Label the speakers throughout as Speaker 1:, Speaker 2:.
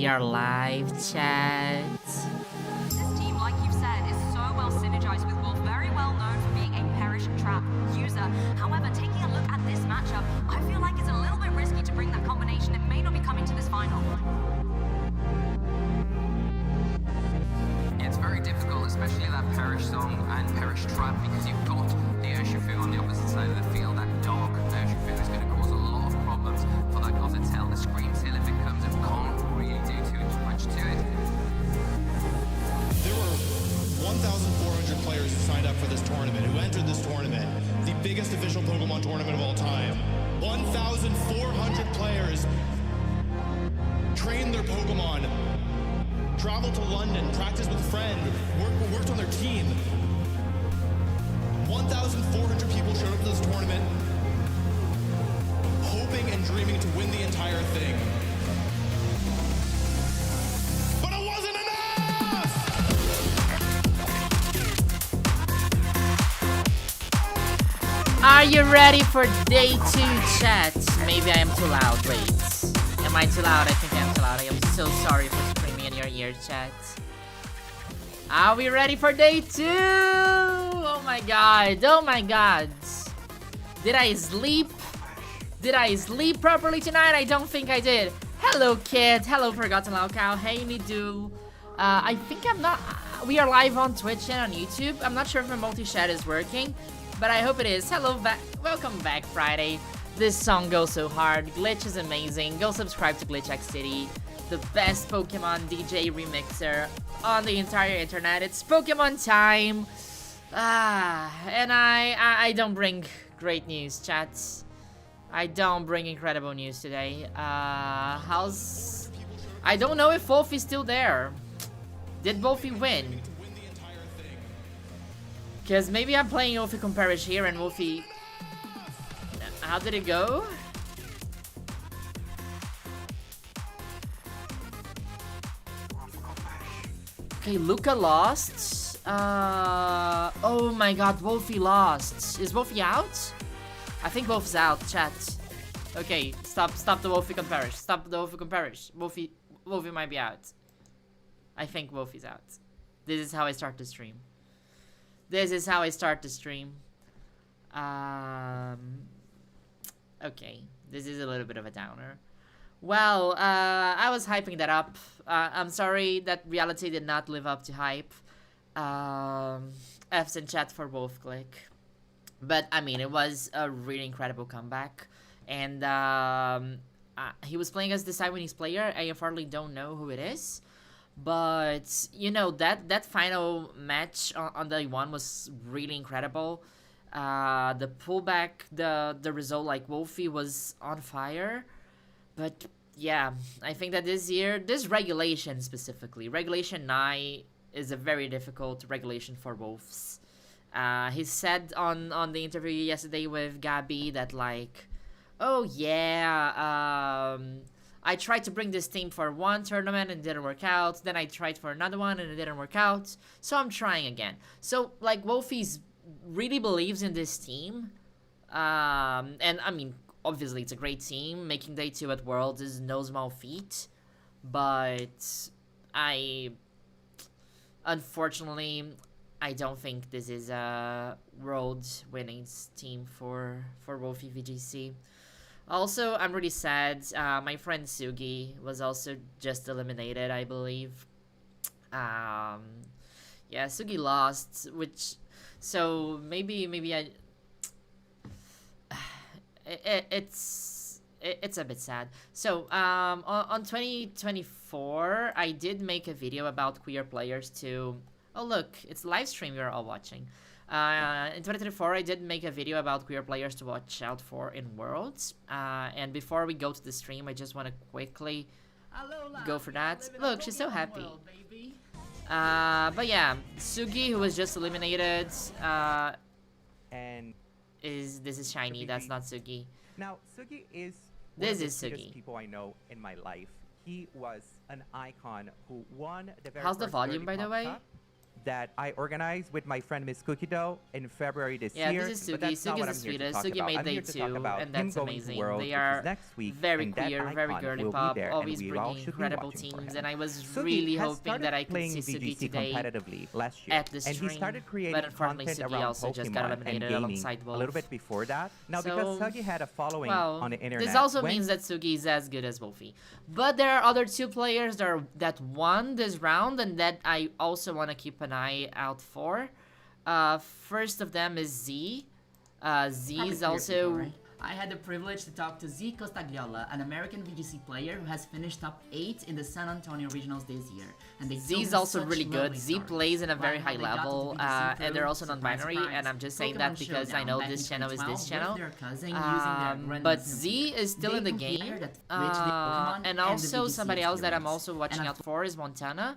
Speaker 1: we are live, chat.
Speaker 2: This team, like you've said, is so well synergized with Wolf, very well known for being a perish trap user. However, taking a look at this matchup, I feel like it's a little bit risky to bring that combination. It may not be coming to this final.
Speaker 3: It's very difficult, especially that perish song and perish trap, because you've got the Urshifu on the opposite side of the field. That dog Urshifu is going to cause a lot of problems for that Gothitelle. The Scream Tail, if it comes, it can't really do too much to it.
Speaker 4: There were 1,400 players who signed up for this tournament, who entered this tournament, the biggest official Pokemon tournament of all time. 1,400 players trained their Pokemon, traveled to London, practiced with a friend, worked on their team. 1,400 people showed up to this tournament, hoping and dreaming to win the entire thing. But it wasn't enough!
Speaker 1: Are you ready for day 2, chat? Maybe I am too loud. Wait. Am I too loud? I think I'm too loud. I am so sorry for screaming in your ear, chat. Are we ready for day 2? Oh my god. Oh my god. Did I sleep? Did I sleep properly tonight? I don't think I did. Hello, kid. Hello, Forgotten Lowcow. Hey, Nidu. I think I'm not... we are live on Twitch and on YouTube. I'm not sure if my multi-chat is working, but I hope it is. Hello, welcome back, Friday. This song goes so hard. Glitch is amazing. Go subscribe to Glitch X City, the best Pokemon DJ remixer on the entire internet. It's Pokemon time. And I don't bring great news, chats. I don't bring incredible news today. I don't know if Wolfie is still there. Did Wolfie win? Because maybe I'm playing Wolfie Comparish here and Wolfie... How did it go? Okay, Luca lost. Oh my god, Wolfie lost. Is Wolfie out? I think Wolf's out, chat. Okay, stop the Wolfie Comparish. Stop the Wolfie Comparish. Wolfie might be out. I think Wolfie's out. This is how I start the stream. This is how I start the stream. Okay, this is a little bit of a downer. Well, I was hyping that up. I'm sorry that reality did not live up to hype. F's in chat for Wolfclick. But, I mean, it was a really incredible comeback. And he was playing as the Taiwanese player. I unfortunately don't know who it is. But, you know, that final match on day 1 was really incredible. The pullback, the result, like, Wolfie was on fire. But, yeah, I think that this year, this regulation specifically, Regulation 9 is a very difficult regulation for Wolves. He said on the interview yesterday with Gabi that, like, oh, yeah, I tried to bring this team for one tournament and it didn't work out. Then I tried for another one and it didn't work out. So I'm trying again. So, like, Wolfie's really believes in this team. And, I mean, obviously it's a great team. Making day 2 at Worlds is no small feat. But unfortunately, I don't think this is a World winnings team for Wolfie VGC. Also, I'm really sad. My friend Sugi was also just eliminated, I believe. Yeah, Sugi lost, which... So, maybe I... It's a bit sad. So, on 2024, I did make a video about queer players to... Oh, look, it's a live stream you're all watching. In 2024, I did make a video about queer players to watch out for in Worlds. And before we go to the stream, I just want to quickly go for that. Look, she's so happy. But yeah, Sugi, who was just eliminated,
Speaker 5: and
Speaker 1: this is Shiny. That's not Sugi.
Speaker 5: Now, Sugi is
Speaker 1: This
Speaker 5: one
Speaker 1: is
Speaker 5: of the biggest
Speaker 1: Sugi.
Speaker 5: people I know in my life. He was an icon who won the very
Speaker 1: How's the
Speaker 5: first
Speaker 1: volume,
Speaker 5: Early
Speaker 1: by the
Speaker 5: Pop
Speaker 1: way?
Speaker 5: Cup, that I organized with my friend Miss Cookie Dough in February this
Speaker 1: Yeah,
Speaker 5: year.
Speaker 1: this is
Speaker 5: but
Speaker 1: Sugi.
Speaker 5: that's not
Speaker 1: Sugi's
Speaker 5: what
Speaker 1: the
Speaker 5: I'm here to
Speaker 1: sweetest.
Speaker 5: talk
Speaker 1: Sugi
Speaker 5: about.
Speaker 1: made
Speaker 5: I'm
Speaker 1: day
Speaker 5: here to talk
Speaker 1: 2,
Speaker 5: about
Speaker 1: and
Speaker 5: him
Speaker 1: that's
Speaker 5: going to
Speaker 1: amazing.
Speaker 5: Worlds,
Speaker 1: They
Speaker 5: which
Speaker 1: are
Speaker 5: is next week,
Speaker 1: very
Speaker 5: and that
Speaker 1: queer, very
Speaker 5: icon
Speaker 1: girly
Speaker 5: will be
Speaker 1: pop,
Speaker 5: there, and
Speaker 1: always
Speaker 5: we all
Speaker 1: bringing
Speaker 5: should be
Speaker 1: incredible
Speaker 5: watching for
Speaker 1: teams,
Speaker 5: him.
Speaker 1: and I was
Speaker 5: Sugi
Speaker 1: really
Speaker 5: has
Speaker 1: hoping
Speaker 5: started
Speaker 1: that I could
Speaker 5: playing
Speaker 1: see Sugi
Speaker 5: VGC
Speaker 1: today
Speaker 5: competitively last year,
Speaker 1: at the
Speaker 5: and he
Speaker 1: stream,
Speaker 5: started creating
Speaker 1: but unfortunately
Speaker 5: content
Speaker 1: Sugi
Speaker 5: around
Speaker 1: also just got
Speaker 5: Pokemon and
Speaker 1: eliminated
Speaker 5: gaming
Speaker 1: alongside
Speaker 5: a little
Speaker 1: Wolf.
Speaker 5: bit before that. Now,
Speaker 1: So,
Speaker 5: because Sugi had a following
Speaker 1: well,
Speaker 5: on the internet,
Speaker 1: this also
Speaker 5: when
Speaker 1: means that Sugi is as good as Wolfie. But there are other 2 players that won this round and that I also want to keep an eye out for. First of them is Z. Z is also...
Speaker 6: I had the privilege to talk to Z Costagliola, an American VGC player who has finished top 8 in the San Antonio Regionals this year. And they
Speaker 1: Z is also really good. Z plays in a very high level, and they're also non-binary, and I'm just saying that because I know this channel is this channel. But Z is still in the game, and also somebody else that I'm also watching out for is Montana.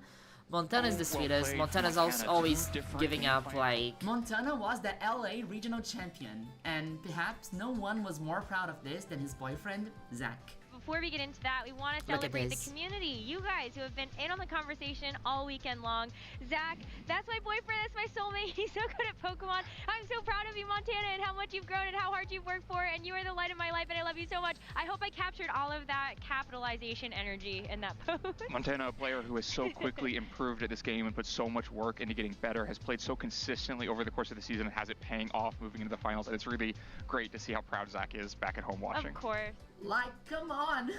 Speaker 1: Montana is the sweetest. Montana's also always giving up, like...
Speaker 6: Montana was the LA regional champion, and perhaps no one was more proud of this than his boyfriend, Zach.
Speaker 7: Before we get into that, we want to celebrate the community. You guys who have been in on the conversation all weekend long. Zach, that's my boyfriend, that's my soulmate. He's so good at Pokemon. I'm so proud of you, Montana, and how much you've grown and how hard you've worked for it, and you are the light of my life, and I love you so much. I hope I captured all of that capitalization energy in that post.
Speaker 8: Montana, a player who has so quickly improved at this game and put so much work into getting better, has played so consistently over the course of the season and has it paying off moving into the finals, and it's really great to see how proud Zach is back at home watching.
Speaker 7: Of course.
Speaker 6: Like, come on!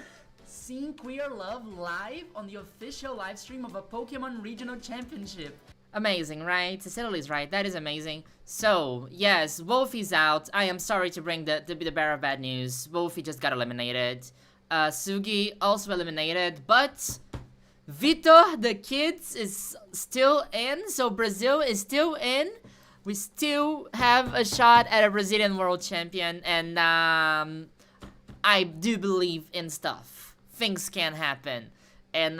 Speaker 6: Seeing queer love live on the official live stream of a Pokemon Regional Championship.
Speaker 1: Amazing, right? Cecily's right. That is amazing. So, yes, Wolfie's out. I am sorry to bring the bearer of bad news. Wolfie just got eliminated. Sugi also eliminated, but Vitor, the kids, is still in. So Brazil is still in. We still have a shot at a Brazilian world champion, and I do believe in stuff. Things can happen, and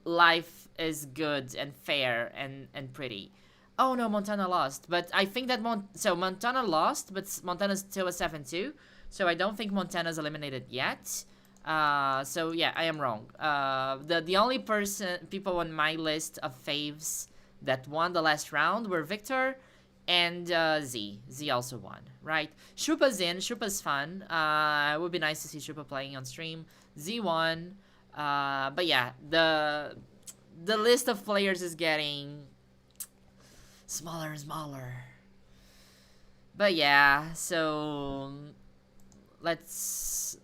Speaker 1: life is good and fair and pretty. Oh no, Montana lost, but I think that Montana lost, but Montana's still a 7-2, so I don't think Montana's eliminated yet. So yeah, I am wrong. The only people on my list of faves that won the last round were Victor and Z. Z also won, right? Shupa's in. Shupa's fun. It would be nice to see Shupa playing on stream. Z won. But yeah, the list of players is getting smaller and smaller. But yeah, so let's...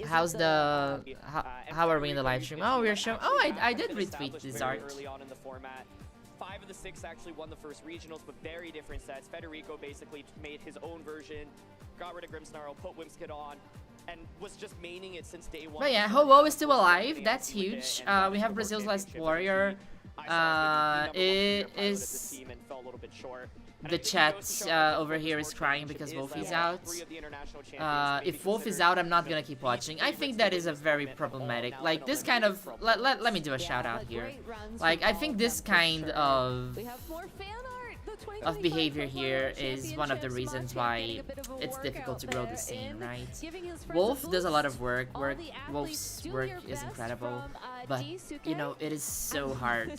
Speaker 1: How's the... How are we in the live stream? Oh, we're showing... Oh, I did retweet this art.
Speaker 9: Early on in the format. 5 of the 6 actually won the first regionals, but very different sets. Federico basically made his own version, got rid of Grimmsnarl, put Whimsicott on, and was just maining it since day 1.
Speaker 1: But yeah, Ho-Oh is still alive. That's huge. We have Brazil's last warrior. It is... The chat over here is crying because Wolf is out. If Wolf is out, I'm not gonna keep watching. I think that is a very problematic. Like, this kind of... Let me do a shout out here. Like, I think this kind of behavior here is one of the reasons why it's difficult to grow the scene, right? Wolf does a lot of work. Wolf's work is incredible, but you know, it is so hard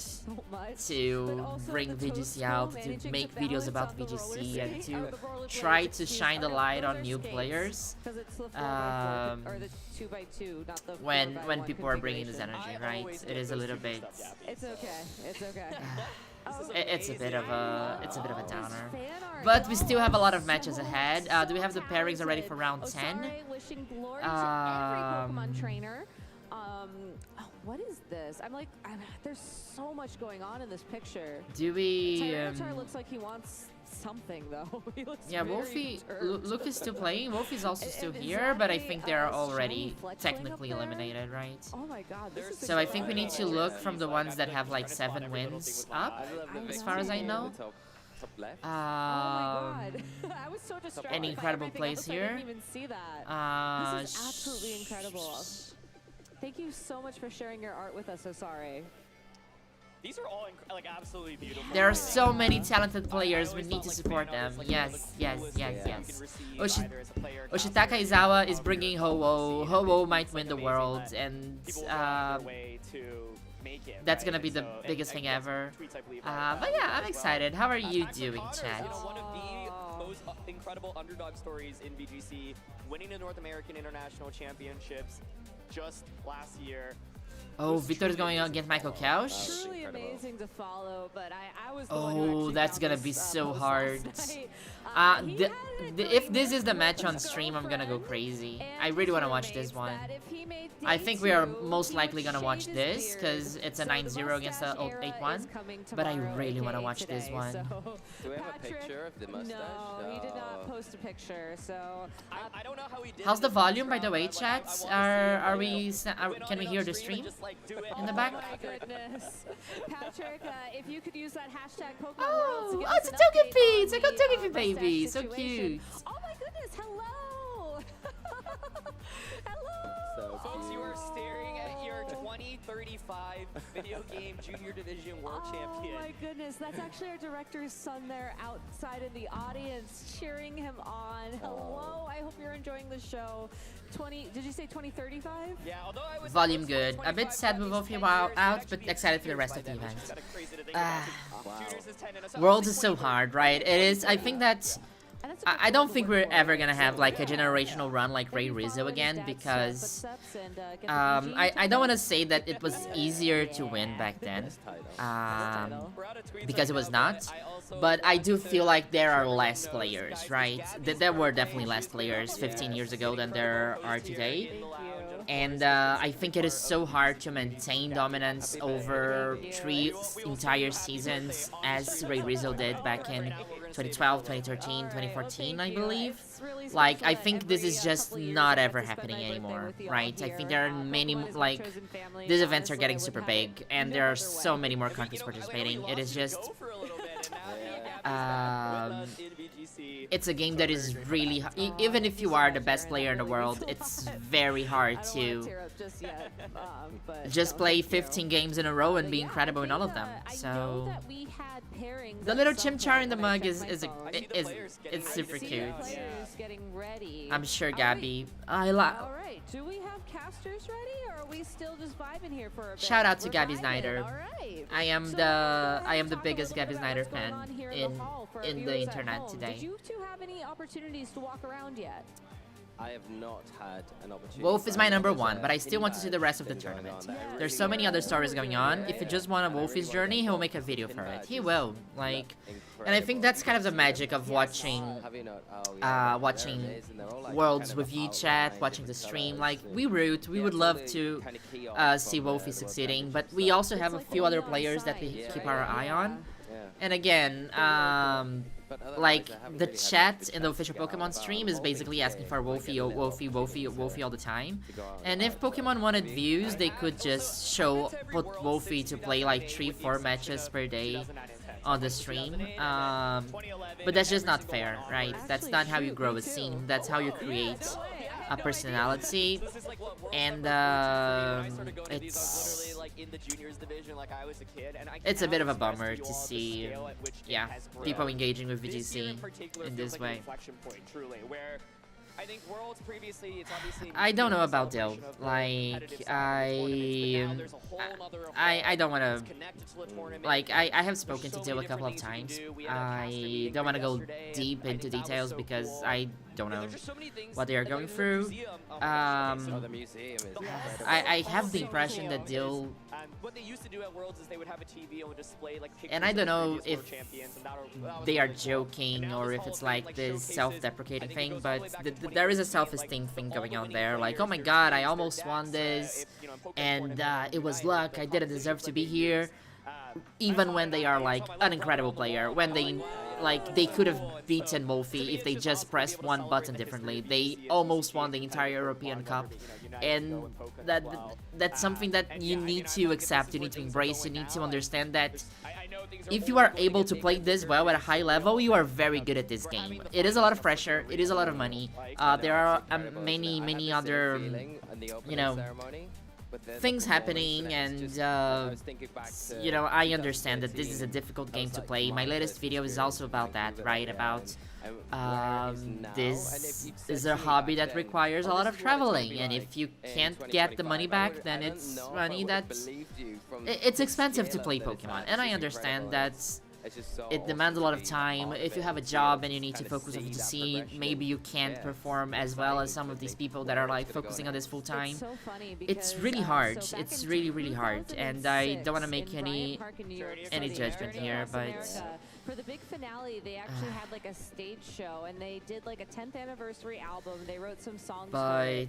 Speaker 1: to bring VGC out, to make videos about VGC, and to try to shine the light on new players when people are bringing this energy, right? It is a little bit...
Speaker 10: It's okay. It's okay.
Speaker 1: It's a bit of a downer, but we still have a lot of matches ahead. Do we have the pairings already for round 10?
Speaker 10: What is this? There's so much going on in this picture.
Speaker 1: Do we?
Speaker 10: Tyranitar looks like he wants something though.
Speaker 1: Yeah, Wolfie. Luke is still playing. Wolfie's also still here, but I think they're already technically eliminated, right?
Speaker 10: Oh my god.
Speaker 1: So I think we need to look from the ones that have like 7 wins up, as far as I know. An incredible plays here.
Speaker 10: I didn't even see that. This is absolutely incredible. Thank you so much for sharing your art with us, so sorry.
Speaker 9: These are all like absolutely beautiful.
Speaker 1: There are so many talented players, we need to support them. Yes, yes, yes, yes. Oshitaka Izawa is bringing Ho-Oh. Ho-Oh might win the world, and
Speaker 9: make it.
Speaker 1: That's
Speaker 9: right?
Speaker 1: gonna be
Speaker 9: And
Speaker 1: the
Speaker 9: so-
Speaker 1: biggest
Speaker 9: and
Speaker 1: thing ever.
Speaker 9: tweets, I believe, are
Speaker 1: But yeah, I'm
Speaker 9: as well.
Speaker 1: excited. How are you
Speaker 9: Back for
Speaker 1: doing,
Speaker 9: Connor,
Speaker 1: chat?
Speaker 9: you know, one of the most incredible underdog stories in VGC, winning the North American International Championships just last year.
Speaker 1: Oh, Victor's going against Michael Kaush?
Speaker 10: Truly amazing to follow, but I was the one who
Speaker 1: Oh,
Speaker 10: actually
Speaker 1: that's
Speaker 10: found
Speaker 1: gonna
Speaker 10: this,
Speaker 1: be so
Speaker 10: post
Speaker 1: hard.
Speaker 10: last night. He had it
Speaker 1: If
Speaker 10: during
Speaker 1: this is the
Speaker 10: his
Speaker 1: match on
Speaker 10: Let's Go
Speaker 1: stream, I'm gonna go crazy.
Speaker 10: and
Speaker 1: I really wanna
Speaker 10: he
Speaker 1: watch this
Speaker 10: remains
Speaker 1: one.
Speaker 10: that if he made
Speaker 1: I
Speaker 10: day
Speaker 1: think we are
Speaker 10: 2,
Speaker 1: most
Speaker 10: he
Speaker 1: likely
Speaker 10: would
Speaker 1: gonna watch
Speaker 10: shave his
Speaker 1: this
Speaker 10: beard.
Speaker 1: because it's a
Speaker 10: So the
Speaker 1: 9-0 against the
Speaker 10: mustache era
Speaker 1: 8-1.
Speaker 10: is coming
Speaker 1: But I
Speaker 10: tomorrow,
Speaker 1: really wanna
Speaker 10: aka
Speaker 1: watch this
Speaker 10: today,
Speaker 1: one.
Speaker 10: so
Speaker 3: Do we have a
Speaker 10: Patrick,
Speaker 3: picture of the mustache?
Speaker 10: No, he did not post a picture. So
Speaker 9: I don't know how he did
Speaker 1: How's
Speaker 9: it
Speaker 1: the
Speaker 9: this last
Speaker 1: volume, by the
Speaker 9: round,
Speaker 1: way,
Speaker 9: but, like, I
Speaker 1: chat?
Speaker 9: wanna
Speaker 1: Are
Speaker 9: see,
Speaker 1: we?
Speaker 9: you know, win
Speaker 1: Can
Speaker 9: on
Speaker 1: we
Speaker 9: it
Speaker 1: hear
Speaker 9: on
Speaker 1: the
Speaker 9: stream
Speaker 1: stream
Speaker 9: and just, like, do it.
Speaker 1: in the
Speaker 10: Oh
Speaker 1: back?
Speaker 10: my goodness. Patrick, if you could use that hashtag Pokemon World to
Speaker 1: Oh,
Speaker 10: give
Speaker 1: oh,
Speaker 10: us
Speaker 1: it's a
Speaker 10: an
Speaker 1: Togepi!
Speaker 10: update
Speaker 1: It's a
Speaker 10: on
Speaker 1: good
Speaker 10: the,
Speaker 1: Togepi baby!
Speaker 10: mustache
Speaker 1: So
Speaker 10: situation.
Speaker 1: cute!
Speaker 10: Oh my goodness, hello! Hello!
Speaker 3: So
Speaker 9: Folks, you are staring at your
Speaker 10: Oh.
Speaker 9: 2035 Video Game Junior Division World Champion.
Speaker 10: Oh my goodness, that's actually our director's son there outside in the audience cheering him on. Hello, I hope you're enjoying the show. Did you say 2035?
Speaker 9: Yeah, although I was
Speaker 1: Volume
Speaker 9: supposed to
Speaker 1: good.
Speaker 9: be
Speaker 1: A bit
Speaker 9: 25,
Speaker 1: sad
Speaker 9: that
Speaker 1: with
Speaker 9: means
Speaker 1: both of you
Speaker 9: 10
Speaker 1: out,
Speaker 9: years, it would
Speaker 1: but
Speaker 9: actually be
Speaker 1: excited for the
Speaker 9: 10
Speaker 1: rest
Speaker 9: years
Speaker 1: of the
Speaker 9: by then, which is
Speaker 1: event.
Speaker 9: kinda crazy to think
Speaker 1: Ah.
Speaker 9: about. Juniors is 10 and so
Speaker 1: Worlds is
Speaker 9: obviously
Speaker 1: so hard, right? It is. I think that
Speaker 10: And that's a good
Speaker 1: I don't
Speaker 10: goal to
Speaker 1: think
Speaker 10: work
Speaker 1: we're
Speaker 10: for.
Speaker 1: ever gonna have
Speaker 10: So,
Speaker 1: like a generational run like
Speaker 10: and
Speaker 1: Ray
Speaker 10: you
Speaker 1: Rizzo
Speaker 10: follow in his
Speaker 1: again
Speaker 10: dad's
Speaker 1: because
Speaker 10: footsteps and, get the
Speaker 1: I
Speaker 10: PG
Speaker 1: don't want to
Speaker 10: title.
Speaker 1: say that it was easier to win back then.
Speaker 9: We're out of tweets
Speaker 1: Because it
Speaker 9: right
Speaker 1: was
Speaker 9: now,
Speaker 1: not.
Speaker 9: I also
Speaker 1: But I do
Speaker 9: want to
Speaker 1: feel like there are
Speaker 9: let
Speaker 1: less
Speaker 9: everyone know, so
Speaker 1: players,
Speaker 9: guys,
Speaker 1: right?
Speaker 9: Gabby's
Speaker 1: There were
Speaker 9: first
Speaker 1: definitely
Speaker 9: page
Speaker 1: less
Speaker 9: is
Speaker 1: players
Speaker 9: incredible.
Speaker 1: 15 years ago than
Speaker 9: Incredible
Speaker 1: there
Speaker 9: host
Speaker 1: are
Speaker 9: here
Speaker 1: today.
Speaker 9: in the lounge, of
Speaker 1: And
Speaker 9: course,
Speaker 1: I think it is so hard to maintain dominance over 3 entire seasons as Ray Rizzo did back in 2012, 2013, 2014, I believe. Like, I think this is just not ever happening anymore, right? I think there are many, like, these events are getting super big, and there are so many more countries participating. It is just,
Speaker 9: go for a little bit, and now Gabby's back with us in VGC.
Speaker 1: it's a game that is really, even if you are the best player in the world, it's very hard
Speaker 10: I don't
Speaker 1: to
Speaker 10: wanna tear up just yet, but
Speaker 1: just
Speaker 10: no,
Speaker 1: play
Speaker 10: thank you.
Speaker 1: 15 games in a row and
Speaker 10: But
Speaker 1: be
Speaker 10: yeah,
Speaker 1: incredible
Speaker 10: I
Speaker 1: in all of
Speaker 10: think,
Speaker 1: them.
Speaker 10: I know
Speaker 1: So
Speaker 10: that we had pairings
Speaker 1: the
Speaker 10: at
Speaker 1: little
Speaker 10: some
Speaker 1: chimchar
Speaker 10: point
Speaker 1: in the
Speaker 10: when I
Speaker 1: mug
Speaker 10: checked
Speaker 1: is
Speaker 10: my
Speaker 1: is
Speaker 10: phone.
Speaker 9: I see the players getting
Speaker 1: it's
Speaker 9: ready to
Speaker 1: super
Speaker 9: see
Speaker 1: cute.
Speaker 9: it.
Speaker 10: Players
Speaker 9: Yeah.
Speaker 10: getting ready.
Speaker 1: I'm sure
Speaker 10: Are we-
Speaker 1: Gabby. I
Speaker 10: All
Speaker 1: like.
Speaker 10: right, do we have casters ready, or are we still just vibing here for a bit?
Speaker 1: Shout out to
Speaker 10: We're
Speaker 1: Gabby
Speaker 10: vibing,
Speaker 1: Snyder.
Speaker 10: All right.
Speaker 1: I am
Speaker 10: So,
Speaker 1: the
Speaker 10: let's go ahead and
Speaker 1: the
Speaker 10: talk a
Speaker 1: biggest
Speaker 10: little
Speaker 1: Gabby
Speaker 10: bit about
Speaker 1: Snyder
Speaker 10: what's going
Speaker 1: fan
Speaker 10: on here
Speaker 1: in
Speaker 10: the hall for our
Speaker 1: in the
Speaker 10: viewers at
Speaker 1: internet
Speaker 10: home.
Speaker 1: today.
Speaker 10: Did you two have any opportunities to walk around yet?
Speaker 3: I have not had an opportunity.
Speaker 1: Wolf is
Speaker 3: to
Speaker 1: my
Speaker 3: find
Speaker 1: number
Speaker 3: out
Speaker 1: one,
Speaker 3: there's
Speaker 1: but I
Speaker 3: a
Speaker 1: still want to see the rest of the
Speaker 3: thing going
Speaker 1: tournament.
Speaker 3: on that I
Speaker 10: Yeah.
Speaker 3: really
Speaker 1: There's so many
Speaker 3: wanna
Speaker 1: other
Speaker 3: know.
Speaker 1: stories going on. If you just want a
Speaker 3: And I
Speaker 1: Wolfie's
Speaker 3: really wanna
Speaker 1: journey,
Speaker 3: get
Speaker 1: he'll
Speaker 3: involved
Speaker 1: make a video
Speaker 3: in
Speaker 1: for
Speaker 3: that.
Speaker 1: it. He
Speaker 3: Just
Speaker 1: will. Like,
Speaker 3: look
Speaker 1: and I think that's kind of the
Speaker 3: incredible.
Speaker 1: magic of watching
Speaker 3: Have you not? Oh, yeah, they're
Speaker 1: watching
Speaker 3: amazing. They're all, like,
Speaker 1: Worlds
Speaker 3: kind
Speaker 1: with
Speaker 3: of
Speaker 1: you
Speaker 3: outlined,
Speaker 1: chat, watching the
Speaker 3: different
Speaker 1: stream.
Speaker 3: colours,
Speaker 1: Like,
Speaker 3: and-
Speaker 1: we root. We
Speaker 3: Yeah,
Speaker 1: would
Speaker 3: it's
Speaker 1: love
Speaker 3: all the
Speaker 1: to
Speaker 3: kind of key art
Speaker 1: see
Speaker 3: from
Speaker 1: Wolfie
Speaker 3: the World
Speaker 1: succeeding, but
Speaker 3: Championships
Speaker 1: we
Speaker 3: stuff.
Speaker 1: also have a
Speaker 10: It's like
Speaker 1: few other
Speaker 10: only on
Speaker 1: players that we
Speaker 10: site,
Speaker 1: keep
Speaker 10: right?
Speaker 1: our eye on.
Speaker 3: Yeah.
Speaker 1: And again,
Speaker 3: But otherwise,
Speaker 1: like
Speaker 3: I haven't
Speaker 1: the
Speaker 3: really had
Speaker 1: chat
Speaker 3: much
Speaker 1: in the
Speaker 3: chance to
Speaker 1: official
Speaker 3: go out
Speaker 1: Pokemon
Speaker 3: about.
Speaker 1: stream
Speaker 3: I'm
Speaker 1: is
Speaker 3: hoping
Speaker 1: basically
Speaker 3: to
Speaker 1: asking for
Speaker 3: get
Speaker 1: Wolfie,
Speaker 3: a
Speaker 1: oh,
Speaker 3: little
Speaker 1: Wolfie, Wolfie,
Speaker 3: opportunity
Speaker 1: Wolfie all the time.
Speaker 3: to go out
Speaker 1: And if
Speaker 3: about, so
Speaker 1: Pokemon wanted
Speaker 3: maybe-
Speaker 1: views, they could just put Wolfie to play like 3-4 matches per day on the stream. But that's just not fair, right? That's not how you grow a scene. That's how you create a personality. And it's a bit of a bummer to see, yeah, people engaging with VGC in this way.
Speaker 9: I think Worlds previously, it's obviously
Speaker 1: I don't know
Speaker 9: been a
Speaker 1: about Dill.
Speaker 9: celebration of the
Speaker 1: Like,
Speaker 9: competitive side of the tournament, but now there's a whole other
Speaker 1: I don't
Speaker 9: world
Speaker 1: want
Speaker 9: that's connected to the tournament.
Speaker 1: to, like, I have
Speaker 9: There's
Speaker 1: spoken to
Speaker 9: so
Speaker 1: Dill a
Speaker 9: many
Speaker 1: couple of
Speaker 9: different things
Speaker 1: times.
Speaker 9: we can do. We had a caster
Speaker 1: I
Speaker 9: meeting
Speaker 1: don't want to go
Speaker 9: yesterday, and
Speaker 1: deep
Speaker 9: I
Speaker 1: into
Speaker 9: think that was
Speaker 1: details
Speaker 9: so
Speaker 1: because
Speaker 9: cool.
Speaker 1: I don't know
Speaker 9: There's just so many things
Speaker 1: what they are
Speaker 9: that
Speaker 1: going
Speaker 9: the
Speaker 1: through.
Speaker 9: museum,
Speaker 3: Oh,
Speaker 1: Um,
Speaker 3: the museum is
Speaker 9: the
Speaker 3: incredible.
Speaker 1: I have the impression that Dill,
Speaker 9: what they used to do at Worlds is they would have a TV and would display like pictures
Speaker 1: and I don't
Speaker 9: of the
Speaker 1: know
Speaker 9: previous world
Speaker 1: if
Speaker 9: champions, and that was
Speaker 1: they are
Speaker 9: really cool. And
Speaker 1: joking
Speaker 9: now
Speaker 1: or
Speaker 9: this
Speaker 1: if
Speaker 9: Hall
Speaker 1: it's
Speaker 9: of Fame,
Speaker 1: like this
Speaker 9: showcases-
Speaker 1: self-deprecating
Speaker 9: I think it
Speaker 1: thing,
Speaker 9: goes all the
Speaker 1: but
Speaker 9: way back to
Speaker 1: there is a
Speaker 9: 2014,
Speaker 1: self-esteem
Speaker 9: like,
Speaker 1: thing
Speaker 9: all
Speaker 1: going
Speaker 9: the
Speaker 1: on
Speaker 9: winning
Speaker 1: there. Like,
Speaker 9: players,
Speaker 1: oh my
Speaker 9: their
Speaker 1: god, I
Speaker 9: teams, their
Speaker 1: almost won
Speaker 9: decks,
Speaker 1: this,
Speaker 9: if, you know, in Pokémon
Speaker 1: and
Speaker 9: tournaments,
Speaker 1: it was
Speaker 9: the
Speaker 1: luck. I didn't deserve to be here. Even when they are like an incredible player, when they like they could have beaten Wolfie if they just pressed one button differently. They almost won the entire European Cup, and that's something that you need to accept. You need to embrace. You need to understand that if you are able to play this well at a high level, you are very good at this game. It is a lot of pressure. It is a lot of money. There are many other,
Speaker 3: Feeling in the
Speaker 1: you
Speaker 3: opening
Speaker 1: know,
Speaker 3: ceremony.
Speaker 1: things happening, and you know, I understand that this is a difficult game to play. My latest video is also about that, right? About this is a hobby that requires a lot of traveling, and if you can't get the money back, then it's money that's it's expensive to play Pokemon, and I understand that it demands a lot of time. If you have a job and you need to focus on VGC, maybe you can't perform as well as some of these people that are like focusing on this full time. It's really hard. It's really hard, and I don't want to make any judgment here, but
Speaker 10: for the big finale, they actually had like a stage show, and they did like a 10th anniversary album. They wrote some songs.
Speaker 1: But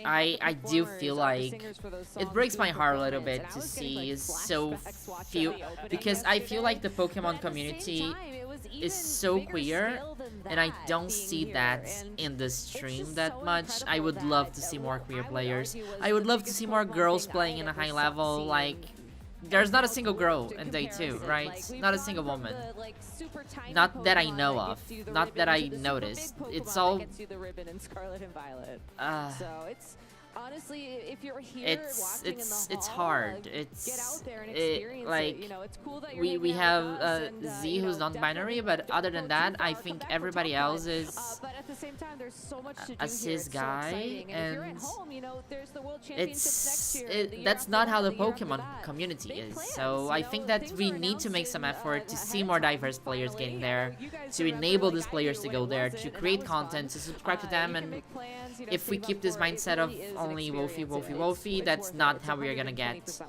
Speaker 1: I do feel like it breaks my heart a little bit to see so few, because I feel like the Pokemon community is so queer, and I don't see that in the stream that much. I would love to see more queer players. I would love to see more girls playing in a high level. Like, there's not a single girl in Day 2, right? Not a single woman. Not that I know of. Not that I noticed. It's all...
Speaker 10: So it's... Honestly, if you're here
Speaker 1: it's hard. It's
Speaker 10: get out there and experience
Speaker 1: like
Speaker 10: it. You know, it's cool that you're
Speaker 1: we have Z, who's non-binary, but other than that, I think everybody else is
Speaker 10: but at the same time, there's so much to do
Speaker 1: a cis guy,
Speaker 10: and if you're at home, you know, there's the World
Speaker 1: it's
Speaker 10: Championships next year,
Speaker 1: that's not how the Pokemon community is. So I think that we need to make some effort to see more diverse players getting there, to enable these players to go there, to create content, to subscribe to them, and if we keep this mindset of only Wolfie, that's not how we're gonna get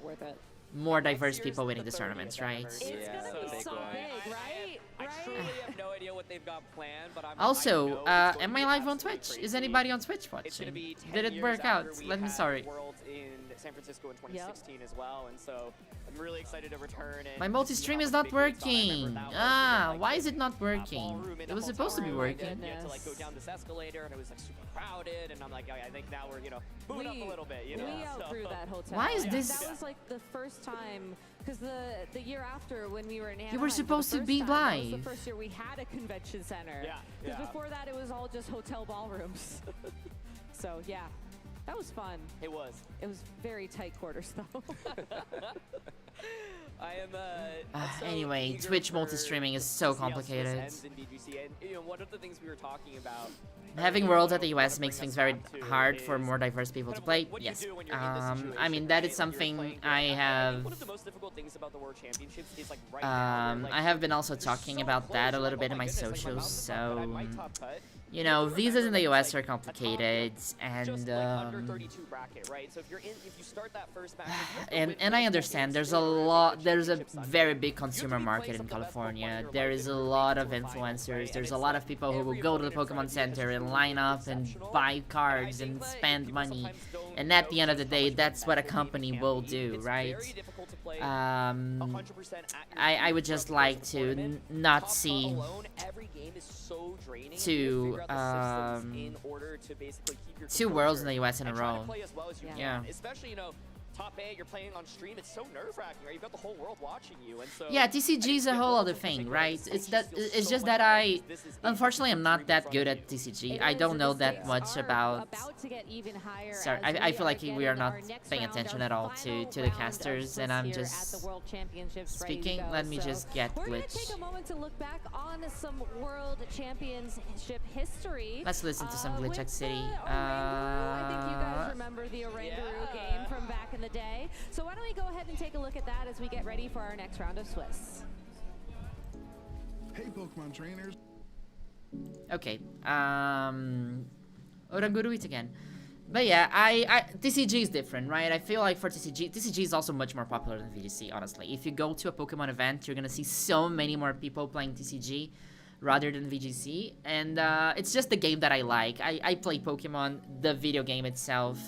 Speaker 1: more diverse people winning the tournaments, right?
Speaker 10: It's gonna be so big, right?
Speaker 9: I truly have no idea what they've got planned, but
Speaker 1: Also, am I live on Twitch? Is anybody on Twitch watching? Did it work out? Let me sorry.
Speaker 9: Worlds in San Francisco in 2016 as well, and so I'm really excited to return.
Speaker 1: My multi-stream is not working. Why is it not working? It was supposed to be working.
Speaker 9: You had to like go down this escalator, and it was like super crowded, and I'm like, I think now we're moving up a little bit, you know.
Speaker 10: We outgrew that hotel.
Speaker 1: Why is this?
Speaker 10: That was like the first time, because the year after when we were in Anaheim,
Speaker 1: You were supposed to be
Speaker 10: that
Speaker 1: live.
Speaker 10: was the first year we had a convention center.
Speaker 9: Yeah.
Speaker 10: Because before that it was all just hotel ballrooms. So yeah. That was fun.
Speaker 9: It was.
Speaker 10: It was very tight quarters, though.
Speaker 9: I am.
Speaker 1: Anyway, Twitch multi-streaming is so complicated.
Speaker 9: One of the things we were talking about.
Speaker 1: Having worlds at the US makes things very hard for more diverse people to play. Yes. I mean, that is something I have.
Speaker 9: One of the most difficult things about the World Championships is like
Speaker 1: I have been also talking about that a little bit in my socials. So, you know, visas in the US are complicated, and and I understand there's a very big consumer market in California. There is a lot of influencers. There's a lot of people who will go to the Pokemon Center and line up and buy cards and spend money, and at the end of the day, that's what a company will do, right? I would just like to not see two worlds in the US in a row. Yeah.
Speaker 9: Especially, you know, top 8, you're playing on stream, it's so nerve-wracking, right? You've got the whole world watching you, and so...
Speaker 1: Yeah, TCG is a whole other thing, right? It's just that unfortunately, I'm not that good at TCG. I don't know that much about... Sorry, I feel like we are not paying attention at all to the casters, and I'm just speaking. Let me just get glitch.
Speaker 10: We're gonna take a moment to look back on some World Championship history.
Speaker 1: Let's listen to some Glitch X City.
Speaker 10: I think you guys remember the Orangaroo game from back in the day. So why don't we go ahead and take a look at that as we get ready for our next round of Swiss.
Speaker 11: Hey Pokemon trainers.
Speaker 1: Okay. Oranguru it again. But yeah, TCG is different, right? I feel like for TCG is also much more popular than VGC, honestly. If you go to a Pokemon event, you're gonna see so many more people playing TCG rather than VGC, and it's just the game that I like. I play Pokemon, the video game itself,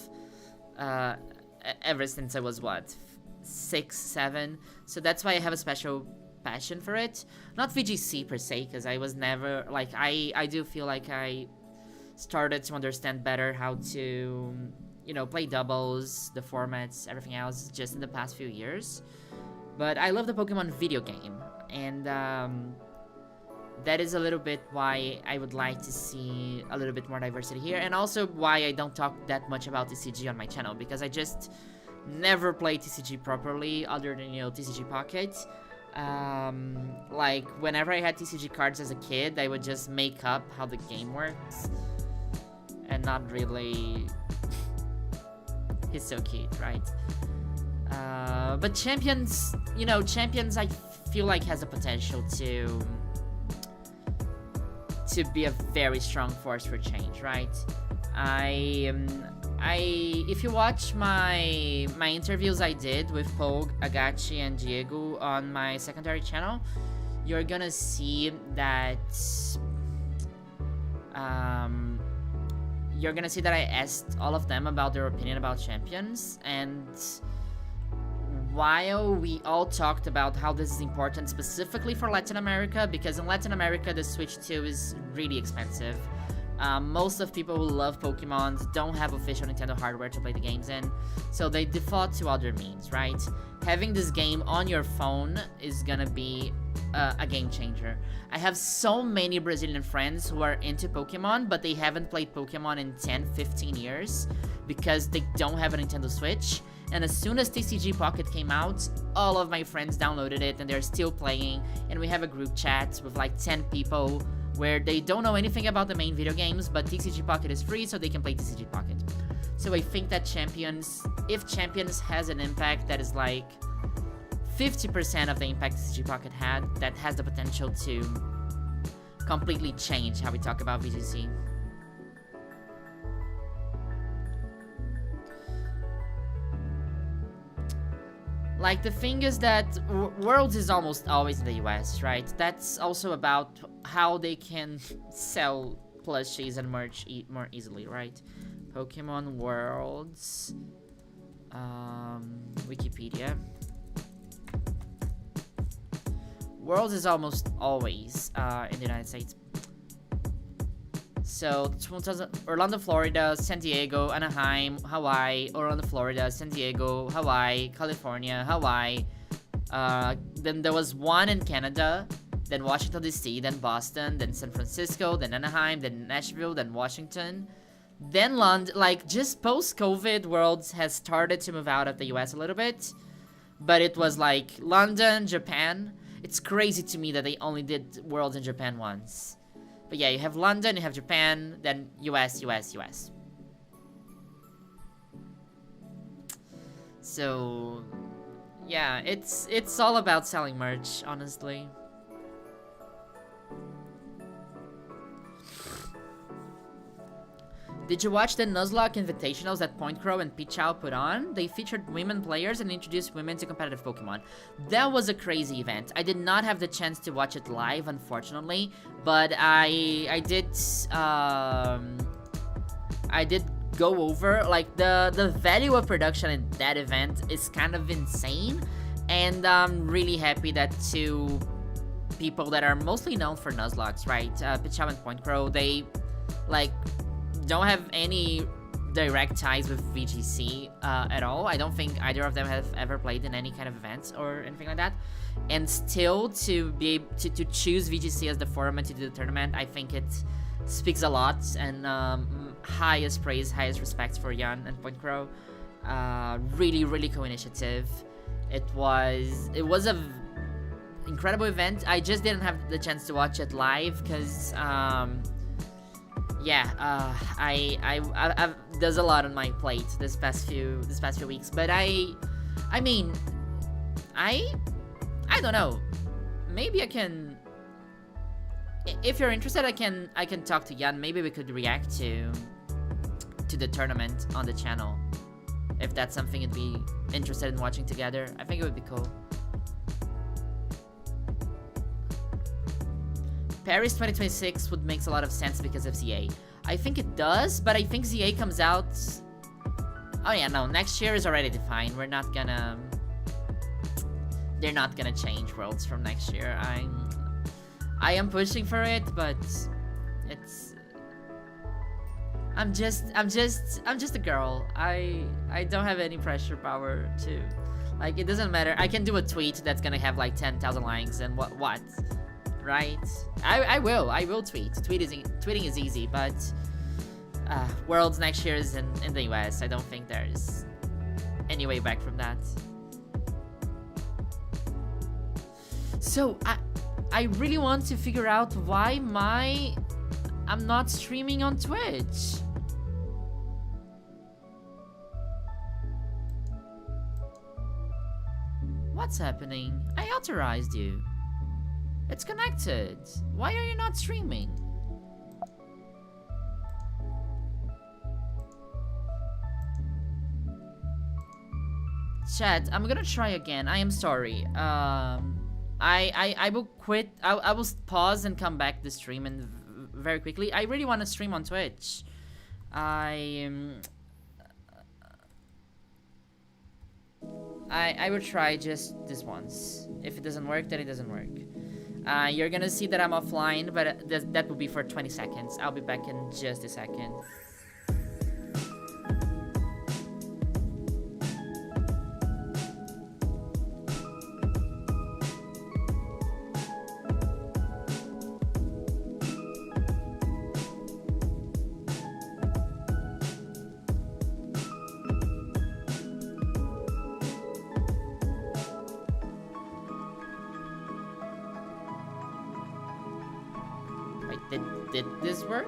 Speaker 1: ever since I was, what, 6, 7, so that's why I have a special passion for it. Not VGC per se, because I was never, like, I do feel like I started to understand better how to, you know, play doubles, the formats, everything else, just in the past few years. But I love the Pokemon video game, and that is a little bit why I would like to see a little bit more diversity here, and also why I don't talk that much about TCG on my channel, because I just never played TCG properly other than, you know, TCG Pocket. Like, whenever I had TCG cards as a kid, I would just make up how the game works. And not really... He's so cute, right? But Champions, you know, Champions I feel like has the potential to be a very strong force for change, right? If you watch my interviews I did with Pogue, Agachi, and Diego on my secondary channel, you're gonna see that I asked all of them about their opinion about Champions, and while we all talked about how this is important specifically for Latin America, because in Latin America the Switch 2 is really expensive. Most of people who love Pokemon don't have official Nintendo hardware to play the games in, so they default to other means, right? Having this game on your phone is gonna be a game changer. I have so many Brazilian friends who are into Pokemon, but they haven't played Pokemon in 10-15 years because they don't have a Nintendo Switch. And as soon as TCG Pocket came out, all of my friends downloaded it and they're still playing, and we have a group chat with like 10 people where they don't know anything about the main video games, but TCG Pocket is free, so they can play TCG Pocket. So I think that if Champions has an impact that is like 50% of the impact TCG Pocket had, that has the potential to completely change how we talk about VGC. Like, the thing is that Worlds is almost always in the US, right? That's also about how they can sell plushies and merch more easily, right? Pokemon Worlds, Wikipedia. Worlds is almost always in the United States. So, Orlando, Florida, San Diego, Anaheim, Hawaii, Orlando, Florida, San Diego, Hawaii, California, Hawaii. Then there was one in Canada, then Washington DC, then Boston, then San Francisco, then Anaheim, then Nashville, then Washington, then London. Like, just post-COVID, Worlds has started to move out of the US a little bit, but it was like London, Japan. It's crazy to me that they only did Worlds in Japan once. But yeah, you have London, you have Japan, then US. So, yeah, it's all about selling merch, honestly. Did you watch the Nuzlocke Invitationals that Point Crow and Pichao put on? They featured women players and introduced women to competitive Pokemon. That was a crazy event. I did not have the chance to watch it live, unfortunately, but I did go over, like, the value of production in that event is kind of insane, and I'm really happy that two people that are mostly known for Nuzlocks, right? Pichao and Point Crow, they, like, don't have any direct ties with VGC at all. I don't think either of them have ever played in any kind of events or anything like that. And still, to be able to choose VGC as the format to do the tournament, I think it speaks a lot, and highest praise, highest respect for Jan and Point Crow. Really cool initiative. It was a incredible event. I just didn't have the chance to watch it live because there's a lot on my plate this past few weeks, but I mean, I don't know. Maybe I can, if you're interested, I can talk to Jan. Maybe we could react to the tournament on the channel. If that's something you'd be interested in watching together, I think it would be cool. Paris 2026 would make a lot of sense because of ZA. I think it does, but I think ZA comes out... Oh yeah, no, next year is already defined. They're not gonna change Worlds from next year. I am pushing for it, but it's... I'm just a girl. I don't have any pressure power to... Like, it doesn't matter. I can do a tweet that's gonna have like 10,000 likes and what? Right? I will tweet. Tweeting is easy, but Worlds next year is in the US. I don't think there's any way back from that. So I really want to figure out why I'm not streaming on Twitch. What's happening? I authorized you. It's connected. Why are you not streaming? Chat, I'm gonna try again. I am sorry. I will quit. I will pause and come back the stream and very quickly. I really want to stream on Twitch. I will try just this once. If it doesn't work, then it doesn't work. You're gonna see that I'm offline, but that will be for 20 seconds. I'll be back in just a second. Did this work?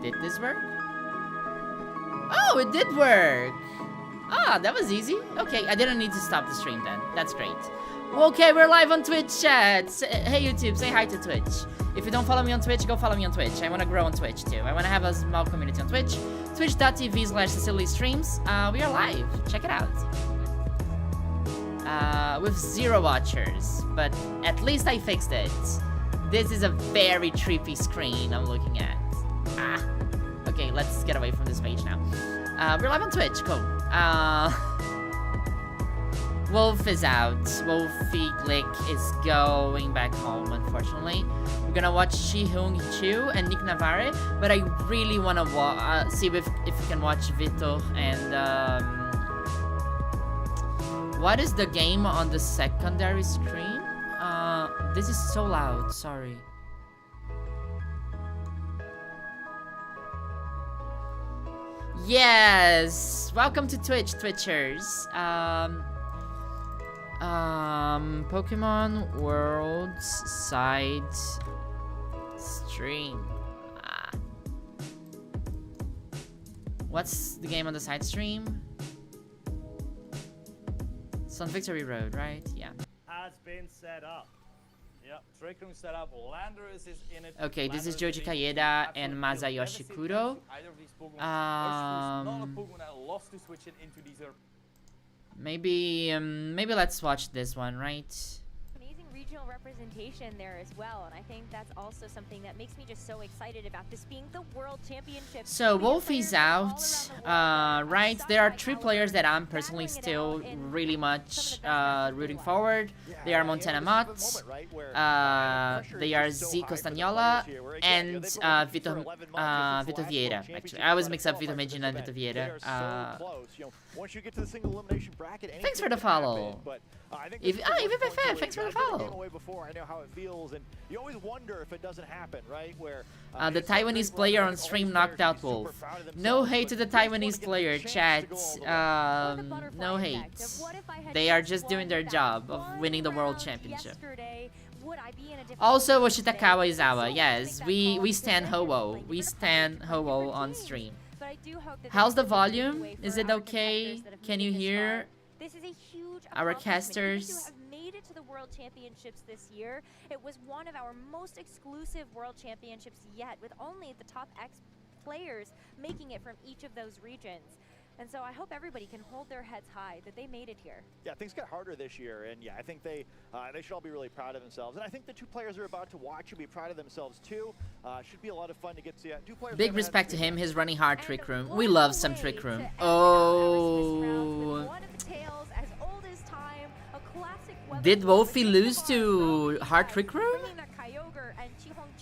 Speaker 1: Did this work? Oh, it did work! Ah, that was easy. Okay, I didn't need to stop the stream then. That's great. Okay, we're live on Twitch, chat. Hey, YouTube, say hi to Twitch. If you don't follow me on Twitch, go follow me on Twitch. I want to grow on Twitch, too. I want to have a small community on Twitch. Twitch.tv/cecilylystreams. We are live. Check it out. With 0 watchers, but at least I fixed it. This is a very trippy screen I'm looking at. Okay, let's get away from this page now. We're live on Twitch, cool. Wolf is out. Wolfie Glick is going back home, unfortunately. We're gonna watch Shi-Hung Chu and Nick Navarre, but I really wanna see if we can watch Vito and what is the game on the secondary screen? This is so loud, sorry. Yes! Welcome to Twitch, Twitchers. Pokemon World side stream. What's the game on the side stream? It's on Victory Road, right? Yeah.
Speaker 12: Has been set up. Yep, Trick Room set up. Landorus is in it.
Speaker 1: Okay, this is Joji Kaeda and Masayoshi Kuro. Maybe let's watch this one, right?
Speaker 7: Amazing regional representation there as well, and I think that's also something that makes me just so excited about this being the World Championship.
Speaker 1: So Wolfie's out, right? There are 3 players that I'm personally still really much rooting forward. They are Montana Mott, they are Z Costagnola, and Vitor Vieira, actually. I always mix up Vitor Medina and Vitor Vieira. Thanks for the follow. Thanks for the follow. The Taiwanese player on stream knocked out Wolf. No hate to the Taiwanese player, chat. No hate. They are just doing their job of winning the World Championship. Also, Oshitakawa Izawa. Yes, we stand Ho-Oh. We stand Ho-Oh on stream. How's the volume? Is it okay? Can you hear our casters?
Speaker 7: Made it to the World Championships this year. It was one of our most exclusive World Championships yet, with only the top X players making it from each of those regions. And so I hope everybody can hold their heads high that they made it here.
Speaker 13: Yeah, things got harder this year, and yeah, I think they should all be really proud of themselves. And I think the 2 players are about to watch should be proud of themselves too. Should be a lot of fun to get to see. 2 players.
Speaker 1: Big respect to him. He's running hard Trick Room. We love some Trick Room. Oh. Did Wolfie lose to Hard Trick Room?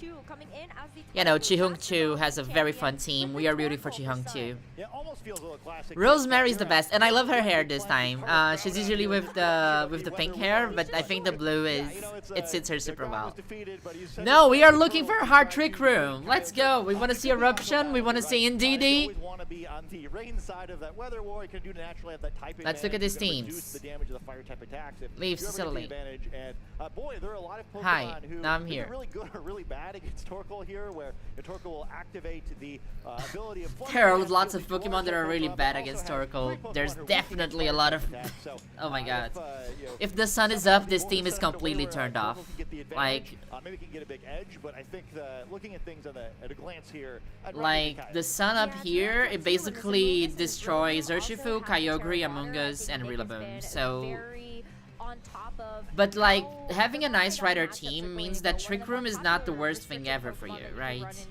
Speaker 2: Chu coming in as the
Speaker 1: You know, Chihung Chu has a very fun team. We are rooting for Chihung Chu.
Speaker 13: Yeah, almost feels a little classic.
Speaker 1: Rosemary's the best, and I love her hair this time. She's usually with the pink hair, but I think the blue it suits her super well. No, we are looking for a hard trick room. Let's go. We want to see Eruption. We want to see Indeedee. Let's look at these teams. Leave Cecily. Hi, now I'm here.
Speaker 13: Really good or really bad against Torkoal here, where Torkoal will activate the ability of.
Speaker 1: There are lots of Pokemon that are really bad against Torkoal. There's definitely a lot of. Oh my god. If the sun is up, this team is completely turned off. Like.
Speaker 13: Maybe can get a big edge, but I think looking at things at a glance here.
Speaker 1: Like the sun up here, it basically destroys Urshifu, Kyogre, Among Us, and Rillaboom. So. But like, having a nice Rider team means that Trick Room is not the worst thing ever for you, right?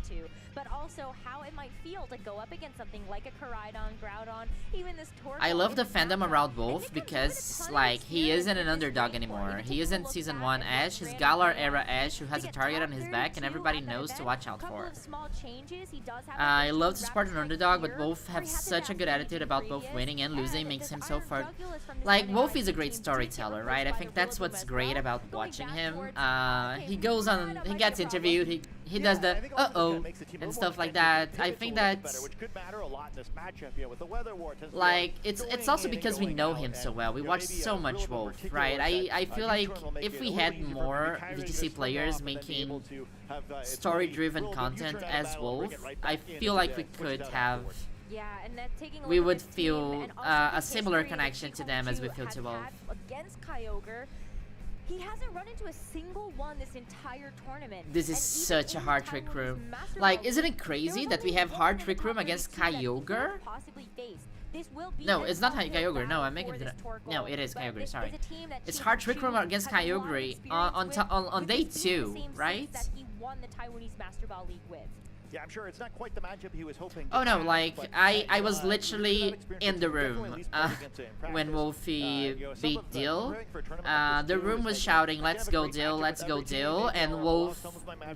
Speaker 2: But also how it might feel to go up against something like a Koraidon, Groudon, even this Torkoal.
Speaker 1: I love the fandom around Wolf because, like, he isn't an underdog anymore. He isn't Season 1 Ash, he's Galar era Ash who has a target on his back and everybody knows to watch out for. I love to support an underdog, but Wolf has such a good attitude about both winning and losing makes him so far. Like, Wolf is a great storyteller, right? I think that's what's great about watching him. He goes on, he gets interviewed, he does the uh-oh and stuff like that. I think that's like it's also because we know him so well. We watch so much Wolf, right? I feel like if we had more VGC players making story-driven content as Wolf, I feel like we could have. We would feel a similar connection to them as we feel to Wolf.
Speaker 2: Against Kyogre, he hasn't run into a single one this entire tournament.
Speaker 1: This is such a hard trick room. Like, isn't it crazy that we have hard trick room against Kyogre? No, it's not Kyogre. No, I'm making it. No, it is Kyogre. Sorry. It's hard trick room against Kyogre on day 2, right?
Speaker 13: Yeah, I'm sure it's not quite the matchup he was hoping.
Speaker 1: Oh no, like I was literally in the room when Wolfie beat Dill. The room was shouting, "Let's go Dill, let's go Dill," and Wolf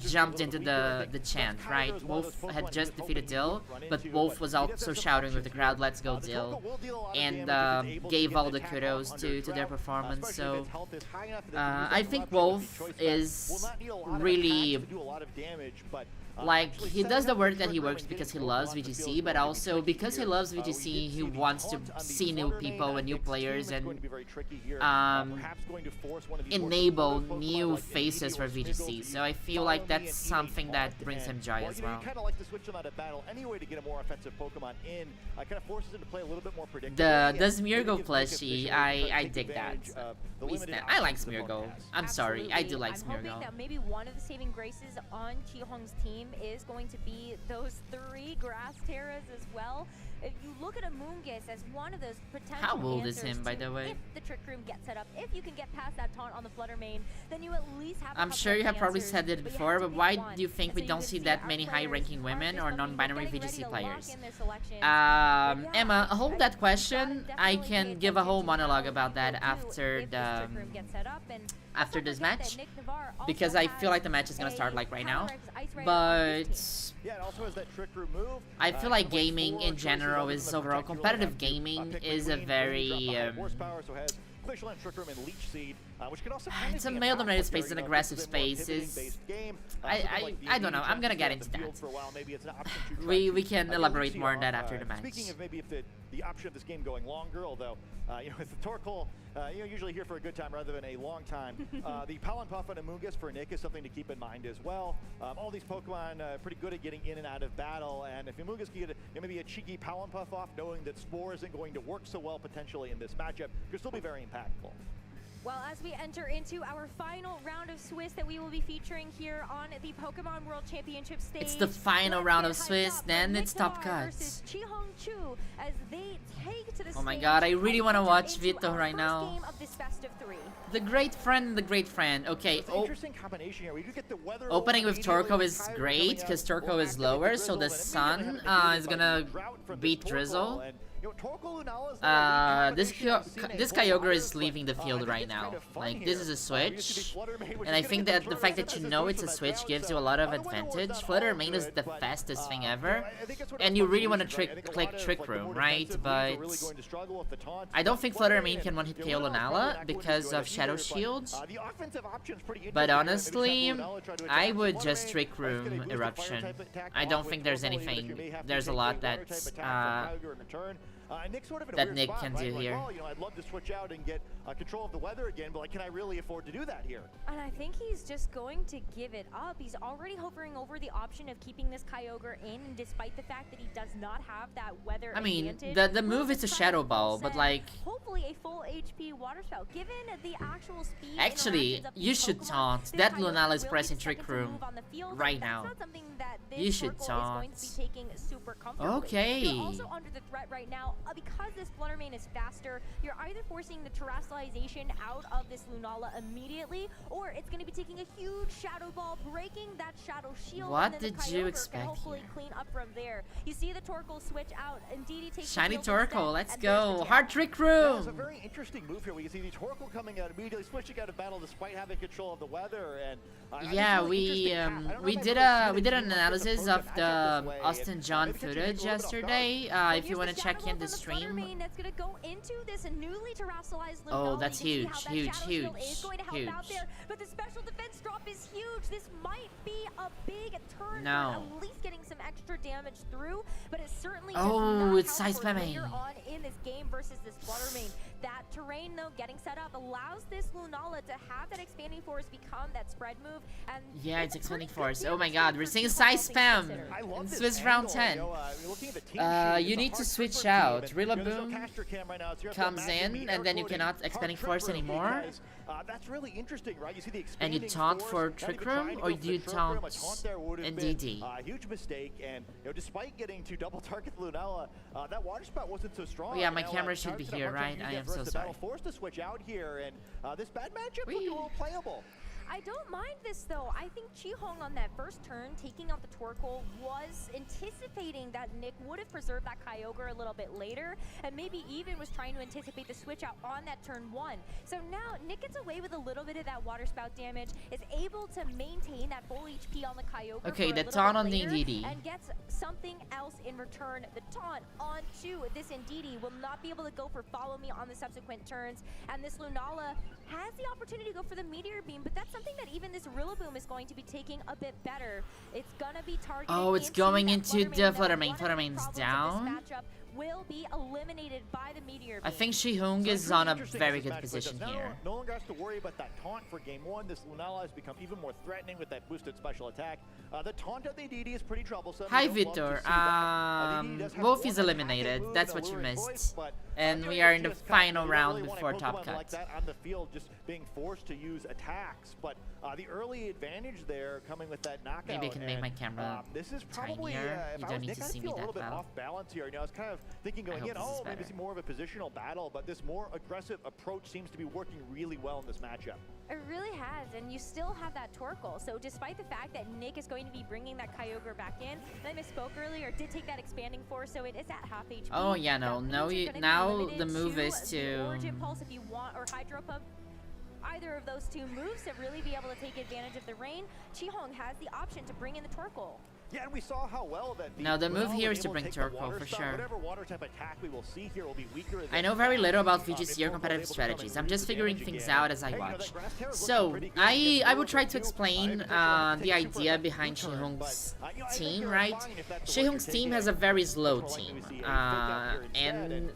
Speaker 1: jumped into the chant, right? Wolf had just defeated Dill, but Wolf was also shouting with the crowd, "Let's go Dill," and gave all the kudos to their performance. So I think Wolf is really. Like, he does the work that he works because he loves VGC, but also because he loves VGC, he wants to see new people and new players and enable new faces for VGC. So I feel like that's something that brings him joy as well. The Smeargle plushie, I dig that. I like Smeargle. I'm sorry, I do like Smeargle.
Speaker 2: I'm hoping that maybe one of the saving graces on Chihung's team is going to be those 3 grass terras as well. If you look at Amoonguss as one of those potential
Speaker 1: How old is him, by the way?
Speaker 2: If the trick room gets set up, if you can get past that taunt on the Flutter Main, then you at least have.
Speaker 1: I'm sure you have probably said it before, but why do you think we don't see that many high-ranking women or non-binary VGC players? Emma, hold that question. I can give a whole monologue about that after this match, because I feel like the match is gonna start like right now. But I feel like gaming in general is overall competitive gaming is a very it's a male-dominated space, an aggressive space. I don't know. I'm gonna get into that. We can elaborate more on that after the match.
Speaker 13: Speaking of maybe if the option of this game going longer, although you know, with the Torkoal, usually here for a good time rather than a long time. The Pollen Puff and Amoonguss for Nick is something to keep in mind as well. All these Pokemon pretty good at getting in and out of battle, and if Amoonguss can get maybe a cheeky Pollen Puff off, knowing that Spore isn't going to work so well potentially in this matchup, could still be very impactful.
Speaker 2: Well, as we enter into our final round of Swiss that we will be featuring here on the Pokémon World Championships stage.
Speaker 1: It's the final round of Swiss, then it's top cuts. Oh my god, I really want to watch Vito right now. The great friend, the great friend. Okay, opening with Torkoal is great because Torkoal is lower, so the sun is gonna beat Drizzle. This Kyogre is leaving the field right now. Like, this is a switch, and I think that the fact that you know it's a switch gives you a lot of advantage. Flutter Mane is the fastest thing ever, and you really want to click Trick Room, right? But I don't think Flutter Mane can one-hit KO Lunala because of Shadow Shield. But honestly, I would just Trick Room Eruption. I don't think there's anything. There's a lot that Nick can do here.
Speaker 13: I'd love to switch out and get control of the weather again, but like, can I really afford to do that here?
Speaker 2: And I think he's just going to give it up. He's already hovering over the option of keeping this Kyogre in, despite the fact that he does not have that weather advantage.
Speaker 1: The move is a Shadow Ball, but like...
Speaker 2: Hopefully a full HP Water Spout. Given the actual speed...
Speaker 1: Actually, you should taunt. That Lunala is pressing Trick Room right now. You should taunt. Okay.
Speaker 2: You're also under the threat right now. Because this Flutter Mane is faster, you're either forcing the terrestrialization out of this Lunala immediately, or it's going to be taking a huge Shadow Ball, breaking that Shadow Shield.
Speaker 1: What did you expect
Speaker 2: hopefully
Speaker 1: here?
Speaker 2: Clean up from there. You see the Torkoal switch out, and DD takes
Speaker 1: Shiny Torkoal, let's go.
Speaker 2: Hard
Speaker 1: Hard Trick Room.
Speaker 13: It's a very interesting move here. We can see the Torkoal coming out immediately, switching out of battle despite having control of the weather. And
Speaker 1: yeah, we did an analysis of the Austin John footage yesterday. If you want to check in the stream.
Speaker 2: That's going to go into this newly terrestrialized
Speaker 1: Oh, that's huge.
Speaker 2: But the special defense drop is huge. This might be a big turn.
Speaker 1: No.
Speaker 2: At least getting some extra damage through, but it certainly
Speaker 1: it's Size Spamming.
Speaker 2: on in this game versus this Flutter Mane. That terrain, though, getting set up allows this Lunala to have that expanding force become that spread move. And
Speaker 1: yeah, it's expanding force. Oh my god, we're seeing Size Spam in Swiss round 10. You need to switch out. Rillaboom comes in, and then you cannot expanding force anymore.
Speaker 13: That's really interesting, right? You see the
Speaker 1: and you taunt for Trick Room, or do you taunt in DD?
Speaker 13: Huge mistake, and despite getting to double target Lunala, that Water Spout wasn't so strong.
Speaker 1: Oh, yeah, my camera should be here, right? I am so sorry.
Speaker 13: Forced to switch out here, and this bad matchup looked a little playable.
Speaker 2: I don't mind this, though. I think Chi-Hong on that first turn, taking out the Torkoal, was anticipating that Nick would have preserved that Kyogre a little bit later, and maybe even was trying to anticipate the switch out on that turn 1. So now, Nick gets away with a little bit of that Water Spout damage, is able to maintain that full HP on the Kyogre.
Speaker 1: Okay, the taunt on the Indeedee.
Speaker 2: And gets something else in return. The taunt onto this Indeedee will not be able to go for Follow Me on the subsequent turns, and this Lunala has the opportunity to go for the Meteor Beam, but that's something that even this Rillaboom is going to be taking a bit better. It's gonna be targeted.
Speaker 1: Oh, it's going into the Flutter Mane. Flutter Mane's down.
Speaker 2: Will be eliminated by the Meteor Beam.
Speaker 1: I think Chi-Hong is on a very good position here.
Speaker 13: No longer has to worry about that taunt for game 1. This Lunala has become even more threatening with that boosted special attack. The taunt of the DD is pretty troublesome.
Speaker 1: Hi, Victor. Wolf is eliminated. That's what you missed. And we are in the final round before top cut.
Speaker 13: Like that on the field, just being forced to use attacks, but the early advantage there coming with that knockout.
Speaker 1: Maybe I can make my camera
Speaker 13: this is probably,
Speaker 1: tinier. You don't need to see me
Speaker 13: a little
Speaker 1: that
Speaker 13: bit
Speaker 1: well.
Speaker 13: off balance here. I was kind of thinking going in, maybe it's more of a positional battle, but this more aggressive approach seems to be working really well in this matchup.
Speaker 2: It really has, and you still have that Torkoal. So despite the fact that Nick is going to be bringing that Kyogre back in, and I misspoke earlier, did take that expanding force, so it is at half HP.
Speaker 1: Oh yeah, now the move is to
Speaker 2: Origin Pulse if you want, or Hydro Pump. Either of those two moves to really be able to take advantage of the rain. Chi-Hong has the option to bring in the Torkoal.
Speaker 13: Yeah, and we saw how well that
Speaker 1: now the move here is to bring Torkoal for sure.
Speaker 13: Whatever water type attack we will see here will be weaker.
Speaker 1: I know very little about VGC or competitive strategies. I'm just figuring things out as I watch. So I will try to explain the idea behind Chi-Hong's team, right? Chi-Hong's team has a very slow team, and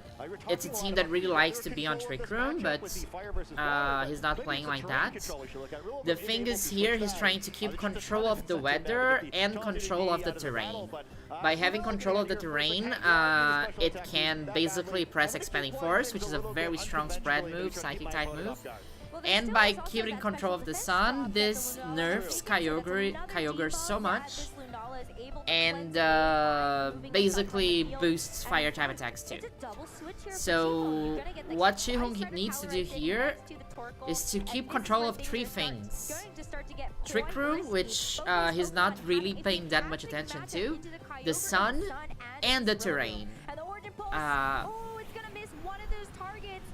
Speaker 1: it's a team that really likes to be on Trick Room, but he's not playing like that. The thing is here, he's trying to keep control of the weather and control of the terrain. By having control of the terrain, it can basically press Expanding Force, which is a very strong spread move, Psychic type move. And by keeping control of the sun, this nerfs Kyogre so much, and basically boosts fire type attacks too. So what Chi-Hong needs to do here is to keep control of 3 things. Trick Room, which he's not really paying that much attention to, the sun, and the terrain.
Speaker 2: Oh, it's gonna miss one of those targets.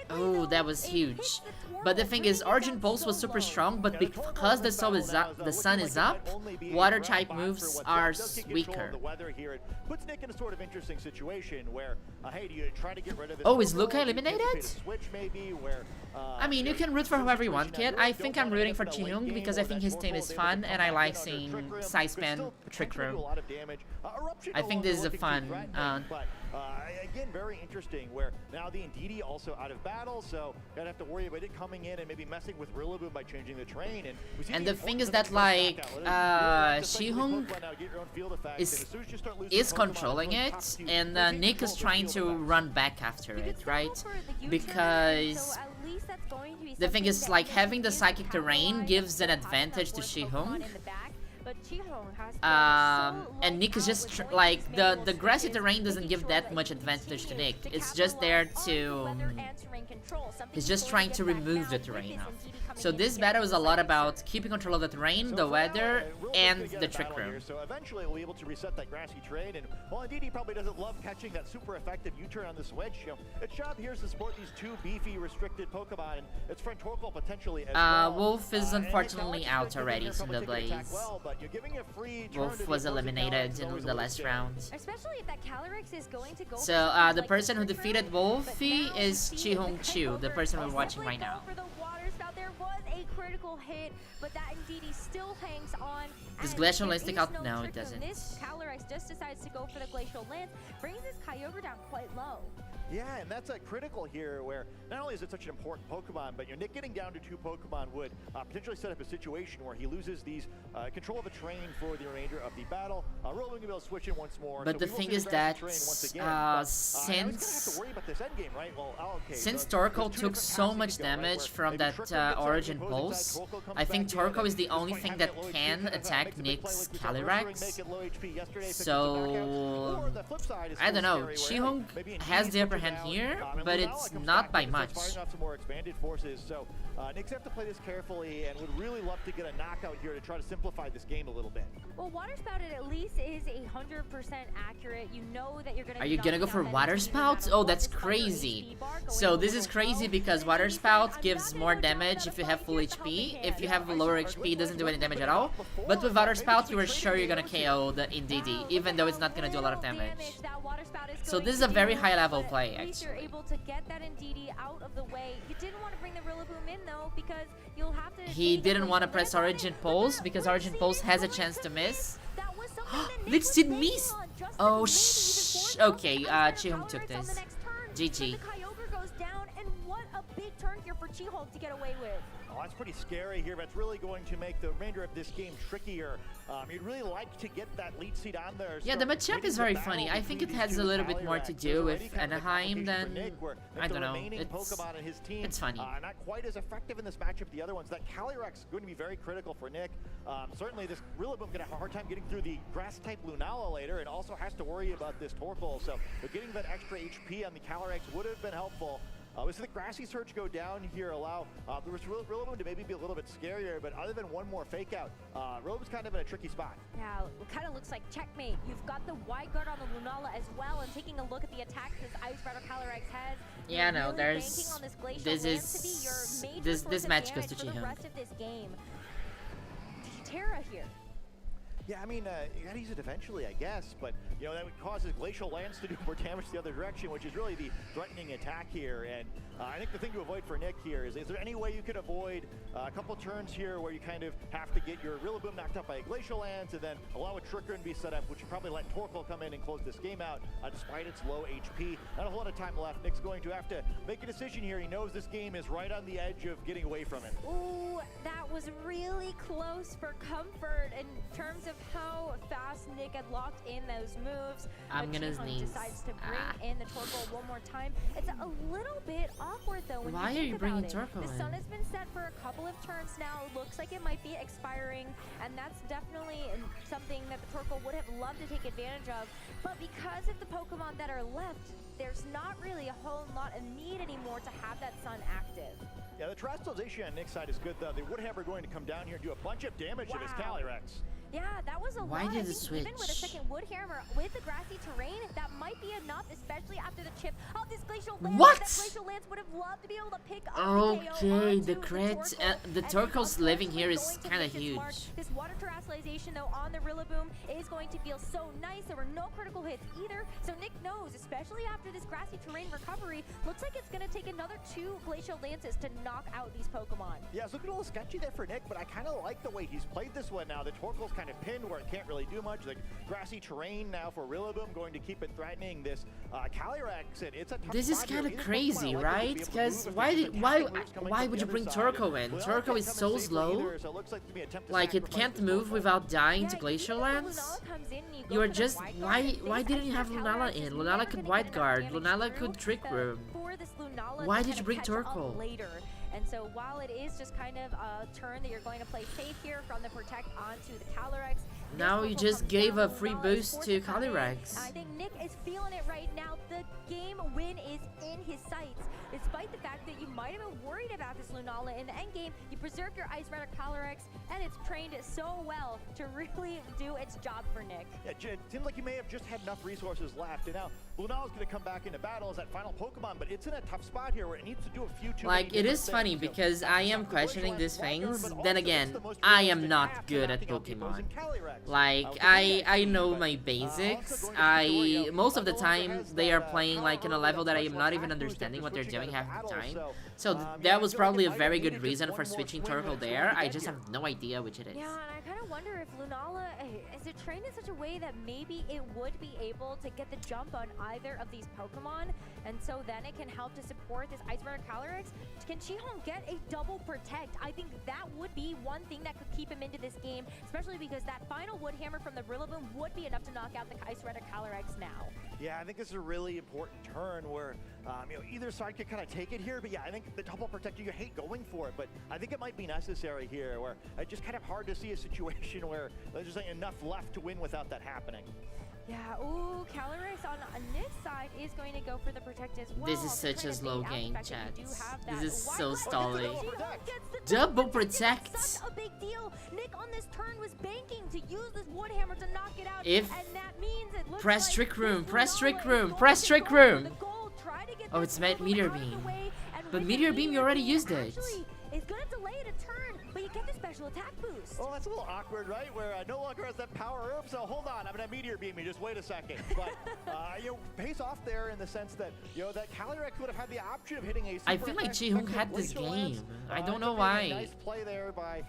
Speaker 1: Oh, that was huge. But the thing is, Origin Pulse was super strong, but because the sun is up, water type moves are weaker.
Speaker 13: Puts Nick in a sort of interesting situation where, hey, do you try to get rid of this?
Speaker 1: Oh, is Luca eliminated?
Speaker 13: Switch maybe where,
Speaker 1: I mean, you can root for whoever you want, kid. I think I'm rooting for Chi-Hung because I think his team is fun and I like seeing Saipan Trick Room. I think this is a fun.
Speaker 13: Again, very interesting. Where now the Indeedee also out of battle, so gotta have to worry about it coming in and maybe messing with Rillaboom by changing the terrain. And
Speaker 1: the thing is that like Chi-Hung is controlling it, and Nick is trying to run back after it, right? Because the thing is like having the psychic terrain gives an advantage to Chi-Hung. And Nick is just like the grassy terrain doesn't give that much advantage to Nick. It's just there to he's just trying to remove the terrain off. So this battle is a lot about keeping control of the terrain, the weather, and the Trick Room.
Speaker 13: So eventually we'll be able to reset that grassy terrain, and while Indeedee probably doesn't love catching that super effective U-turn on the switch, you know, its job here is to support these two beefy restricted Pokemon, and its friend Torkoal potentially as well.
Speaker 1: Wolf is unfortunately out already from the Blaze. Wolf was eliminated in the last round.
Speaker 2: Especially if that Calyrex is going to go.
Speaker 1: So the person who defeated Wolfie is Chi-Hung Chu, the person we're watching right now.
Speaker 2: There was a critical hit, but that Indeedee still hangs on.
Speaker 1: Does Glacial Lance stick out? No, it doesn't.
Speaker 2: This Calyrex just decides to go for the Glacial Lance, brings this Kyogre down quite low.
Speaker 13: Yeah, and that's a critical here where not only is it such an important Pokemon, but Nick getting down to 2 Pokemon would potentially set up a situation where he loses these control of the terrain for the remainder of the battle. Rillaboom will be able to switch in once more.
Speaker 1: But the thing is that since Torkoal took so much damage from that Origin Pulse, I think Torkoal is the only thing that can attack Nick's Calyrex. So I don't know. Chi-Hung has the upper hand here, but it's not by much.
Speaker 13: So Nick's have to play this carefully and would really love to get a knockout here to try to simplify this game a little bit.
Speaker 2: Well, Water Spout at least is 100% accurate. You know that you're gonna.
Speaker 1: Are you gonna go for Water Spout? Oh, that's crazy. So this is crazy because Water Spout gives more damage if you have full HP. If you have lower HP, it doesn't do any damage at all. But with Water Spout, you are sure you're gonna KO the Indeedee, even though it's not gonna do a lot of damage. So this is a very high level play, actually.
Speaker 2: You're able to get that Indeedee out of the way. You didn't want to bring the Rillaboom in though, because you'll have to.
Speaker 1: He didn't want to press Origin Pulse because Origin Pulse has a chance to miss. Let's see miss. Oh shh. Okay, Chi-Hung took this. GG.
Speaker 2: The Kyogre goes down, and what a big turn here for Chi-Hung to get away with.
Speaker 13: Oh, that's pretty scary here, but it's really going to make the remainder of this game trickier. You'd really like to get that lead seed on there.
Speaker 1: Yeah, the matchup is very funny. I think it has a little bit more to do with Anaheim than, I don't know, it's funny.
Speaker 13: Not quite as effective in this matchup the other ones. That Calyrex is going to be very critical for Nick. Certainly this Rillaboom going to have a hard time getting through the grass-type Lunala later, and also has to worry about this Torkoal. So getting that extra HP on the Calyrex would have been helpful. We see the Grassy Search go down here, allow the Rillaboom to maybe be a little bit scarier, but other than one more fake out, Rillaboom's kind of in a tricky spot.
Speaker 2: Now, it kind of looks like checkmate. You've got the wide guard on the Lunala as well, and taking a look at the attacks this Ice Rider Calyrex has.
Speaker 1: Yeah, no, there's this match goes to Chi-Hung.
Speaker 2: Rest of this game. Terra here.
Speaker 13: Yeah, I mean, you gotta use it eventually, I guess, but, you know, that would cause his Glacial Lance to do more damage the other direction, which is really the threatening attack here, and I think the thing to avoid for Nick here is there any way you could avoid a couple turns here where you kind of have to get your Rillaboom knocked out by a Glacial Lance and then allow a Trick Room to be set up, which would probably let Torkoal come in and close this game out, despite its low HP. Not a whole lot of time left. Nick's going to have to make a decision here. He knows this game is right on the edge of getting away from it.
Speaker 2: Ooh, that was really close for comfort in terms of how fast Nick had locked in those moves.
Speaker 1: I'm gonna sneeze.
Speaker 2: Decides to bring in the Torkoal one more time. It's a little bit awkward though when
Speaker 1: Why
Speaker 2: you
Speaker 1: are
Speaker 2: think
Speaker 1: you bringing
Speaker 2: about it.
Speaker 1: Torkoal
Speaker 2: The
Speaker 1: in?
Speaker 2: sun has been set for a couple of turns now. It looks like it might be expiring, and that's definitely something that the Torkoal would have loved to take advantage of. But because of the Pokemon that are left, there's not really a whole lot of need anymore to have that sun active.
Speaker 13: Yeah, the Terastallization on Nick's side is good though. The Woodhammer going to come down here and do a bunch of damage to his Calyrex.
Speaker 14: Yeah, that was a
Speaker 1: Why
Speaker 14: lot.
Speaker 1: did
Speaker 14: I
Speaker 1: it
Speaker 14: think even with a
Speaker 1: switch?
Speaker 14: second wood hammer with the grassy terrain, that might be enough, especially after the chip of this glacial lance.
Speaker 1: What?
Speaker 14: That glacial lance would have loved to be able to pick up the KO
Speaker 1: Okay,
Speaker 14: onto
Speaker 1: the crit, the
Speaker 14: and
Speaker 1: Torkoal's living here is
Speaker 14: unfortunately
Speaker 1: kind of
Speaker 14: going to miss its mark.
Speaker 1: huge.
Speaker 14: This water terrestrialization though on the Rillaboom is going to feel so nice. There were no critical hits either, so Nick knows, especially after this grassy terrain recovery, looks like it's going to take another 2 glacial lances to knock out these Pokemon.
Speaker 13: Yeah, it's looking a little sketchy there for Nick, but I kind of like the way he's played this one now. The Torkoal's kind of pinned where it can't really do much. The grassy terrain now for Rillaboom going to keep it threatening. This Calyrex, and it's a tough
Speaker 1: This is
Speaker 13: spot here.
Speaker 1: kind of
Speaker 13: Either
Speaker 1: crazy,
Speaker 13: Pokemon are likely to
Speaker 1: right?
Speaker 13: be able to
Speaker 1: Because
Speaker 13: move if
Speaker 1: why
Speaker 13: there's
Speaker 1: did
Speaker 13: some
Speaker 1: why
Speaker 13: attacking moves coming
Speaker 1: why
Speaker 13: from
Speaker 1: would
Speaker 13: the
Speaker 1: you bring
Speaker 13: other side.
Speaker 1: Torkoal in?
Speaker 13: Well,
Speaker 1: Torkoal
Speaker 13: can't
Speaker 1: is
Speaker 13: come in
Speaker 1: so
Speaker 13: safely
Speaker 1: slow.
Speaker 13: either, so it looks like it's gonna be an attempt to
Speaker 1: Like it
Speaker 13: sacrifice
Speaker 1: can't
Speaker 13: this
Speaker 1: move
Speaker 13: Pokemon.
Speaker 1: without dying to
Speaker 14: Yeah,
Speaker 1: Glacial
Speaker 14: even if
Speaker 1: Lance.
Speaker 14: Lunala comes in and you go
Speaker 1: You are
Speaker 14: for the
Speaker 1: just
Speaker 14: wide
Speaker 1: why
Speaker 14: guard,
Speaker 1: why
Speaker 14: this
Speaker 1: didn't you have
Speaker 14: extra
Speaker 1: Lunala
Speaker 14: Calyrex
Speaker 1: in?
Speaker 14: is
Speaker 1: Lunala
Speaker 14: never
Speaker 1: could
Speaker 14: gonna
Speaker 1: wide
Speaker 14: get enough
Speaker 1: guard.
Speaker 14: damage
Speaker 1: Lunala
Speaker 14: through,
Speaker 1: could Trick Room.
Speaker 14: for this Lunala
Speaker 1: Why
Speaker 14: to
Speaker 1: did
Speaker 14: kind
Speaker 1: you
Speaker 14: of
Speaker 1: bring
Speaker 14: catch up
Speaker 1: Torkoal?
Speaker 14: later. And so while it is just kind of a turn that you're going to play safe here from the Protect onto the Calyrex,
Speaker 1: Now you just gave a free boost to Calyrex.
Speaker 14: I think Nick is feeling it right now. The game win is in his sights. Despite the fact that you might have been worried about this Lunala in the end game, you preserved your Ice Rider Calyrex, and it's trained so well to really do its job for Nick.
Speaker 13: Yeah, it seems like you may have just had enough resources left, and now Lunala's going to come back into battle as that final Pokemon, but it's in a tough spot here where it needs to do a few too
Speaker 1: Like,
Speaker 13: many
Speaker 1: it
Speaker 13: different
Speaker 1: is funny
Speaker 13: things. You know,
Speaker 1: because I am questioning these things. Then again, I am not good at Pokemon. Like, I know my basics. Most of the time they are playing like in a level that I am not even understanding what they're doing half the time. So that was probably a very good reason for switching Torkoal there. I just have no idea which it is.
Speaker 14: Yeah, and I kind of wonder if Lunala is it trained in such a way that maybe it would be able to get the jump on either of these Pokemon, and so then it can help to support this Ice Rider Calyrex. Can Chihong get a double protect? I think that would be one thing that could keep him into this game, especially because that final Wood Hammer from the Rillaboom would be enough to knock out the Ice Rider Calyrex now.
Speaker 13: Yeah, I think this is a really important turn where you know, either side could kind of take it here, but yeah, I think the double protect, you hate going for it, but I think it might be necessary here where it's just kind of hard to see a situation where there's just enough left to win without that happening.
Speaker 14: Yeah, ooh, Calyrex on Nick's side is going to go for the protect as well.
Speaker 1: This is
Speaker 14: So
Speaker 1: such
Speaker 14: trying
Speaker 1: a
Speaker 14: to
Speaker 1: slow
Speaker 14: bait out the
Speaker 1: game,
Speaker 14: fact that
Speaker 1: chat.
Speaker 14: you do have
Speaker 1: This
Speaker 14: that
Speaker 1: is
Speaker 14: wide
Speaker 1: so
Speaker 14: right
Speaker 1: stalling.
Speaker 14: Chihong gets the
Speaker 1: Double
Speaker 14: protect.
Speaker 1: protect.
Speaker 14: It's such a big deal. Nick on this turn was banking to use this Wood Hammer to knock it out.
Speaker 1: If
Speaker 14: and that means it looks
Speaker 1: press
Speaker 14: like
Speaker 1: Trick Room,
Speaker 14: this
Speaker 1: press
Speaker 14: Lunala
Speaker 1: Trick
Speaker 14: is
Speaker 1: Room,
Speaker 14: going
Speaker 1: press
Speaker 14: to
Speaker 1: Trick
Speaker 14: go for
Speaker 1: Room.
Speaker 14: the goal, try to get
Speaker 1: Oh,
Speaker 14: this
Speaker 1: it's
Speaker 14: Rillaboom
Speaker 1: Meteor
Speaker 14: out of the
Speaker 1: Beam.
Speaker 14: way, and
Speaker 1: But
Speaker 14: with
Speaker 1: Meteor
Speaker 14: the
Speaker 1: Beam, you already
Speaker 14: Beam
Speaker 1: used it.
Speaker 14: actually is going to delay it a turn, but you get the special attack boost.
Speaker 13: Oh, that's a little awkward, right? Where no longer has that power up, so hold on, I'm gonna Meteor Beam you, just wait a second. But, you know, pays off there in the sense that, you know, that Calyrex would have had the option of hitting a super
Speaker 1: I feel like Chihong had this game. I don't know why.
Speaker 13: Nice play there by,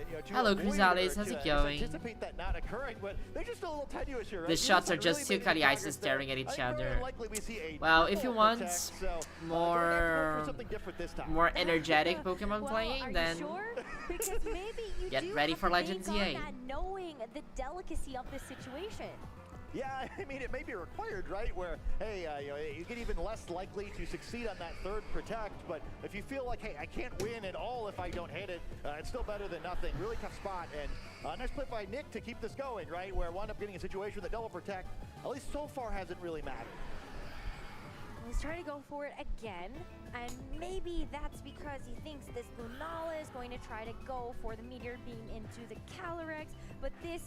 Speaker 13: you know, to
Speaker 1: Hello,
Speaker 13: avoid
Speaker 1: Crisales,
Speaker 13: or
Speaker 1: how's
Speaker 13: to,
Speaker 1: it going?
Speaker 13: anticipate that not occurring, but they're just a little tenuous here, right?
Speaker 1: The shots are
Speaker 13: Really
Speaker 1: just two
Speaker 13: making
Speaker 1: Caliices
Speaker 13: progress
Speaker 1: staring at
Speaker 13: there.
Speaker 1: each
Speaker 13: I think very
Speaker 1: other.
Speaker 13: likely we see a
Speaker 1: Well, if you
Speaker 13: double
Speaker 1: want
Speaker 13: protect, so, going for
Speaker 1: more
Speaker 13: something different this time.
Speaker 1: more energetic Pokemon
Speaker 14: Well,
Speaker 1: playing,
Speaker 14: are
Speaker 1: then
Speaker 14: you sure? Because maybe you
Speaker 1: get
Speaker 14: do
Speaker 1: ready
Speaker 14: have
Speaker 1: for
Speaker 14: to
Speaker 1: Legends
Speaker 14: bank on
Speaker 1: EA.
Speaker 14: that, knowing the delicacy of this situation.
Speaker 13: Yeah, I mean, it may be required, right? Where, hey, you know, you get even less likely to succeed on that third protect, but if you feel like, hey, I can't win at all if I don't hit it, it's still better than nothing. Really tough spot, and nice play by Nick to keep this going, right? Where wound up getting a situation that double protect, at least so far, hasn't really mattered.
Speaker 14: He's trying to go for it again, and maybe that's because he thinks this Lunala is going to try to go for the Meteor Beam into the Calyrex, but this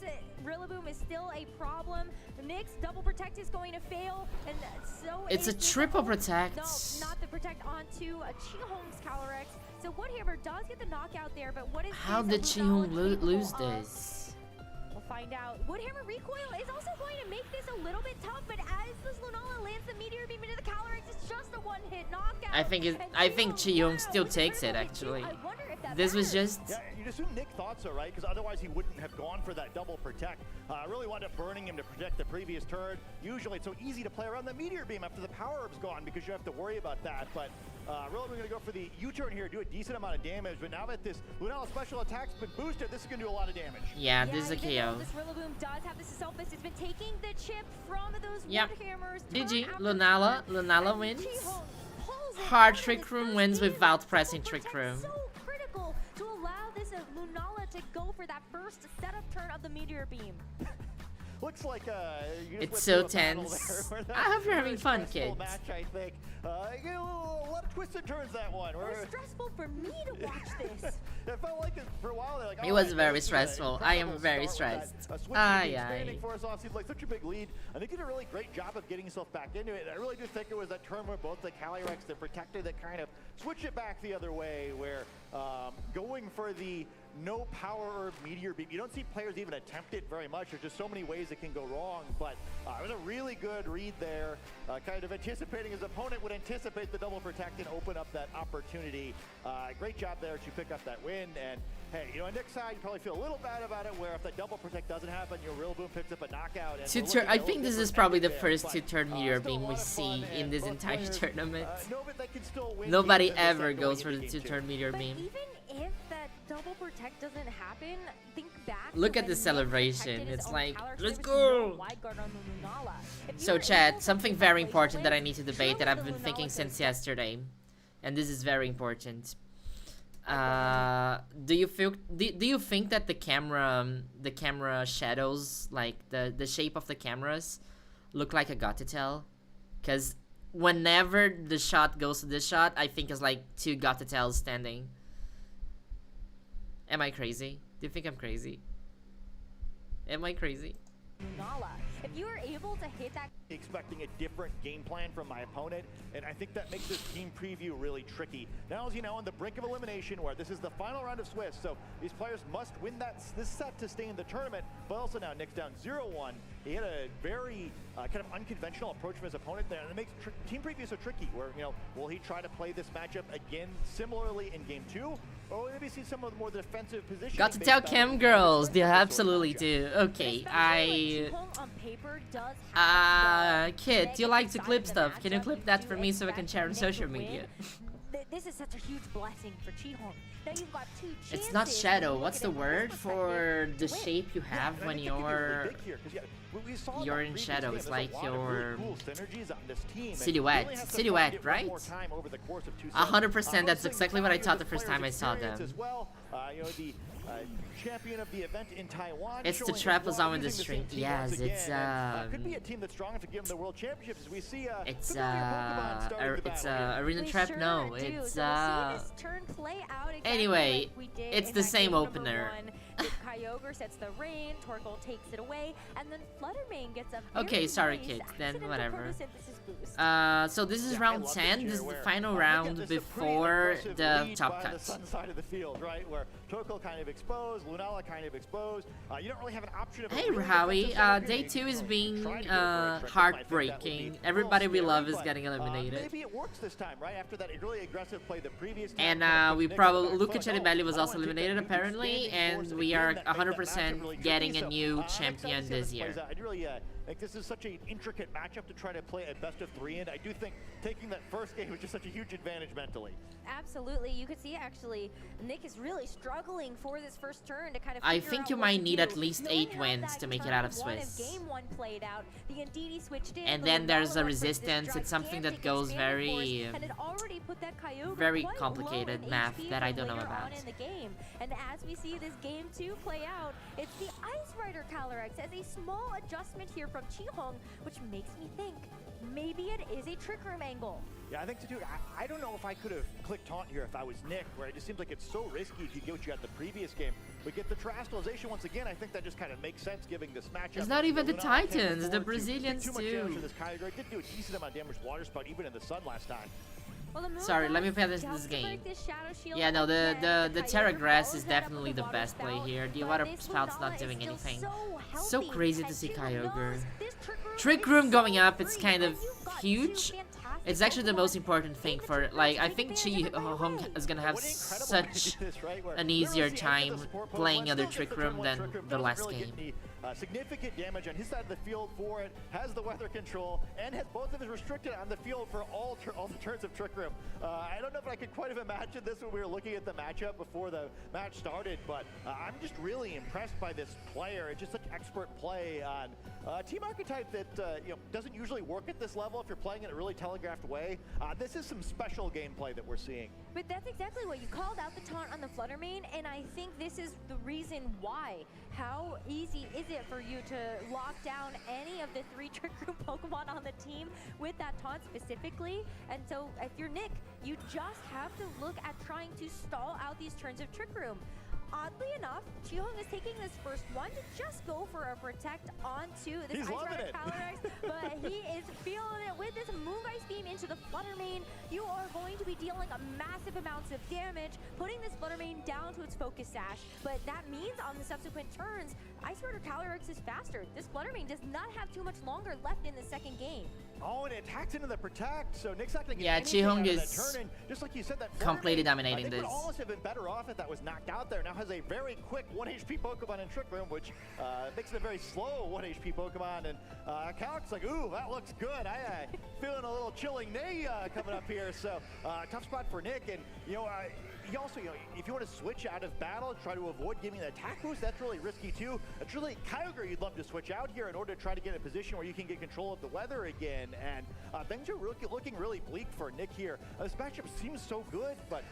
Speaker 14: Rillaboom is still a problem. Nick's double protect is going to fail, and so
Speaker 1: It's a
Speaker 14: is this
Speaker 1: triple
Speaker 14: whole-
Speaker 1: protect.
Speaker 14: No, not the protect onto Chihong's Calyrex. So Woodhammer does get the knockout there, but what is
Speaker 1: How
Speaker 14: this
Speaker 1: did
Speaker 14: Lunala
Speaker 1: Chihong
Speaker 14: capable
Speaker 1: lose
Speaker 14: of?
Speaker 1: this?
Speaker 14: We'll find out. Woodhammer recoil is also going to make this a little bit tough, but as this Lunala lands the Meteor Beam into the Calyrex, it's just a one-hit knockout.
Speaker 1: I think Chihong still takes it actually.
Speaker 14: I wonder if that
Speaker 1: This was
Speaker 14: matters.
Speaker 1: just
Speaker 13: Yeah, you'd assume Nick thought so, right? Because otherwise he wouldn't have gone for that double protect. Really wound up burning him to protect the previous turn. Usually it's so easy to play around the Meteor Beam after the power up's gone because you have to worry about that. But really we're going to go for the U-turn here, do a decent amount of damage. But now that this Lunala special attack's been boosted, this is going to do a lot of damage.
Speaker 1: yeah, this is a
Speaker 14: even though
Speaker 1: KO.
Speaker 14: This Rillaboom does have the self-fist. It's been taking the chip from those
Speaker 1: Yep.
Speaker 14: wood hammers.
Speaker 1: GG,
Speaker 14: turn after
Speaker 1: Lunala
Speaker 14: turn,
Speaker 1: wins.
Speaker 14: and Chihong pulls it
Speaker 1: Hard
Speaker 14: out of
Speaker 1: Trick
Speaker 14: this
Speaker 1: Room
Speaker 14: first
Speaker 1: wins
Speaker 14: game.
Speaker 1: without
Speaker 14: Double
Speaker 1: pressing Trick
Speaker 14: protect
Speaker 1: Room.
Speaker 14: So critical to allow this Lunala to go for that first setup turn of the Meteor Beam.
Speaker 13: Looks like you just
Speaker 1: It's
Speaker 13: went
Speaker 1: so
Speaker 13: through a battle
Speaker 1: tense.
Speaker 13: there, where that
Speaker 1: I hope you're
Speaker 13: very
Speaker 1: having fun,
Speaker 13: stressful
Speaker 1: kids.
Speaker 13: Match, I think. You get a lot of twists and turns that one.
Speaker 14: It was stressful for me to watch this.
Speaker 13: It felt like it for a while. Like,
Speaker 1: it was very stressful. I am very stressed.
Speaker 13: For us off seemed like such a big lead. I think he did a really great job of getting himself back into it. I really do think it was that turn where both the Calyrex, the Protector, that kind of switched it back the other way, where going for the no power or meteor beam. You don't see players even attempt it very much. There's just so many ways it can go wrong, but it was a really good read there, kind of anticipating his opponent would anticipate the double protect and open up that opportunity. Great job there to pick up that win, and hey, you know, on Nick's side, you probably feel a little bad about it, where if that double protect doesn't happen, your Real Boom picks up a knockout. And
Speaker 1: I think this is probably the first two-turn meteor beam we see in this entire tournament. Nobody ever goes for the two-turn meteor beam.
Speaker 14: Even if that double protect doesn't happen, think back.
Speaker 1: Look at the celebration. It's like, let's go. So chat, something very important that I need to debate that I've been thinking since yesterday, and this is very important. Do you think that the camera shadows, like the shape of the cameras, look like a Gothitelle? Because whenever the shot goes to this shot, I think it's like two Gothitelles standing. Am I crazy? Do you think I'm crazy? Am I crazy?
Speaker 14: If you are able to hit that,
Speaker 13: expecting a different game plan from my opponent, and I think that makes this team preview really tricky. Now, as you know, on the brink of elimination, where this is the final round of Swiss, so these players must win this set to stay in the tournament. But also now Nick's down 0-1. He had a very kind of unconventional approach from his opponent there, and it makes team preview so tricky. Where, you know, will he try to play this matchup again similarly in game 2, or maybe see some of the more defensive positions?
Speaker 1: Got to tell cam girls, they absolutely do. Okay, Kid, do you like to clip stuff? Can you clip that for me so I can share on social media?
Speaker 14: This is such a huge blessing for Chihong. Now you've got two chances.
Speaker 1: It's not shadow. What's the word for the shape you have when you're in shadow? It's like your silhouette. Silhouette, right? 100%. That's exactly what I thought the first time I saw them. Champion of the event in Taiwan. It's the trapezoid in the string. Yes, it's
Speaker 13: could be a team that's strong enough to give them the World Championships. As we see,
Speaker 1: it's arena trap. No, it's anyway, it's the same opener.
Speaker 14: Kyogre sets the rain, Torkoal takes it away, and then Fluttermane gets a
Speaker 1: okay, sorry kid, then whatever. So this is round 10, this is the final round before the top cut.
Speaker 13: Side of the field, right, where Torkoal kind of exposed, Lunala kind of exposed. You don't really have an option of
Speaker 1: hey Rahawi, day 2 is being heartbreaking. Everybody we love is getting eliminated.
Speaker 13: Maybe it works this time, right? After that really aggressive play the previous
Speaker 1: and
Speaker 13: time.
Speaker 1: we probably Luca Cheribelli was also eliminated apparently, and we are 100% getting a new champion this year.
Speaker 13: Like, this is such an intricate matchup to try to play a best of 3 in. I do think taking that first game was just such a huge advantage mentally.
Speaker 14: Absolutely. You could see actually Nick is really struggling for this first turn to kind of
Speaker 1: I think you might need at least 8 wins to make it out of Swiss.
Speaker 14: Game 1 played out. The Ndidi switched in,
Speaker 1: and then there's a resistance. It's something that goes very complicated math that I don't know about.
Speaker 14: In the game. And as we see this game 2 play out, it's the Ice Rider Calyrex as a small adjustment here from Chihong, which makes me think maybe it is a Trick Room angle.
Speaker 13: Yeah, I think so too. I don't know if I could have clicked taunt here if I was Nick, where it just seems like it's so risky if you get what you got the previous game. But get the Terastallization once again, I think that just kind of makes sense given this matchup.
Speaker 1: It's not even the Titans, the Brazilians too.
Speaker 13: This Kyogre did do a decent amount of damage Water Spout even in the sun last time.
Speaker 1: Sorry, let me play this game. Yeah, no, the Terra Grass is definitely the best play here. The Water Spout's not doing anything. So crazy to see Kyogre. Trick Room going up, it's kind of huge. It's actually the most important thing for, like, I think Chihong is gonna have such an easier time playing other Trick Room than the last game.
Speaker 13: Significant damage on his side of the field for it, has the weather control, and has both of us restricted on the field for all the turns of Trick Room. I don't know if I could quite have imagined this when we were looking at the matchup before the match started, but I'm just really impressed by this player. It's just such expert play on a team archetype that you know, doesn't usually work at this level if you're playing in a really telegraphed choreographed way. This is some special gameplay that we're seeing.
Speaker 14: But that's exactly what you called out the taunt on the Flutter Mane, and I think this is the reason why. How easy is it for you to lock down any of the 3 Trick Room Pokemon on the team with that taunt specifically? And so if you're Nick, you just have to look at trying to stall out these turns of Trick Room. Oddly enough, Chi-Hong is taking this first one to just go for a protect onto this Ice Rider Calyrex, but he is feeling it with this Move Ice Beam into the Flutter Mane. You are going to be dealing a massive amounts of damage, putting this Flutter Mane down to its Focus Sash, but that means on the subsequent turns, Ice Rider Calyrex is faster. This Flutter Mane does not have too much longer left in the second game.
Speaker 13: Oh, and it attacks into the protect, so Nick's not going to get
Speaker 1: anything
Speaker 13: out of
Speaker 1: Chi-Hong
Speaker 13: that turn. And just like you said, that
Speaker 1: completely dominating
Speaker 13: I think
Speaker 1: this.
Speaker 13: would almost have been better off if that was knocked out there. Now has a very quick 1 HP Pokemon in Trick Room, which makes it a very slow 1 HP Pokemon. And Calyrex like, ooh, that looks good. I feeling a little chilling nay coming up here. So tough spot for Nick. And you know, you also, if you want to switch out of battle, try to avoid giving the attack boost, that's really risky too. It's really Kyogre you'd love to switch out here in order to try to get in a position where you can get control of the weather again. And things are looking really bleak for Nick here. This matchup seems so good, but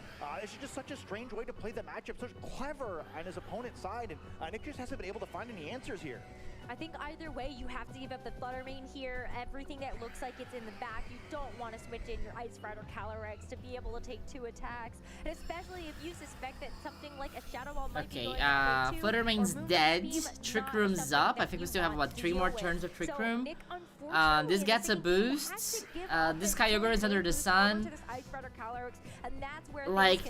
Speaker 13: it's just such a strange way to play the matchup. So clever on his opponent's side, and Nick just hasn't been able to find any answers here.
Speaker 14: I think either way, you have to give up the Flutter Mane here. Everything that looks like it's in the back, you don't want to switch in your Ice Rider Calyrex to be able to take 2 attacks. And especially if you suspect that something like a Shadow Ball might be going for 2,
Speaker 1: Flutter Mane's dead. Trick Room's up. I think we still have, what, 3 more turns of Trick Room. This gets a boost. This Kyogre is under the sun. Like,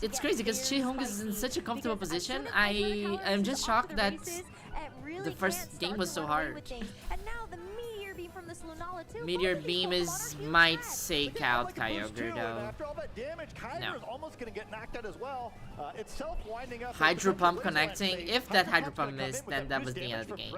Speaker 1: it's crazy because Chi-Hong is in such a comfortable position. I am just shocked that the first game was so hard.
Speaker 14: And now the Meteor Beam from this Lunala too.
Speaker 1: Meteor Beam might take out Kyogre though.
Speaker 13: After all that damage, Kyogre is almost going to get knocked out as well. It's self-winding up.
Speaker 1: Hydro Pump connecting. If that Hydro Pump missed, then that was the end of the game.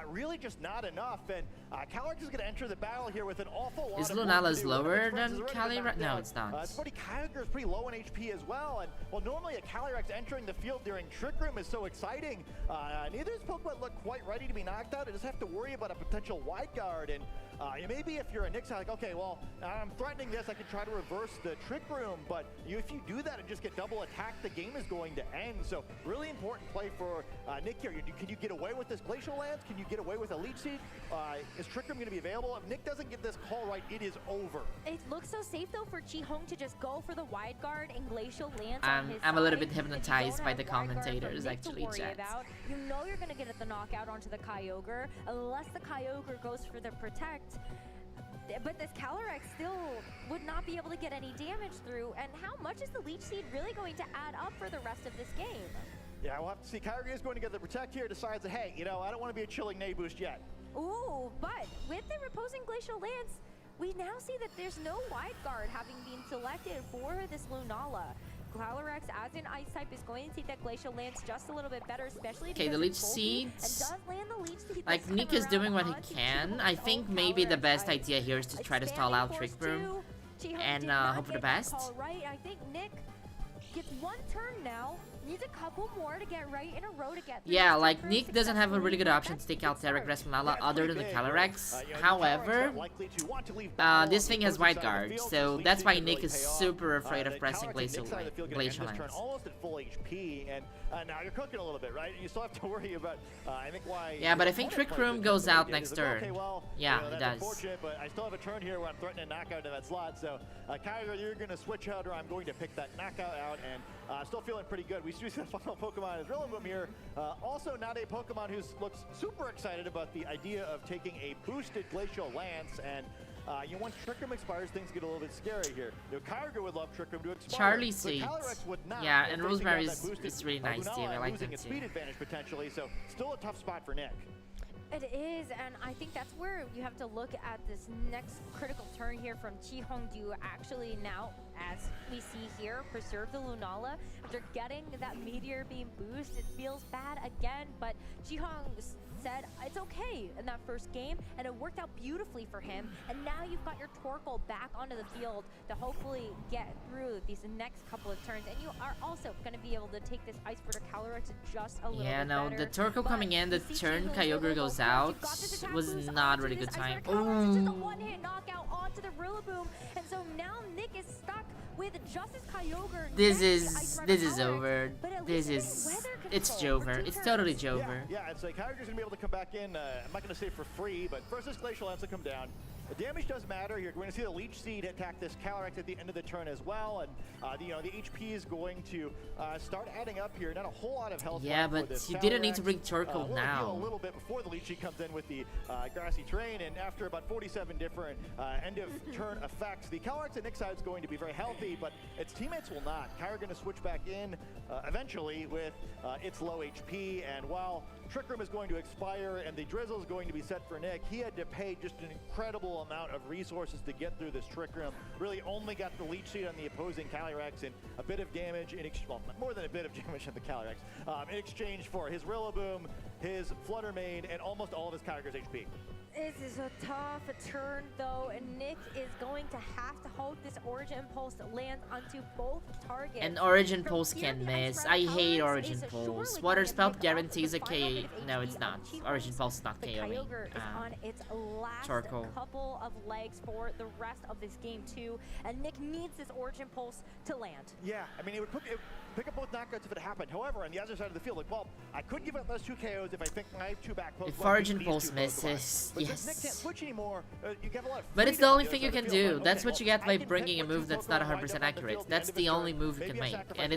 Speaker 13: Really just not enough, and Calyrex is going to enter the battle here with an awful lot
Speaker 1: Is
Speaker 13: of
Speaker 1: Lunala's lower than Calyrex? No, it's not.
Speaker 13: It's funny, Kyogre is pretty low in HP as well, and well, normally a Calyrex entering the field during Trick Room is so exciting. Neither of these Pokemon look quite ready to be knocked out. They just have to worry about a potential wide guard, and maybe if you're a Nick side, like, okay, well, I'm threatening this, I can try to reverse the Trick Room, but if you do that and just get double attacked, the game is going to end. So really important play for Nick here. Can you get away with this Glacial Lance? Can you get away with a Leech Seed? Is Trick Room going to be available? If Nick doesn't get this call right, it is over.
Speaker 14: It looks so safe though for Chi-Hong to just go for the wide guard and Glacial Lance.
Speaker 1: I'm a little bit hypnotized by the commentators actually, chat.
Speaker 14: You know you're going to get the knockout onto the Kyogre unless the Kyogre goes for the protect. But this Calyrex still would not be able to get any damage through. And how much is the Leech Seed really going to add up for the rest of this game?
Speaker 13: Yeah, we'll have to see. Kyogre is going to get the protect here, decides that, hey, I don't want to be a chilling Nay boost yet.
Speaker 14: Ooh, but with the Reposing Glacial Lance, we now see that there's no wide guard having been selected for this Lunala. Calyrex, as an Ice type, is going to take that Glacial Lance just a little bit better, especially
Speaker 1: okay, the Leech Seeds. Like, Nick is doing what he can. I think maybe the best idea here is to try to stall out Trick Room and hope for the best.
Speaker 14: Right, I think Nick gets 1 turn now. Needs a couple more to get right in a row to get through.
Speaker 1: Yeah, like Nick doesn't have a really good option to take out Terragrass Lunala other than the Calyrex. However, this thing has Wide Guard, so that's why Nick is super afraid of pressing Glacial Lance.
Speaker 13: Almost at full HP, and now you're cooking a little bit, right? You still have to worry about, I think why.
Speaker 1: Yeah, but I think Trick Room goes out next turn. Yeah, it does.
Speaker 13: Unfortunate, but I still have a turn here where I'm threatening a knockout in that slot. So, Kyogre, you're going to switch out, or I'm going to pick that knockout out, and still feeling pretty good. We see the final Pokemon is Rillaboom here. Also not a Pokemon who looks super excited about the idea of taking a boosted Glacial Lance, and once Trick Room expires, things get a little bit scary here. Kyogre would love Trick Room to expire.
Speaker 1: Charlie Seeds. Yeah, and Rosemary is really nice too. I like them too.
Speaker 13: Speed advantage potentially, so still a tough spot for Nick.
Speaker 14: It is, and I think that's where you have to look at this next critical turn here from Chi-Hong. Do you actually now as we see here, preserve the Lunala. After getting that Meteor Beam boost, it feels bad again, but Jihong said it's okay in that first game, and it worked out beautifully for him. And now you've got your Torkoal back onto the field to hopefully get through these next couple of turns, and you are also going to be able to take this Ice Rider Calyrex just a little bit better.
Speaker 1: The Torkoal coming in, the turn Kyogre goes out was not really good time.
Speaker 14: Just a one-hit knockout onto the Rillaboom, and so now Nick is stuck with just his Kyogre.
Speaker 1: This is over. It's Jover. It's totally Jover.
Speaker 13: Yeah, it's like Kyogre's gonna be able to come back in. I'm not gonna say for free, but first this Glacial has to come down. The damage does matter. You're going to see the Leech Seed attack this Calyrex at the end of the turn as well, and the HP is going to start adding up here. Not a whole lot of health.
Speaker 1: Yeah, but you didn't need to bring Torkoal now.
Speaker 13: A little bit before the Leech Seed comes in with the Grassy Terrain, and after about 47 different end of turn effects, the Calyrex at Nick's side is going to be very healthy, but its teammates will not. Kyogre going to switch back in eventually with its low HP, and while Trick Room is going to expire and the Drizzle is going to be set for Nick, he had to pay just an incredible amount of resources to get through this Trick Room. Really only got the Leech Seed on the opposing Calyrex and a bit of damage, well, more than a bit of damage on the Calyrex, in exchange for his Rillaboom, his Flutter Mane, and almost all of his Kyogre's HP.
Speaker 14: This is a tough turn though, and Nick is going to have to hope this Origin Pulse lands onto both targets.
Speaker 1: And Origin Pulse can miss. I hate Origin Pulse. Water Spout guarantees a KO. No, it's not. Origin Pulse is not KOing.
Speaker 14: Kyogre is on its last couple of legs for the rest of this game too, and Nick needs this Origin Pulse to land.
Speaker 13: Yeah, I mean, it would pick up both knockouts if it happened. However, on the other side of the field, like, well, I could give up those 2 KOs if I think my 2 back Pokemon.
Speaker 1: If Origin Pulse misses,
Speaker 13: but since Nick can't switch anymore, you get a lot of
Speaker 1: but it's the only thing you can do. That's what you get by bringing a move that's not 100% accurate. That's the only move you can make, and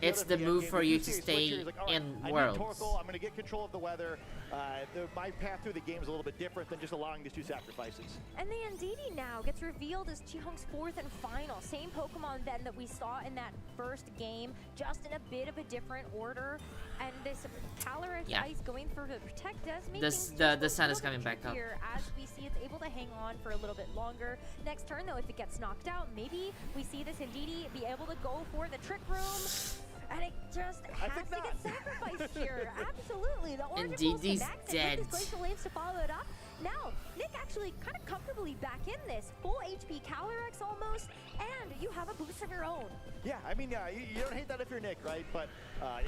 Speaker 1: it's the move for you to stay in Worlds.
Speaker 13: I'm going to get control of the weather. My path through the game is a little bit different than just allowing these 2 sacrifices.
Speaker 14: And the Ndidi now gets revealed as Jihong's 4th and final. Same Pokemon then that we saw in that first game, just in a bit of a different order. And this Calyrex Ice going for the Protect does make
Speaker 1: the sun is coming back up.
Speaker 14: As we see, it's able to hang on for a little bit longer. Next turn though, if it gets knocked out, maybe we see this Ndidi be able to go for the Trick Room. And it just has to get sacrificed here. Absolutely. The Origin Pulse connects and with this Glacial Waves to follow it up. Now, Nick actually kind of comfortably back in this. Full HP Calyrex almost, and you have a boost of your own.
Speaker 13: Yeah, I mean, you don't hate that if you're Nick, right? But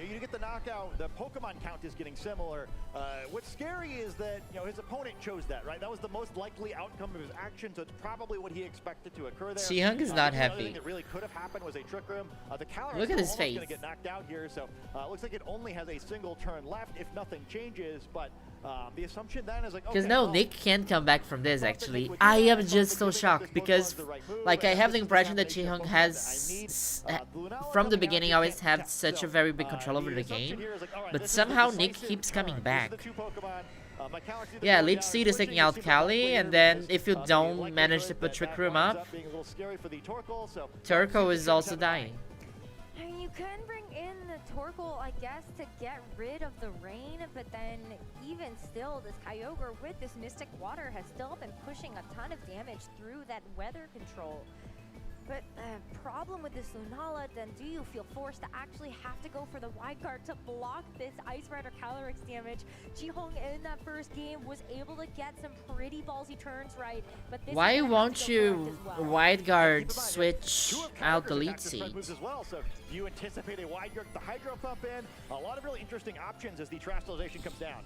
Speaker 13: you get the knockout, the Pokemon count is getting similar. What's scary is that, his opponent chose that, right? That was the most likely outcome of his action, so it's probably what he expected to occur there.
Speaker 1: Jihong is not
Speaker 13: The
Speaker 1: happy.
Speaker 13: only thing that really could have happened was a Trick Room. The Calyrex
Speaker 1: Look at his
Speaker 13: is
Speaker 1: face.
Speaker 13: going to get knocked out here, so it looks like it only has a single turn left if nothing changes, but the assumption then is like, okay,
Speaker 1: because no, Nick can't come back from this actually. I am just so shocked because, like, I have the impression that Jihong has, from the beginning, always had such a very big control over the game, but somehow Nick keeps coming back. Yeah, Leech Seed is taking out Cali, and then if you don't manage to put Trick Room up, Turco is also dying.
Speaker 14: And you can bring in the Torkoal, I guess, to get rid of the rain, but then even still, this Kyogre with this Mystic Water has still been pushing a ton of damage through that weather control. But the problem with this Lunala, then do you feel forced to actually have to go for the wide guard to block this Ice Rider Calyrex damage? Jihong in that first game was able to get some pretty ballsy turns right, but this
Speaker 1: Why won't you wide guard switch out the Leech Seed?
Speaker 13: Well, so you anticipate a wide guard, the Hydro Pump in, a lot of really interesting options as the Terastallization comes down.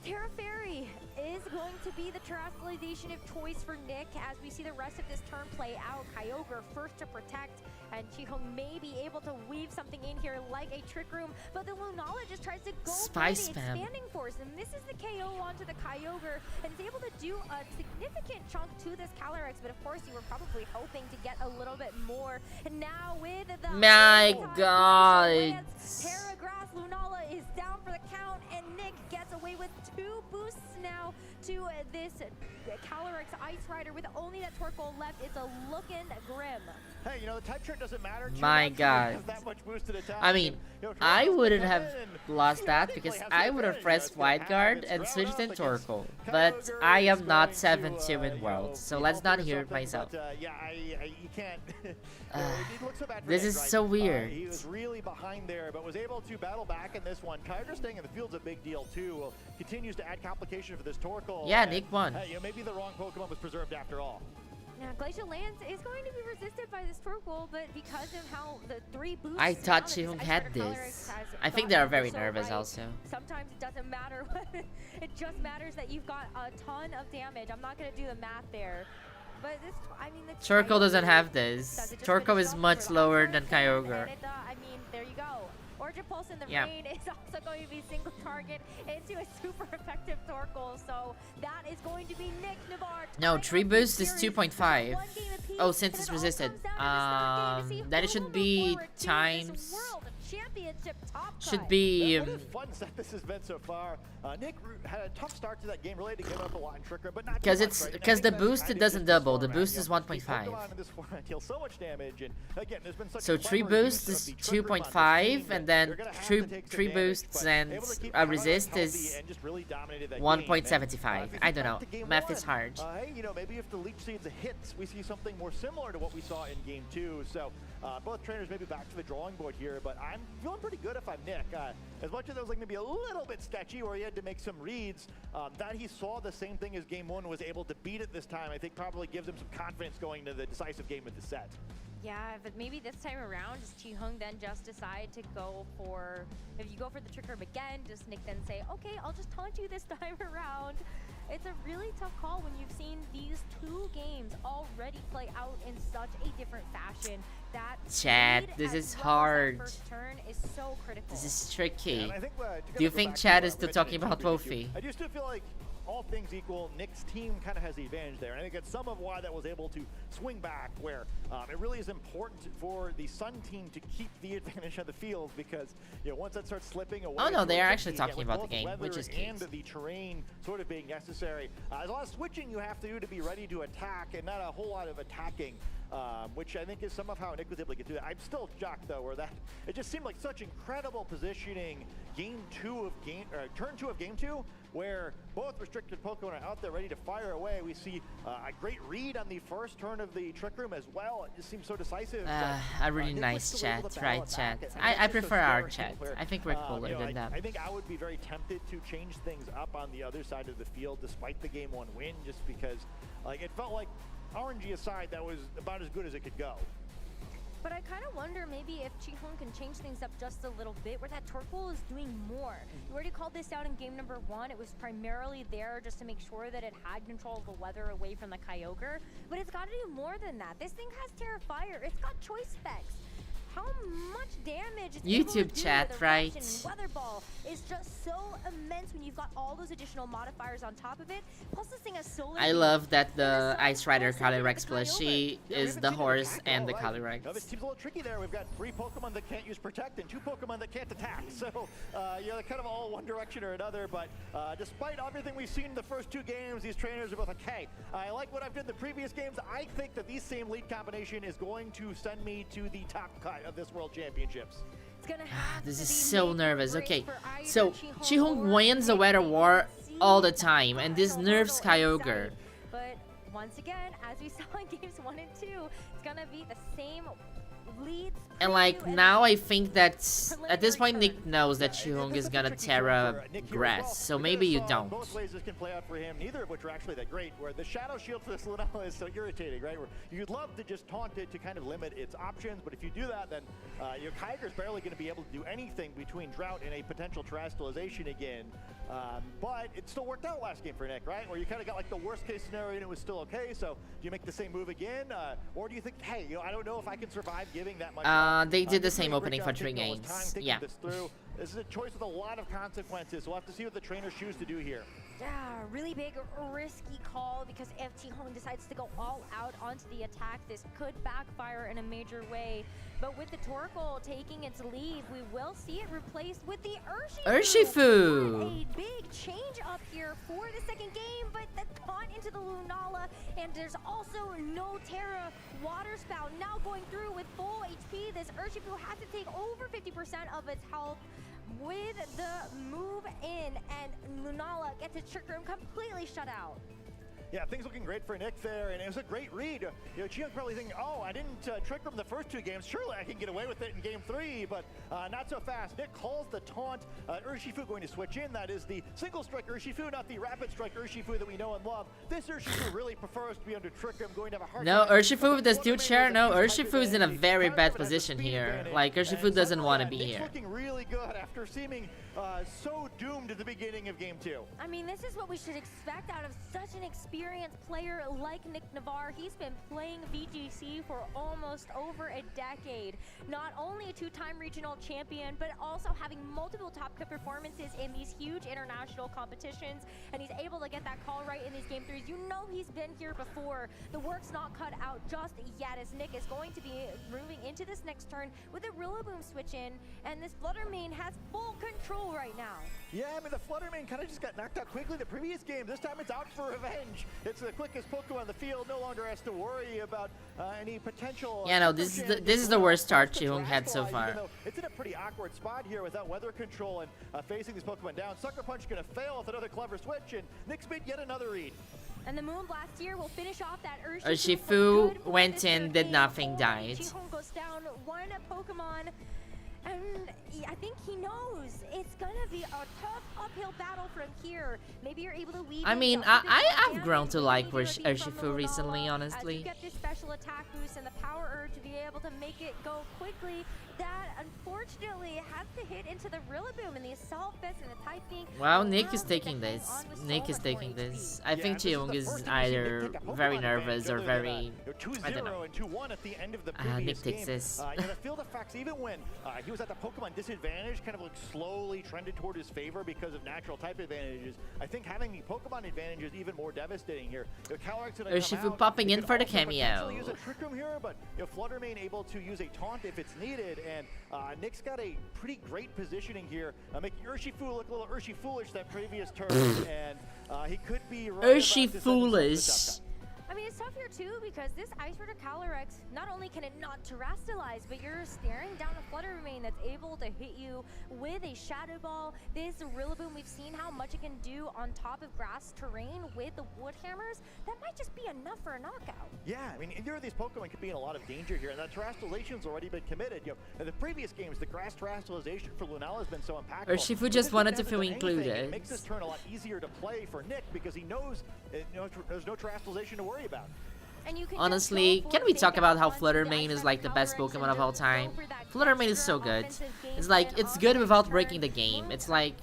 Speaker 14: Terra Fairy is going to be the terrestrialization of choice for Nick as we see the rest of this turn play out. Kyogre first to protect, and Jihong may be able to weave something in here like a Trick Room, but the Lunala just tries to go for the Expanding Force, and this is the KO onto the Kyogre, and is able to do a significant chunk to this Calyrex, but of course you were probably hoping to get a little bit more. And now with the
Speaker 1: My God,
Speaker 14: Terra Grass Lunala is down for the count, and Nick gets away with 2 boosts now to this Calyrex Ice Rider with only that Torkoal left. It's a looking grim.
Speaker 13: Hey, the type trick doesn't matter.
Speaker 1: My God. I mean, I wouldn't have lost that because I would have pressed wildcard and switched in Torkoal. But I am not 7-2 in World, so let's not hear it myself.
Speaker 13: Yeah, you can't.
Speaker 1: This is so weird.
Speaker 13: He was really behind there, but was able to battle back in this one. Kyogre staying in the field's a big deal too. Well, continues to add complication for this Torkoal.
Speaker 1: Yeah, Nick won.
Speaker 13: Maybe the wrong Pokemon was preserved after all.
Speaker 14: Now, Glacial Lance is going to be resisted by this Torkoal, but because of how the 3 boosts...
Speaker 1: I thought Chihung had this. I think they are very nervous also.
Speaker 14: Sometimes it doesn't matter. It just matters that you've got a ton of damage. I'm not going to do the math there. But this, I mean...
Speaker 1: Torkoal doesn't have this. Torkoal is much lower than Kyogre.
Speaker 14: I mean, there you go. Origin Pulse in the rain is also going to be single target into a super effective Torkoal, so that is going to be Nick Navarre.
Speaker 1: No, 3 boost is 2.5. Oh, since it's resisted. Then it should be times... Should be...
Speaker 13: What a fun set this has been so far. Nick had a tough start to that game, really to give up a lot in Trick Room, but not
Speaker 1: because the boost it doesn't double. The boost is 1.5.
Speaker 13: So much damage, and again, there's been such
Speaker 1: so 3 boosts is 2.5, and then 3 boosts and a resist is 1.75. I don't know. Math is hard.
Speaker 13: Hey, you know, maybe if the Leech Seeds hits, we see something more similar to what we saw in Game 2. So both trainers maybe back to the drawing board here, but I'm feeling pretty good if I'm Nick. As much as it was like maybe a little bit sketchy where he had to make some reads, that he saw the same thing as Game 1, was able to beat it this time, I think probably gives him some confidence going to the decisive game of the set.
Speaker 14: Yeah, but maybe this time around, does Chihung then just decide to go for, if you go for the Trick Room again, does Nick then say, okay, I'll just taunt you this time around? It's a really tough call when you've seen these 2 games already play out in such a different fashion. That
Speaker 1: Chad, this is hard.
Speaker 14: First turn is so critical.
Speaker 1: This is tricky.
Speaker 13: I think,
Speaker 1: do you think Chad is still talking about Wolfie?
Speaker 13: I do still feel like all things equal, Nick's team kind of has the advantage there. And I think it's some of why that was able to swing back, where it really is important for the Sun team to keep the advantage of the field, because once that starts slipping away.
Speaker 1: Oh no, they are actually talking about the game, which is key.
Speaker 13: And the terrain sort of being necessary. There's a lot of switching you have to do to be ready to attack, and not a whole lot of attacking. Which I think is some of how Nick was able to get through that. I'm still shocked though, where it just seemed like such incredible positioning. Turn 2 of Game 2, where both restricted Pokemon are out there ready to fire away. We see a great read on the first turn of the Trick Room as well. It just seems so decisive.
Speaker 1: A really nice chat, right, chat? I prefer our chat. I think we're cooler than them.
Speaker 13: I think I would be very tempted to change things up on the other side of the field, despite the Game 1 win, just because it felt like RNG aside, that was about as good as it could go.
Speaker 14: But I kind of wonder maybe if Chihung can change things up just a little bit, where that Torkoal is doing more. You already called this out in game number 1. It was primarily there just to make sure that it had control of the weather away from the Kyogre. But it's got to do more than that. This thing has Terra Fire. It's got choice specs. How much damage it's
Speaker 1: YouTube chat, right?
Speaker 14: Weather Ball is just so immense when you've got all those additional modifiers on top of it. Plus this thing has solar.
Speaker 1: I love that the Ice Rider Calyrex plushie is the horse and the Calyrex.
Speaker 13: This team's a little tricky there. We've got 3 Pokemon that can't use Protect and 2 Pokemon that can't attack. So, they're kind of all one direction or another. But despite everything we've seen in the first 2 games, these trainers are both like, hey, I like what I've done in the previous games. I think that these same lead combination is going to send me to the top cut of this World Championships.
Speaker 1: This is so nervous. Okay, so Chihung wins a weather war all the time, and this nerfs Kyogre.
Speaker 14: But once again, as we saw in games 1 and 2, it's gonna be the same leads.
Speaker 1: And like now I think that at this point Nick knows that Chihung is gonna Terra Grass, so maybe you don't.
Speaker 13: Both ways this can play out for him, neither of which are actually that great, where the Shadow Shield for this Lunala is so irritating, right? Where you'd love to just taunt it to kind of limit its options, but if you do that, then your Kyogre's barely going to be able to do anything between Drought and a potential Terrestrialization again. But it still worked out last game for Nick, right? Where you kind of got like the worst case scenario and it was still okay, so do you make the same move again? Or do you think, hey, I don't know if I can survive giving that much.
Speaker 1: They did the same opening for 3 games. Yeah.
Speaker 13: This is a choice with a lot of consequences. We'll have to see what the trainers choose to do here.
Speaker 14: Yeah, really big, risky call, because if Chihung decides to go all out onto the attack, this could backfire in a major way. But with the Torkoal taking its lead, we will see it replaced with the
Speaker 1: Urshifu.
Speaker 14: A big change up here for the second game, but the taunt into the Lunala, and there's also no Terra Water Spout now going through with full HP. This Urshifu has to take over 50% of its health with the Lunala gets his Trick Room completely shut out.
Speaker 13: Yeah, things looking great for Nick there, and it was a great read. You know, Chiyoung's probably thinking, oh, I didn't trick him the first 2 games. Surely I can get away with it in game 3, but not so fast. Nick calls the taunt. Urshifu going to switch in. That is the single strike Urshifu, not the rapid strike Urshifu that we know and love. This Urshifu really prefers to be under Trick Room, going to have a hard
Speaker 1: No,
Speaker 13: time.
Speaker 1: Urshifu with the steel chair. No, Urshifu is in a very bad position here. Like, Urshifu doesn't want to be
Speaker 13: Nick's
Speaker 1: here.
Speaker 13: looking really good after seeming so doomed at the beginning of game 2.
Speaker 14: I mean, this is what we should expect out of such an experienced player like Nick Navarre. He's been playing VGC for almost over a decade. Not only a 2-time regional champion, but also having multiple top cut performances in these huge international competitions. And he's able to get that call right in these game 3s. You know he's been here before. The work's not cut out just yet, as Nick is going to be moving into this next turn with a Rillaboom switch in. And this Fluttermane has full control right now.
Speaker 13: Yeah, I mean, the Fluttermane kind of just got knocked out quickly the previous game. This time it's out for revenge. It's the quickest Pokemon on the field, no longer has to worry about any potential...
Speaker 1: Yeah, no, this is the worst start Chiyoung had so far.
Speaker 13: It's in a pretty awkward spot here without weather control and facing these Pokemon down. Sucker Punch going to fail with another clever switch, and Nick's made yet another read.
Speaker 14: And the Moonblast here will finish off that
Speaker 1: Urshifu went in, did nothing, died.
Speaker 14: Chiyoung goes down 1 Pokemon. And I think he knows it's gonna be a tough uphill battle from here. Maybe you're able to weave.
Speaker 1: I mean, I've grown to like Urshifu recently, honestly.
Speaker 14: As you get this special attack boost and the power urge to be able to make it go quickly, that unfortunately has to hit into the Rillaboom and the Assault Vest and the Typing.
Speaker 1: Well, Nick is taking this. Nick is taking this. I think Chiyoung is either very nervous or very... I don't know. Nick takes this.
Speaker 13: You know, the field effects, even when he was at the Pokemon disadvantage, kind of like slowly trended toward his favor because of natural type advantages. I think having the Pokemon advantage is even more devastating here. You know,
Speaker 1: Urshifu popping in for the cameo.
Speaker 13: Use a Trick Room here, but you know, Fluttermane able to use a taunt if it's needed, and Nick's got a pretty great positioning here, making Urshifu look a little Urshifoolish that previous turn, and he could be right
Speaker 1: Urshifoolish.
Speaker 14: I mean, it's tough here too because this Ice Rider Calyrex, not only can it not terrestrialize, but you're staring down a Fluttermane that's able to hit you with a Shadow Ball. This Rillaboom, we've seen how much it can do on top of grass terrain with the Wood Hammers. That might just be enough for a knockout.
Speaker 13: Yeah, I mean, either of these Pokemon could be in a lot of danger here, and that terrestrialization's already been committed. You know, in the previous games, the grass terrestrialization for Lunala has been so impactful.
Speaker 1: Urshifu just wanted to feel included.
Speaker 13: It makes this turn a lot easier to play for Nick because he knows, there's no terrestrialization to worry about.
Speaker 1: Honestly, can we talk about how Fluttermane is like the best Pokemon of all time? Fluttermane is so good. It's like, it's good without breaking the game. It's like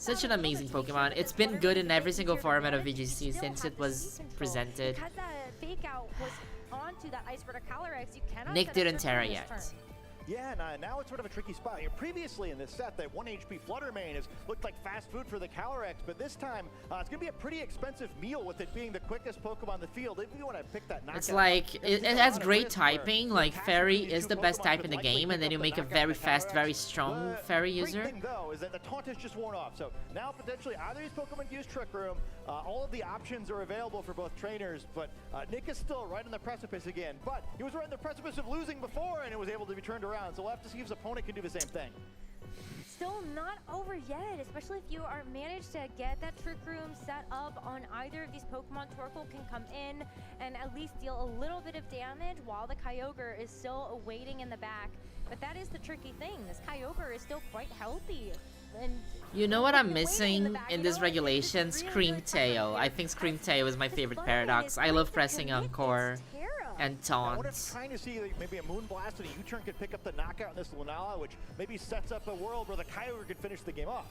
Speaker 1: such an amazing Pokemon. It's been good in every single format of VGC since it was presented. Nick didn't Terra yet.
Speaker 13: Yeah, now it's sort of a tricky spot. You know, previously in this set, that 1 HP Fluttermane has looked like fast food for the Calyrex, but this time it's going to be a pretty expensive meal with it being the quickest Pokemon in the field. If you want to pick that knockout,
Speaker 1: it's like, it has great typing, like Fairy is the best type in the game, and then you make a very fast, very strong Fairy user.
Speaker 13: The thing though is that the taunt has just worn off, so now potentially either these Pokemon use Trick Room, all of the options are available for both trainers, but Nick is still right on the precipice again, but he was right on the precipice of losing before and it was able to be turned around. So we'll have to see if his opponent can do the same thing.
Speaker 14: Still not over yet, especially if you are managed to get that Trick Room set up on either of these Pokemon. Torkoal can come in and at least deal a little bit of damage while the Kyogre is still waiting in the back. But that is the tricky thing. This Kyogre is still quite healthy. And
Speaker 1: you know what I'm missing in this regulation? Screamtail. I think Screamtail is my favorite Paradox. I love pressing Encore and
Speaker 13: What if
Speaker 1: Taunt.
Speaker 13: trying to see maybe a Moonblast and a U-turn could pick up the knockout in this Lunala, which maybe sets up a world where the Kyogre could finish the game off?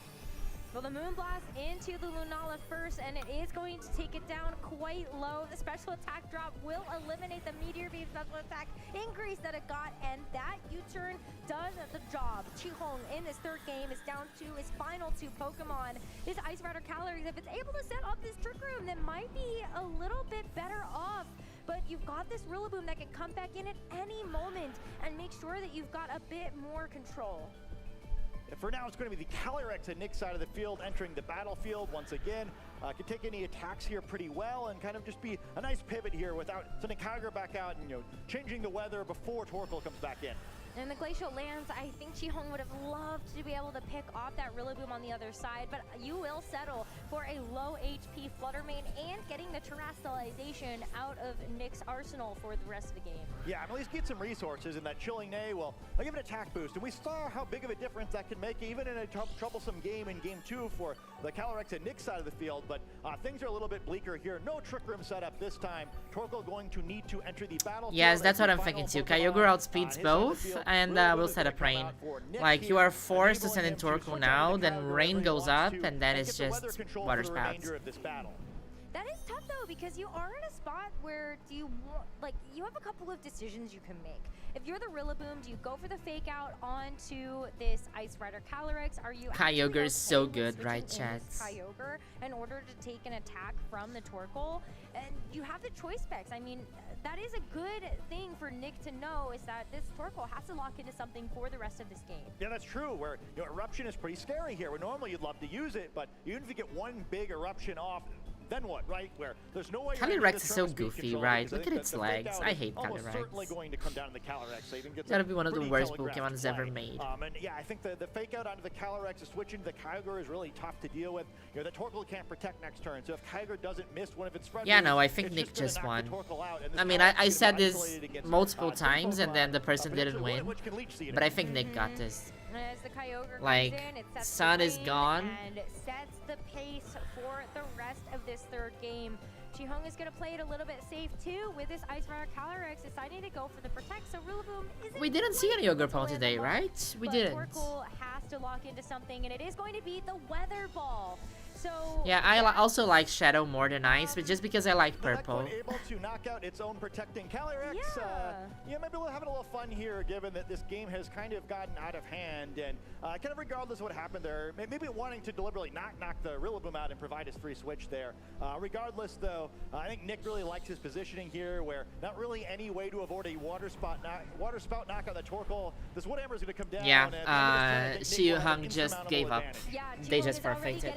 Speaker 14: Well, the Moonblast into the Lunala first, and it is going to take it down quite low. The special attack drop will eliminate the Meteor Beam special attack increase that it got, and that U-turn does the job. Chiyoung in this third game is down to his final 2 Pokemon. This Ice Rider Calyrex, if it's able to set up this Trick Room, then might be a little bit better off. But you've got this Rillaboom that can come back in at any moment and make sure that you've got a bit more control.
Speaker 13: And for now, it's going to be the Calyrex at Nick's side of the field entering the battlefield once again. Can take any attacks here pretty well and kind of just be a nice pivot here without sending Kyogre back out and changing the weather before Torkoal comes back in.
Speaker 14: And the Glacial lands, I think Chi-Hong would have loved to be able to pick off that Rillaboom on the other side, but you will settle for a low HP Flutter Mane and getting the Terastallization out of Nick's arsenal for the rest of the game.
Speaker 13: Yeah, at least get some resources, and that Chilling Neigh will give an attack boost. And we saw how big of a difference that can make, even in a troublesome game in Game 2 for the Calyrex and Nick's side of the field. But things are a little bit bleaker here. No Trick Room setup this time. Torkoal going to need to enter the battlefield.
Speaker 1: Yes, that's what I'm thinking too. Kyogre outspeeds both, and we'll set up Rain. Like, you are forced to send in Torkoal now, then Rain goes up, and then it's just Water Spout.
Speaker 14: That is tough though, because you are in a spot where you have a couple of decisions you can make. If you're the Rillaboom, do you go for the fake out onto this Ice Rider Calyrex? Are you
Speaker 1: Kyogre is so good, right, chat?
Speaker 14: Kyogre in order to take an attack from the Torkoal, and you have the choice specs. I mean, that is a good thing for Nick to know, is that this Torkoal has to lock into something for the rest of this game.
Speaker 13: Yeah, that's true. Where Eruption is pretty scary here. Where normally you'd love to use it, but even if you get one big Eruption off, then what, right? Where there's no way.
Speaker 1: Calyrex is so goofy, right? Look at its legs. I hate Calyrex.
Speaker 13: Certainly going to come down to the Calyrex. So even
Speaker 1: gotta be one of the worst Pokemons ever made.
Speaker 13: And yeah, I think the fake out onto the Calyrex, switching to the Kyogre is really tough to deal with. The Torkoal can't protect next turn, so if Kyogre doesn't miss one of its friends,
Speaker 1: yeah, no, I think Nick just won. I mean, I said this multiple times, and then the person didn't win. But I think Nick got this.
Speaker 14: As the Kyogre
Speaker 1: like,
Speaker 14: comes in, it sets
Speaker 1: Sun
Speaker 14: the
Speaker 1: is
Speaker 14: lane
Speaker 1: gone.
Speaker 14: And sets the pace for the rest of this third game. Chi-Hong is going to play it a little bit safe too, with this Ice Rider Calyrex deciding to go for the protect. So Rillaboom isn't.
Speaker 1: We didn't see any Ogre Pole today, right? We didn't.
Speaker 14: Torkoal has to lock into something, and it is going to be the Weather Ball. So
Speaker 1: yeah, I also like Shadow more than Ice, but just because I like purple.
Speaker 13: Able to knock out its own protecting Calyrex. Yeah, maybe we're having a little fun here, given that this game has kind of gotten out of hand, and kind of regardless of what happened there, maybe wanting to deliberately knock the Rillaboom out and provide his free switch there. Regardless, though, I think Nick really likes his positioning here, where not really any way to avoid a Water Spout knock on the Torkoal. This Wood Hammer is going to come down.
Speaker 1: Yeah, Chi-Hong just gave up.
Speaker 14: Yeah,
Speaker 1: they just forfeited.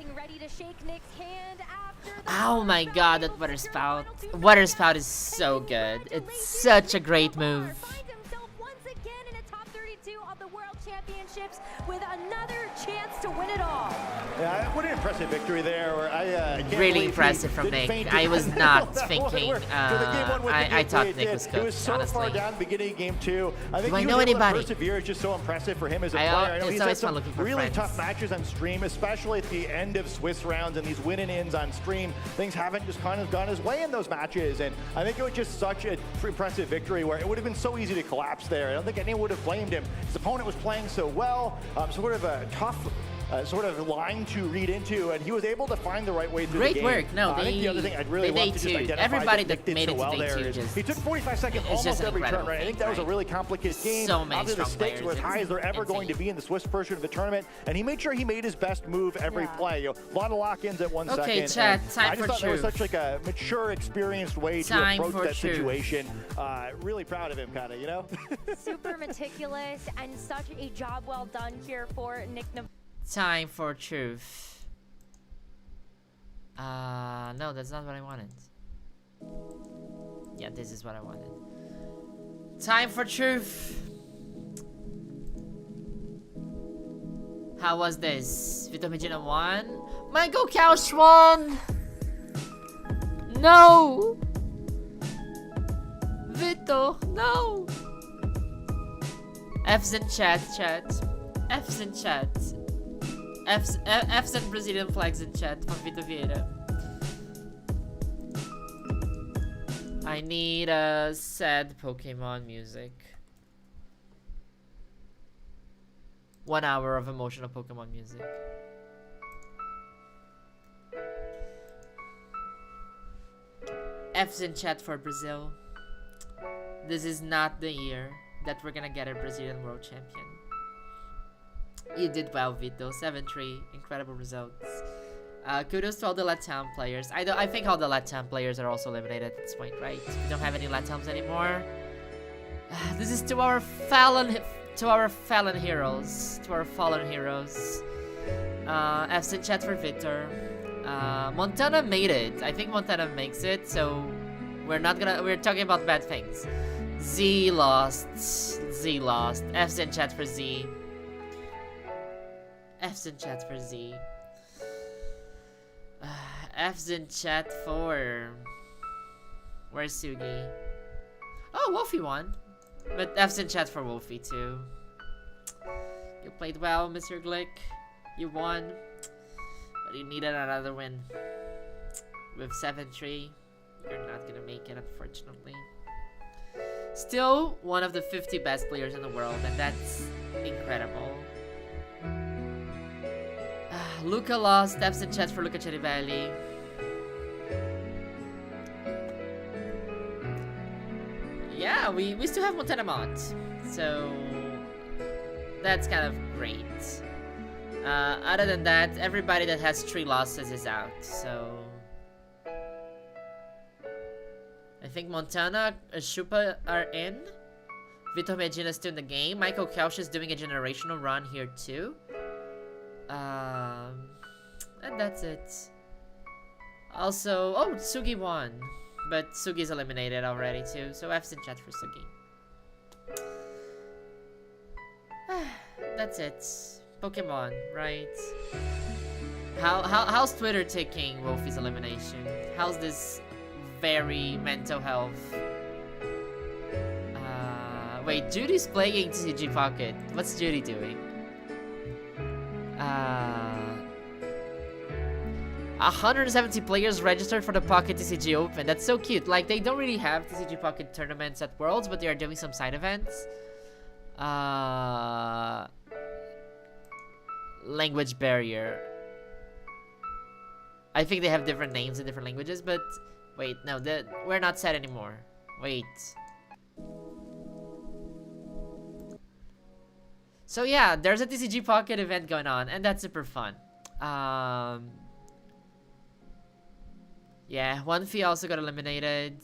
Speaker 14: Shake Nick's hand after
Speaker 1: oh my god, that Water Spout. Water Spout is so good. It's such a great move.
Speaker 14: Finds himself once again in a top 32 of the World Championships with another chance to win it all.
Speaker 13: Yeah, what an impressive victory there.
Speaker 1: Really impressive from Nick. I was not thinking. I thought Nick was cooked,
Speaker 13: It was so
Speaker 1: honestly.
Speaker 13: far down beginning of game 2. I think
Speaker 1: Do I know anybody?
Speaker 13: Persevere is just so impressive for him as a player. I know
Speaker 1: it's
Speaker 13: he's
Speaker 1: always
Speaker 13: had
Speaker 1: fun
Speaker 13: some
Speaker 1: looking for
Speaker 13: really
Speaker 1: friends.
Speaker 13: tough matches on stream, especially at the end of Swiss rounds and these win and ins on stream. Things haven't just kind of gone his way in those matches, and I think it was just such an impressive victory where it would have been so easy to collapse there. I don't think anyone would have blamed him. His opponent was playing so well, sort of a tough sort of line to read into, and he was able to find the right way through the game.
Speaker 1: Great work. No,
Speaker 13: I think the other thing I'd really love to just identify
Speaker 1: everybody
Speaker 13: that
Speaker 1: that made it to day
Speaker 13: there
Speaker 1: 2
Speaker 13: is
Speaker 1: just,
Speaker 13: he took 45 seconds almost every turn, right? I think that was a really complicated game.
Speaker 1: So many
Speaker 13: Obviously, the
Speaker 1: strong
Speaker 13: stakes were as
Speaker 1: players.
Speaker 13: high as they're ever going to be in the Swiss version of the tournament, and he made sure he made his best move every play. A lot of lock-ins at 1 second.
Speaker 1: Okay, chat, time
Speaker 13: I just
Speaker 1: for
Speaker 13: thought that was
Speaker 1: truth.
Speaker 13: such like a mature, experienced way
Speaker 1: Time
Speaker 13: to approach
Speaker 1: for
Speaker 13: that
Speaker 1: truth.
Speaker 13: situation. Really proud of him, kind of, you know?
Speaker 14: Super meticulous and such a job well done here for Nick.
Speaker 1: Time for truth. No, that's not what I wanted. Yeah, this is what I wanted. Time for truth. How was this? Vito Medina won? Michael Couch won! No! Vito, no! F's in chat. F's in chat. F's and Brazilian flags in chat from Vito Vieira. I need a sad Pokemon music. 1 hour of emotional Pokemon music. F's in chat for Brazil. This is not the year that we're gonna get a Brazilian World Champion. You did well, Vito. 7-3. Incredible results. Kudos to all the LATAM players. I think all the LATAM players are also eliminated at this point, right? We don't have any LATAMs anymore. This is to our fallen heroes. To our fallen heroes. F's in chat for Victor. Montana made it. I think Montana makes it, so we're talking about bad things. Z lost. Z lost. F's in chat for Z. F's in chat for Z. F's in chat for... Where's Sugi? Oh, Wolfie won. But F's in chat for Wolfie too. You played well, Mr. Glick. You won. But you needed another win. With 7-3, you're not gonna make it, unfortunately. Still one of the 50 best players in the world, and that's incredible. Luca lost. F's in chat for Luca Cerivelli. Yeah, we still have Montana Mont, so that's kind of great. Other than that, everybody that has 3 losses is out, so... I think Montana, Shupa are in. Vitor Medina is still in the game. Michael Kelch is doing a generational run here too. And that's it. Also, oh, Sugi won. But Sugi's eliminated already too, so F's in chat for Sugi. That's it. Pokemon, right? How's Twitter taking Wolfie's elimination? How's this very mental health? Wait, Judy's playing TCG Pocket. What's Judy doing? 170 players registered for the Pocket TCG Open. That's so cute. Like, they don't really have TCG Pocket tournaments at Worlds, but they are doing some side events. Language barrier. I think they have different names in different languages, but wait, no, we're not set anymore. Wait. So yeah, there's a TCG Pocket event going on, and that's super fun. Yeah, Juanfi also got eliminated.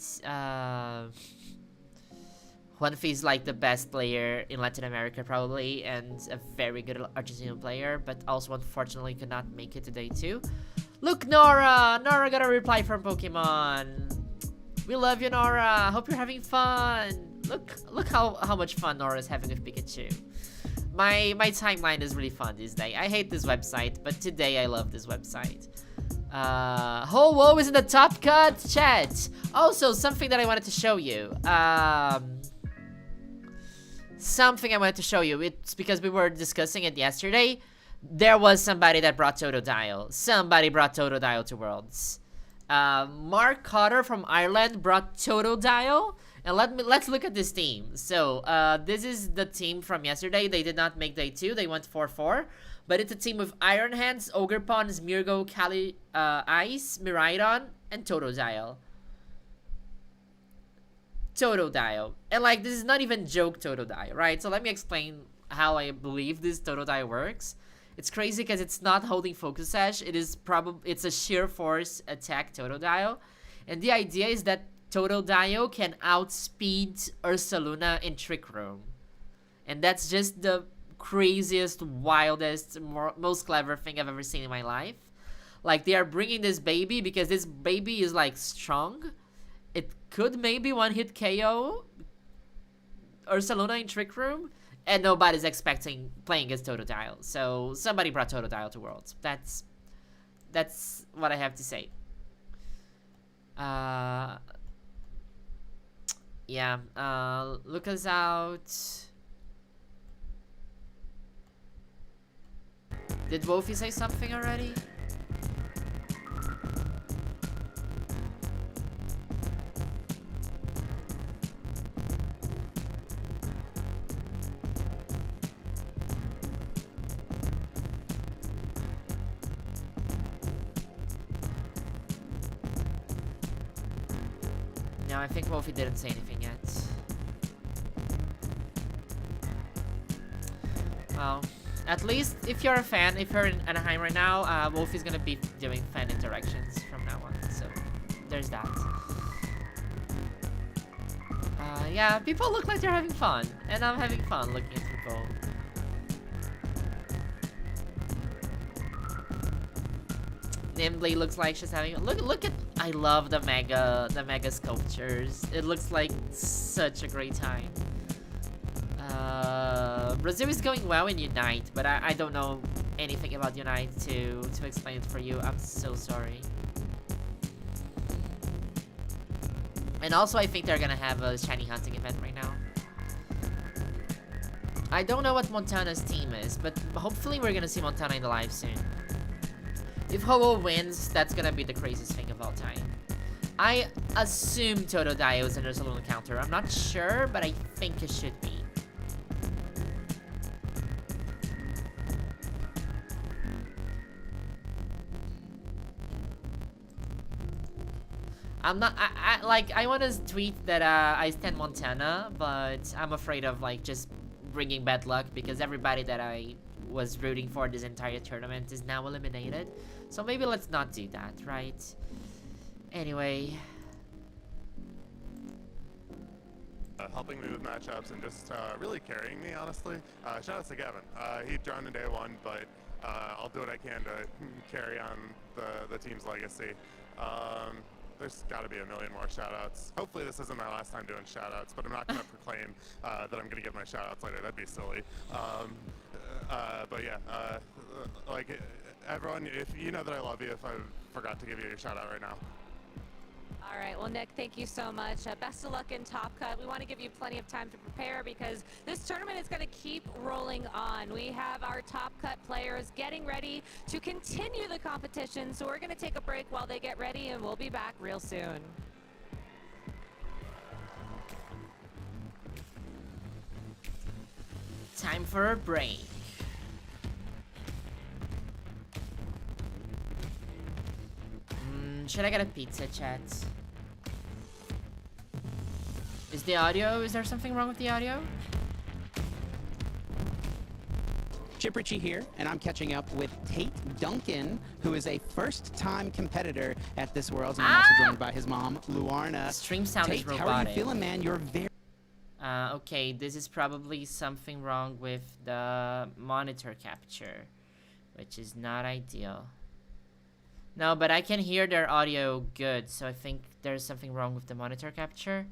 Speaker 1: Juanfi's like the best player in Latin America probably, and a very good Argentinian player, but also unfortunately could not make it today too. Look, Nora! Nora got a reply from Pokemon. We love you, Nora. Hope you're having fun. Look how much fun Nora is having with Pikachu. My timeline is really fun this day. I hate this website, but today I love this website. Ho-Wo is in the top cut, chat. Also, something that I wanted to show you. Something I wanted to show you. It's because we were discussing it yesterday. There was somebody that brought Totodile. Somebody brought Totodile to Worlds. Mark Cotter from Ireland brought Totodile. And let's look at this team. So, this is the team from yesterday. They did not make day 2. They went 4-4. But it's a team with Iron Hands, Ogerpon, Smirgo, Kali, Ice, Miraidon, and Totodile. Totodile. And like, this is not even joke Totodile, right? So let me explain how I believe this Totodile works. It's crazy because it's not holding Focus Sash. It's a sheer force attack Totodile. And the idea is that Totodile can outspeed Ursaluna in Trick Room. And that's just the craziest, wildest, most clever thing I've ever seen in my life. Like, they are bringing this baby because this baby is like strong. It could maybe one-hit KO Ursaluna in Trick Room, and nobody's expecting playing against Totodile. So somebody brought Totodile to Worlds. That's what I have to say. Yeah, look us out. Did Wolfie say something already? No, I think Wolfie didn't say anything yet. Well, at least if you're a fan, if you're in Anaheim right now, Wolfie's gonna be doing fan interactions from now on. So there's that. Yeah, people look like they're having fun, and I'm having fun looking at people. Nimbly looks like she's having look at I love the mega sculptures. It looks like such a great time. Brazil is going well in Unite, but I don't know anything about Unite to explain it for you. I'm so sorry. And also, I think they're gonna have a shiny hunting event right now. I don't know what Montana's team is, but hopefully we're gonna see Montana in the live soon. If Ho-Oh wins, that's gonna be the craziest thing of all time. I assume Totodile is under Saloon Encounter. I'm not sure, but I think it should be. I'm not, I want to tweet that I stand Montana, but I'm afraid of like just bringing bad luck because everybody that I was rooting for this entire tournament is now eliminated. So maybe let's not do that, right? Anyway.
Speaker 15: Helping me with matchups and just really carrying me, honestly. Shout out to Gavin. He drowned in day one, but I'll do what I can to carry on the team's legacy. There's got to be a million more shoutouts. Hopefully this isn't my last time doing shoutouts, but I'm not going to proclaim that I'm going to give my shoutouts later. That'd be silly. But yeah, like everyone, if you know that I love you, if I forgot to give you a shoutout right now.
Speaker 10: All right, well, Nick, thank you so much. Best of luck in Top Cut. We want to give you plenty of time to prepare because this tournament is going to keep rolling on. We have our Top Cut players getting ready to continue the competition, so we're going to take a break while they get ready, and we'll be back real soon.
Speaker 1: Time for a break. Should I get a pizza, chat? Is the audio, is there something wrong with the audio?
Speaker 16: Chip Ritchie here, and I'm catching up with Tate Duncan, who is a first-time competitor at this Worlds, and I'm also joined by his mom, Luarna.
Speaker 1: Stream sound
Speaker 16: Tate,
Speaker 1: is robotic.
Speaker 16: how are you feeling, man? You're very...
Speaker 1: Okay, this is probably something wrong with the monitor capture, which is not ideal. No, but I can hear their audio good, so I think there's something wrong with the monitor capture.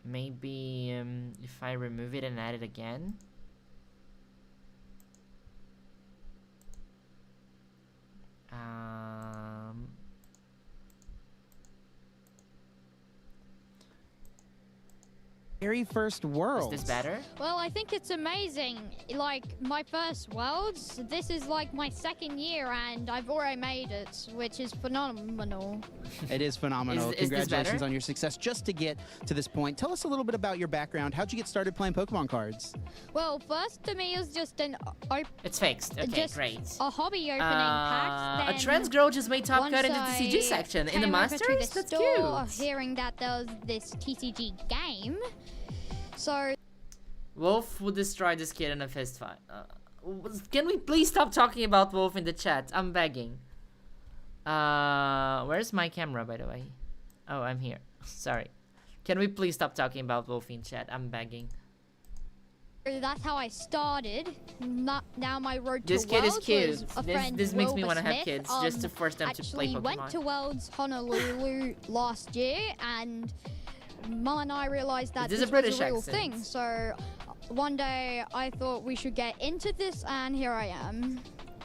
Speaker 1: Maybe if I remove it and add it again.
Speaker 16: Very first Worlds.
Speaker 1: Is this better?
Speaker 17: Well, I think it's amazing. Like, my first Worlds, this is like my second year and I've already made it, which is phenomenal.
Speaker 16: It is phenomenal.
Speaker 1: Is
Speaker 16: Congratulations on your success just to get to this point. Tell us a little bit about your background. How'd you get started playing Pokemon cards?
Speaker 17: Well, first to me it was just an...
Speaker 1: It's fixed. Okay,
Speaker 17: just
Speaker 1: great.
Speaker 17: a hobby opening packs.
Speaker 1: A trans girl just made Top Cut in the TCG section. In the Masters? That's cute.
Speaker 17: Hearing that there was this TCG game. So...
Speaker 1: Wolf would destroy this kid in a fist fight. Can we please stop talking about Wolf in the chat? I'm begging. Where's my camera, by the way? Oh, I'm here. Sorry. Can we please stop talking about Wolf in chat? I'm begging.
Speaker 17: That's how I started. Now my road to
Speaker 1: this kid
Speaker 17: Worlds
Speaker 1: is cute.
Speaker 17: was a friend,
Speaker 1: This makes me
Speaker 17: Wilbur
Speaker 1: want to have
Speaker 17: Smith,
Speaker 1: kids just to force them to play Pokemon.
Speaker 17: Actually went to Worlds Honolulu last year, and Mum and I realized that this was a real thing. So one day I thought we should get into this, and here I am.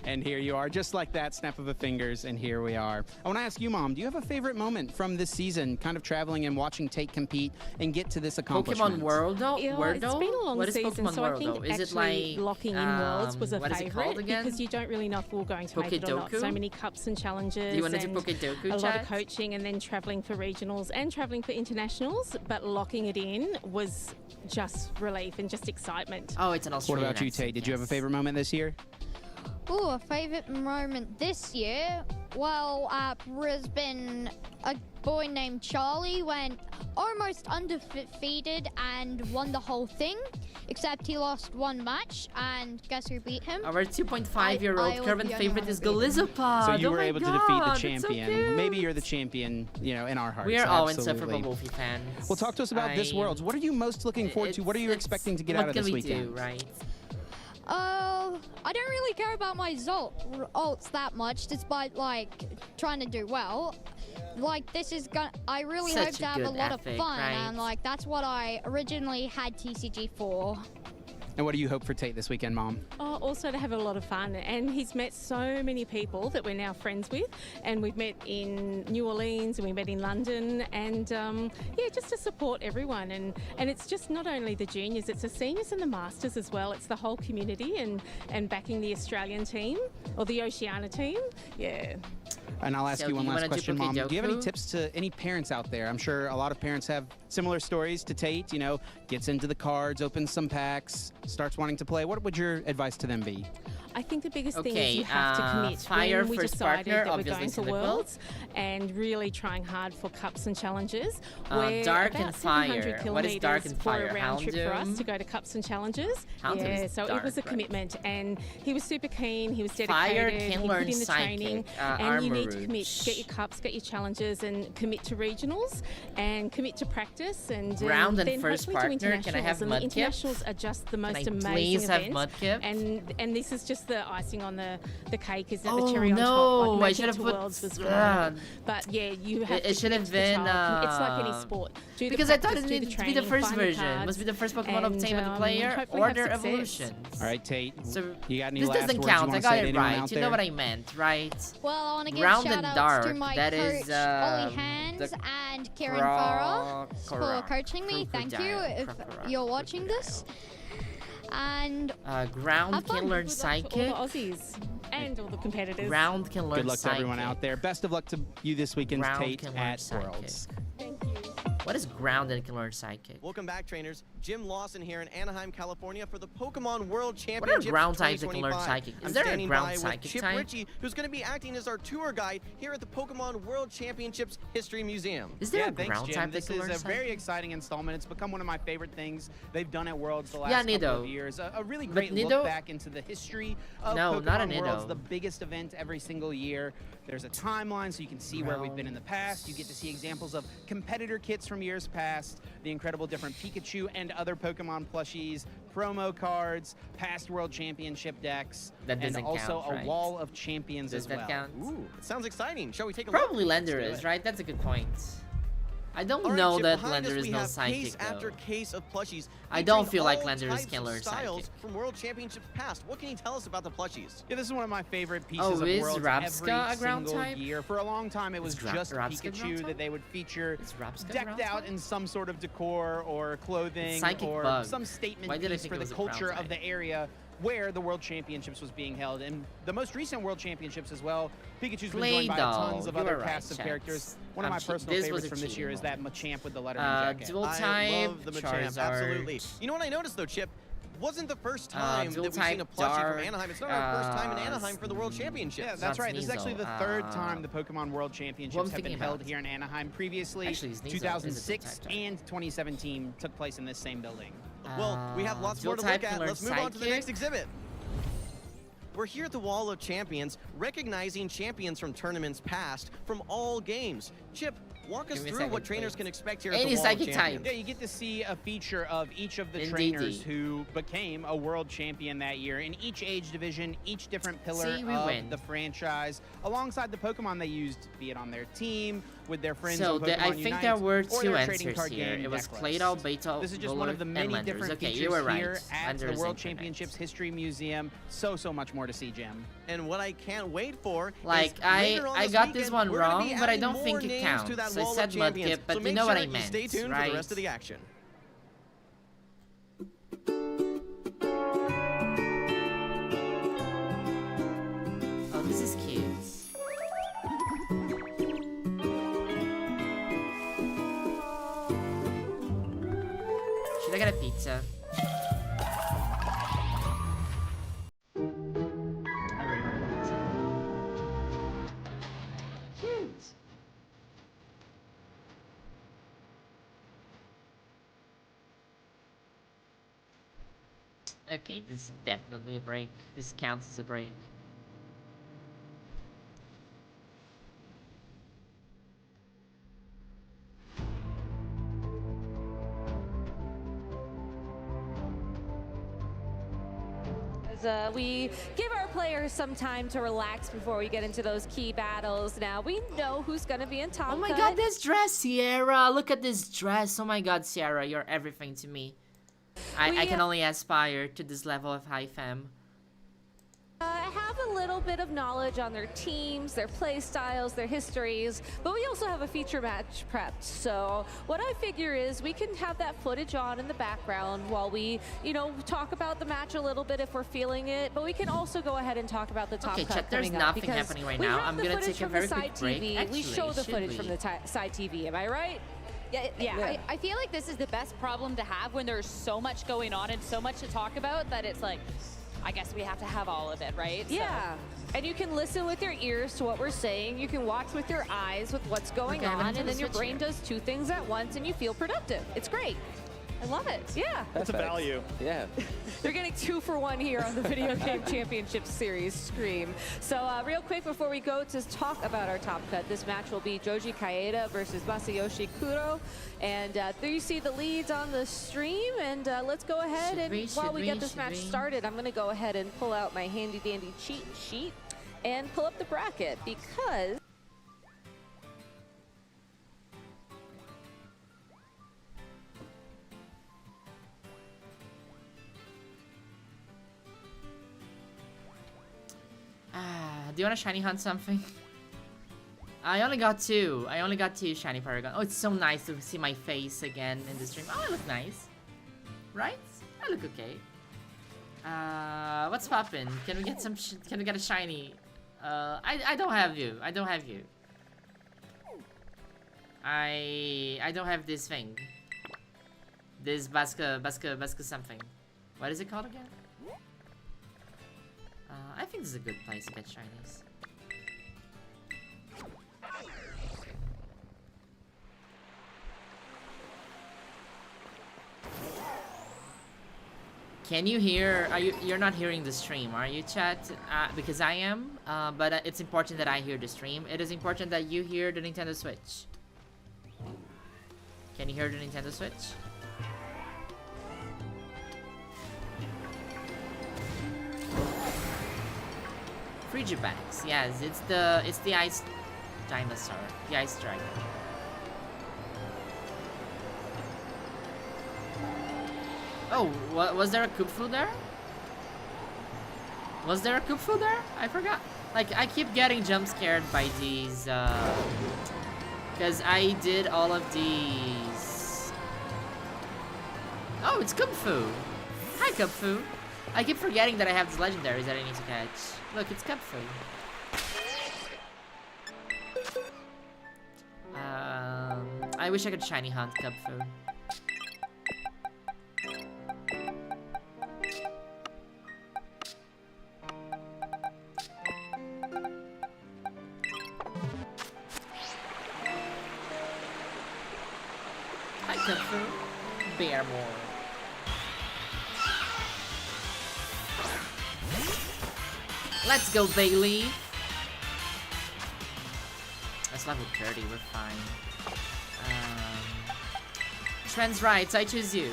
Speaker 16: And here you are, just like that, snap of the fingers, and here we are. I want to ask you, Mom, do you have a favorite moment from this season, kind of traveling and watching Tate compete and get to this accomplishment?
Speaker 1: Pokemon World, though?
Speaker 10: Yeah, it's been a long season,
Speaker 1: Pokemon
Speaker 10: so
Speaker 1: World,
Speaker 10: I think
Speaker 1: though? Is
Speaker 10: actually
Speaker 1: it like,
Speaker 10: locking in Worlds was a favourite
Speaker 1: again?
Speaker 10: because you don't really know if we're going to make it or not. So many cups and challenges,
Speaker 1: do you want to do
Speaker 10: and
Speaker 1: Pokedoku,
Speaker 10: a lot of coaching, and then travelling for regionals and travelling for internationals. But locking it in was just relief and just excitement.
Speaker 1: Oh, it's an Australian
Speaker 16: What about you, Tate? Did you have a favorite moment this year?
Speaker 17: Ooh, a favourite moment this year? Well, at Brisbane, a boy named Charlie went almost undefeated and won the whole thing, except he lost one match, and guess who beat him?
Speaker 1: Our 2.5-year-old current favorite is Galizopod.
Speaker 16: So you were able to defeat the
Speaker 1: that's
Speaker 16: champion.
Speaker 1: So
Speaker 16: Maybe you're the champion, you know, in our hearts.
Speaker 1: We are all
Speaker 16: Absolutely.
Speaker 1: insufferable Wolfie fans.
Speaker 16: Well, talk to us about this Worlds. What are you most looking forward to? What are you expecting to get out of this weekend?
Speaker 1: What can we do, right?
Speaker 17: I don't really really care about my ults that much, despite like trying to do well. Like this is gonna, I really hope to have a lot of fun, and like that's what I originally had TCG for.
Speaker 16: And what do you hope for Tate this weekend, Mom?
Speaker 18: Oh, also to have a lot of fun. And he's met so many people that we're now friends with. And we've met in New Orleans and we met in London. And yeah, just to support everyone. And it's just not only the juniors, it's the seniors and the masters as well. It's the whole community and backing the Australian team or the Oceania team. Yeah.
Speaker 16: And I'll ask you one last question, Mom. Do you have any tips to any parents out there? I'm sure a lot of parents have similar stories to Tate, you know, gets into the cards, opens some packs, starts wanting to play. What would your advice to them be?
Speaker 18: I think the biggest thing is you have to commit. When we decided that we're going to Worlds and really trying hard for cups and challenges. We're
Speaker 1: Dark
Speaker 18: about
Speaker 1: and Fire.
Speaker 18: 700
Speaker 1: What is Dark and Fire?
Speaker 18: For a round trip for us to go to cups and challenges. Yeah, so it was a commitment, and he was super keen. He was dedicated.
Speaker 1: Fire can
Speaker 18: he
Speaker 1: learn
Speaker 18: put in the training, and you need to commit.
Speaker 1: Rouge.
Speaker 18: Get your cups, get your challenges, and commit to regionals, and commit to practice, and
Speaker 1: Ground and
Speaker 18: then
Speaker 1: first
Speaker 18: hopefully to
Speaker 1: partner. Can I have
Speaker 18: internationals. And the
Speaker 1: Mudkip?
Speaker 18: internationals are just the most
Speaker 1: Can I
Speaker 18: amazing
Speaker 1: please have
Speaker 18: event.
Speaker 1: Mudkip?
Speaker 18: And this is just the icing on the cake, is that
Speaker 1: Oh,
Speaker 18: the cherry on
Speaker 1: no,
Speaker 18: top. Like,
Speaker 1: I
Speaker 18: making
Speaker 1: should
Speaker 18: it
Speaker 1: have
Speaker 18: to
Speaker 1: put-
Speaker 18: Worlds was phenomenal. But yeah, you have to
Speaker 1: It should
Speaker 18: commit
Speaker 1: have
Speaker 18: to the
Speaker 1: been.
Speaker 18: child. It's like any sport. Do the
Speaker 1: Because I thought
Speaker 18: practice,
Speaker 1: it
Speaker 18: do
Speaker 1: needed
Speaker 18: the
Speaker 1: to be the
Speaker 18: training,
Speaker 1: first
Speaker 18: find the
Speaker 1: version.
Speaker 18: cards,
Speaker 1: Must be the first Pokemon
Speaker 18: and,
Speaker 1: obtained with the player
Speaker 18: hopefully
Speaker 1: or
Speaker 18: have
Speaker 1: their
Speaker 18: success.
Speaker 1: evolutions.
Speaker 16: All right, Tate.
Speaker 1: So
Speaker 16: you got any
Speaker 1: this
Speaker 16: last
Speaker 1: doesn't
Speaker 16: words you
Speaker 1: count.
Speaker 16: want
Speaker 1: I
Speaker 16: to
Speaker 1: got
Speaker 16: say to
Speaker 1: it
Speaker 16: anyone
Speaker 1: right.
Speaker 16: out
Speaker 1: You know
Speaker 16: there?
Speaker 1: what I meant, right?
Speaker 17: Well, I want to give
Speaker 1: Ground
Speaker 17: shout
Speaker 1: and
Speaker 17: outs
Speaker 1: Dark.
Speaker 17: to my
Speaker 1: That
Speaker 17: coach,
Speaker 1: is
Speaker 17: Ollie Hands, and Karen Farah for coaching me. Thank you if you're watching this. And
Speaker 1: Ground
Speaker 17: have fun.
Speaker 1: can learn
Speaker 18: All
Speaker 1: Psychic.
Speaker 18: the Aussies and all the competitors.
Speaker 1: Ground can learn
Speaker 16: Good luck
Speaker 1: Psychic.
Speaker 16: to everyone out there. Best of luck to you this weekend,
Speaker 1: Ground
Speaker 16: Tate,
Speaker 1: can learn
Speaker 16: at
Speaker 1: Psychic.
Speaker 16: Worlds.
Speaker 1: What is Ground and can learn Psychic?
Speaker 19: Welcome back, trainers. Jim Lawson here in Anaheim, California for the Pokemon World
Speaker 1: What
Speaker 19: Championships
Speaker 1: are ground types that can
Speaker 19: 2025.
Speaker 1: learn Psychic? Is
Speaker 19: I'm
Speaker 1: there a
Speaker 19: standing
Speaker 1: ground
Speaker 19: by with
Speaker 1: Psychic
Speaker 19: Chip
Speaker 1: type?
Speaker 19: Ritchie, who's going to be acting as our tour guide here at the Pokemon World Championships History Museum.
Speaker 1: Is there
Speaker 16: Yeah,
Speaker 1: a
Speaker 16: thanks,
Speaker 1: ground
Speaker 16: Jim.
Speaker 1: type that
Speaker 16: This
Speaker 1: can
Speaker 16: is
Speaker 1: learn
Speaker 16: a very
Speaker 1: Psychic?
Speaker 16: exciting installment. It's become one of my favorite things they've done at Worlds the last
Speaker 1: Yeah,
Speaker 16: couple
Speaker 1: Nido.
Speaker 16: of years. A really
Speaker 1: But
Speaker 16: great
Speaker 1: Nido-
Speaker 16: look back into the history of
Speaker 1: No,
Speaker 16: Pokemon
Speaker 1: not a
Speaker 16: Worlds,
Speaker 1: Nido.
Speaker 16: the biggest event every single year. There's a timeline so you can see where we've been in the past. You get to see examples of competitor kits from years past, the incredible different Pikachu and other Pokemon plushies, promo cards, past World Championship decks,
Speaker 1: That
Speaker 16: and
Speaker 1: doesn't
Speaker 16: also
Speaker 1: count,
Speaker 16: a
Speaker 1: right?
Speaker 16: wall of champions
Speaker 1: Does
Speaker 16: as
Speaker 1: that
Speaker 16: well.
Speaker 1: count?
Speaker 19: Ooh, it sounds exciting. Shall we take a look?
Speaker 1: Probably
Speaker 19: Let's do
Speaker 1: Lender is,
Speaker 19: it.
Speaker 1: right? That's a good point. I don't
Speaker 19: All right,
Speaker 1: know
Speaker 19: Chip,
Speaker 1: that
Speaker 19: behind us
Speaker 1: Lender is
Speaker 19: we
Speaker 1: no
Speaker 19: have
Speaker 1: Psychic
Speaker 19: case after
Speaker 1: though.
Speaker 19: case of plushies.
Speaker 1: I don't
Speaker 19: featuring
Speaker 1: feel like
Speaker 19: all
Speaker 1: Lender
Speaker 19: types
Speaker 1: can
Speaker 19: of
Speaker 1: learn
Speaker 19: styles
Speaker 1: Psychic.
Speaker 19: from World Championships past. What can you tell us about the plushies?
Speaker 16: Yeah, this is one of my favorite pieces
Speaker 1: Oh,
Speaker 16: of
Speaker 1: is
Speaker 16: Worlds
Speaker 1: Rabska
Speaker 16: every
Speaker 1: a ground
Speaker 16: single
Speaker 1: type?
Speaker 16: year. For a long time, it was
Speaker 1: Is
Speaker 16: just
Speaker 1: Rabska ground
Speaker 16: Pikachu
Speaker 1: type?
Speaker 16: that they would feature
Speaker 1: Is Rabska
Speaker 16: decked
Speaker 1: ground
Speaker 16: out
Speaker 1: type?
Speaker 16: in some sort of decor or clothing
Speaker 1: Psychic
Speaker 16: or
Speaker 1: Bug.
Speaker 16: some statement
Speaker 1: Why did I
Speaker 16: piece
Speaker 1: think
Speaker 16: for
Speaker 1: it
Speaker 16: the
Speaker 1: was a ground
Speaker 16: culture of
Speaker 1: type?
Speaker 16: the area where the World Championships was being held. And the most recent World Championships as well, Pikachu's been joined by
Speaker 1: Play-Doh.
Speaker 16: tons of
Speaker 1: You
Speaker 16: other
Speaker 1: were
Speaker 16: cast
Speaker 1: right,
Speaker 16: of characters.
Speaker 1: Chats.
Speaker 16: One of
Speaker 1: I'm
Speaker 16: my
Speaker 1: che-
Speaker 16: personal
Speaker 1: this
Speaker 16: favorites
Speaker 1: was a
Speaker 16: from this year
Speaker 1: cheating
Speaker 16: is that
Speaker 1: moment.
Speaker 16: Machamp with the lettering jacket.
Speaker 1: Dual
Speaker 19: I
Speaker 1: type,
Speaker 19: love the Machamp,
Speaker 1: Charizard.
Speaker 19: absolutely. You know what I noticed though, Chip? Wasn't the first time
Speaker 1: dual
Speaker 19: that we've seen a
Speaker 1: type
Speaker 19: plushie
Speaker 1: Dark,
Speaker 19: from Anaheim. It's not our first time in Anaheim for the World Championships.
Speaker 16: Yeah, that's right. This is actually the third time the Pokemon World
Speaker 1: What
Speaker 16: Championships
Speaker 1: I'm
Speaker 16: have been
Speaker 1: thinking
Speaker 16: held
Speaker 1: about.
Speaker 16: here in Anaheim. Previously,
Speaker 1: Actually, Sneasel is a
Speaker 16: 2006
Speaker 1: dual type.
Speaker 16: and 2017 took place in this same building.
Speaker 19: Well, we have lots
Speaker 1: dual
Speaker 19: more to
Speaker 1: type
Speaker 19: look
Speaker 1: can
Speaker 19: at.
Speaker 1: learn
Speaker 19: Let's move on to the
Speaker 1: Psychic.
Speaker 19: next exhibit. We're here at the Wall of Champions, recognizing champions from tournaments past from all games. Chip, walk us
Speaker 1: Give me a
Speaker 19: through
Speaker 1: second,
Speaker 19: what trainers
Speaker 1: please.
Speaker 19: can expect here at
Speaker 1: Any
Speaker 19: the Wall of
Speaker 1: Psychic
Speaker 19: Champions.
Speaker 1: type.
Speaker 16: Yeah, you get to see a feature of each of the
Speaker 1: Indeed.
Speaker 16: trainers who became a world champion that year in each age division, each different pillar
Speaker 1: See, we
Speaker 16: of
Speaker 1: win.
Speaker 16: the franchise, alongside the Pokemon they used, be it on their team, with their friends
Speaker 1: So
Speaker 16: on Pokemon
Speaker 1: I think there
Speaker 16: Unite,
Speaker 1: were
Speaker 16: or
Speaker 1: two
Speaker 16: their trading
Speaker 1: answers
Speaker 16: card
Speaker 1: here.
Speaker 16: game
Speaker 1: It was
Speaker 16: deck
Speaker 1: Play-Doh,
Speaker 16: lists.
Speaker 1: Beta,
Speaker 16: This is just one of the
Speaker 1: Bullard,
Speaker 16: many
Speaker 1: and Lenders.
Speaker 16: different
Speaker 1: Okay,
Speaker 16: features
Speaker 1: you were right.
Speaker 16: here at
Speaker 1: Lender
Speaker 16: the
Speaker 1: is
Speaker 16: World
Speaker 1: incorrect.
Speaker 16: Championships History Museum. So much more to see, Jim.
Speaker 19: And what I can't wait for
Speaker 1: Like,
Speaker 19: is
Speaker 1: I
Speaker 19: later on this
Speaker 1: got this
Speaker 19: weekend,
Speaker 1: one
Speaker 19: we're gonna
Speaker 1: wrong,
Speaker 19: be
Speaker 1: but I
Speaker 19: adding
Speaker 1: don't
Speaker 19: more
Speaker 1: think it
Speaker 19: names
Speaker 1: counts.
Speaker 19: to that
Speaker 1: So I
Speaker 19: Wall
Speaker 1: said
Speaker 19: of Champions.
Speaker 1: Mudkip, but
Speaker 19: so
Speaker 1: you
Speaker 19: make
Speaker 1: know
Speaker 19: sure
Speaker 1: what I
Speaker 19: that you
Speaker 1: meant,
Speaker 19: stay tuned for
Speaker 1: right?
Speaker 19: the rest of the action.
Speaker 1: Oh, this is cute. Should I get a pizza? Okay, this is definitely a break. This counts as a break.
Speaker 10: As we give our players some time to relax before we get into those key battles. Now, we know who's going to be in top
Speaker 1: Oh my
Speaker 10: cut.
Speaker 1: god, this dress, Sierra. Look at this dress. Oh my god, Sierra, you're everything to me. I can only aspire to this level of high femme.
Speaker 10: Have a little bit of knowledge on their teams, their play styles, their histories, but we also have a feature match prepped. So what I figure is we can have that footage on in the background while we, you know, talk about the match a little bit if we're feeling it, but we can also go ahead and talk about the top cut
Speaker 1: chat, there's
Speaker 10: coming up
Speaker 1: nothing
Speaker 10: because
Speaker 1: happening right
Speaker 10: we
Speaker 1: now.
Speaker 10: have
Speaker 1: I'm
Speaker 10: the
Speaker 1: gonna
Speaker 10: footage
Speaker 1: take a
Speaker 10: from the
Speaker 1: very quick
Speaker 10: side
Speaker 1: break.
Speaker 10: TV.
Speaker 1: Actually,
Speaker 10: we show the
Speaker 1: should
Speaker 10: footage
Speaker 1: we?
Speaker 10: from the side TV, am I right?
Speaker 20: Yeah. I feel like this is the best problem to have when there's so much going on and so much to talk about that it's like, I guess we have to have all of it, right?
Speaker 10: Yeah. And you can listen with your ears to what we're saying. You can watch with your eyes with what's going on, and then your brain does two things at once, and you feel productive. It's great. I love it. Yeah.
Speaker 9: That's a value.
Speaker 21: Yeah.
Speaker 10: You're getting 2 for 1 here on the Video Game Championships Series Scream. So real quick before we go to talk about our top cut, this match will be Joji Kaeda versus Masayoshi Kuro. And there you see the leads on the stream. And let's go ahead while we get this match started, I'm going to go ahead and pull out my handy dandy cheat sheet and pull up the bracket because
Speaker 1: do you want to shiny hunt something? I only got 2. I only got 2 shiny Paragon. Oh, it's so nice to see my face again in the stream. Oh, I look nice. Right? I look okay. What's poppin'? Can we get some? Can we get a shiny? I don't have you. I don't have you. I don't have this thing. This Baska something. What is it called again? I think this is a good place to get shinies. Can you hear? You're not hearing the stream, are you, chat? Because I am. But it's important that I hear the stream. It is important that you hear the Nintendo Switch. Can you hear the Nintendo Switch? Frigibax, yes, it's the ice dinosaur, the ice dragon. Oh, was there a Kupfu there? Was there a Kupfu there? I forgot. Like, I keep getting jump scared by these, because I did all of these. Oh, it's Kupfu. Hi, Kupfu. I keep forgetting that I have these legendaries that I need to catch. Look, it's Kupfu. I wish I could shiny hunt Kupfu. Hi, Kupfu. Bearmore. Let's go, Bailey. That's level 30, we're fine. Trent's right, I choose you.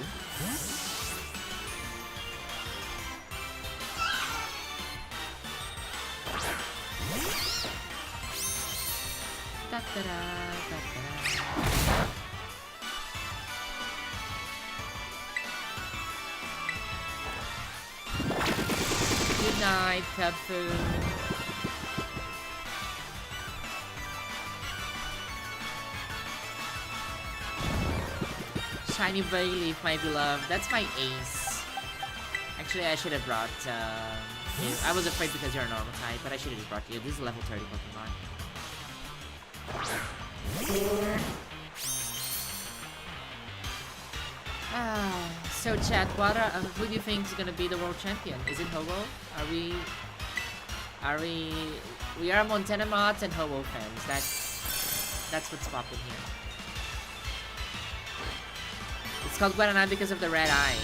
Speaker 1: Da, da, da, da, da. Good night, Kupfu. Shiny Bayleaf, my beloved. That's my ace. Actually, I should have brought you. I was afraid because you're a normal type, but I should have just brought you. This is a level 30 Pokemon. So chat, who do you think is gonna be the world champion? Is it Ho-Oh? We are Montana mods and Ho-Oh fans. That's what's popping here. It's called Guaraná because of the red eyes.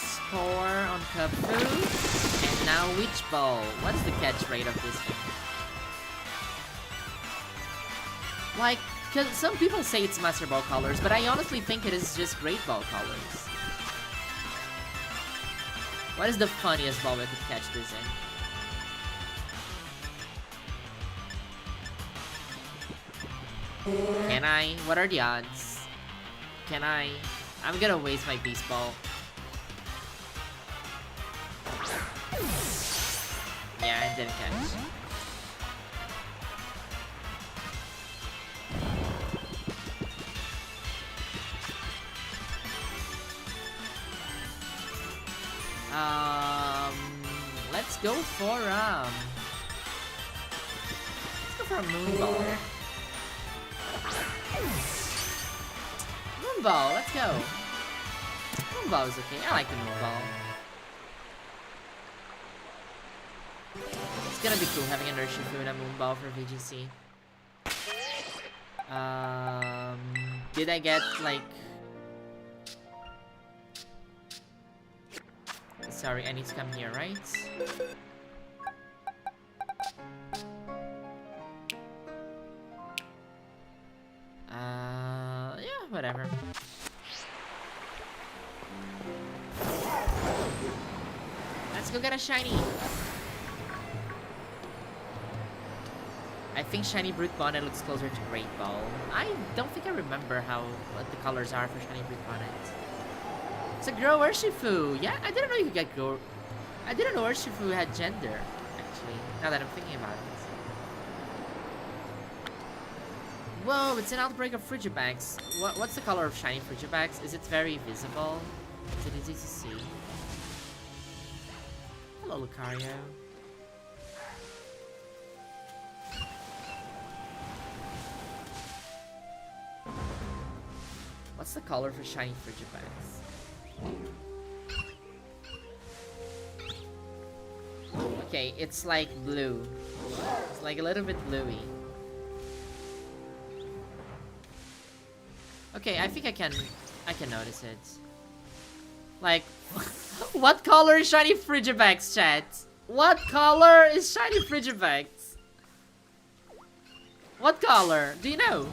Speaker 1: Spore on Kupfu, and now Which ball? What is the catch rate of this thing? Like, cause some people say it's Master Ball colors, but I honestly think it is just Great Ball colors. What is the funniest ball we could catch this in? Can I? What are the odds? Can I? I'm gonna waste my Beast Ball. Yeah, it didn't catch. Let's go for a Moon Ball. Moon Ball, let's go. Moon Ball is okay. I like the Moon Ball. It's gonna be cool having an Urshifu and a Moon Ball for VGC. Did I get like? Sorry, I need to come here, right? Yeah, whatever. Let's go get a shiny. I think shiny Brute Bonnet looks closer to Great Ball. I don't think I remember what the colors are for shiny Brute Bonnet. It's a girl Urshifu. Yeah, I didn't know you could get girl. I didn't know Urshifu had gender, actually, now that I'm thinking about it. Whoa, it's an outbreak of Frigibax. What's the color of shiny Frigibax? Is it very visible? Is it easy to see? Hello, Lucario. What's the color for shiny Frigibax? Okay, it's like blue. It's like a little bit bluey. Okay, I think I can notice it. Like, what color is shiny Frigibax, chat? What color is shiny Frigibax? What color? Do you know?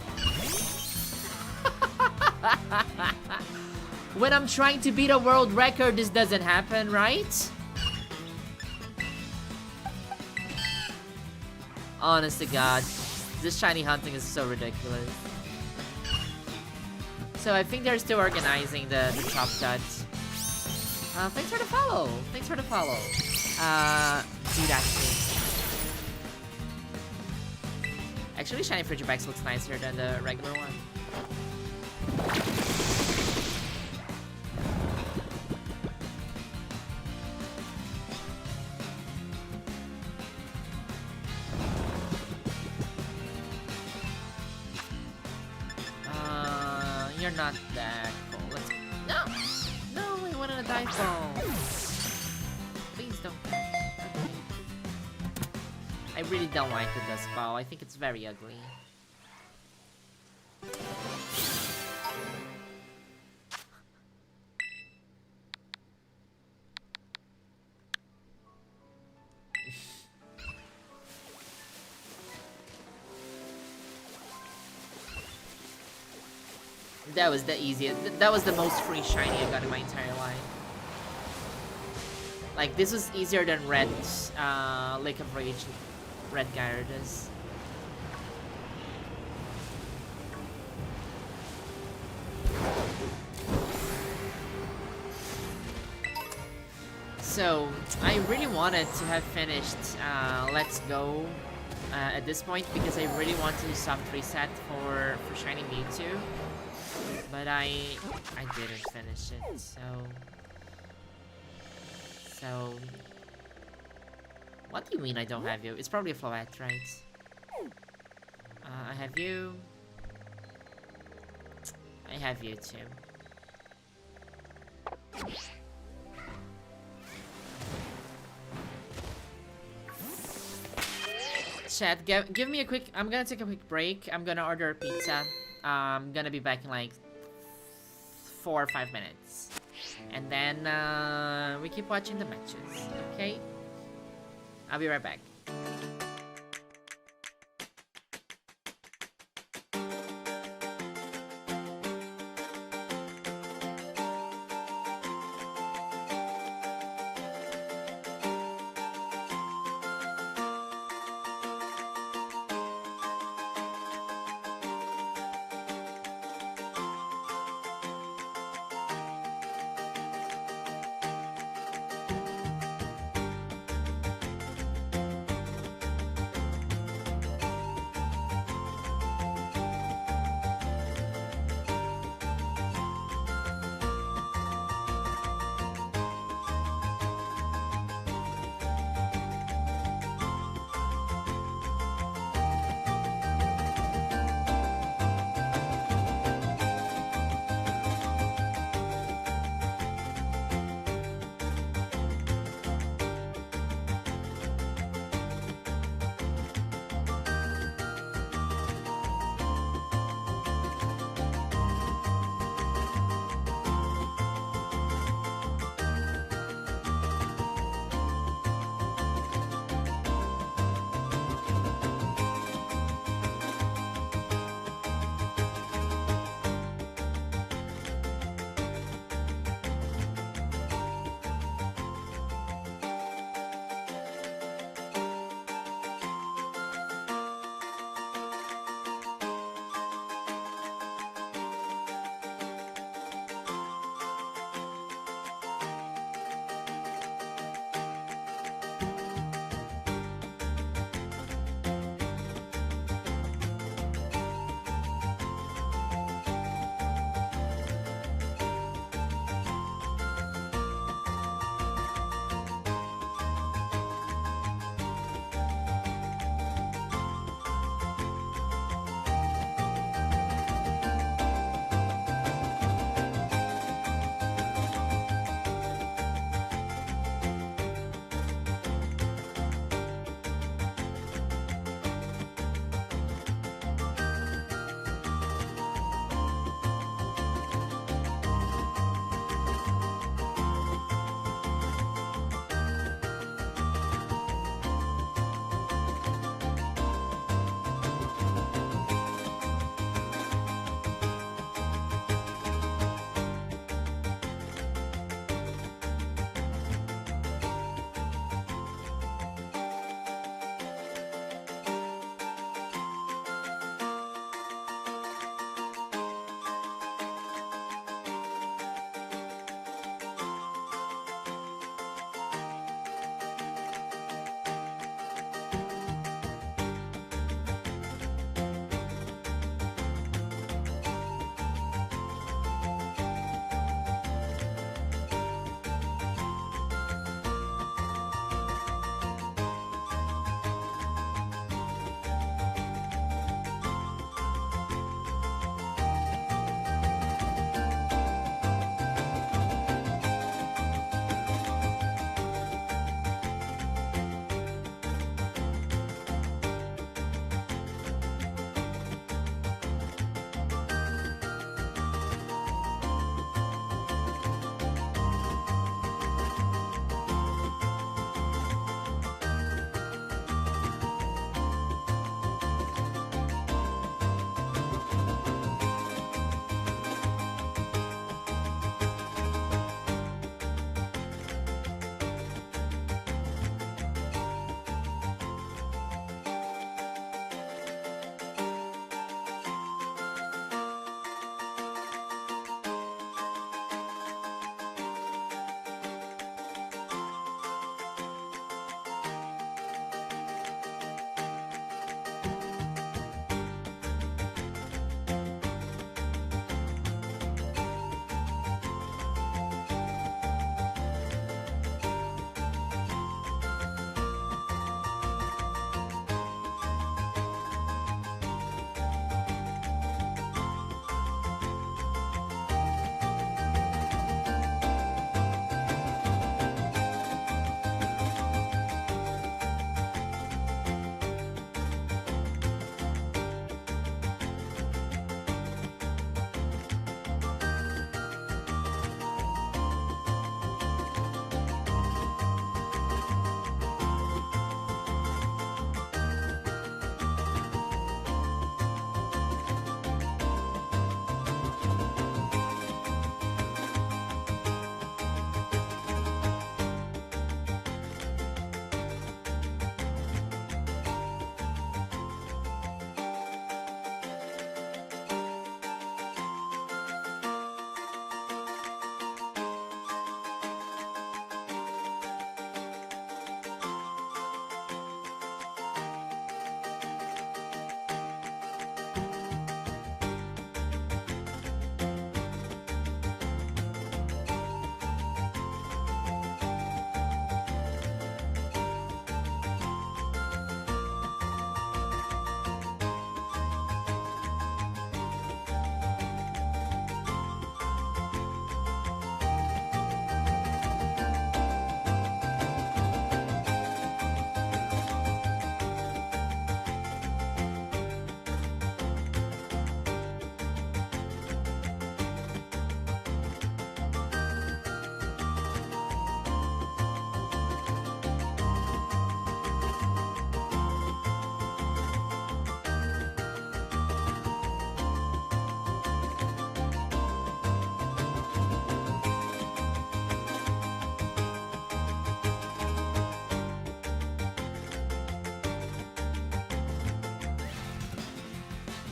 Speaker 1: When I'm trying to beat a world record, this doesn't happen, right? Honest to God, this shiny hunting is so ridiculous. So I think they're still organizing the top cuts. Thanks for the follow. Thanks for the follow. Do that thing. Actually, shiny Frigibax looks nicer than the regular one. You're not that cool. Let's no! No, I wanted a dive ball. Please don't. Okay. I really don't like the dust ball. I think it's very ugly. That was the easiest. That was the most free shiny I got in my entire life. Like, this was easier than Red, Lake of Rage, Red Gyarados. So, I really wanted to have finished Let's Go at this point because I really wanted to soft reset for shiny Mewtwo. But I didn't finish it, so... What do you mean I don't have you? It's probably a Floette, right? I have you. I have you too. Chat, give me a quick... I'm gonna take a quick break. I'm gonna order a pizza. I'm gonna be back in like 4 or 5 minutes. And then we keep watching the matches, okay? I'll be right back.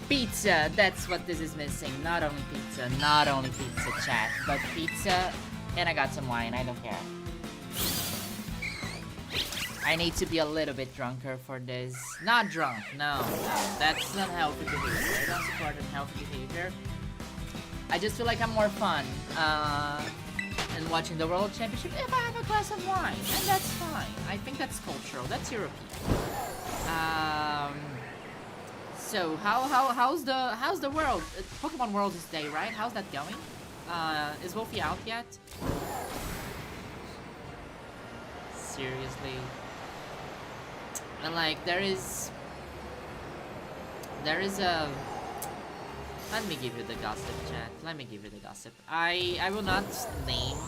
Speaker 1: Pizza, that's what this is missing. Not only pizza, chat, but pizza, and I got some wine, I don't care. I need to be a little bit drunker for this. Not drunk, no, that's not healthy behavior. I don't support unhealthy behavior. I just feel like I'm more fun in watching the World Championship if I have a glass of wine, and that's fine. I think that's cultural, that's European. So how's the world? Pokemon World is today, right? How's that going? Is Wolfie out yet? Seriously. And like there is a, let me give you the gossip, chat. Let me give you the gossip. I will not name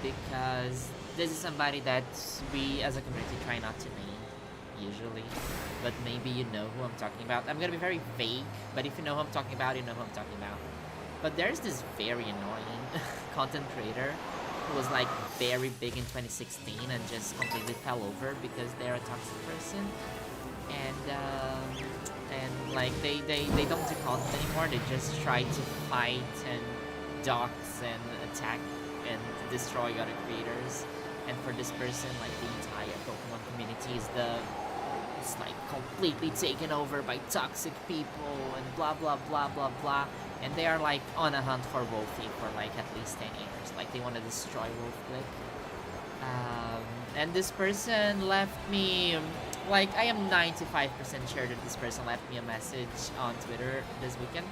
Speaker 1: because this is somebody that we as a community try not to name usually, but maybe you know who I'm talking about. I'm gonna be very vague, but if you know who I'm talking about, you know who I'm talking about. But there's this very annoying content creator who was like very big in 2016 and just completely fell over because they're a toxic person, and like they don't do content anymore. They just try to fight and dox and attack and destroy other creators. And for this person, like the entire Pokemon community is it's like completely taken over by toxic people and blah blah blah blah blah. And they are like on a hunt for Wolfie for like at least 10 years. Like they want to destroy Wolfie. And this person left me, like I am 95% sure that this person left me a message on Twitter this weekend.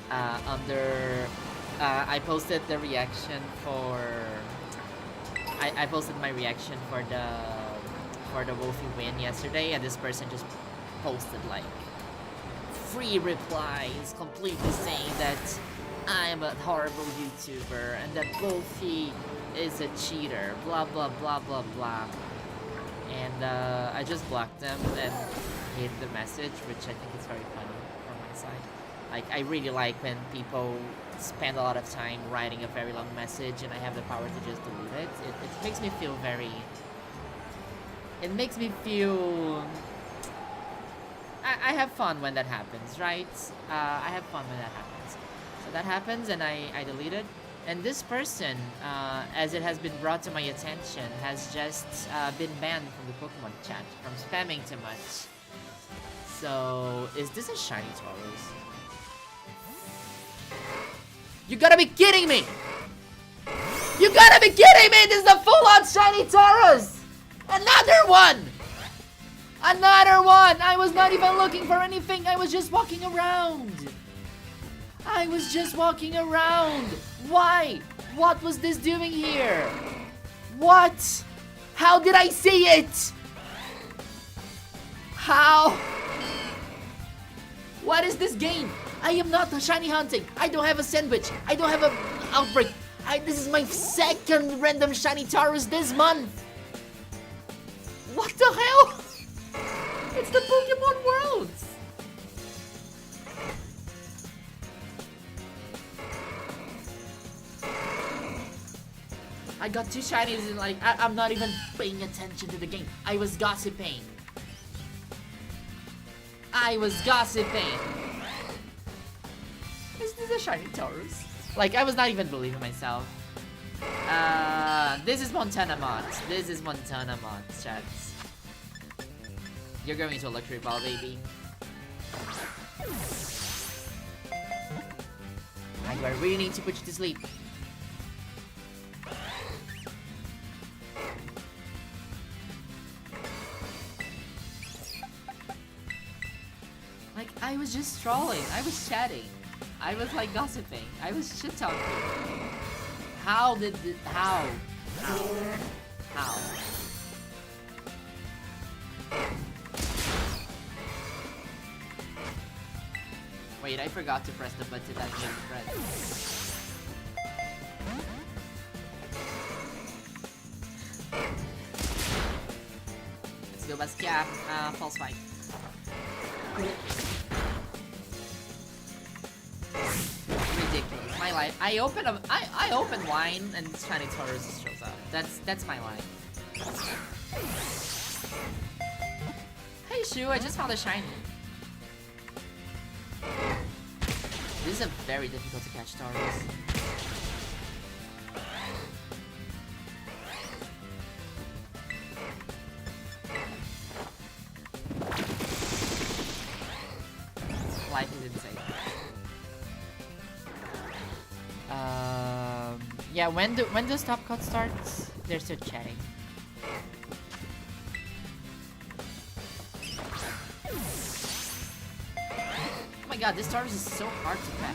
Speaker 1: I posted the reaction for. I posted my reaction for the Wolfie win yesterday, and this person just posted like 3 replies completely saying that I'm a horrible YouTuber and that Wolfie is a cheater, blah blah blah blah blah. And I just blocked them and hid the message, which I think is very funny from my side. Like I really like when people spend a lot of time writing a very long message and I have the power to just delete it. It makes me feel very... It makes me feel... I have fun when that happens, right? I have fun when that happens. So that happens and I delete it. And this person, as it has been brought to my attention, has just been banned from the Pokemon chat from spamming too much. So, is this a shiny Tauros? You gotta be kidding me! You gotta be kidding me! This is a full-on shiny Tauros! Another one! Another one! I was not even looking for anything. I was just walking around. I was just walking around. Why? What was this doing here? What? How did I see it? How? What is this game? I am not shiny hunting. I don't have a sandwich. I don't have an outbreak. This is my second random shiny Tauros this month. What the hell? It's the Pokémon World. I got 2 shinies and like I'm not even paying attention to the game. I was gossiping. Is this a shiny Tauros? Like I was not even believing myself. This is Montana Mod. This is Montana Mod, chats. You're going to a luxury ball, baby. I really need to put you to sleep. Like, I was just trolling. I was chatting. I was like gossiping. I was shit talking. How did it, how? Wait, I forgot to press the button that you pressed. Let's go Basquiat, false fight. Ridiculous. My life. I open wine and shiny Tauros just shows up. That's my life. Hey Shu, I just found a shiny. This is a very difficult to catch Taurus. Life is insane. Yeah, when the stop cut starts, they're still chatting. Oh my god, this Taurus is so hard to catch.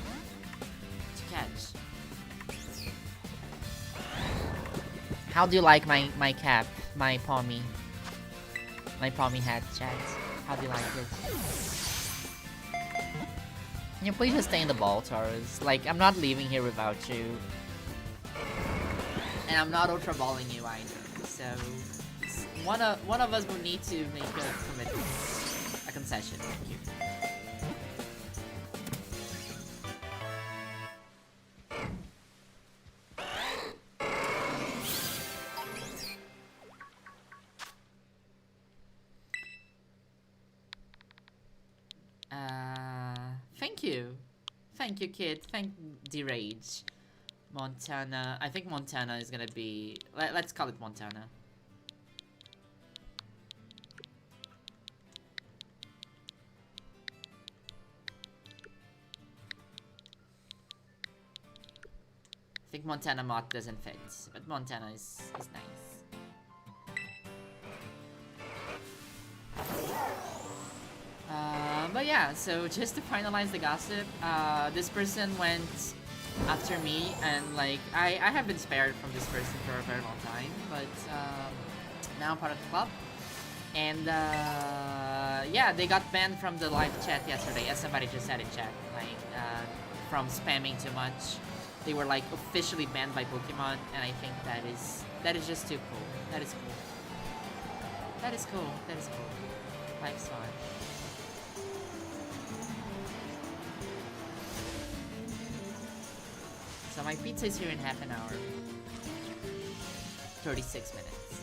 Speaker 1: How do you like my cap, my pommy hat, chat? How do you like it? Can you please just stay in the ball, Taurus? Like, I'm not leaving here without you. And I'm not ultra balling you either. So, one of us will need to make a commitment. A concession. Thank you. Thank you, kid. Thank D-Rage. Montana. I think Montana is gonna be... Let's call it Montana. I think Montana mod doesn't fit, but Montana is nice. But yeah, so just to finalize the gossip, this person went after me, and like I have been spared from this person for a very long time, but now I'm part of the club, and yeah, they got banned from the live chat yesterday, as somebody just said in chat, like from spamming too much. They were like officially banned by Pokemon, and I think that is just too cool. That is cool. That is cool. That is cool. Life's fun. So my pizza is here in half an hour. 36 minutes.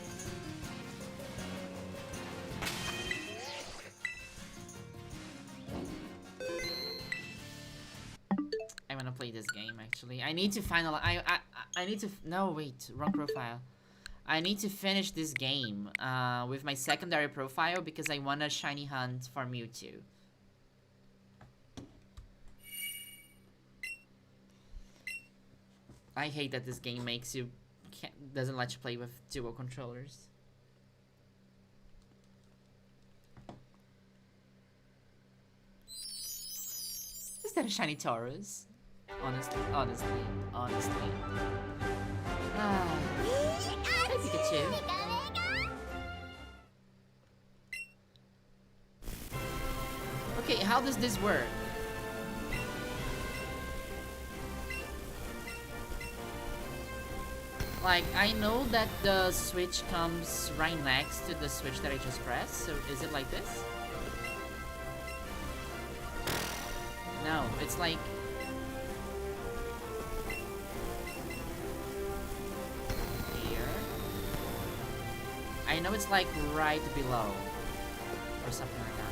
Speaker 1: I wanna play this game actually. I need to finalize. I need to. No, wait, wrong profile. I need to finish this game with my secondary profile because I want a shiny hunt for Mewtwo. I hate that this game makes you doesn't let you play with dual controllers. Is that a shiny Taurus? Honestly. Hey, Pikachu. Okay, how does this work? Like, I know that the switch comes right next to the switch that I just pressed, so is it like this? No, it's like... here. I know it's like right below, or something like that.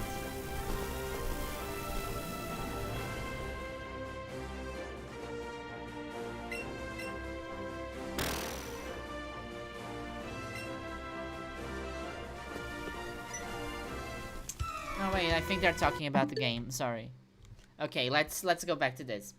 Speaker 1: No, wait, I think they're talking about the game. Sorry. Okay, let's go back to this.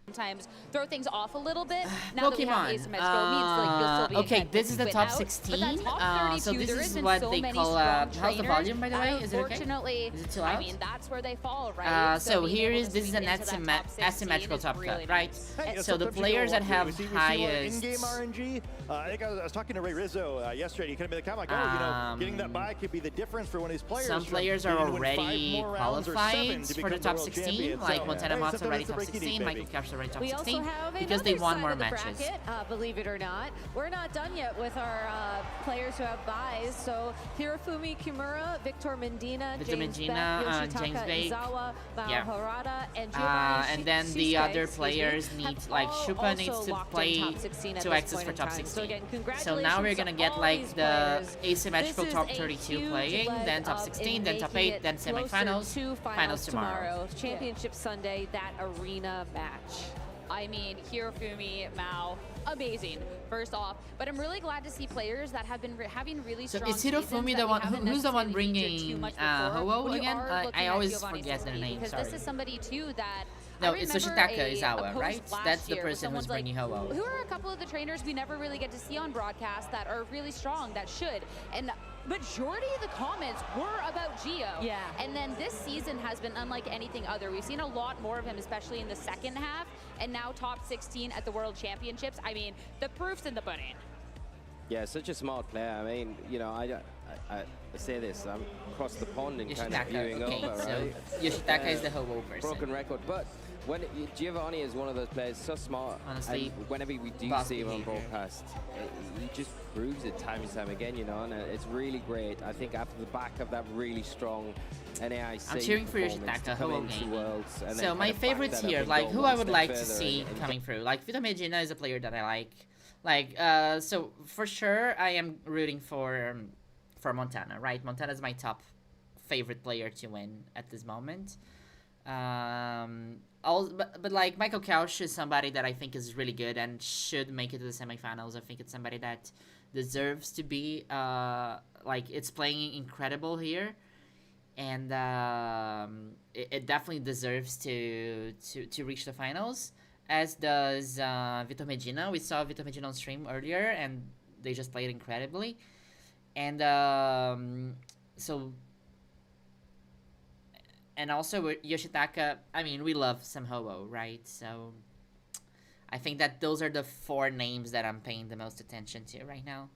Speaker 20: Sometimes throw things off a little bit.
Speaker 1: Pokemon.
Speaker 20: Now that we have asymmetrical means like you'll still be
Speaker 1: Okay,
Speaker 20: ahead
Speaker 1: this is the top
Speaker 20: without,
Speaker 1: 16.
Speaker 20: but that top 32,
Speaker 1: So this
Speaker 20: there
Speaker 1: is
Speaker 20: isn't
Speaker 1: what
Speaker 20: so
Speaker 1: they
Speaker 20: many
Speaker 1: call
Speaker 20: strong
Speaker 1: how's the volume, by the way? Is it okay?
Speaker 20: Unfortunately,
Speaker 1: Is it too loud?
Speaker 20: I mean, that's where they fall, right?
Speaker 1: So
Speaker 20: being
Speaker 1: here
Speaker 20: able
Speaker 1: is
Speaker 20: to
Speaker 1: this is
Speaker 20: sweep
Speaker 1: an
Speaker 20: into that top 16
Speaker 1: asymmetrical
Speaker 20: is
Speaker 1: top
Speaker 20: really
Speaker 1: cut, right?
Speaker 20: nice.
Speaker 13: Hey,
Speaker 1: So the
Speaker 13: sometimes you
Speaker 1: players
Speaker 13: go
Speaker 1: that
Speaker 13: up,
Speaker 1: have
Speaker 13: we see
Speaker 1: highest...
Speaker 13: in-game RNG. I think I was talking to Ray Rizzo yesterday. He kind of made the comment, like, oh, you know, getting that buy could be the difference for one of his players.
Speaker 1: Some players are already qualified for the top 16, like Montana Mott's already top 16, Michael Cap's already top
Speaker 2: We
Speaker 1: 16
Speaker 2: also have
Speaker 1: because they
Speaker 2: another
Speaker 1: won
Speaker 2: side
Speaker 1: more
Speaker 2: of the
Speaker 1: matches.
Speaker 2: bracket, believe it or not. We're not done yet with our players who have buys. So Hirofumi Kimura, Victor Mendina, James Beck,
Speaker 1: James
Speaker 2: Yoshitaka
Speaker 1: Beck,
Speaker 2: Izawa, Mao
Speaker 1: yeah.
Speaker 2: Harada, and Giovanni
Speaker 1: and then the
Speaker 2: Shisuke,
Speaker 1: other players need, like Shupa needs to play to access for top 16.
Speaker 2: So, again,
Speaker 1: so now we're gonna get like the asymmetrical
Speaker 2: This
Speaker 1: top
Speaker 2: is a
Speaker 1: 32
Speaker 2: huge
Speaker 1: playing,
Speaker 2: leg
Speaker 1: then top
Speaker 2: up
Speaker 1: 16,
Speaker 2: in
Speaker 1: then top
Speaker 2: making
Speaker 1: 8,
Speaker 2: it
Speaker 1: then semifinals,
Speaker 2: closer to
Speaker 1: finals tomorrow.
Speaker 2: Championship Sunday, that arena match.
Speaker 20: I mean, Hirofumi, Mao, amazing, first off. But I'm really glad to see players that have been having really
Speaker 1: So
Speaker 20: strong
Speaker 1: is Hirofumi the one, who's the one bringing Ho-Oh
Speaker 20: We
Speaker 1: again?
Speaker 20: are looking
Speaker 1: I
Speaker 20: at
Speaker 1: always
Speaker 20: Giovanni
Speaker 1: forget their
Speaker 20: Shisuke
Speaker 1: name,
Speaker 20: because
Speaker 1: sorry.
Speaker 20: this is somebody too that
Speaker 1: No,
Speaker 20: I
Speaker 1: it's
Speaker 20: remember
Speaker 1: Yoshitaka
Speaker 20: a
Speaker 1: Izawa,
Speaker 20: post
Speaker 1: right?
Speaker 20: last
Speaker 1: That's the
Speaker 20: year where
Speaker 1: person who's
Speaker 20: someone's like,
Speaker 1: bringing Ho-Oh.
Speaker 20: Who are a couple of the trainers we never really get to see on broadcast that are really strong, that should? And majority of the comments were about Gio.
Speaker 2: Yeah.
Speaker 20: And then this season has been unlike anything other. We've seen a lot more of him, especially in the second half, and now top 16 at the World Championships. I mean, the proof's in the pudding.
Speaker 21: Yeah, such a smart player. I mean, you know, I say this, I'm across the pond and kind of
Speaker 1: Yoshitaka,
Speaker 21: viewing
Speaker 1: okay,
Speaker 21: over,
Speaker 1: so
Speaker 21: right?
Speaker 1: Yoshitaka is the Ho-Oh person.
Speaker 21: Broken record, but when Giovanni is one of those players, so smart.
Speaker 1: Honestly,
Speaker 21: and whenever we do
Speaker 1: boss
Speaker 21: see him on
Speaker 1: behavior.
Speaker 21: broadcast, he just proves it time and time again, you know, and it's really great. I think after the back of that really strong NAIC
Speaker 1: I'm cheering for
Speaker 21: performance to
Speaker 1: Yoshitaka,
Speaker 21: come
Speaker 1: Ho-Oh
Speaker 21: into
Speaker 1: game.
Speaker 21: Worlds and
Speaker 1: So
Speaker 21: then
Speaker 1: my
Speaker 21: kind of back
Speaker 1: favorites
Speaker 21: that up
Speaker 1: here,
Speaker 21: and
Speaker 1: like
Speaker 21: go
Speaker 1: who
Speaker 21: one
Speaker 1: I would
Speaker 21: step
Speaker 1: like to
Speaker 21: further
Speaker 1: see
Speaker 21: and
Speaker 1: coming through. Like Vito Medina is a player that I like. So for sure I am rooting for Montana, right? Montana is my top favorite player to win at this moment. But like Michael Kausch is somebody that I think is really good and should make it to the semifinals. I think it's somebody that deserves to be like it's playing incredible here, and it definitely deserves to reach the finals. As does Vitor Medina. We saw Vitor Medina on stream earlier, and they just played incredibly. And and also with Yoshitaka, I mean, we love some Ho-Oh, right? So I think that those are the 4 names that I'm paying the most attention to right now.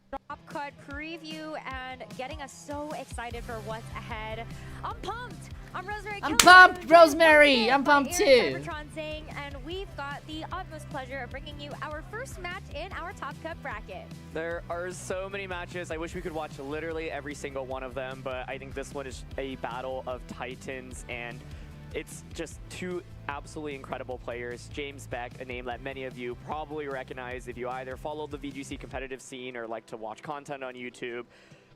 Speaker 14: Drop cut preview and getting us so excited for what's ahead. I'm pumped. I'm Rosemary.
Speaker 1: I'm pumped, Rosemary. I'm pumped too.
Speaker 14: Saying, and we've got the utmost pleasure of bringing you our first match in our Top Cut bracket.
Speaker 9: There are so many matches. I wish we could watch literally every single one of them, but I think this one is a battle of titans, and it's just 2 absolutely incredible players. James Beck, a name that many of you probably recognize if you either follow the VGC competitive scene or like to watch content on YouTube.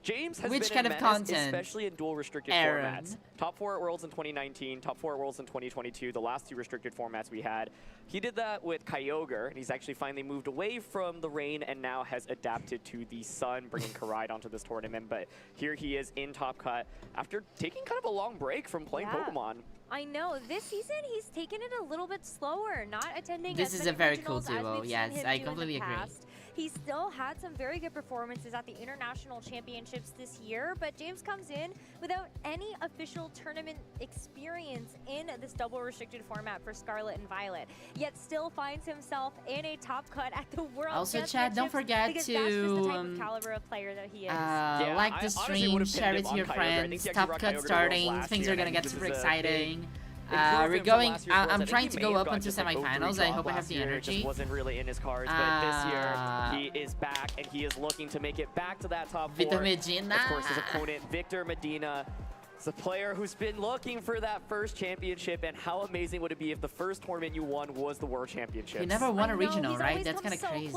Speaker 9: James has
Speaker 1: Which
Speaker 9: been
Speaker 1: kind
Speaker 9: a
Speaker 1: of
Speaker 9: menace,
Speaker 1: content?
Speaker 9: especially in dual restricted
Speaker 1: Aaron.
Speaker 9: formats. Top 4 at Worlds in 2019, top 4 at Worlds in 2022, the last 2 restricted formats we had. He did that with Kyogre, and he's actually finally moved away from the rain and now has adapted to the sun, bringing Karide onto this tournament. But here he is in Top Cut after taking kind of a long break from playing Pokemon.
Speaker 14: I know. This season, he's taken it a little bit slower, not attending
Speaker 1: This
Speaker 14: as
Speaker 1: is
Speaker 14: many
Speaker 1: a very cool
Speaker 14: regionals as
Speaker 1: duo.
Speaker 14: we've
Speaker 1: Yes,
Speaker 14: seen him
Speaker 1: I
Speaker 14: do in
Speaker 1: completely
Speaker 14: the
Speaker 1: agree.
Speaker 14: past. He still had some very good performances at the International Championships this year, but James comes in without any official tournament experience in this double restricted format for Scarlet and Violet, yet still finds himself in a Top Cut at the World
Speaker 1: Also,
Speaker 14: Championships.
Speaker 1: chat, don't forget
Speaker 14: because
Speaker 1: to,
Speaker 14: that's just the type of caliber of player that he is.
Speaker 1: Like the stream, share it to your friends. Top Cut starting, things are gonna get super exciting. We're going. I'm trying to go up into semifinals. I hope I have the energy.
Speaker 9: Just wasn't really in his cards, but this year he is back and he is looking to make it back to that top 4.
Speaker 1: Vitor Medina.
Speaker 9: Of course, his opponent Victor Medina. It's a player who's been looking for that first championship, and how amazing would it be if the first tournament you won was the World Championships?
Speaker 1: He never won a regional, right? That's kind of crazy.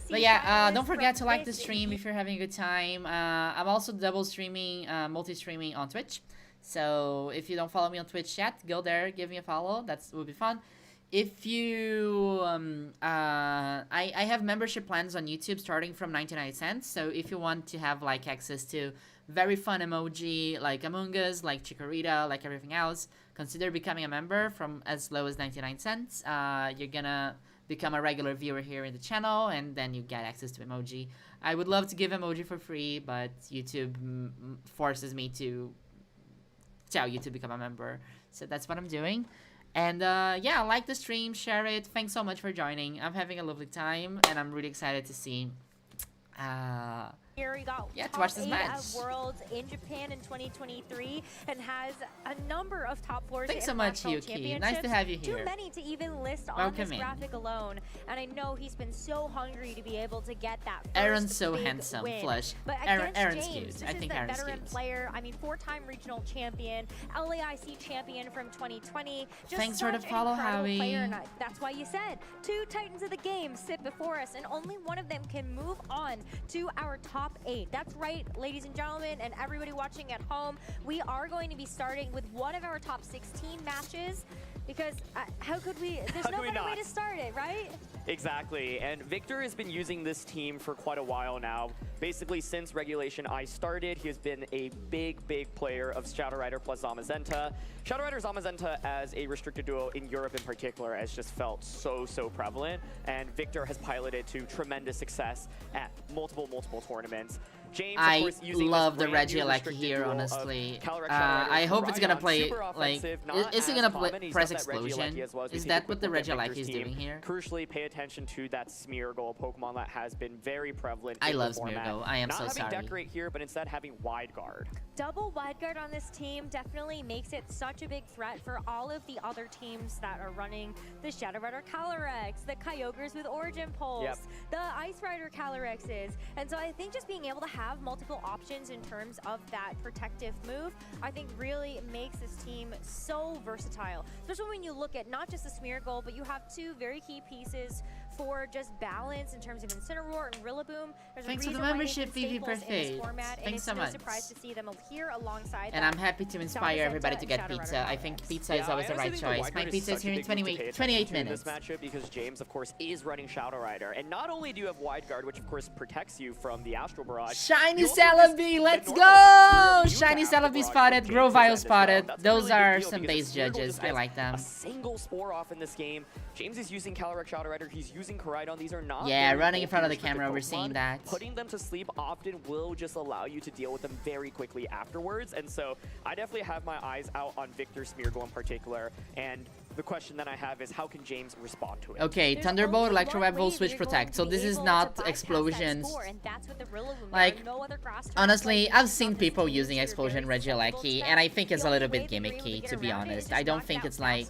Speaker 1: But yeah, don't forget to like the stream if you're having a good time. I'm also double streaming, multi-streaming on Twitch. So if you don't follow me on Twitch yet, go there, give me a follow. That would be fun. If you, I have membership plans on YouTube starting from 99 cents. So if you want to have like access to very fun emoji like Among Us, like Chikorita, like everything else, consider becoming a member from as low as 99 cents. You're gonna become a regular viewer here in the channel, and then you get access to emoji. I would love to give emoji for free, but YouTube forces me to tell you to become a member. So that's what I'm doing. And yeah, like the stream, share it. Thanks so much for joining. I'm having a lovely time, and I'm really excited to see
Speaker 14: Here he got
Speaker 1: to
Speaker 14: top
Speaker 1: watch this
Speaker 14: 8
Speaker 1: match.
Speaker 14: at Worlds in Japan in 2023 and has a number of top floors
Speaker 1: Thanks
Speaker 14: in
Speaker 1: so much,
Speaker 14: World
Speaker 1: Yuki. Nice to have you here.
Speaker 14: Too many to even list on
Speaker 1: Welcome
Speaker 14: this
Speaker 1: in.
Speaker 14: graphic alone, and I know he's been so hungry to be able to get that first
Speaker 1: Aaron's so
Speaker 14: big
Speaker 1: handsome,
Speaker 14: win.
Speaker 1: Flush.
Speaker 14: But
Speaker 1: Aaron's
Speaker 14: against
Speaker 1: cute.
Speaker 14: James,
Speaker 1: I
Speaker 14: this
Speaker 1: think
Speaker 14: is
Speaker 1: Aaron's
Speaker 14: the veteran
Speaker 1: cute.
Speaker 14: player. I mean, 4-time regional champion, LAIC champion from 2020. Just
Speaker 1: Thanks for the
Speaker 14: such an
Speaker 1: follow,
Speaker 14: incredible
Speaker 1: Howie.
Speaker 14: player, and that's why you said 2 titans of the game sit before us, and only one of them can move on to our top 8. That's right, ladies and gentlemen, and everybody watching at home. We are going to be starting with one of our top 16 matches, because how could we? There's no better way to start it, right?
Speaker 9: Exactly, and Victor has been using this team for quite a while now. Basically, since Regulation I started, he has been a big player of Shadow Rider plus Zamazenta. Shadow Rider Zamazenta as a restricted duo in Europe in particular has just felt so prevalent, and Victor has piloted to tremendous success at multiple tournaments. James, of
Speaker 1: I
Speaker 9: course, using
Speaker 1: love
Speaker 9: this
Speaker 1: the
Speaker 9: brand new
Speaker 1: Regieleki
Speaker 9: restricted
Speaker 1: here,
Speaker 9: duo of
Speaker 1: honestly.
Speaker 9: Calyrex, Shadow Rider,
Speaker 1: I hope it's gonna
Speaker 9: Rhydon,
Speaker 1: play
Speaker 9: super
Speaker 1: like.
Speaker 9: offensive, not
Speaker 1: Is it
Speaker 9: as
Speaker 1: gonna
Speaker 9: common. He's
Speaker 1: press
Speaker 9: got that Regieleki
Speaker 1: explosion?
Speaker 9: as well, as we
Speaker 1: Is
Speaker 9: see a
Speaker 1: that
Speaker 9: quick
Speaker 1: what the
Speaker 9: look at
Speaker 1: Regieleki
Speaker 9: Victor's
Speaker 1: is
Speaker 9: team.
Speaker 1: doing here?
Speaker 9: Crucially, pay attention to that Smeargle Pokemon that has been very prevalent
Speaker 1: I
Speaker 9: in
Speaker 1: love
Speaker 9: the format.
Speaker 1: Smeargle. I am
Speaker 9: not
Speaker 1: so
Speaker 9: having
Speaker 1: sorry.
Speaker 9: Decorate here, but instead having Wide Guard.
Speaker 14: Double wide guard on this team definitely makes it such a big threat for all of the other teams that are running the Shadow Rider Calyrex, the Kyogres with Origin Pulse, the Ice Rider Calyrexes. And so I think just being able to have multiple options in terms of that protective move, I think really makes this team so versatile. Especially when you look at not just the Smeargle, but you have 2 very key pieces for just balance in terms of Incineroar and Rillaboom. There's
Speaker 1: Thanks
Speaker 14: a
Speaker 1: for the
Speaker 14: reason why
Speaker 1: membership,
Speaker 14: they've been
Speaker 1: Vivi
Speaker 14: staples in this
Speaker 1: Perfect.
Speaker 14: format, and
Speaker 1: Thanks
Speaker 14: it's
Speaker 1: so
Speaker 14: no
Speaker 1: much.
Speaker 14: surprise to see them here alongside
Speaker 1: And I'm happy to inspire everybody to get pizza. I think pizza is always the right choice. My pizza is here in 28 minutes.
Speaker 9: This matchup because James, of course, is running Shadow Rider, and not only do you have Wide Guard, which of course protects you from the Astral Barrage.
Speaker 1: Shiny Celebi, let's go! Shiny Celebi spotted, Grovyle spotted. Those are some base judges. I like them.
Speaker 9: A single spore off in this game. James is using Calyrex Shadow Rider. He's using Koraidon. These are not
Speaker 1: Yeah,
Speaker 9: very
Speaker 1: running in front of the
Speaker 9: restricted
Speaker 1: camera, we're
Speaker 9: Pokemon.
Speaker 1: seeing that.
Speaker 9: Putting them to sleep often will just allow you to deal with them very quickly afterwards, and so I definitely have my eyes out on Victor Smeargle in particular, and the question that I have is how can James respond to it?
Speaker 1: Okay, Thunderbolt, Electro Web, Volt Switch, Protect. So this is not explosions. Like, honestly, I've seen people using Explosion Regieleki, and I think it's a little bit gimmicky, to be honest. I don't think it's like...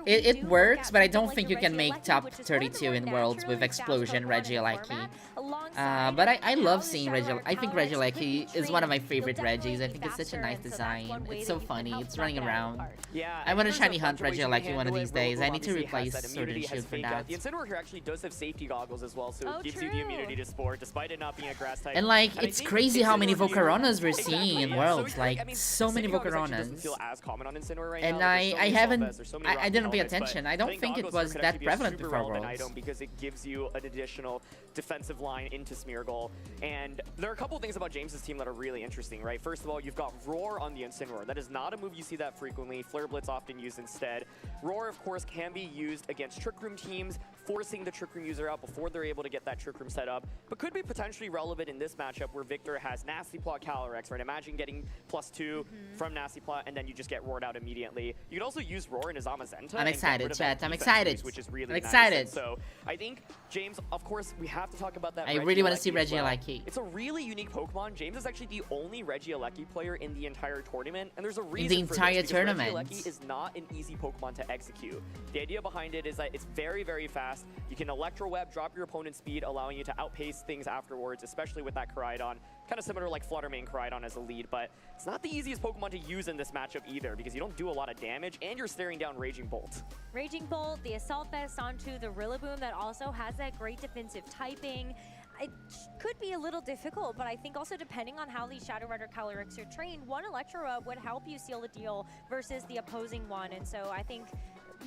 Speaker 1: It works, but I don't think you can make top 32 in Worlds with Explosion Regieleki. But I love seeing Regieleki. I think Regieleki is one of my favorite Regis. I think it's such a nice design. It's so funny. It's running around.
Speaker 9: Yeah,
Speaker 1: I want to shiny hunt Regieleki one of these days. I need to
Speaker 9: Obviously
Speaker 1: replace
Speaker 9: has that
Speaker 1: Sword and
Speaker 9: immunity,
Speaker 1: Shield
Speaker 9: has
Speaker 1: for
Speaker 9: Fake
Speaker 1: that.
Speaker 9: Out. The Incineroar here actually does have safety goggles as well, so
Speaker 14: Oh,
Speaker 9: it gives you the immunity to Spore, despite it not being a grass type.
Speaker 1: And like,
Speaker 9: I
Speaker 1: it's
Speaker 9: think
Speaker 1: crazy how many
Speaker 9: Incineroar here-
Speaker 1: Volcaronas we're
Speaker 9: Exactly,
Speaker 1: seeing in
Speaker 9: yeah.
Speaker 1: Worlds.
Speaker 9: So,
Speaker 1: Like,
Speaker 9: I mean,
Speaker 1: so many
Speaker 9: safety goggles actually doesn't
Speaker 1: Volcaronas.
Speaker 9: feel as common on Incineroar right
Speaker 1: And
Speaker 9: now. There's so
Speaker 1: I
Speaker 9: many
Speaker 1: haven't,
Speaker 9: Solvests, there's so many
Speaker 1: I didn't pay
Speaker 9: Rocky
Speaker 1: attention.
Speaker 9: Helmets,
Speaker 1: I
Speaker 9: but
Speaker 1: don't think it
Speaker 9: goggles
Speaker 1: was
Speaker 9: could
Speaker 1: that
Speaker 9: actually be a
Speaker 1: prevalent
Speaker 9: super
Speaker 1: before
Speaker 9: relevant
Speaker 1: Worlds.
Speaker 9: item because it gives you an additional defensive line into Smeargle. And there are a couple things about James's team that are really interesting, right? First of all, you've got Roar on the Incineroar. That is not a move you see that frequently. Flare Blitz often used instead. Roar, of course, can be used against Trick Room teams, forcing the Trick Room user out before they're able to get that Trick Room set up, but could be potentially relevant in this matchup where Victor has Nasty Plot Calyrex, right? Imagine getting +2 from Nasty Plot, and then you just get roared out immediately. You can also use Roar in his Zamazenta.
Speaker 1: I'm excited, chat. I'm excited.
Speaker 9: Which is really
Speaker 1: I'm
Speaker 9: nice.
Speaker 1: excited.
Speaker 9: And so I think James, of course, we have to talk about that.
Speaker 1: I really want to see
Speaker 9: Regieleki as well.
Speaker 1: Regieleki.
Speaker 9: It's a really unique Pokemon. James is actually the only Regieleki player in the entire tournament, and there's a reason for
Speaker 1: entire
Speaker 9: this, because
Speaker 1: tournament.
Speaker 9: Regieleki is not an easy Pokemon to execute. The idea behind it is that it's very, very fast. You can Electro Web, drop your opponent's speed, allowing you to outpace things afterwards, especially with that Koraidon. Kind of similar like Fluttermane Koraidon as a lead, but it's not the easiest Pokemon to use in this matchup either, because you don't do a lot of damage, and you're staring down Raging Bolt.
Speaker 14: Raging Bolt, the Assault Vest onto the Rillaboom that also has that great defensive typing. It could be a little difficult, but I think also depending on how these Shadow Rider Calyrex are trained, one Electro Web would help you seal the deal versus the opposing one. And so I think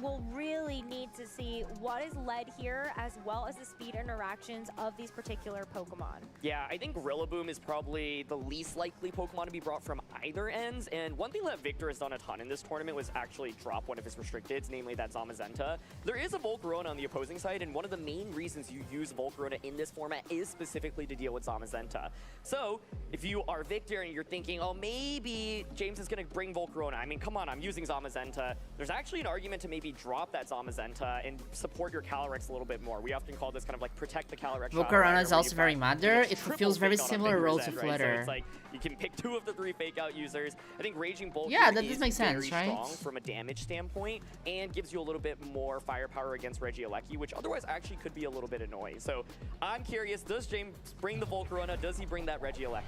Speaker 14: we'll really need to see what is led here, as well as the speed interactions of these particular Pokemon.
Speaker 9: Yeah, I think Rillaboom is probably the least likely Pokemon to be brought from either ends, and one thing that Victor has done a ton in this tournament was actually drop one of his restricteds, namely that Zamazenta. There is a Volcarona on the opposing side, and one of the main reasons you use Volcarona in this format is specifically to deal with Zamazenta. So, if you are Victor and you're thinking, oh, maybe James is going to bring Volcarona, I mean, come on, I'm using Zamazenta. There's actually an argument to maybe maybe drop that Zamazenta and support your Calyrex a little bit more. We often call this kind of like protect the Calyrex.
Speaker 1: Volcarona is also very mad there. It fulfills very similar roles to Flutter.
Speaker 9: So it's like you can pick 2 of the 3 fake out users. I think Raging Bolt
Speaker 1: yeah, that
Speaker 9: is
Speaker 1: does make sense,
Speaker 9: very
Speaker 1: right?
Speaker 9: strong from a damage standpoint and gives you a little bit more firepower against Regieleki, which otherwise actually could be a little bit annoying. So I'm curious, does James bring the Volcarona? Does he bring that Regieleki?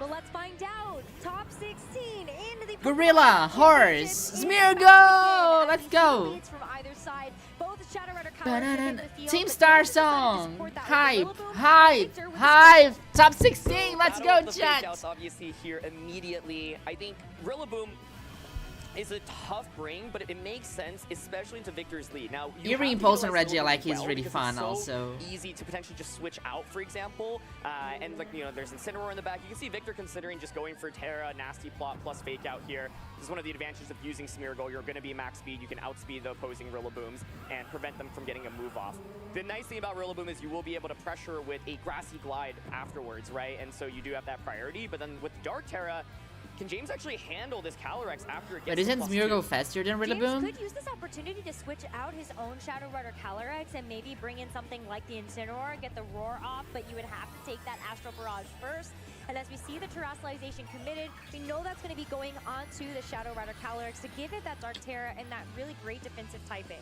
Speaker 14: Well, let's find out. Top 16 into the
Speaker 1: Gorilla, Horse, Smeargle! Let's go!
Speaker 14: From either side. Both Shadow Rider Calyrex in the field,
Speaker 1: Team
Speaker 14: but
Speaker 1: Star
Speaker 14: James decided to
Speaker 1: Song!
Speaker 14: support that with
Speaker 1: Hype!
Speaker 14: Rillaboom.
Speaker 1: Hype!
Speaker 14: Victor with
Speaker 1: Hype! Top 16! Let's
Speaker 9: Battle
Speaker 1: go,
Speaker 9: of the
Speaker 1: chat!
Speaker 9: Fakeouts, obviously here immediately. I think Rillaboom is a tough bring, but it makes sense, especially into Victor's lead. Now, you
Speaker 1: Eerie
Speaker 9: have to
Speaker 1: Impulse on
Speaker 9: utilize Rillaboom
Speaker 1: Regieleki is
Speaker 9: well
Speaker 1: really
Speaker 9: because
Speaker 1: fun
Speaker 9: it's so
Speaker 1: also.
Speaker 9: easy to potentially just switch out, for example. And like, you know, there's Incineroar in the back. You can see Victor considering just going for Terra, Nasty Plot plus Fake Out here. This is one of the advantages of using Smeargle. You're going to be max speed. You can outspeed the opposing Rillabooms and prevent them from getting a move off. The nice thing about Rillaboom is you will be able to pressure with a Grassy Glide afterwards, right? And so you do have that priority. But then with Dark Terra, can James actually handle this Calyrex after it gets
Speaker 1: But isn't
Speaker 9: to
Speaker 1: Smeargle
Speaker 9: +2?
Speaker 1: faster than
Speaker 14: James
Speaker 1: Rillaboom?
Speaker 14: could use this opportunity to switch out his own Shadow Rider Calyrex and maybe bring in something like the Incineroar, get the Roar off, but you would have to take that Astral Barrage first. And as we see the Terrestrialization committed, we know that's going to be going onto the Shadow Rider Calyrex to give it that Dark Terra and that really great defensive typing.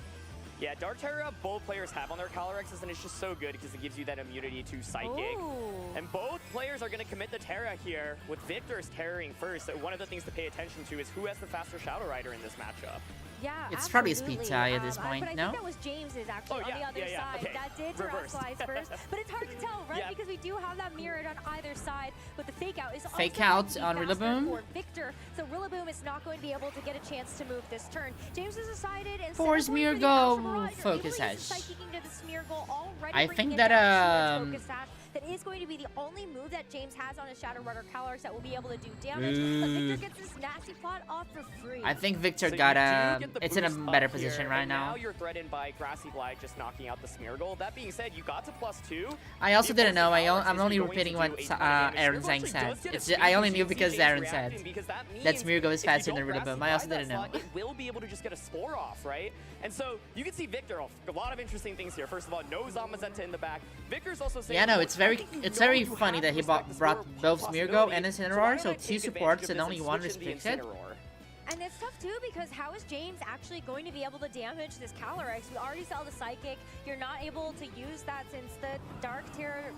Speaker 9: Yeah, Dark Terra, both players have on their Calyrex, and it's just so good because it gives you that immunity to Psychic.
Speaker 14: Ooh.
Speaker 9: And both players are going to commit the Terra here, with Victor's Terraing first. So one of the things to pay attention to is who has the faster Shadow Rider in this matchup.
Speaker 14: Yeah,
Speaker 1: It's probably a
Speaker 14: absolutely.
Speaker 1: speed tie at this point,
Speaker 14: but I
Speaker 1: no?
Speaker 14: think that was James's actually
Speaker 9: Oh, yeah,
Speaker 14: on the other
Speaker 9: yeah,
Speaker 14: side.
Speaker 9: okay.
Speaker 14: That did
Speaker 9: Reverse.
Speaker 14: terrestrialize first, but it's hard to tell, right?
Speaker 9: Yeah.
Speaker 14: Because we do have that mirrored on either side, but the fake out is also
Speaker 1: Fake
Speaker 14: going
Speaker 1: out
Speaker 14: to be
Speaker 1: on
Speaker 14: faster
Speaker 1: Rillaboom.
Speaker 14: for Victor, so Rillaboom is not going to be able to get a chance to move this turn. James has decided instead
Speaker 1: For
Speaker 14: of going for the
Speaker 1: Smeargle,
Speaker 14: Astral Barrage, you're
Speaker 1: Focus
Speaker 14: able to use
Speaker 1: Sash.
Speaker 14: the Psychic into the Smeargle, already
Speaker 1: I
Speaker 14: bringing
Speaker 1: think
Speaker 14: it
Speaker 1: that,
Speaker 14: down to its Focus Sash. That is going to be the only move that James has on his Shadow Rider Calyrex that will be able to do damage, but Victor gets this nasty plot off for free.
Speaker 1: I think Victor
Speaker 9: So you
Speaker 1: got
Speaker 9: do get the
Speaker 1: it's in a
Speaker 9: boost
Speaker 1: better
Speaker 9: up
Speaker 1: position
Speaker 9: here,
Speaker 1: right
Speaker 9: and
Speaker 1: now.
Speaker 9: you're threatened by Grassy Glide just knocking out the Smeargle. That being said, you got to +2.
Speaker 1: I also
Speaker 9: The
Speaker 1: didn't know.
Speaker 9: opposing
Speaker 1: I'm
Speaker 9: Calyrex
Speaker 1: only
Speaker 9: is going
Speaker 1: repeating
Speaker 9: to
Speaker 1: what
Speaker 9: do a ton of damage.
Speaker 1: Aaron
Speaker 9: Smeargle
Speaker 1: Zhang
Speaker 9: actually
Speaker 1: said.
Speaker 9: does get a
Speaker 1: It's
Speaker 9: speed
Speaker 1: I only
Speaker 9: boost.
Speaker 1: knew
Speaker 9: You can see
Speaker 1: because
Speaker 9: James
Speaker 1: Aaron
Speaker 9: reacting
Speaker 1: said
Speaker 9: because that
Speaker 1: that
Speaker 9: means
Speaker 1: Smeargle is
Speaker 9: if you
Speaker 1: faster
Speaker 9: don't
Speaker 1: than
Speaker 9: Grassy
Speaker 1: Rillaboom. I also
Speaker 9: Glide
Speaker 1: didn't
Speaker 9: that
Speaker 1: know.
Speaker 9: slot, it will be able to just get a Spore off, right? And so you can see Victor, a lot of interesting things here. First of all, no Zamazenta in the back. Victor's also saying,
Speaker 1: Yeah, no,
Speaker 9: "Look,
Speaker 1: it's
Speaker 9: I
Speaker 1: very
Speaker 9: think you
Speaker 1: it's
Speaker 9: know
Speaker 1: very
Speaker 9: you
Speaker 1: funny
Speaker 9: have
Speaker 1: that
Speaker 9: to
Speaker 1: he
Speaker 9: respect the
Speaker 1: brought
Speaker 9: Spore
Speaker 1: both Smeargle
Speaker 9: possibility.
Speaker 1: and
Speaker 9: So why
Speaker 1: Incineroar,
Speaker 9: don't
Speaker 1: so
Speaker 9: I
Speaker 1: 2
Speaker 9: take advantage
Speaker 1: supports
Speaker 9: of
Speaker 1: and
Speaker 9: this
Speaker 1: only
Speaker 9: and
Speaker 1: one
Speaker 9: switch in the
Speaker 1: restricted.
Speaker 9: Incineroar?
Speaker 14: And it's tough too because how is James actually going to be able to damage this Calyrex? We already saw the Psychic. You're not able to use that since the Dark Terror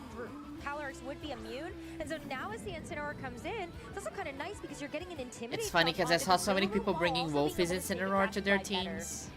Speaker 14: Calyrex would be immune. And so now as the Incineroar comes in, it's also kind of nice because you're getting an Intimidate.
Speaker 1: It's funny because I
Speaker 14: onto
Speaker 1: saw
Speaker 14: the
Speaker 1: so many
Speaker 14: Rillaboom
Speaker 1: people
Speaker 14: while
Speaker 1: bringing
Speaker 14: also
Speaker 1: Wolf's
Speaker 14: being able to take
Speaker 1: Incineroar to
Speaker 14: advantage
Speaker 1: their
Speaker 14: of that better.
Speaker 1: teams.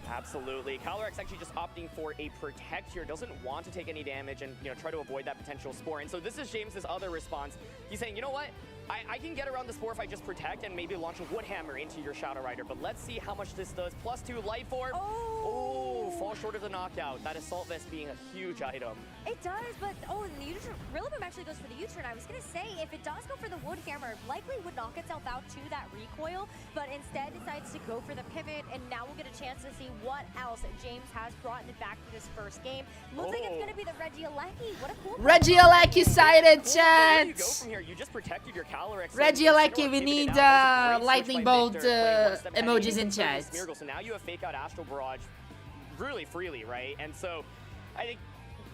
Speaker 9: Absolutely. Calyrex actually just opting for a Protect here. Doesn't want to take any damage and, you know, try to avoid that potential Spore. And so this is James's other response. He's saying, you know what? I can get around the Spore if I just Protect and maybe launch a Woodhammer into your Shadow Rider. But let's see how much this does. +2 Life Orb. Oh, fall short of the knockout. That Assault Vest being a huge item.
Speaker 14: It does, but and the U-turn, Rillaboom actually goes for the U-turn. I was going to say, if it does go for the Woodhammer, likely would knock itself out to that recoil, but instead decides to go for the pivot, and now we'll get a chance to see what else James has brought it back for this first game. Looks like it's going to be the Regieleki. What a cool
Speaker 1: Regieleki sighted,
Speaker 9: Where do you go
Speaker 1: chat!
Speaker 9: from here? You just protected your Calyrex.
Speaker 1: Regieleki, we need lightning bolt emojis in chat.
Speaker 9: So now you have Fake Out Astral Barrage really freely, right? And so I think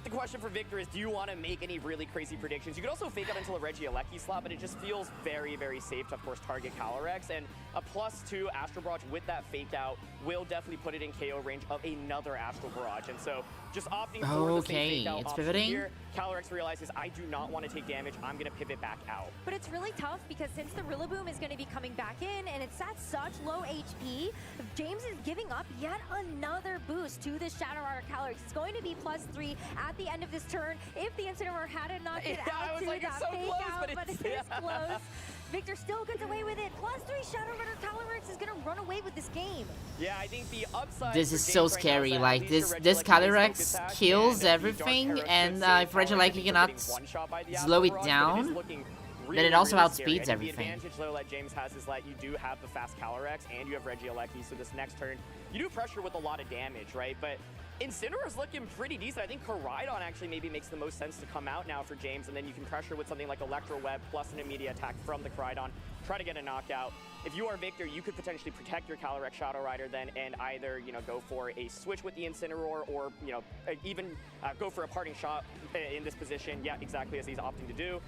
Speaker 9: the question for Victor is, do you want to make any really crazy predictions? You could also Fake Out until a Regieleki slot, but it just feels very, very safe to, of course, target Calyrex. And a +2 Astral Barrage with that Fake Out will definitely put it in KO range of another Astral Barrage. And so just opting for the same Fake Out
Speaker 1: it's
Speaker 9: option
Speaker 1: pivoting.
Speaker 9: here, Calyrex realizes, I do not want to take damage. I'm going to pivot back out.
Speaker 14: But it's really tough because since the Rillaboom is going to be coming back in and it's at such low HP, James is giving up yet another boost to this Shadow Rider Calyrex. It's going to be +3 at the end of this turn. If the Incineroar hadn't knocked it out
Speaker 9: I was
Speaker 14: to
Speaker 9: like,
Speaker 14: that
Speaker 9: it's so
Speaker 14: fake
Speaker 9: close,
Speaker 14: out,
Speaker 9: but
Speaker 14: it is close. Victor still gets away with it. +3 Shadow Rider Calyrex is going to run away with this game.
Speaker 9: Yeah, I think the upside.
Speaker 1: This is so scary. Like this Calyrex kills everything, and if Regieleki cannot slow it down, then it also outspeeds everything.
Speaker 9: The advantage though that James has is that you do have the fast Calyrex and you have Regieleki, so this next turn you do pressure with a lot of damage, right? But Incineroar's looking pretty decent. I think Koraidon actually maybe makes the most sense to come out now for James, and then you can pressure with something like Electro Web plus an immediate attack from the Koraidon, try to get a knockout. If you are Victor, you could potentially protect your Calyrex Shadow Rider then, and either, you know, go for a switch with the Incineroar, or, you know, even go for a parting shot in this position. Yeah, exactly as he's opting to do.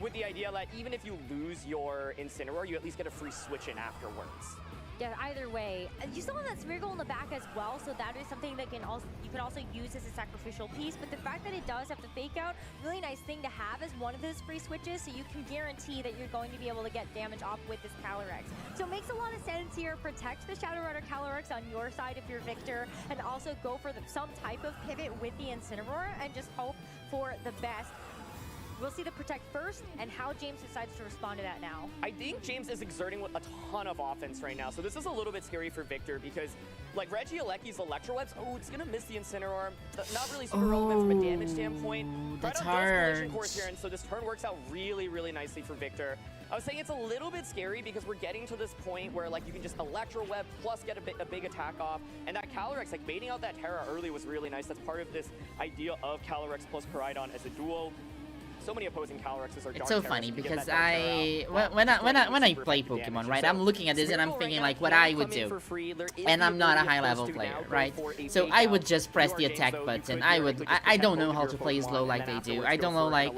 Speaker 9: With the idea that even if you lose your Incineroar, you at least get a free switch in afterwards.
Speaker 14: Yeah, either way. You still have that Smeargle in the back as well, so that is something that you can also use as a sacrificial piece. But the fact that it does have to fake out, really nice thing to have as one of those free switches, so you can guarantee that you're going to be able to get damage off with this Calyrex. So it makes a lot of sense here. Protect the Shadow Rider Calyrex on your side if you're Victor, and also go for some type of pivot with the Incineroar and just hope for the best. We'll see the protect first and how James decides to respond to that now.
Speaker 9: I think James is exerting a ton of offense right now, so this is a little bit scary for Victor because, like, Reggie-Alecki's Electro Webs, it's gonna miss the Incineroar. Not really super relevant from a damage standpoint.
Speaker 1: That's
Speaker 9: Koraidon
Speaker 1: hard.
Speaker 9: does collision course here, and so this turn works out really, really nicely for Victor. I was saying it's a little bit scary because we're getting to this point where, like, you can just Electro Web plus get a big attack off, and that Calyrex, like, baiting out that Terra early was really nice. That's part of this idea of Calyrex plus Koraidon as a duo. So many opposing Calyrexes are
Speaker 1: It's so funny because when I play Pokemon, right, I'm looking at this and I'm thinking like what I would do, and I'm not a high level player, right? So I would just press the attack button. I don't know how to play slow like they do. I don't know, like,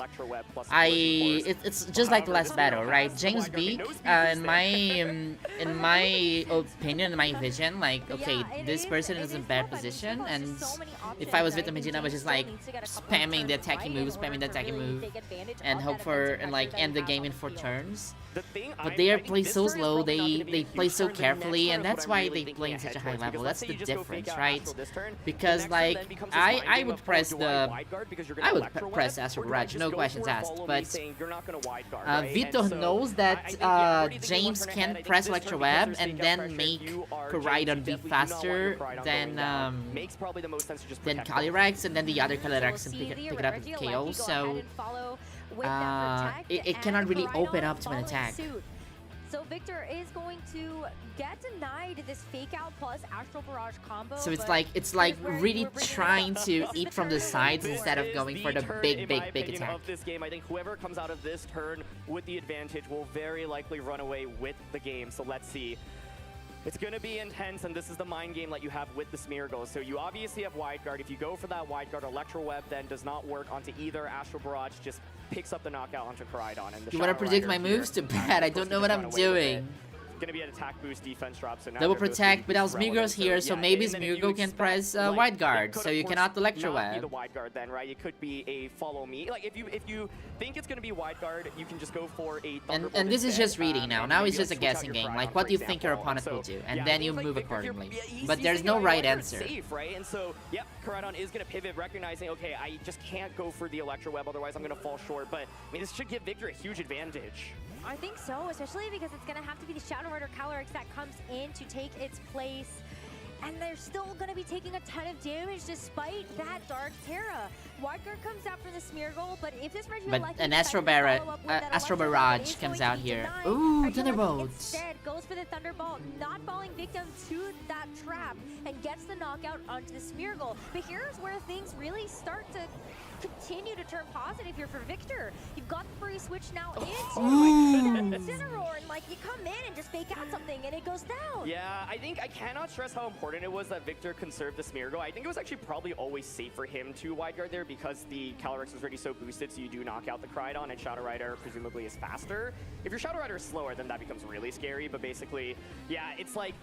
Speaker 1: it's just like the last battle, right? James B, in my opinion, in my vision, like, okay, this person is in bad position, and if I was Victor Medina, I was just like spamming the attacking move, and hope for, and like end the game in 4 turns. But they are played so slow, they play so carefully, and that's why they play in such a high level. That's the difference, right? Because, like, I would press Astral Barrage, no questions asked, but Vito knows that James can press Electro Web and then make Koraidon be faster than Calyrex, and then the other Calyrex and pick it up with KO, so it cannot really open up to an attack.
Speaker 14: So Victor is going to get denied this fake out plus Astral Barrage combo.
Speaker 1: So it's like really trying to eat from the sides instead of going for the big attack.
Speaker 9: Of this game, I think whoever comes out of this turn with the advantage will very likely run away with the game. So let's see. It's going to be intense, and this is the mind game that you have with the Smeargle. So you obviously have Wide Guard. If you go for that Wide Guard, Electro Web then does not work onto either. Astral Barrage just picks up the knockout onto Koraidon. And
Speaker 1: you want to predict my moves? Too bad, I don't know what I'm doing.
Speaker 9: Gonna be an attack boost defense drop, so now
Speaker 1: double protect, but now Smeargle's here, so maybe Smeargle can press Wide Guard, so you cannot Electro Web.
Speaker 9: Be the Wide Guard then, right? It could be a follow me. Like if you think it's gonna be Wide Guard, you can just go for a Thunderbolt.
Speaker 1: And this is just reading now. Now it's just a guessing game. Like what do you think your opponent will do, and then you move accordingly. But there's no right answer.
Speaker 9: Safe, right? And so yeah, Koraidon is gonna pivot, recognizing, okay, I just can't go for the Electro Web, otherwise I'm gonna fall short. But I mean, this should give Victor a huge advantage.
Speaker 14: I think so, especially because it's going to have to be the Shadow Rider Calyrex that comes in to take its place. And they're still going to be taking a ton of damage despite that Dark Terra. Wide Guard comes out for the Smeargle, but if this Reggie-Alecki
Speaker 1: an Astral Barrage comes out here. Ooh, Thunderbolt!
Speaker 14: Instead, goes for the Thunderbolt, not falling victim to that trap, and gets the knockout onto the Smeargle. But here's where things really start to continue to turn positive here for Victor. You've got the free switch now into Incineroar, and like you come in and just fake out something and it goes down.
Speaker 9: Yeah, I think I cannot stress how important it was that Victor conserved the Smeargle. I think it was actually probably always safe for him to Wide Guard there because the Calyrex was already so boosted, so you do knock out the Koraidon, and Shadow Rider presumably is faster. If your Shadow Rider is slower, then that becomes really scary, but basically, yeah, it's like,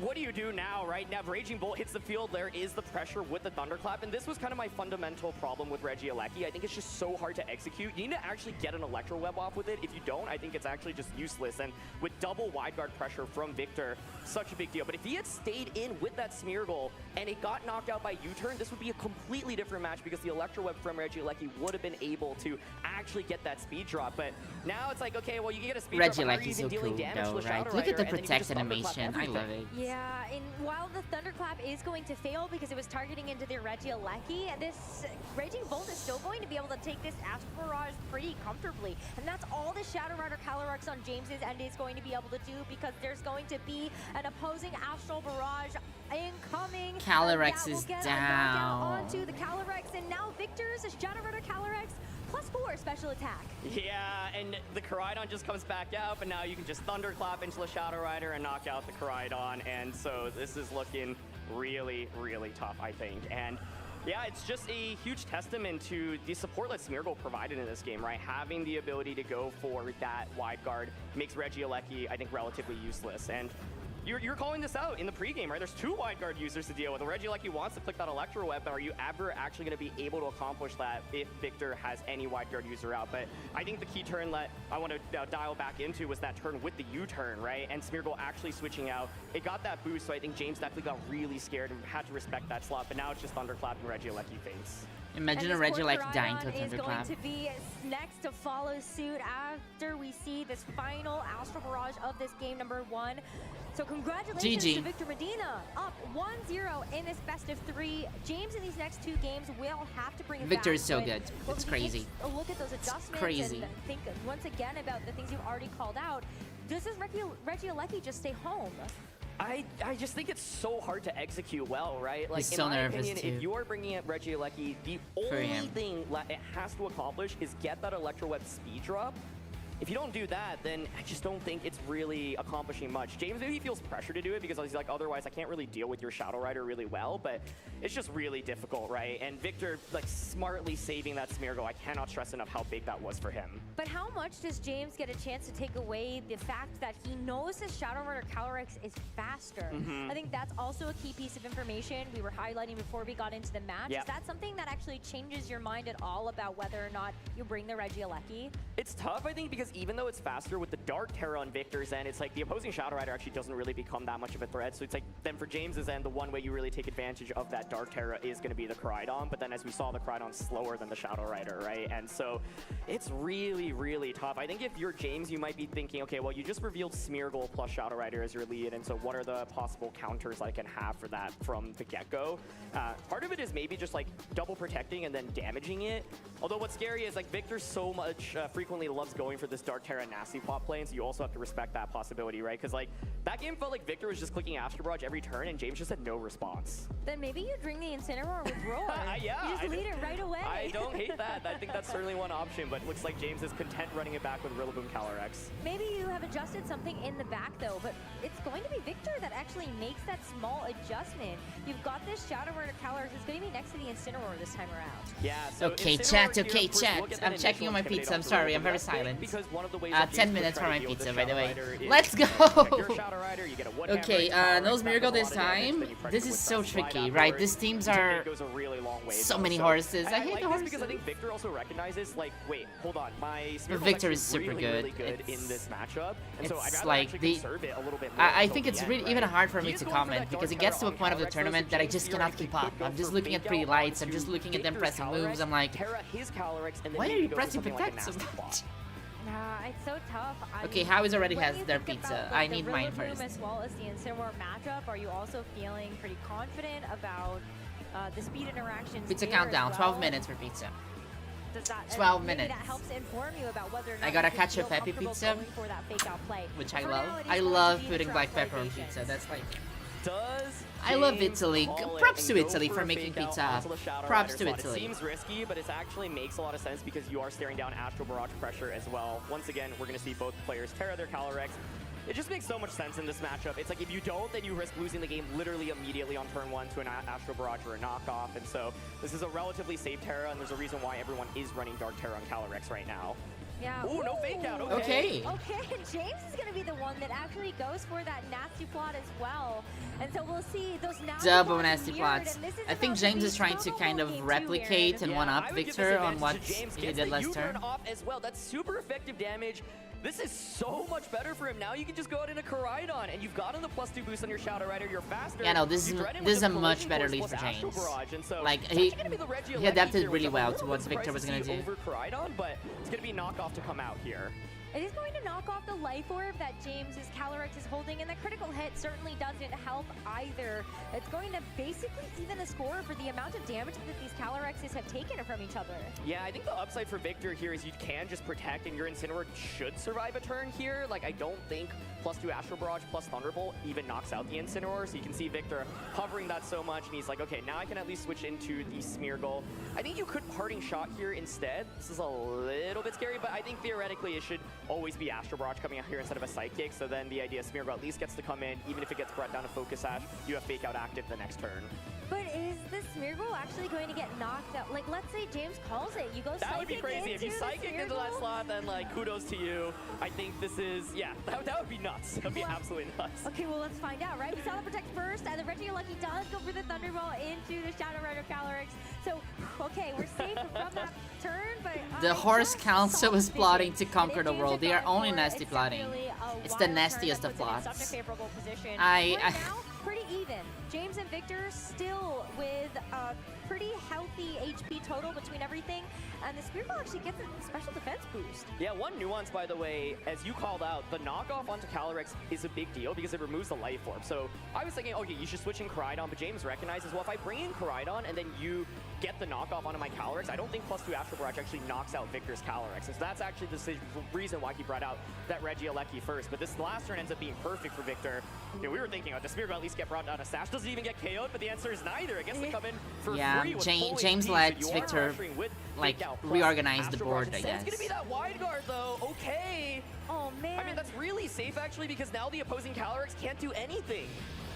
Speaker 9: what do you do now, right? Now, Raging Bolt hits the field. There is the pressure with the Thunderclap, and this was kind of my fundamental problem with Reggie-Alecki. I think it's just so hard to execute. You need to actually get an Electro Web off with it. If you don't, I think it's actually just useless, and with double Wide Guard pressure from Victor, such a big deal. But if he had stayed in with that Smeargle and it got knocked out by U-turn, this would be a completely different match because the Electro Web from Reggie-Alecki would have been able to actually get that speed drop. But Now it's like, okay, well, you get a speed drop, but how are you
Speaker 1: Regieleki
Speaker 9: even
Speaker 1: so
Speaker 9: dealing
Speaker 1: cool
Speaker 9: damage to
Speaker 1: though,
Speaker 9: the
Speaker 1: right?
Speaker 9: Shadow
Speaker 1: Look at the
Speaker 9: Rider, and then you
Speaker 1: protect
Speaker 9: just thunderclap
Speaker 1: animation. I love
Speaker 9: everything.
Speaker 1: it.
Speaker 14: Yeah, and while the Thunderclap is going to fail because it was targeting into their Regieleki, this Raging Bolt is still going to be able to take this Astral Barrage pretty comfortably. And that's all the Shadow Rider Calyrex on James's end is going to be able to do, because there's going to be an opposing Astral Barrage incoming.
Speaker 1: Calyrex is
Speaker 14: That will get a
Speaker 1: down.
Speaker 14: knockout onto the Calyrex, and now Victor's Shadow Rider Calyrex +4 special attack.
Speaker 9: Yeah, and the Koraidon just comes back out, but now you can just Thunderclap into the Shadow Rider and knock out the Koraidon, and so this is looking really, really tough, I think. And yeah, it's just a huge testament to the support that Smeargle provided in this game, right? Having the ability to go for that wide guard makes Regieleki, I think, relatively useless. And you're calling this out in the pregame, right? There's 2 wide guard users to deal with. The Regieleki wants to click that Electro Web, but are you ever actually going to be able to accomplish that if Victor has any wide guard user out? But I think the key turn that I want to dial back into was that turn with the U-turn, right? And Smeargle actually switching out. It got that boost, so I think James definitely got really scared and had to respect that slot, but now it's just Thunderclap and Regieleki faints.
Speaker 1: Imagine a Regieleki dying to a
Speaker 14: is going
Speaker 1: Thunderclap.
Speaker 14: to be next to follow suit after we see this final Astral Barrage of this game number 1. So congratulations
Speaker 1: GG.
Speaker 14: to Victor Medina, up 1-0 in this best of 3. James in these next 2 games will have to bring it
Speaker 1: Victor
Speaker 14: back.
Speaker 1: is so
Speaker 14: but
Speaker 1: good.
Speaker 14: when
Speaker 1: It's
Speaker 14: we
Speaker 1: crazy.
Speaker 14: take a look at those adjustments
Speaker 1: crazy.
Speaker 14: and think once again about the things you've already called out. Does this Regieleki just stay home?
Speaker 9: I just think it's so hard to execute well, right? Like,
Speaker 1: He's
Speaker 9: in
Speaker 1: so
Speaker 9: my
Speaker 1: nervous,
Speaker 9: opinion,
Speaker 1: too.
Speaker 9: if you are bringing up Regieleki, the
Speaker 1: For
Speaker 9: only
Speaker 1: him.
Speaker 9: thing it has to accomplish is get that Electro Web speed drop. If you don't do that, then I just don't think it's really accomplishing much. James maybe feels pressure to do it because he's like, otherwise I can't really deal with your Shadow Rider really well, but it's just really difficult, right? And Victor, like, smartly saving that Smeargle, I cannot stress enough how big that was for him.
Speaker 14: But how much does James get a chance to take away the fact that he knows his Shadow Rider Calyrex is faster? I think that's also a key piece of information we were highlighting before we got into the match.
Speaker 9: Yep.
Speaker 14: Is that something that actually changes your mind at all about whether or not you bring the Regieleki?
Speaker 9: It's tough, I think, because even though it's faster with the Dark Terra on Victor's end, it's like the opposing Shadow Rider actually doesn't really become that much of a threat. So it's like, then for James's end, the one way you really take advantage of that Dark Terra is going to be the Koraidon. But then as we saw, the Koraidon's slower than the Shadow Rider, right? And so it's really, really tough. I think if you're James, you might be thinking, okay, well, you just revealed Smeargle plus Shadow Rider as your lead. And so what are the possible counters I can have for that from the get-go? Part of it is maybe just like double protecting and then damaging it. Although what's scary is like Victor so much frequently loves going for this Dark Terra nasty plot play, and so you also have to respect that possibility, right? Because like that game felt like Victor was just clicking Astral Barrage every turn and James just had no response.
Speaker 14: Then maybe you bring the Incineroar with Roar.
Speaker 9: Yeah,
Speaker 14: you just lead it right away.
Speaker 9: I don't hate that. I think that's certainly one option, but it looks like James is content running it back with Rillaboom Calyrex.
Speaker 14: Maybe you have adjusted something in the back though, but it's going to be Victor that actually makes that small adjustment. You've got this Shadow Rider Calyrex who's going to be next to the Incineroar this time around.
Speaker 9: Yeah, so
Speaker 1: Okay,
Speaker 9: Incineroar
Speaker 1: chat,
Speaker 9: here,
Speaker 1: okay,
Speaker 9: of course,
Speaker 1: chat.
Speaker 9: look at that
Speaker 1: I'm checking on my
Speaker 9: initial
Speaker 1: pizza. I'm
Speaker 9: intimidate
Speaker 1: sorry,
Speaker 9: off
Speaker 1: I'm
Speaker 9: the
Speaker 1: very
Speaker 9: road.
Speaker 1: silent.
Speaker 9: Because one of the ways that
Speaker 1: 10
Speaker 9: James
Speaker 1: minutes
Speaker 9: was
Speaker 1: for
Speaker 9: trying
Speaker 1: my
Speaker 9: to deal with
Speaker 1: pizza,
Speaker 9: the
Speaker 1: by the
Speaker 9: Shadow
Speaker 1: way.
Speaker 9: Rider is
Speaker 1: Let's
Speaker 9: you
Speaker 1: go!
Speaker 9: protect your Shadow Rider, you get a one-hammer
Speaker 1: Okay,
Speaker 9: into Calyrex,
Speaker 1: no
Speaker 9: that
Speaker 1: Smeargle
Speaker 9: does a
Speaker 1: this
Speaker 9: lot of damage,
Speaker 1: time.
Speaker 9: then you pressure
Speaker 1: This
Speaker 9: with
Speaker 1: is so
Speaker 9: Breath of Slide
Speaker 1: tricky, right?
Speaker 9: afterwards.
Speaker 1: These teams
Speaker 9: It
Speaker 1: are
Speaker 9: goes a really long way,
Speaker 1: so
Speaker 9: though.
Speaker 1: many
Speaker 9: So
Speaker 1: horses. I hate
Speaker 9: like
Speaker 1: the
Speaker 9: this
Speaker 1: horses.
Speaker 9: because I think Victor also recognizes, like, wait, hold on, my Smeargle
Speaker 1: Victor
Speaker 9: actually
Speaker 1: is super
Speaker 9: really,
Speaker 1: good.
Speaker 9: really good in this matchup, and so I'd
Speaker 1: It's
Speaker 9: rather
Speaker 1: like
Speaker 9: actually
Speaker 1: the
Speaker 9: conserve it a little bit more
Speaker 1: I
Speaker 9: until
Speaker 1: think
Speaker 9: the
Speaker 1: it's
Speaker 9: end,
Speaker 1: really
Speaker 9: right?
Speaker 1: even hard for
Speaker 9: He
Speaker 1: me
Speaker 9: is
Speaker 1: to
Speaker 9: going for
Speaker 1: comment
Speaker 9: that
Speaker 1: because it
Speaker 9: Dark
Speaker 1: gets to a
Speaker 9: Terra
Speaker 1: point of the
Speaker 9: on Calyrex,
Speaker 1: tournament
Speaker 9: so
Speaker 1: that I
Speaker 9: James
Speaker 1: just cannot
Speaker 9: theoretically
Speaker 1: keep up.
Speaker 9: could go
Speaker 1: I'm just
Speaker 9: for
Speaker 1: looking at
Speaker 9: fake
Speaker 1: pretty
Speaker 9: out
Speaker 1: lights. I'm
Speaker 9: onto
Speaker 1: just looking at them
Speaker 9: Victor's
Speaker 1: pressing moves.
Speaker 9: Calyrex,
Speaker 1: I'm like,
Speaker 9: Terra his Calyrex, and then
Speaker 1: why are
Speaker 9: maybe
Speaker 1: you
Speaker 9: go for
Speaker 1: pressing
Speaker 9: something like a
Speaker 1: protect so
Speaker 9: nasty
Speaker 1: much?
Speaker 9: plot.
Speaker 14: Nah, it's so tough.
Speaker 1: Okay, Howies already
Speaker 14: when
Speaker 1: has
Speaker 14: you
Speaker 1: their
Speaker 14: think
Speaker 1: pizza.
Speaker 14: about,
Speaker 1: I
Speaker 14: like,
Speaker 1: need
Speaker 14: the
Speaker 1: mine
Speaker 14: Rillaboom
Speaker 1: first.
Speaker 14: as well as the Incineroar matchup, are you also feeling pretty confident about the speed interactions?
Speaker 1: Pizza
Speaker 14: there
Speaker 1: countdown,
Speaker 14: as
Speaker 1: 12
Speaker 14: well?
Speaker 1: minutes for pizza.
Speaker 14: Does that,
Speaker 1: 12
Speaker 14: maybe
Speaker 1: minutes.
Speaker 14: that helps inform you about whether or not
Speaker 1: I got a
Speaker 14: you can
Speaker 1: cacio
Speaker 14: feel
Speaker 1: pepe
Speaker 14: comfortable
Speaker 1: pizza,
Speaker 14: going for that fake out play.
Speaker 1: which I
Speaker 14: For
Speaker 1: love.
Speaker 14: now, it is
Speaker 1: I
Speaker 14: going to
Speaker 1: love
Speaker 14: be the
Speaker 1: putting black pepper on
Speaker 14: translation.
Speaker 1: pizza. That's like
Speaker 9: Does
Speaker 1: I love
Speaker 9: James
Speaker 1: Italy.
Speaker 9: call it
Speaker 1: Props
Speaker 9: and
Speaker 1: to
Speaker 9: go
Speaker 1: Italy
Speaker 9: for
Speaker 1: for
Speaker 9: a
Speaker 1: making
Speaker 9: fake out
Speaker 1: pizza.
Speaker 9: onto the Shadow
Speaker 1: Props
Speaker 9: Rider
Speaker 1: to
Speaker 9: slot?
Speaker 1: Italy.
Speaker 9: It seems risky, but it actually makes a lot of sense because you are staring down Astral Barrage pressure as well. Once again, we're going to see both players Terra their Calyrex. It just makes so much sense in this matchup. It's like if you don't, then you risk losing the game literally immediately on turn 1 to an Astral Barrage or a knockoff. And so this is a relatively safe Terra, and there's a reason why everyone is running Dark Terra on Calyrex right now.
Speaker 14: Yeah.
Speaker 9: Ooh, no fake out.
Speaker 1: Okay.
Speaker 14: Okay, James is going to be the one that actually goes for that nasty plot as well. And so we'll see those nasty
Speaker 1: Double
Speaker 14: plots
Speaker 1: nasty
Speaker 14: mirrored,
Speaker 1: plots.
Speaker 14: and this is
Speaker 1: I think
Speaker 14: about
Speaker 1: James
Speaker 14: the
Speaker 1: is trying to
Speaker 14: combo
Speaker 1: kind
Speaker 14: game
Speaker 1: of
Speaker 14: too,
Speaker 1: replicate
Speaker 14: Aaron.
Speaker 1: and one up
Speaker 9: I would give
Speaker 1: Victor
Speaker 9: this
Speaker 1: on
Speaker 9: advantage
Speaker 1: what
Speaker 9: to James.
Speaker 1: he
Speaker 9: Gets
Speaker 1: did
Speaker 9: the
Speaker 1: last
Speaker 9: U-turn
Speaker 1: turn.
Speaker 9: off as well. That's super effective damage. This is so much better for him. Now you can just go out in a Koraidon, and you've gotten the +2 boost on your Shadow Rider. You're faster.
Speaker 1: Yeah, no, this
Speaker 9: You
Speaker 1: is
Speaker 9: threaten
Speaker 1: this is a
Speaker 9: with
Speaker 1: much
Speaker 9: collision
Speaker 1: better
Speaker 9: force
Speaker 1: lead for
Speaker 9: plus Astral
Speaker 1: James.
Speaker 9: Barrage, and so
Speaker 1: Like
Speaker 9: it's
Speaker 1: he
Speaker 9: actually gonna be the Regieleki
Speaker 1: adapted
Speaker 9: here,
Speaker 1: really
Speaker 9: which I'm
Speaker 1: well
Speaker 9: a
Speaker 1: to
Speaker 9: little
Speaker 1: what
Speaker 9: bit
Speaker 1: Victor
Speaker 9: surprised
Speaker 1: was
Speaker 9: to
Speaker 1: gonna
Speaker 9: see
Speaker 1: do.
Speaker 9: over Koraidon, but it's gonna be a knockoff to come out here.
Speaker 14: It is going to knock off the life orb that James's Calyrex is holding, and the critical hit certainly doesn't help either. It's going to basically even the score for the amount of damage that these Calyrexes have taken from each other.
Speaker 9: Yeah, I think the upside for Victor here is you can just protect, and your Incineroar should survive a turn here. Like, I don't think +2 Astral Barrage plus Thunderbolt even knocks out the Incineroar, so you can see Victor hovering that so much, and he's like, okay, now I can at least switch into the Smeargle. I think you could Parting Shot here instead. This is a little bit scary, but I think theoretically it should always be Astral Barrage coming out here instead of a Psychic, so then the idea is Smeargle at least gets to come in, even if it gets brought down to Focus Sash, you have Fake Out active the next turn.
Speaker 14: But is the Smeargle actually going to get knocked out? Like, let's say James calls it. You go
Speaker 9: That would be
Speaker 14: Psychic
Speaker 9: crazy. If you
Speaker 14: into
Speaker 9: Psychic
Speaker 14: the
Speaker 9: into that
Speaker 14: Smeargle?
Speaker 9: slot, then, like, kudos to you. I think this is, yeah, that would be nuts. That would be absolutely nuts.
Speaker 14: Okay, well, let's find out, right? We saw the Protect first, and the Regieleki does go for the Thunderbolt into the Shadow Rider Calyrex. So, okay, we're safe from that turn, but...
Speaker 1: The Horse Council is plotting to conquer the world. They are only nasty plotting. It's the nastiest of plots.
Speaker 14: Such a favorable position.
Speaker 1: Right
Speaker 14: now, pretty even. James and Victor still with a pretty healthy HP total between everything, and the Smeargle actually gets a special defense boost.
Speaker 9: Yeah, one nuance, by the way, as you called out, the knockoff onto Calyrex is a big deal because it removes the Life Orb. So I was thinking, okay, you should switch in Koraidon, but James recognizes, well, if I bring in Koraidon and then you get the knockoff onto my Calyrex, I don't think +2 Astral Barrage actually knocks out Victor's Calyrex. And so that's actually the reason why he brought out that Regieleki first. But this last turn ends up being perfect for Victor. You know, we were thinking, oh, does Smeargle at least get brought down a Sash? Doesn't even get KO'd, but the answer is neither. It gets to come in for free with full
Speaker 1: James
Speaker 9: HP,
Speaker 1: lets
Speaker 9: so you are
Speaker 1: Victor
Speaker 9: pressuring with
Speaker 1: like
Speaker 9: Fake Out plus
Speaker 1: reorganize the
Speaker 9: Astral
Speaker 1: board,
Speaker 9: Barrage.
Speaker 1: I
Speaker 9: Instead,
Speaker 1: guess.
Speaker 9: It's gonna be that wide guard though. Okay.
Speaker 14: Oh man.
Speaker 9: I mean, that's really safe actually because now the opposing Calyrex can't do anything.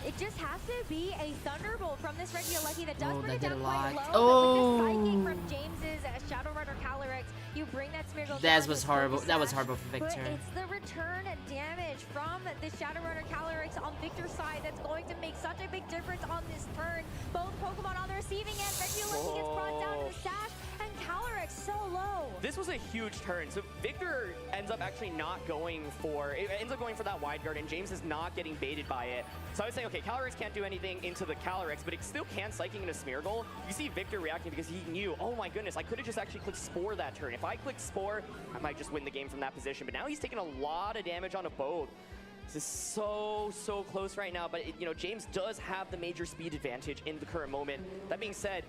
Speaker 14: It just has to be a Thunderbolt from this Regieleki that does
Speaker 1: Oh,
Speaker 14: bring
Speaker 1: that
Speaker 14: it
Speaker 1: did
Speaker 14: down
Speaker 1: a
Speaker 14: quite
Speaker 1: lot.
Speaker 14: low.
Speaker 1: Oh.
Speaker 14: But with this Psychic from James's Shadow Rider Calyrex, you bring that Smeargle
Speaker 1: That
Speaker 14: down
Speaker 1: was
Speaker 14: to
Speaker 1: horrible.
Speaker 14: Focus
Speaker 1: That was
Speaker 14: Sash,
Speaker 1: horrible for
Speaker 14: but
Speaker 1: Victor.
Speaker 14: it's the return damage from the Shadow Rider Calyrex on Victor's side that's going to make such a big difference on this turn. Both Pokemon on the receiving end. Regieleki gets brought down to the Sash, and Calyrex so low.
Speaker 9: This was a huge turn. So Victor ends up actually not going for, it ends up going for that wide guard, and James is not getting baited by it. So I was saying, okay, Calyrex can't do anything into the Calyrex, but it still can Psychic into Smeargle. You see Victor reacting because he knew, oh my goodness, I could have just actually clicked Spore that turn. If I clicked Spore, I might just win the game from that position. But now he's taking a lot of damage on a both. This is so close right now, but you know, James does have the major speed advantage in the current moment. That being said,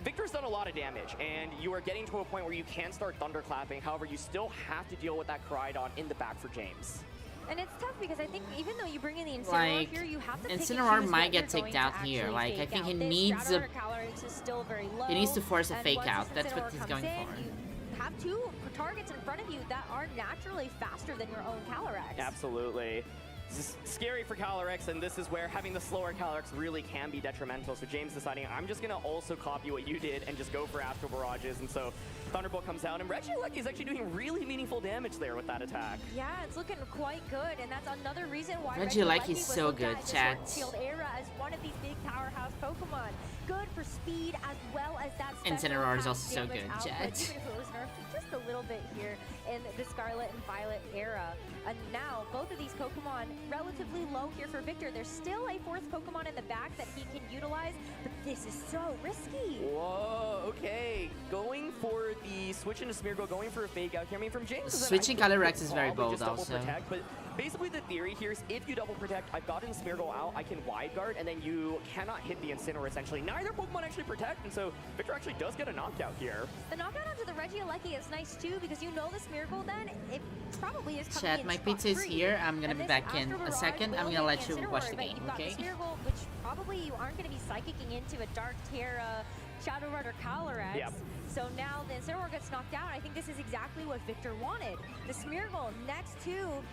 Speaker 9: Victor's done a lot of damage, and you are getting to a point where you can start thunderclapping. However, you still have to deal with that Koraidon in the back for James.
Speaker 14: And it's tough because I think even though you bring in the Incineroar
Speaker 1: Like,
Speaker 14: here, you have to pick and
Speaker 1: Incineroar
Speaker 14: choose
Speaker 1: might
Speaker 14: what
Speaker 1: get
Speaker 14: you're
Speaker 1: taken
Speaker 14: going
Speaker 1: out
Speaker 14: to
Speaker 1: here.
Speaker 14: actually
Speaker 1: Like, I
Speaker 14: fake
Speaker 1: think he
Speaker 14: out. This
Speaker 1: needs
Speaker 14: Shadow
Speaker 1: a...
Speaker 14: Rider Calyrex is still very low,
Speaker 1: He needs to force a
Speaker 14: and
Speaker 1: fake
Speaker 14: once
Speaker 1: out.
Speaker 14: this
Speaker 1: That's what
Speaker 14: Incineroar
Speaker 1: he's
Speaker 14: comes
Speaker 1: going
Speaker 14: in,
Speaker 1: for.
Speaker 14: You have two targets in front of you that are naturally faster than your own Calyrex.
Speaker 9: Absolutely. This is scary for Calyrex, and this is where having the slower Calyrex really can be detrimental. So James deciding, I'm just going to also copy what you did and just go for Astral Barrages. And so Thunderbolt comes down, and Regieleki is actually doing really meaningful damage there with that attack.
Speaker 14: Yeah, it's looking quite good, and that's another reason why
Speaker 1: Regieleki is
Speaker 14: was
Speaker 1: so
Speaker 14: looked
Speaker 1: good,
Speaker 14: at in the
Speaker 1: chat.
Speaker 14: Sword and Shield era as one of these big powerhouse Pokemon. Good for speed as well as that special
Speaker 1: Incineroar is
Speaker 14: attack
Speaker 1: also so
Speaker 14: damage
Speaker 1: good,
Speaker 14: output,
Speaker 1: chat.
Speaker 14: even if it was nerfed just a little bit here in the Scarlet and Violet era. And now both of these Pokemon relatively low here for Victor. There's still a fourth Pokemon in the back that he can utilize, but this is so risky.
Speaker 9: Whoa, okay. Going for the switch into Smeargle, going for a fake out here. I mean, from James,
Speaker 1: Switching Calyrex is very bold also.
Speaker 9: Protect, but basically the theory here is if you double protect, I've gotten Smeargle out, I can wide guard, and then you cannot hit the Incineroar essentially. Neither Pokemon actually protect, and so Victor actually does get a knockout here.
Speaker 14: The knockout onto the Regieleki is nice too, because you know the Smeargle then, it probably is coming
Speaker 1: Chat,
Speaker 14: in
Speaker 1: my
Speaker 14: spot
Speaker 1: pizza is
Speaker 14: free.
Speaker 1: here. I'm gonna
Speaker 14: And
Speaker 1: be
Speaker 14: this
Speaker 1: back in
Speaker 14: Astral
Speaker 1: a
Speaker 14: Barrage
Speaker 1: second. I'm
Speaker 14: will
Speaker 1: gonna let
Speaker 14: hit
Speaker 1: you
Speaker 14: Incineroar,
Speaker 1: watch the
Speaker 14: but
Speaker 1: game,
Speaker 14: you've got the
Speaker 1: okay?
Speaker 14: Smeargle, which probably you aren't going to be psychicking into a Dark Terra Shadow Rider Calyrex.
Speaker 9: Yep.
Speaker 14: So now the Incineroar gets knocked out. I think this is exactly what Victor wanted. The Smeargle next to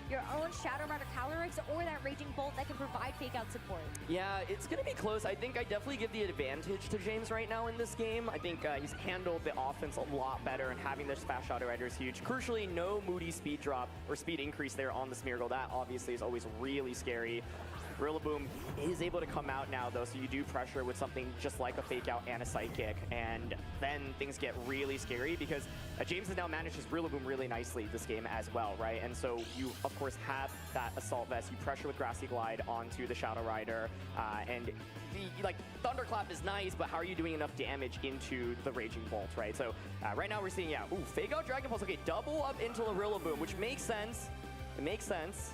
Speaker 14: your own Shadow Rider Calyrex or that Raging Bolt that can provide fake out support.
Speaker 9: Yeah, it's going to be close. I think I definitely give the advantage to James right now in this game. I think he's handled the offense a lot better, and having this fast Shadow Rider is huge. Crucially, no Moody speed drop or speed increase there on the Smeargle. That obviously is always really scary. Rillaboom is able to come out now, though, so you do pressure with something just like a Fake Out and a Psychic, and then things get really scary because James has now managed his Rillaboom really nicely this game as well, right? And so you, of course, have that Assault Vest. You pressure with Grassy Glide onto the Shadow Rider, and like Thunderclap is nice, but how are you doing enough damage into the Raging Bolt, right? So right now we're seeing, yeah, ooh, Fake Out Dragon Pulse, okay, double up into a Rillaboom, which makes sense. It makes sense.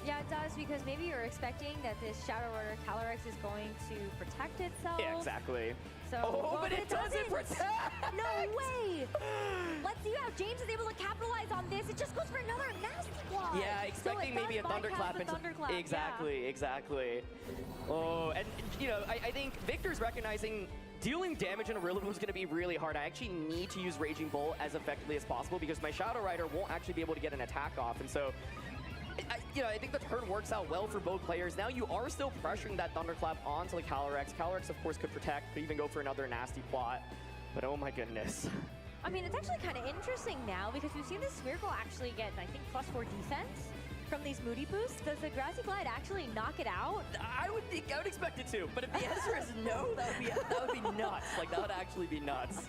Speaker 14: Yeah, it does, because maybe you're expecting that this Shadow Rider Calyrex is going to protect itself.
Speaker 9: Yeah, exactly.
Speaker 14: So,
Speaker 9: oh, but it doesn't protect!
Speaker 14: No way! Let's see how James is able to capitalize on this. It just goes for another nasty block.
Speaker 9: Yeah, expecting
Speaker 14: so
Speaker 9: maybe a Thunderclap. Exactly,
Speaker 14: yeah.
Speaker 9: exactly. Oh, and you know, I think Victor's recognizing dealing damage in a Rillaboom is going to be really hard. I actually need to use Raging Bolt as effectively as possible because my Shadow Rider won't actually be able to get an attack off, and so I think the turn works out well for both players. Now you are still pressuring that Thunderclap onto the Calyrex. Calyrex, of course, could protect, could even go for another nasty plot. But oh my goodness.
Speaker 14: I mean, it's actually kind of interesting now because we've seen this Smeargle actually get, I think, +4 defense from these Moody boosts. Does the Grassy Glide actually knock it out?
Speaker 9: I would expect it to, but if the answer is no, that would be nuts. Like, that would actually be nuts.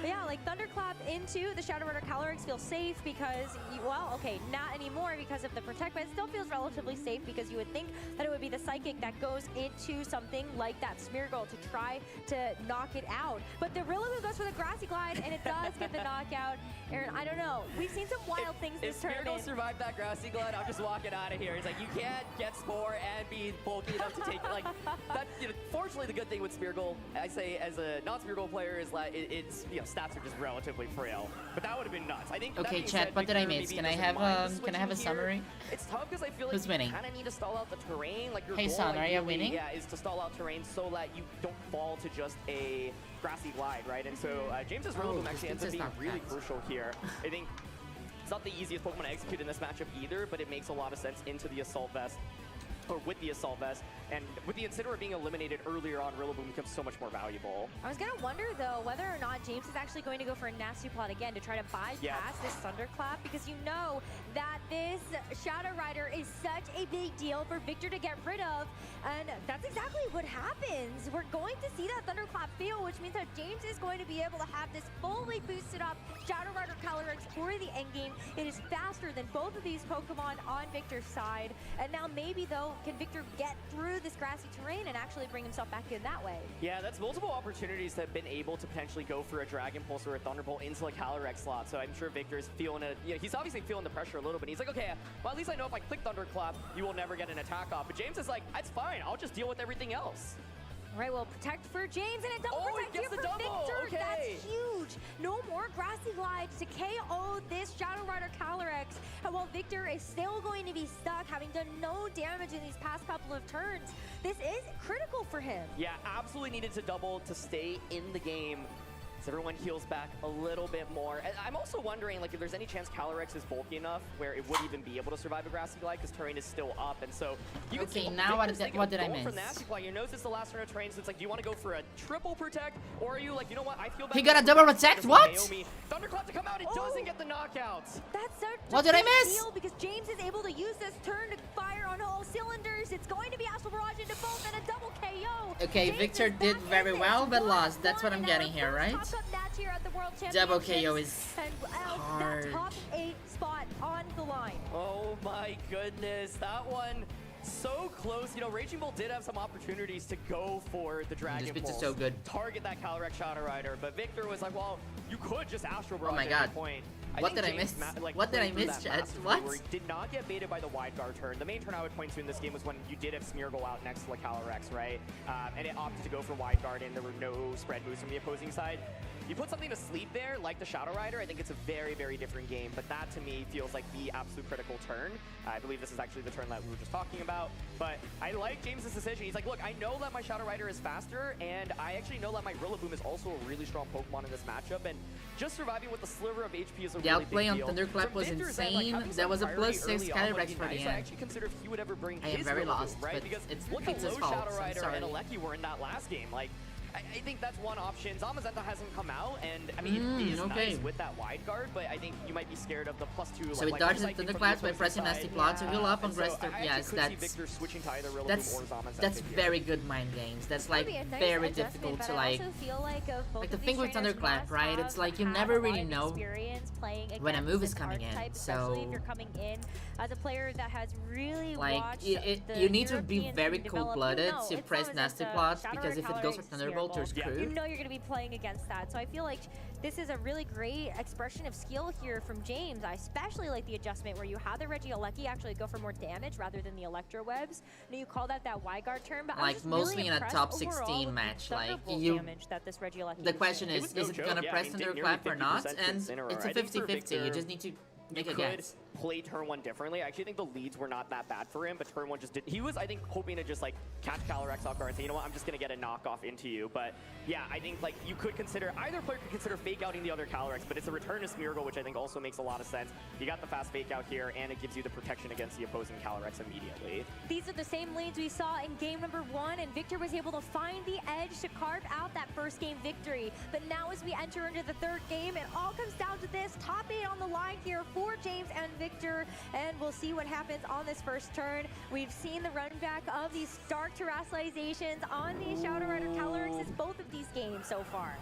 Speaker 14: Yeah, like Thunderclap into the Shadow Rider Calyrex feels safe because, well, okay, not anymore because of the Protect, but it still feels relatively safe because you would think that it would be the Psychic that goes into something like that Smeargle to try to knock it out. But the Rillaboom goes for the Grassy Glide, and it does get the knockout. Aaron, I don't know. We've seen some wild things this tournament.
Speaker 9: If Smeargle survived that Grassy Glide, I'm just walking out of here. It's like, you can't get Spore and be bulky enough to take it. Like, that, you know, fortunately, the good thing with Smeargle, I say as a non-Smeargle player, is that it's, you know, stats are just relatively frail. But that would have been nuts. I think.
Speaker 1: Okay, chat. What did I miss? Can I have a summary?
Speaker 9: It's tough because I feel like
Speaker 1: who's winning?
Speaker 9: You kind of need to stall out the terrain. Like your
Speaker 1: hey,
Speaker 9: goal,
Speaker 1: Son, are you winning?
Speaker 9: Yeah, is to stall out terrain so that you don't fall to just a Grassy Glide, right? And so James's Rillaboom actually ends up being really crucial here. I think it's not the easiest Pokemon to execute in this matchup either, but it makes a lot of sense into the Assault Vest. Or with the Assault Vest, and with the Incineroar being eliminated earlier on, Rillaboom becomes so much more valuable.
Speaker 14: I was gonna wonder though whether or not James is actually going to go for a nasty plot again to try to bypass this Thunderclap, because you know that this Shadow Rider is such a big deal for Victor to get rid of, and that's exactly what happens. We're going to see that Thunderclap fail, which means that James is going to be able to have this fully boosted up Shadow Rider Calyrex for the endgame. It is faster than both of these Pokemon on Victor's side, and now maybe though, can Victor get through this grassy terrain and actually bring himself back in that way?
Speaker 9: Yeah, that's multiple opportunities to have been able to potentially go for a Dragon Pulse or a Thunderbolt into a Calyrex slot. So I'm sure Victor's feeling it. You know, he's obviously feeling the pressure a little bit. He's like, okay, well, at least I know if I click Thunderclap, you will never get an attack off. But James is like, that's fine. I'll just deal with everything else.
Speaker 14: All right, well, protect for James, and a double protect here for Victor.
Speaker 9: Okay.
Speaker 14: That's huge. No more Grassy Glides to KO this Shadow Rider Calyrex. And while Victor is still going to be stuck, having done no damage in these past couple of turns, this is critical for him.
Speaker 9: Yeah, absolutely needed to double to stay in the game. So everyone heals back a little bit more. And I'm also wondering, like, if there's any chance Calyrex is bulky enough where it would even be able to survive a Grassy Glide, because terrain is still up, and so you can see
Speaker 1: now what did I miss?
Speaker 9: For Nasty Glide, you know, this is the last turn of terrain, so it's like, do you want to go for a triple protect, or are you like, you know what, I feel bad.
Speaker 1: He got a double protect. What?
Speaker 9: Thunderclap to come out, it doesn't get the knockouts.
Speaker 14: That's such
Speaker 1: what did I miss?
Speaker 14: Deal because James is able to use this turn to fire on all cylinders. It's going to be Astral Barrage into both and a double KO.
Speaker 1: Okay,
Speaker 14: James
Speaker 1: Victor did very well, but lost. That's what I'm getting here, right? Double KO is hard.
Speaker 14: That top 8 spot on the line.
Speaker 9: Oh my goodness, that one so close. You know, Raging Bolt did have some opportunities to go for the Dragon Pulse.
Speaker 1: This is so good.
Speaker 9: Target that Calyrex Shadow Rider, but Victor was like, well, you could just Astral Barrage
Speaker 1: oh my
Speaker 9: at
Speaker 1: God.
Speaker 9: any point.
Speaker 1: What did I miss? What did I miss, Chad? What?
Speaker 9: Where he did not get baited by the wide guard turn. The main turn I would point to in this game was when you did have Smeargle out next to the Calyrex, right? And it opted to go for wide guard, and there were no spread moves from the opposing side. You put something to sleep there, like the Shadow Rider, I think it's a very, very different game, but that to me feels like the absolute critical turn. I believe this is actually the turn that we were just talking about, but I like James's decision. He's like, look, I know that my Shadow Rider is faster, and I actually know that my Rillaboom is also a really strong Pokemon in this matchup, and just surviving with a sliver of HP is a really big deal.
Speaker 1: The outplay on Thunderclap was insane. That was a +6 Calyrex for the end.
Speaker 9: I actually consider if he would ever bring
Speaker 1: I am
Speaker 9: his
Speaker 1: very
Speaker 9: Rillaboom,
Speaker 1: lost,
Speaker 9: right?
Speaker 1: but
Speaker 9: Because
Speaker 1: it's
Speaker 9: look how
Speaker 1: Pizza's
Speaker 9: low
Speaker 1: fault.
Speaker 9: Shadow Rider
Speaker 1: I'm sorry.
Speaker 9: and Alecki were in that last game. Like, I think that's one option. Zamazenta hasn't come out, and I mean, it is nice with that wide guard, but I think you might be scared of the +2.
Speaker 1: So it dodges the Thunderclaps by pressing Nasty Plot to heal up on Rester. Yes, that's very good mind games. That's like very difficult to like the thing with Thunderclap, right? It's like you never really know when a move is coming in. So
Speaker 14: if you're coming in as a player that has really
Speaker 1: like you need to be very cold-blooded to press Nasty Plot, because if it goes for Thunderbolt, you're screwed.
Speaker 14: You know you're going to be playing against that. So I feel like this is a really great expression of skill here from James. I especially like the adjustment where you have the Regieleki actually go for more damage rather than the Electro Webs. Now you call that wide guard term, but
Speaker 1: like mostly
Speaker 14: really
Speaker 1: in a top 16 match, like you. The question is it gonna press Thunderclap or not? And it's a 50-50. You just need to make a guess.
Speaker 9: Play turn 1 differently. I actually think the leads were not that bad for him, but turn 1 just didn't. He was, I think, hoping to just like catch Calyrex off guard and say, you know what, I'm just gonna get a knockoff into you. But yeah, I think like you could consider, either player could consider fake outing the other Calyrex, but it's a return to Smeargle, which I think also makes a lot of sense. You got the fast fake out here, and it gives you the protection against the opposing Calyrex immediately.
Speaker 14: These are the same lanes we saw in game number 1, and Victor was able to find the edge to carve out that first game victory. But now as we enter into the third game, it all comes down to this. Top 8 on the line here for James and Victor, and we'll see what happens on this first turn. We've seen the run back of these Dark Terrasalizations on the Shadow Rider Calyrex both of these games so far.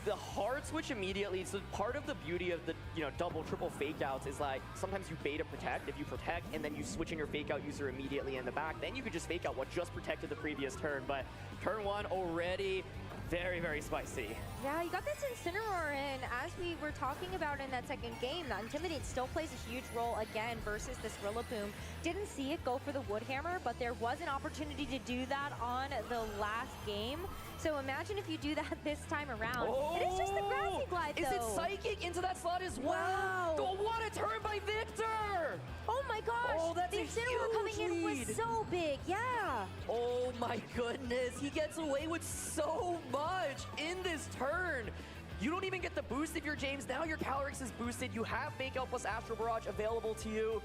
Speaker 9: The hard switch immediately, so part of the beauty of the double, triple fake outs is like sometimes you beta protect. If you protect and then you switch in your fake out user immediately in the back, then you could just fake out what just protected the previous turn. But turn 1 already very, very spicy.
Speaker 14: Yeah, you got this Incineroar in, as we were talking about in that second game. That Intimidate still plays a huge role again versus this Rillaboom. Didn't see it go for the Wood Hammer, but there was an opportunity to do that on the last game. So imagine if you do that this time around.
Speaker 9: Oh,
Speaker 14: it is just the Grassy Glide, though.
Speaker 9: Is it Psychic into that slot as well?
Speaker 14: Wow.
Speaker 9: Oh, what a turn by Victor!
Speaker 14: Oh my gosh!
Speaker 9: Oh, that's
Speaker 14: the Incineroar coming in was so big, yeah!
Speaker 9: Oh my goodness, he gets away with so much in this turn. You don't even get the boost if you're James. Now your Calyrex is boosted. You have Fake Out plus Astral Barrage available to you.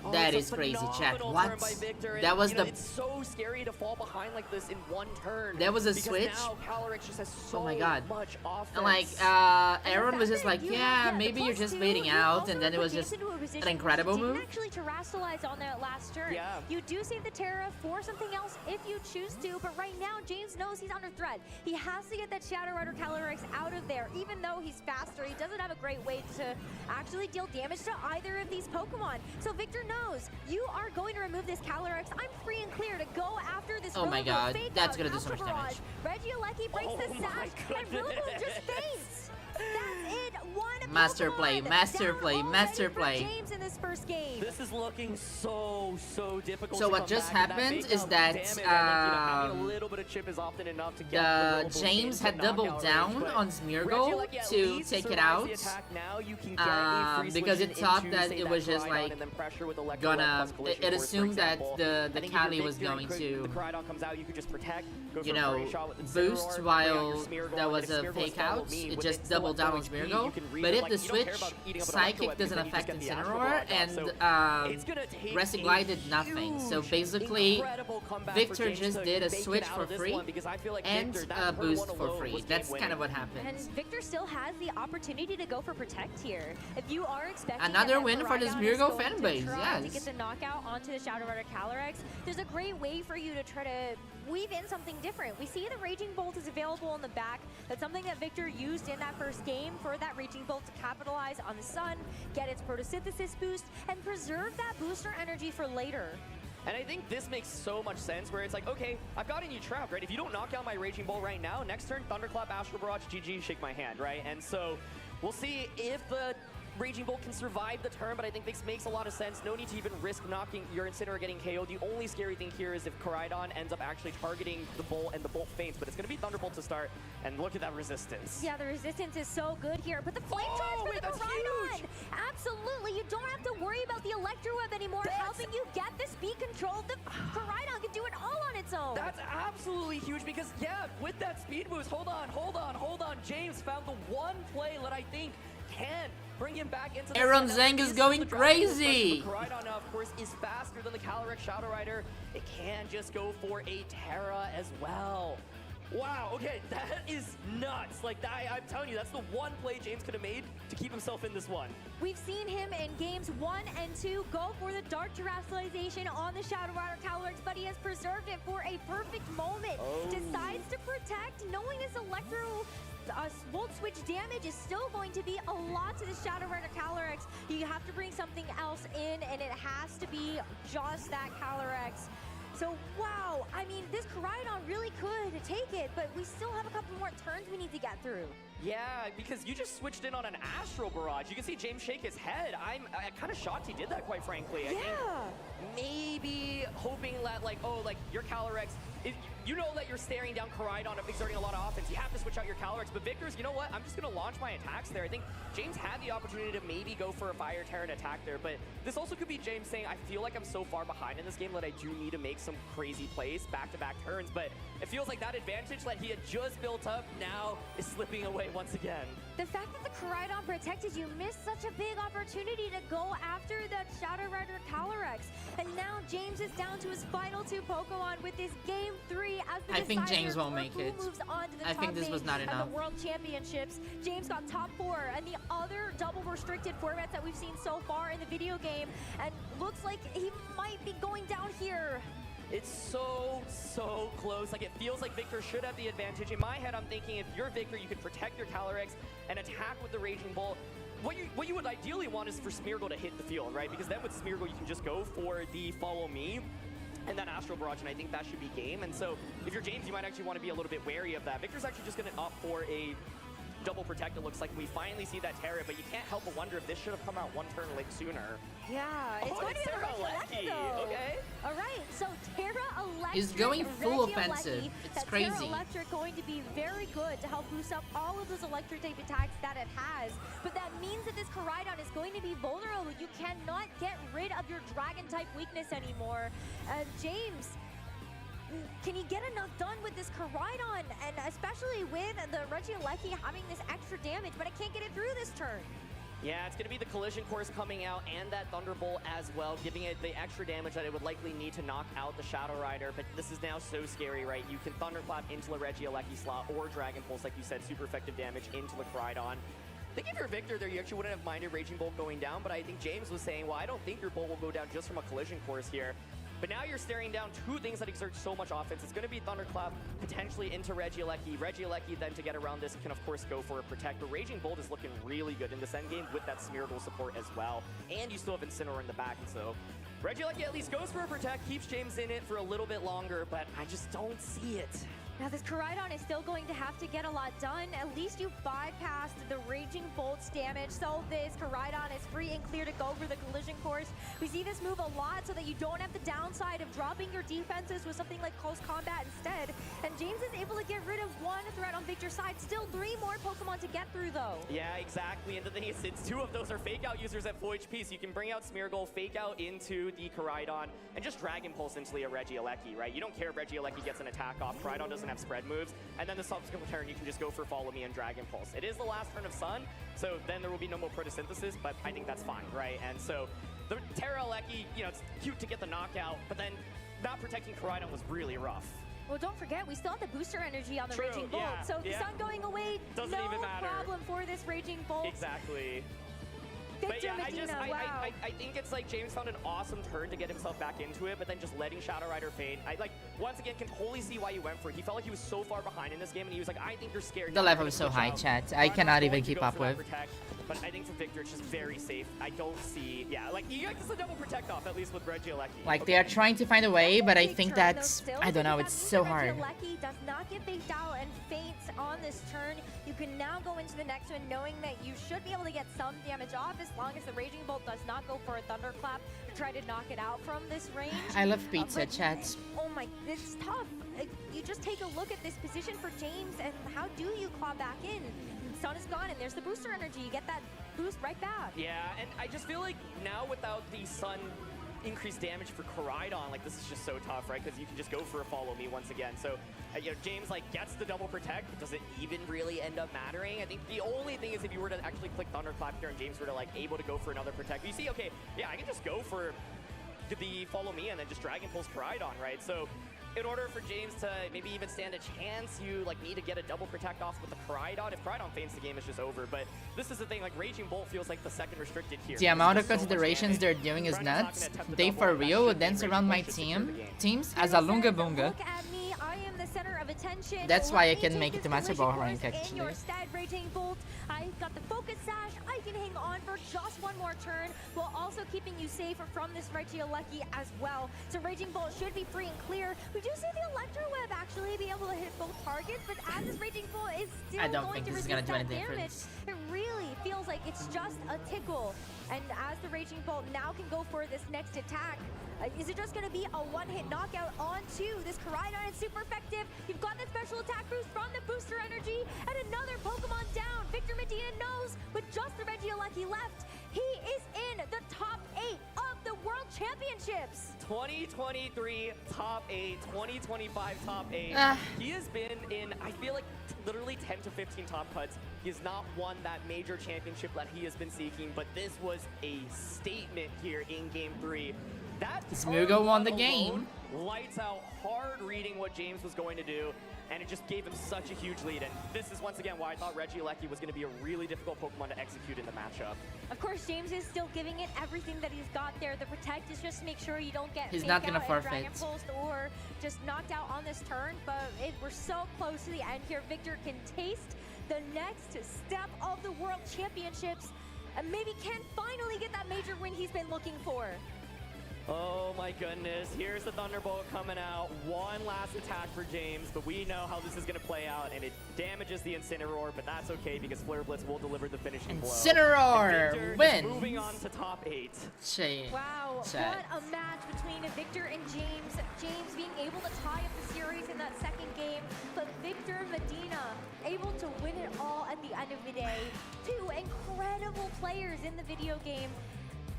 Speaker 9: Oh,
Speaker 1: that is crazy, chat. What? That was the.
Speaker 9: It's so scary to fall behind like this in one turn.
Speaker 1: That was a switch.
Speaker 9: Now Calyrex just has so
Speaker 1: much
Speaker 9: offense.
Speaker 1: And like, Aaron was just like, yeah, maybe you're just waiting out, and then it was just an incredible move.
Speaker 14: Actually, terrestrialize on that last turn.
Speaker 9: Yeah.
Speaker 14: You do save the Terra for something else if you choose to, but right now James knows he's under threat. He has to get that Shadow Rider Calyrex out of there, even though he's faster. He doesn't have a great way to actually deal damage to either of these Pokemon. So Victor knows you are going to remove this Calyrex. I'm free and clear to go after this.
Speaker 1: Oh my god, that's gonna do so much damage.
Speaker 14: Regieleki breaks the sash, and Rillaboom just faints. That's it. One
Speaker 1: master play, master play, master play.
Speaker 14: James in this first game.
Speaker 9: This is looking so difficult.
Speaker 1: So what just happened is that
Speaker 9: a little bit of chip is often enough to get
Speaker 1: James had doubled down on Smeargle to take it out because it thought that it was just like gonna. It assumed that the Cali was going to, you know, boost while there was a fake out. It just doubled down on Smeargle. But if the switch, Psychic doesn't affect Incineroar, and Grassy Glide did nothing. So basically, Victor just did a switch for free and a boost for free. That's kind of what happened.
Speaker 14: And Victor still has the opportunity to go for Protect here. If you are expecting
Speaker 1: another win for the Smeargle fanbase, yes.
Speaker 14: To get the knockout onto the Shadow Rider Calyrex, there's a great way for you to try to weave in something different. We see the Raging Bolt is available in the back. That's something that Victor used in that first game for that Raging Bolt to capitalize on the Sun, get its photosynthesis boost, and preserve that booster energy for later.
Speaker 9: And I think this makes so much sense where it's like, okay, I've gotten you trapped, right? If you don't knock out my Raging Bolt right now, next turn, Thunderclap, Astral Barrage, GG, shake my hand, right? And so we'll see if the Raging Bolt can survive the turn, but I think this makes a lot of sense. No need to even risk knocking your Incineroar getting KO'd. The only scary thing here is if Koraidon ends up actually targeting the Bolt and the Bolt faints, but it's going to be Thunderbolt to start, and look at that resistance.
Speaker 14: Yeah, the resistance is so good here, but the Flame Charge for the Koraidon! Absolutely, you don't have to worry about the Electro Web anymore, helping you get the speed control. The Koraidon can do it all on its own.
Speaker 9: That's absolutely huge because, yeah, with that speed boost, hold on. James found the one play that I think can bring him back into the
Speaker 1: Aaron Zhang is going crazy!
Speaker 9: Koraidon, of course, is faster than the Calyrex Shadow Rider. It can just go for a Terra as well. Wow, okay, that is nuts. Like, I'm telling you, that's the one play James could have made to keep himself in this one.
Speaker 14: We've seen him in games 1 and 2 go for the Dark Terrestrialization on the Shadow Rider Calyrex, but he has preserved it for a perfect moment. Decides to protect, knowing his Electro Volt Switch damage is still going to be a lot to the Shadow Rider Calyrex. You have to bring something else in, and it has to be just that Calyrex. So, wow, I mean, this Koraidon really could take it, but we still have a couple more turns we need to get through.
Speaker 9: Yeah, because you just switched in on an Astral Barrage. You can see James shake his head. I'm kind of shocked he did that, quite frankly. I think maybe hoping that, like, oh, like, your Calyrex, you know that you're staring down Koraidon, exerting a lot of offense. You have to switch out your Calyrex. But Victor's, you know what? I'm just going to launch my attacks there. I think James had the opportunity to maybe go for a Fire Terran attack there. But this also could be James saying, I feel like I'm so far behind in this game that I do need to make some crazy plays, back-to-back turns. But it feels like that advantage that he had just built up now is slipping away once again.
Speaker 14: The fact that the Koraidon protected you missed such a big opportunity to go after that Shadow Rider Calyrex. And now James is down to his final 2 Pokemon with this Game 3 as the
Speaker 1: I think
Speaker 14: decider
Speaker 1: James won't
Speaker 14: for
Speaker 1: make
Speaker 14: who
Speaker 1: it.
Speaker 14: moves on to the
Speaker 1: I
Speaker 14: top
Speaker 1: think this was
Speaker 14: eight
Speaker 1: not
Speaker 14: at
Speaker 1: enough.
Speaker 14: the World Championships. James got top 4 and the other double restricted formats that we've seen so far in the video game. And looks like he might be going down here.
Speaker 9: It's so close. Like, it feels like Victor should have the advantage. In my head, I'm thinking if you're Victor, you can protect your Calyrex and attack with the Raging Bolt. What you would ideally want is for Smeargle to hit the field, right? Because then with Smeargle, you can just go for the Follow Me and then Astral Barrage, and I think that should be game. And so if you're James, you might actually want to be a little bit wary of that. Victor's actually just going to opt for a double protect, it looks like. We finally see that Terra, but you can't help but wonder if this should have come out 1 turn late sooner.
Speaker 14: Yeah, it's going to be Regieleki, though.
Speaker 9: Okay.
Speaker 14: All right, so Terra Electric.
Speaker 1: He's going full
Speaker 14: Regieleki.
Speaker 1: offensive. It's
Speaker 14: That
Speaker 1: crazy.
Speaker 14: Terra Electric going to be very good to help boost up all of those electric type attacks that it has. But that means that this Koraidon is going to be vulnerable. You cannot get rid of your dragon type weakness anymore. James, can he get enough done with this Koraidon? And especially with the Regieleki having this extra damage, but I can't get it through this turn.
Speaker 9: Yeah, it's going to be the Collision Course coming out and that Thunderbolt as well, giving it the extra damage that it would likely need to knock out the Shadow Rider. But this is now so scary, right? You can Thunderclap into a Regieleki slot or Dragon Pulse, like you said, super effective damage into the Koraidon. I think if you're Victor there, you actually wouldn't have minded Raging Bolt going down, but I think James was saying, well, I don't think your Bolt will go down just from a Collision Course here. But now you're staring down 2 things that exert so much offense. It's going to be Thunderclap potentially into Regieleki. Regieleki then to get around this can of course go for a Protect. But Raging Bolt is looking really good in this endgame with that Smeargle support as well. And you still have Incineroar in the back, and so Regieleki at least goes for a Protect, keeps James in it for a little bit longer, but I just don't see it.
Speaker 14: Now this Koraidon is still going to have to get a lot done. At least you bypassed the Raging Bolt's damage, so this Koraidon is free and clear to go for the Collision Course. We see this move a lot so that you don't have the downside of dropping your defenses with something like Close Combat instead. And James is able to get rid of 1 threat on Victor's side. Still 3 more Pokemon to get through though.
Speaker 9: Yeah, exactly. And the thing is, since 2 of those are Fake Out users at full HP, so you can bring out Smeargle, Fake Out into the Koraidon, and just Dragon Pulse into a Regieleki, right? You don't care if Regieleki gets an attack off. Koraidon doesn't have spread moves, and then the subsequent turn you can just go for Follow Me and Dragon Pulse. It is the last turn of Sun, so then there will be no more photosynthesis, but I think that's fine, right? And so the Terra Elecki, you know, it's cute to get the knockout, but then not protecting Koraidon was really rough.
Speaker 14: Well, don't forget, we still have the booster energy on the
Speaker 9: True,
Speaker 14: Raging Bolt.
Speaker 9: yeah,
Speaker 14: So the Sun going away,
Speaker 9: doesn't
Speaker 14: no
Speaker 9: even matter.
Speaker 14: problem for this Raging Bolt.
Speaker 9: Exactly.
Speaker 14: Victor
Speaker 9: But yeah,
Speaker 14: Medina, wow.
Speaker 9: I think it's like James found an awesome turn to get himself back into it, but then just letting Shadow Rider fade. I once again can totally see why you went for it. He felt like he was so far behind in this game, and he was like, I think you're scared.
Speaker 1: The level is so high, chat. I cannot even keep up with.
Speaker 9: But I think for Victor, it's just very safe. I don't see, yeah, like you get the double protect off at least with Regieleki.
Speaker 1: Like they are trying to find a way, but I think that's, I don't know, it's so hard.
Speaker 14: Regieleki does not get faked out and faints on this turn. You can now go into the next one knowing that you should be able to get some damage off as long as the Raging Bolt does not go for a Thunderclap to try to knock it out from this range.
Speaker 1: I love pizza, chat.
Speaker 14: Oh my, it's tough. You just take a look at this position for James and how do you claw back in? Sun is gone and there's the booster energy. You get that boost right back.
Speaker 9: Yeah, and I just feel like now without the Sun increased damage for Koraidon, like this is just so tough, right? Because you can just go for a Follow Me once again. So, you know, James like gets the double protect, but does it even really end up mattering? I think the only thing is if you were to actually click Thunderclap here and James were to like able to go for another protect, you see, okay, yeah, I can just go for the Follow Me and then just Dragon Pulse Koraidon, right? So in order for James to maybe even stand a chance, you like need to get a double protect off with the Crydon. If Crydon faints, the game is just over. But this is the thing, like Raging Bolt feels like the second restricted here.
Speaker 1: The amount of considerations they're doing is nuts. They for real would dance around my teams as a Lunga Bunga. That's why I can make it to Master Ball rank actually.
Speaker 14: Raging Bolt, I got the focus sash. I can hang on for just one more turn while also keeping you safe from this Regieleki as well. So Raging Bolt should be free and clear. We do see the Electro Web actually be able to hit both targets, but as this Raging Bolt is still
Speaker 1: I don't
Speaker 14: going
Speaker 1: think
Speaker 14: to
Speaker 1: this is
Speaker 14: resist
Speaker 1: gonna do
Speaker 14: that
Speaker 1: any
Speaker 14: damage,
Speaker 1: difference.
Speaker 14: it really feels like it's just a tickle. And as the Raging Bolt now can go for this next attack, is it just going to be a one-hit knockout onto this Crydon? It's super effective. You've got that special attack boost from the booster energy, and another Pokemon down. Victor Medina knows with just the Regieleki left, he is in the top 8 of the World Championships.
Speaker 9: 2023 top 8, 2025 top 8. He has been in, I feel like, literally 10 to 15 top cuts. He has not won that major championship that he has been seeking, but this was a statement here in Game 3. That
Speaker 1: Smeargle won the game.
Speaker 9: Lights out, hard reading what James was going to do, and it just gave him such a huge lead. And this is once again why I thought Regieleki was going to be a really difficult Pokemon to execute in the matchup.
Speaker 14: Of course, James is still giving it everything that he's got there. The protect is just to make sure you don't get
Speaker 1: He's
Speaker 14: faked
Speaker 1: not gonna
Speaker 14: out and
Speaker 1: forfeit.
Speaker 14: Dragon Pulsed or just knocked out on this turn, but we're so close to the end here. Victor can taste the next step of the World Championships and maybe can finally get that major win he's been looking for.
Speaker 9: Oh my goodness, here's the Thunderbolt coming out. One last attack for James, but we know how this is going to play out, and it damages the Incineroar, but that's okay because Flare Blitz will deliver the finishing blow.
Speaker 1: Incineroar wins!
Speaker 9: Moving on to top 8.
Speaker 14: Wow, what a match between Victor and James. James being able to tie up the series in that second game, but Victor Medina able to win it all at the end of the day. Two incredible players in the video game.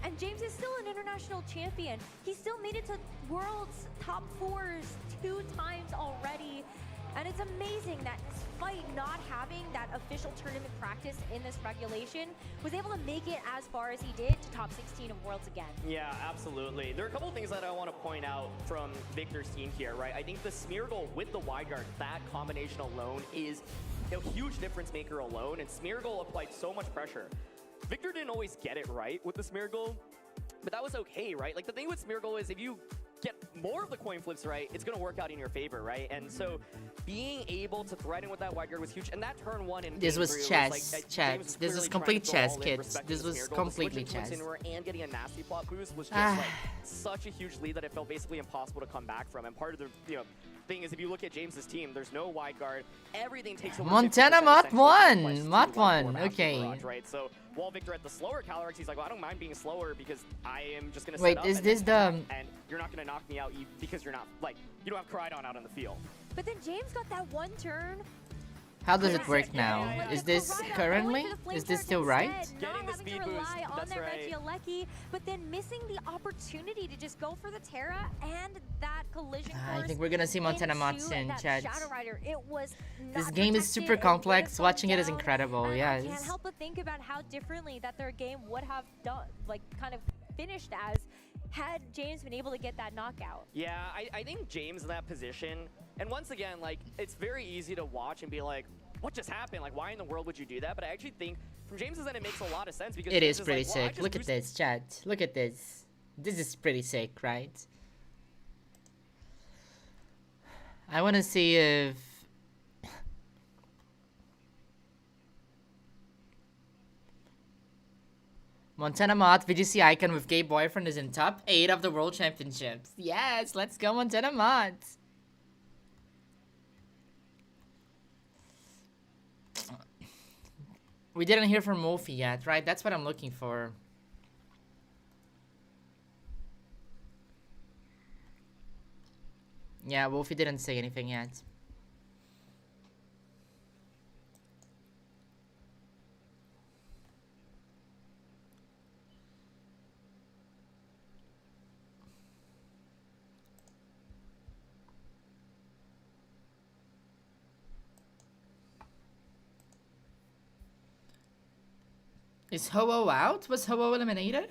Speaker 14: And James is still an international champion. He still made it to World's top 4s 2 times already. And it's amazing that despite not having that official tournament practice in this regulation, was able to make it as far as he did to top 16 of Worlds again.
Speaker 9: Yeah, absolutely. There are a couple things that I want to point out from Victor's team here, right? I think the Smeargle with the wide guard, that combination alone is a huge difference maker alone. And Smeargle applied so much pressure. Victor didn't always get it right with the Smeargle, but that was okay, right? Like the thing with Smeargle is if you get more of the coin flips right, it's going to work out in your favor, right? And so being able to threaten with that wide guard was huge. And that turn 1 in
Speaker 1: This
Speaker 9: game
Speaker 1: was
Speaker 9: 3
Speaker 1: chess,
Speaker 9: like,
Speaker 1: chat.
Speaker 9: James
Speaker 1: This was
Speaker 9: clearly
Speaker 1: complete
Speaker 9: trying to
Speaker 1: chess,
Speaker 9: go all in,
Speaker 1: kids.
Speaker 9: respecting
Speaker 1: This
Speaker 9: the
Speaker 1: was
Speaker 9: Smeargle, but
Speaker 1: completely
Speaker 9: switching to
Speaker 1: chess.
Speaker 9: Incineroar and getting a nasty plot boost was just like such a huge lead that it felt basically impossible to come back from. And part of the thing is if you look at James's team, there's no wide guard. Everything takes over.
Speaker 1: Montana Mott won! Mott won, okay.
Speaker 9: Barrage, right? So while Victor at the slower Calyrex, he's like, well, I don't mind being slower because I am just going to
Speaker 1: Wait,
Speaker 9: set up
Speaker 1: is
Speaker 9: and
Speaker 1: this
Speaker 9: then
Speaker 1: the...
Speaker 9: attack, and you're not going to knock me out because you're not, like, you don't have Crydon out on the field.
Speaker 14: But then James got that one turn.
Speaker 1: How does it work now? Is this currently? Is this still right?
Speaker 9: Getting the speed boost,
Speaker 14: On that Regieleki, but then missing the opportunity to just go for the Terra and that collision
Speaker 1: I
Speaker 14: course
Speaker 1: think we're gonna see Montana Mott
Speaker 14: into
Speaker 1: soon,
Speaker 14: that
Speaker 1: chat.
Speaker 14: Shadow Rider. It was
Speaker 1: This
Speaker 14: not
Speaker 1: game is
Speaker 14: protected,
Speaker 1: super
Speaker 14: it
Speaker 1: complex.
Speaker 14: would've
Speaker 1: Watching
Speaker 14: gone
Speaker 1: it is
Speaker 14: down,
Speaker 1: incredible.
Speaker 14: and
Speaker 1: Yeah.
Speaker 14: I can't help but think about how differently that their game would have done, like kind of finished as had James been able to get that knockout.
Speaker 9: Yeah, I think James in that position, and once again, like, it's very easy to watch and be like, what just happened? Like, why in the world would you do that? But I actually think from James's end, it makes a lot of sense because
Speaker 1: It
Speaker 9: James
Speaker 1: is pretty
Speaker 9: like, well, I
Speaker 1: sick.
Speaker 9: just
Speaker 1: Look at
Speaker 9: boosted
Speaker 1: this, chat. Look at this. This is pretty sick, right? I want to see if... Montana Mott, VGC icon with gay boyfriend is in top 8 of the World Championships. Yes, let's go Montana Mott. We didn't hear from Wolfie yet, right? That's what I'm looking for. Yeah, Wolfie didn't say anything yet. Is Ho-Oh out? Was Ho-Oh eliminated?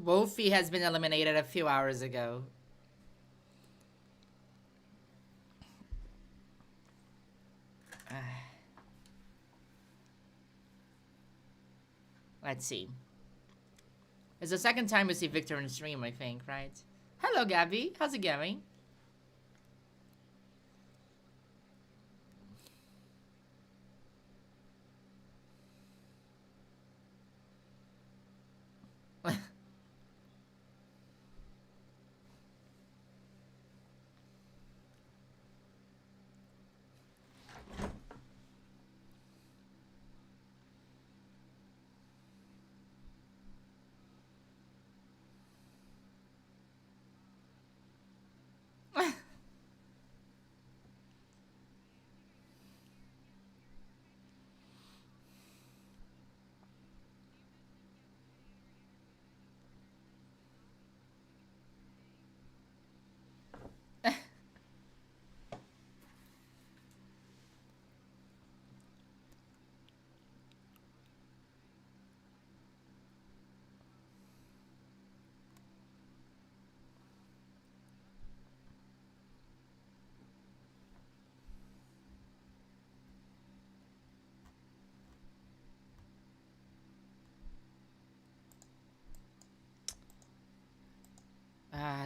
Speaker 1: Wolfie has been eliminated a few hours ago. Let's see. It's the second time we see Victor on stream, I think, right? Hello, Gabby. How's it going?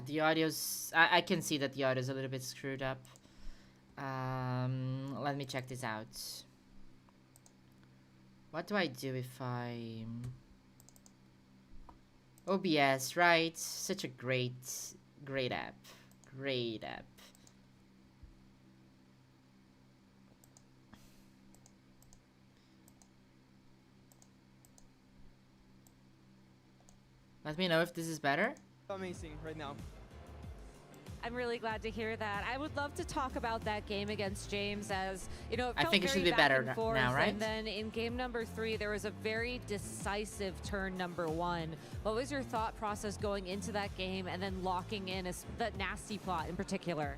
Speaker 1: The audio's... I can see that the audio's a little bit screwed up. Let me check this out. What do I do if I... OBS, right? Such a great app. Great app. Let me know if this is better.
Speaker 4: Amazing right now.
Speaker 10: I'm really glad to hear that. I would love to talk about that game against James, as you know, it
Speaker 1: I
Speaker 10: felt
Speaker 1: think it should
Speaker 10: very
Speaker 1: be
Speaker 10: back
Speaker 1: better
Speaker 10: and forth,
Speaker 1: now, right?
Speaker 10: And then in game number 3, there was a very decisive turn number 1. What was your thought process going into that game and then locking in the nasty plot in particular?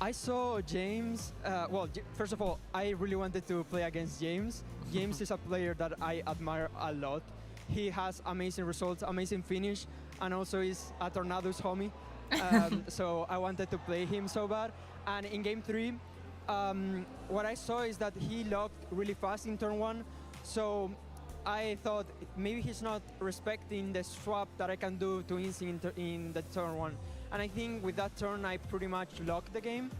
Speaker 4: I saw James, well, first of all, I really wanted to play against James. James is a player that I admire a lot. He has amazing results, amazing finish, and also is a Tornado's homie. So I wanted to play him so bad. And in game 3, what I saw is that he locked really fast in turn 1. So I thought maybe he's not respecting the swap that I can do to Instinct in the turn 1. And I think with that turn, I pretty much locked the game.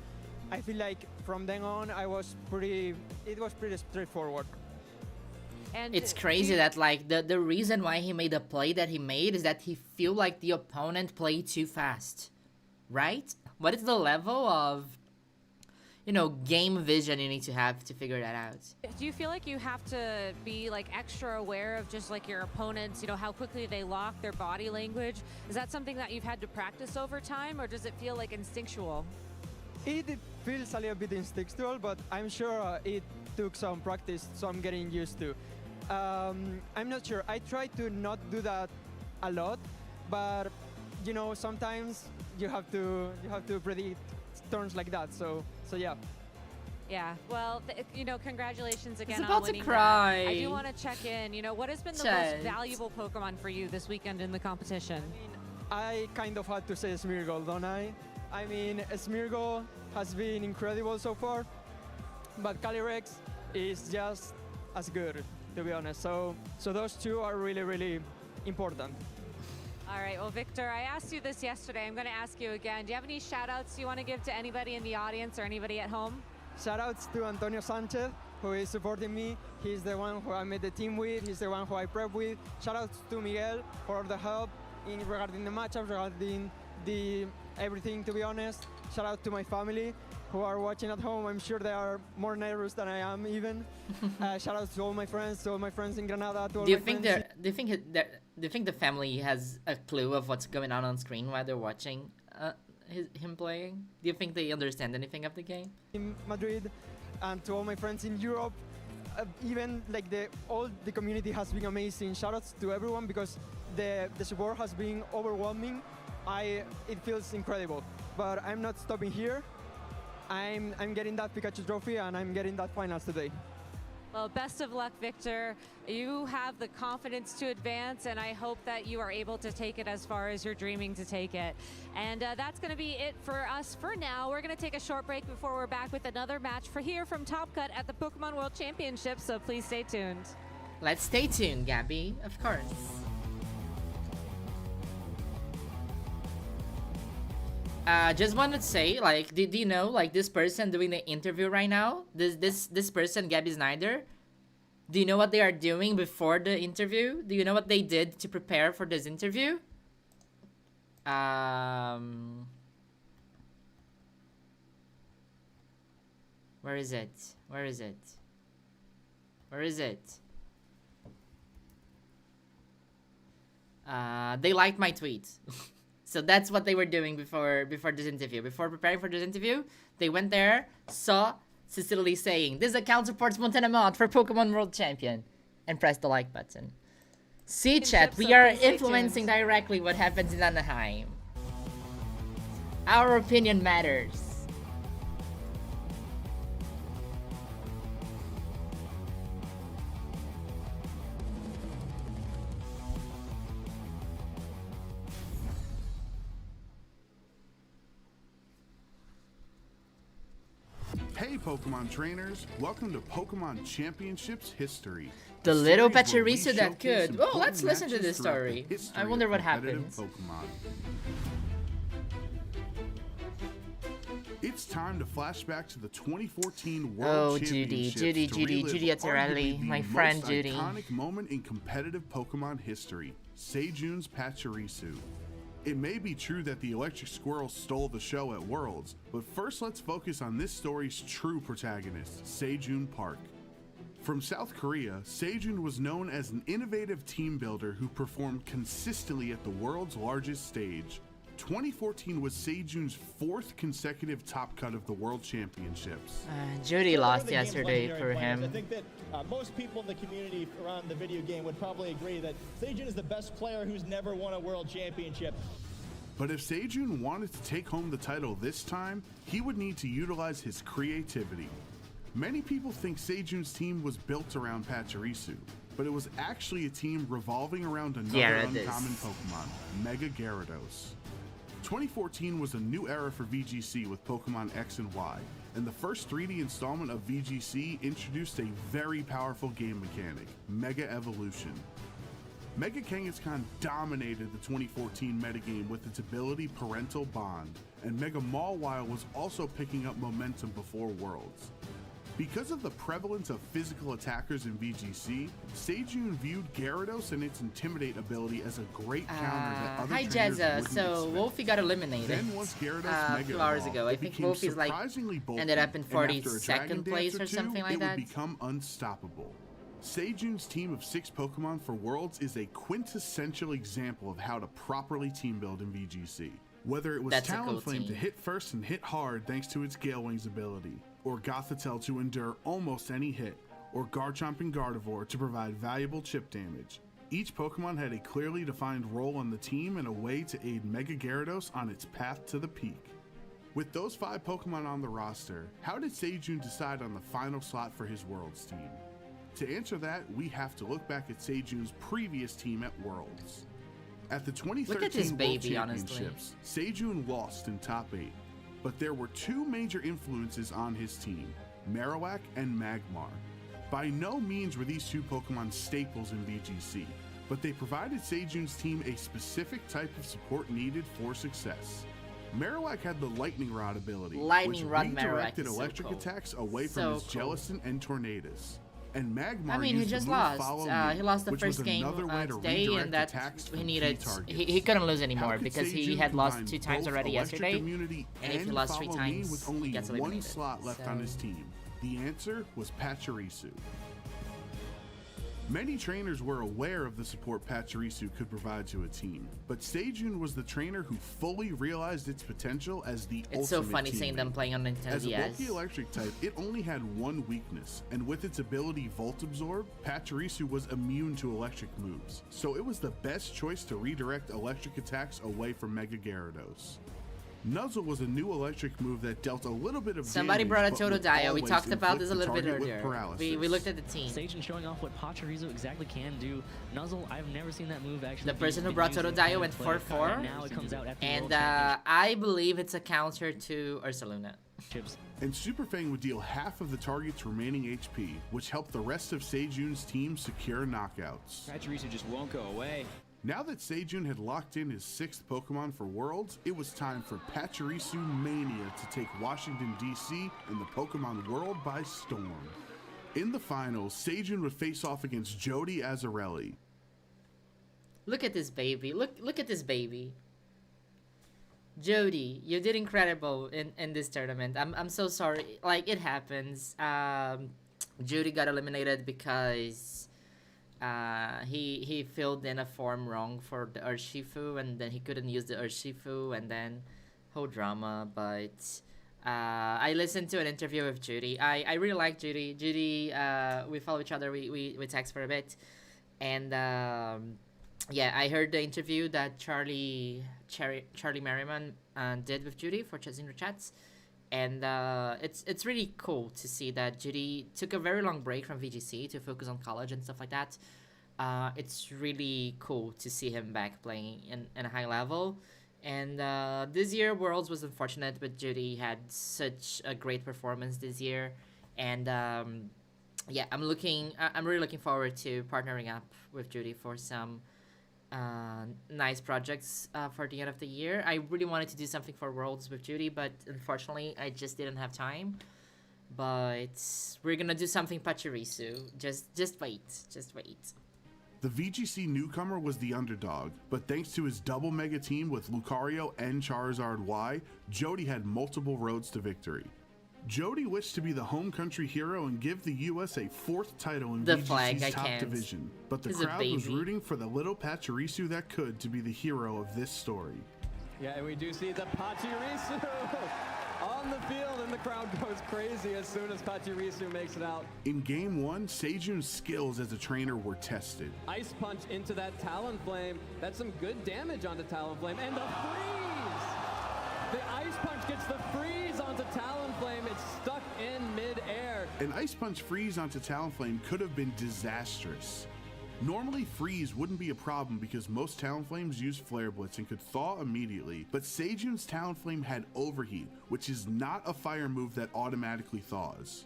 Speaker 4: I feel like from then on, it was pretty straightforward.
Speaker 10: And
Speaker 1: it's crazy that like the reason why he made the play that he made is that he feel like the opponent played too fast, right? What is the level of, you know, game vision you need to have to figure that out?
Speaker 10: Do you feel like you have to be like extra aware of just like your opponents, you know, how quickly they lock, their body language? Is that something that you've had to practice over time, or does it feel like instinctual?
Speaker 4: It feels a little bit instinctual, but I'm sure it took some practice, so I'm getting used to. I'm not sure. I try to not do that a lot, but you know, sometimes you have to predict turns like that. So yeah.
Speaker 10: Yeah. Well, you know, congratulations again
Speaker 1: about
Speaker 10: on winning
Speaker 1: to cry.
Speaker 10: that. I do want to check in. You know, what has been the most valuable Pokemon for you this weekend in the competition?
Speaker 4: I kind of had to say Smeargle, don't I? I mean, Smeargle has been incredible so far, but Calyrex is just as good, to be honest. So those two are really, really important.
Speaker 10: All right, well, Victor, I asked you this yesterday. I'm going to ask you again. Do you have any shout-outs you want to give to anybody in the audience or anybody at home?
Speaker 4: Shout-outs to Antonio Sanchez, who is supporting me. He's the one who I made the team with. He's the one who I prep with. Shout-outs to Miguel for the help regarding the matchups, regarding everything, to be honest. Shout-out to my family who are watching at home. I'm sure they are more nervous than I am even. Shout out to all my friends in Granada. To all
Speaker 1: do you
Speaker 4: my
Speaker 1: think
Speaker 4: friends.
Speaker 1: do you think the family has a clue of what's going on screen while they're watching him playing? Do you think they understand anything of the game?
Speaker 4: In Madrid, and to all my friends in Europe, even like all the community has been amazing. Shout outs to everyone because the support has been overwhelming. It feels incredible. But I'm not stopping here. I'm getting that Pikachu trophy and I'm getting that finals today.
Speaker 10: Well, best of luck, Victor. You have the confidence to advance, and I hope that you are able to take it as far as you're dreaming to take it. And that's going to be it for us for now. We're going to take a short break before we're back with another match for here from Top Cut at the Pokémon World Championships, so please stay tuned.
Speaker 1: Let's stay tuned, Gabby, of course. Just wanted to say, like, do you know, like, this person doing the interview right now? This person, Gabby Snyder? Do you know what they are doing before the interview? Do you know what they did to prepare for this interview? Where is it? Where is it? Where is it? They liked my tweet. So that's what they were doing before this interview. Before preparing for this interview, they went there, saw Cecily saying, "This account supports Montana for Pokemon World Champion," and pressed the like button. See, chat, we are influencing directly what happens in Anaheim. Our opinion matters.
Speaker 11: Hey Pokemon trainers, welcome to Pokemon Championships history.
Speaker 1: The little Pachirisu that could. Oh, let's listen to this story. I wonder what happens.
Speaker 11: It's time to flash back to the 2014 World Championships.
Speaker 1: Judy Atterelli, my friend Judy.
Speaker 11: Iconic moment in competitive Pokemon history, Sejun's Pachirisu. It may be true that the Electric Squirrel stole the show at Worlds, but first let's focus on this story's true protagonist, Sejun Park. From South Korea, Sejun was known as an innovative team builder who performed consistently at the world's largest stage. 2014 was Sejun's 4th consecutive top cut of the World Championships.
Speaker 1: Judy lost yesterday for him.
Speaker 5: I think that most people in the community around the video game would probably agree that Sejun is the best player who's never won a World Championship.
Speaker 11: But if Sejun wanted to take home the title this time, he would need to utilize his creativity. Many people think Sejun's team was built around Pachirisu, but it was actually a team revolving around another uncommon Pokemon, Mega Gyarados. 2014 was a new era for VGC with Pokemon X and Y, and the first 3D installment of VGC introduced a very powerful game mechanic, Mega Evolution. Mega Kangaskhan dominated the 2014 metagame with its ability Parental Bond, and Mega Mawile was also picking up momentum before Worlds. Because of the prevalence of physical attackers in VGC, Sejun viewed Gyarados and its Intimidate ability as a great counter that other
Speaker 1: hi
Speaker 11: trainers
Speaker 1: Jezza,
Speaker 11: wouldn't
Speaker 1: so
Speaker 11: expect.
Speaker 1: Wolfie got eliminated
Speaker 11: Then once Gyarados
Speaker 1: a
Speaker 11: Mega
Speaker 1: few hours
Speaker 11: evolved,
Speaker 1: ago. I
Speaker 11: it
Speaker 1: think
Speaker 11: became
Speaker 1: Wolfie's like
Speaker 11: surprisingly bulky,
Speaker 1: ended up in
Speaker 11: and after a
Speaker 1: 42nd
Speaker 11: Dragon
Speaker 1: place
Speaker 11: Dance
Speaker 1: or
Speaker 11: two,
Speaker 1: something like
Speaker 11: it
Speaker 1: that.
Speaker 11: would become unstoppable. Sejun's team of 6 Pokemon for Worlds is a quintessential example of how to properly team build in VGC. Whether it was
Speaker 1: That's a cool
Speaker 11: Talonflame to
Speaker 1: team.
Speaker 11: hit first and hit hard thanks to its Gale Wings ability, or Gothitelle to endure almost any hit, or Garchomp and Gardevoir to provide valuable chip damage. Each Pokemon had a clearly defined role on the team and a way to aid Mega Gyarados on its path to the peak. With those 5 Pokemon on the roster, how did Sejun decide on the final slot for his Worlds team? To answer that, we have to look back at Sejun's previous team at Worlds. At the 2013
Speaker 1: Look at this
Speaker 11: World
Speaker 1: baby, honestly.
Speaker 11: Championships, Sejun lost in top 8, but there were 2 major influences on his team, Marowak and Magmar. By no means were these 2 Pokemon staples in VGC, but they provided Sejun's team a specific type of support needed for success. Marowak had the Lightning Rod ability, which
Speaker 1: Rod Marowak
Speaker 11: redirected
Speaker 1: is so
Speaker 11: electric
Speaker 1: cool.
Speaker 11: attacks away
Speaker 1: So
Speaker 11: from his
Speaker 1: cool.
Speaker 11: Jellicent and Tornadus. And Magmar
Speaker 1: I mean, he
Speaker 11: used
Speaker 1: just
Speaker 11: the move
Speaker 1: lost.
Speaker 11: Follow
Speaker 1: He
Speaker 11: Me,
Speaker 1: lost the
Speaker 11: which
Speaker 1: first
Speaker 11: was
Speaker 1: game
Speaker 11: another way to
Speaker 1: today,
Speaker 11: redirect
Speaker 1: and that
Speaker 11: attacks
Speaker 1: he
Speaker 11: from
Speaker 1: needed.
Speaker 11: key targets.
Speaker 1: He couldn't lose
Speaker 11: How
Speaker 1: anymore
Speaker 11: could
Speaker 1: because he
Speaker 11: Sejun
Speaker 1: had lost
Speaker 11: combine
Speaker 1: 2 times
Speaker 11: both
Speaker 1: already
Speaker 11: Electric
Speaker 1: yesterday,
Speaker 11: Immunity
Speaker 1: and if he
Speaker 11: and
Speaker 1: lost 3
Speaker 11: Follow Me
Speaker 1: times,
Speaker 11: with only
Speaker 1: he gets
Speaker 11: 1
Speaker 1: eliminated.
Speaker 11: slot left on his team? The answer was Pachirisu. Many trainers were aware of the support Pachirisu could provide to a team, but Sejun was the trainer who fully realized its potential as the
Speaker 1: It's so
Speaker 11: ultimate
Speaker 1: funny seeing them
Speaker 11: teammate.
Speaker 1: playing on Nintendo
Speaker 11: As a
Speaker 1: DS.
Speaker 11: bulky electric type, it only had 1 weakness, and with its ability Volt Absorb, Pachirisu was immune to electric moves, so it was the best choice to redirect electric attacks away from Mega Gyarados. Nuzzle was a new electric move that dealt a little bit of
Speaker 1: Somebody
Speaker 11: damage,
Speaker 1: brought a
Speaker 11: but
Speaker 1: Toto
Speaker 11: would
Speaker 1: Dio. We
Speaker 11: always
Speaker 1: talked about this a
Speaker 11: inflict
Speaker 1: little
Speaker 11: the
Speaker 1: bit
Speaker 11: target with
Speaker 1: earlier.
Speaker 11: paralysis.
Speaker 1: We looked at the team.
Speaker 8: Sage showing off what Pachirisu exactly can do. Nuzzle, I've never seen that move actually.
Speaker 1: The person who brought Toto Dio went 4-4.
Speaker 8: Now it comes out after
Speaker 1: And
Speaker 8: World
Speaker 1: I believe it's a counter to Ursaluna.
Speaker 11: And Super Fang would deal half of the target's remaining HP, which helped the rest of Sejun's team secure knockouts.
Speaker 22: Pachirisu just won't go away.
Speaker 11: Now that Sejun had locked in his 6th Pokemon for Worlds, it was time for Pachirisu Mania to take Washington, D.C. and the Pokemon world by storm. In the finals, Sejun would face off against Jody Azzarelli.
Speaker 1: Look at this baby. Look at this baby. Jody, you did incredible in this tournament. I'm so sorry. Like, it happens. Jody got eliminated because he filled in a form wrong for the Urshifu, and then he couldn't use the Urshifu, and then whole drama. But I listened to an interview with Judy. I really like Judy. Judy, we follow each other. We text for a bit, and yeah, I heard the interview that Charlie Merriman did with Judy for Chasing the Chats, and it's really cool to see that Judy took a very long break from VGC to focus on college and stuff like that. It's really cool to see him back playing in a high level. And this year, Worlds was unfortunate, but Judy had such a great performance this year. And yeah, I'm really looking forward to partnering up with Judy for some nice projects for the end of the year. I really wanted to do something for Worlds with Judy, but unfortunately, I just didn't have time. But we're gonna do something Pachirisu. Just wait.
Speaker 11: The VGC newcomer was the underdog, but thanks to his double mega team with Lucario and Charizard Y, Jody had multiple roads to victory. Jody wished to be the home country hero and give the US a 4th title in
Speaker 1: The
Speaker 11: VGC's
Speaker 1: flag, I
Speaker 11: top
Speaker 1: can't.
Speaker 11: division, but the
Speaker 1: He's a
Speaker 11: crowd was
Speaker 1: baby.
Speaker 11: rooting for the little Pachirisu that could to be the hero of this story.
Speaker 23: Yeah, and we do see the Pachirisu on the field, and the crowd goes crazy as soon as Pachirisu makes it out.
Speaker 11: In Game 1, Sejun's skills as a trainer were tested.
Speaker 23: Ice punch into that Talonflame. That's some good damage onto Talonflame, and the freeze! The Ice Punch gets the freeze onto Talonflame. It's stuck in mid-air.
Speaker 11: An Ice Punch freeze onto Talonflame could have been disastrous. Normally, freeze wouldn't be a problem because most Talonflames use Flare Blitz and could thaw immediately, but Sejun's Talonflame had Overheat, which is not a fire move that automatically thaws.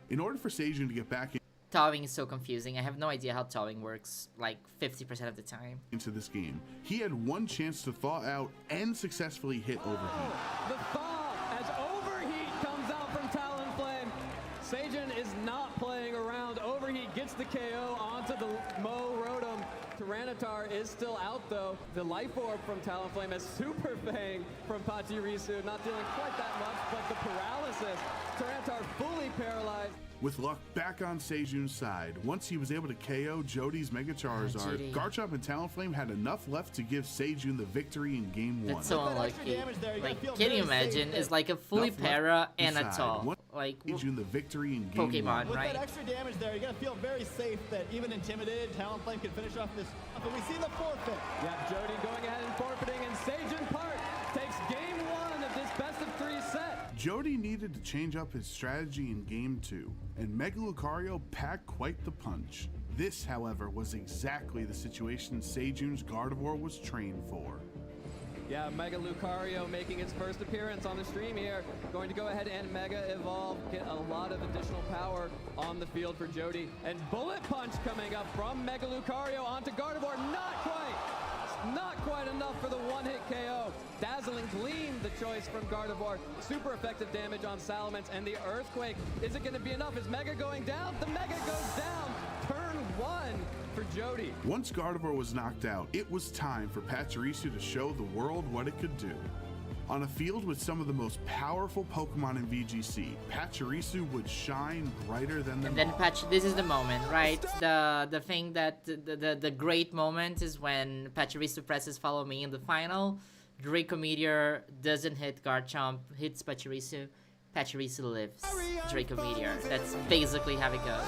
Speaker 11: In order for Sejun to get back
Speaker 1: Thawing is so confusing. I have no idea how thawing works, like 50% of the time.
Speaker 11: into this game, he had one chance to thaw out and successfully hit Overheat.
Speaker 23: The thaw as Overheat comes out from Talonflame. Sejun is not playing around. Overheat gets the KO onto the Mo Rotom. Tyranitar is still out though. The Life Orb from Talonflame as Super Fang from Pachirisu. Not dealing quite that much, but the paralysis. Tyranitar fully paralyzed.
Speaker 11: With luck back on Sejun's side, once he was able to KO Jody's Mega Charizard,
Speaker 1: Judy.
Speaker 11: Garchomp and Talonflame had enough left to give Sejun the victory in Game 1.
Speaker 1: That's so unlucky. Like, can you imagine? It's like a fully
Speaker 11: Enough left
Speaker 1: para and a
Speaker 11: inside.
Speaker 1: tall.
Speaker 11: Once
Speaker 1: Like,
Speaker 11: Sejun the victory in Game
Speaker 1: Pokemon,
Speaker 11: 1.
Speaker 5: With
Speaker 1: right?
Speaker 5: that extra damage there, you're going to feel very safe that even intimidated, Talonflame can finish off this. But we see the forfeit.
Speaker 23: Yeah, Jody going ahead and forfeiting, and Sejun Park takes Game 1 of this best-of-3 set.
Speaker 11: Jody needed to change up his strategy in Game 2, and Mega Lucario packed quite the punch. This, however, was exactly the situation Sejun's Gardevoir was trained for.
Speaker 23: Yeah, Mega Lucario making its first appearance on the stream here. Going to go ahead and Mega Evolve, get a lot of additional power on the field for Jody. And Bullet Punch coming up from Mega Lucario onto Gardevoir. Not quite enough for the one-hit KO. Dazzling Gleam, the choice from Gardevoir. Super effective damage on Salamence, and the Earthquake. Is it going to be enough? Is Mega going down? The Mega goes down. Turn 1 for Jody.
Speaker 11: Once Gardevoir was knocked out, it was time for Pachirisu to show the world what it could do. On a field with some of the most powerful Pokemon in VGC, Pachirisu would shine brighter than them
Speaker 1: And then
Speaker 11: all.
Speaker 1: this is the moment, right? The thing that the great moment is when Pachirisu presses Follow Me in the final. Draco Meteor doesn't hit Garchomp, hits Pachirisu. Pachirisu lives Draco Meteor. That's basically how it goes.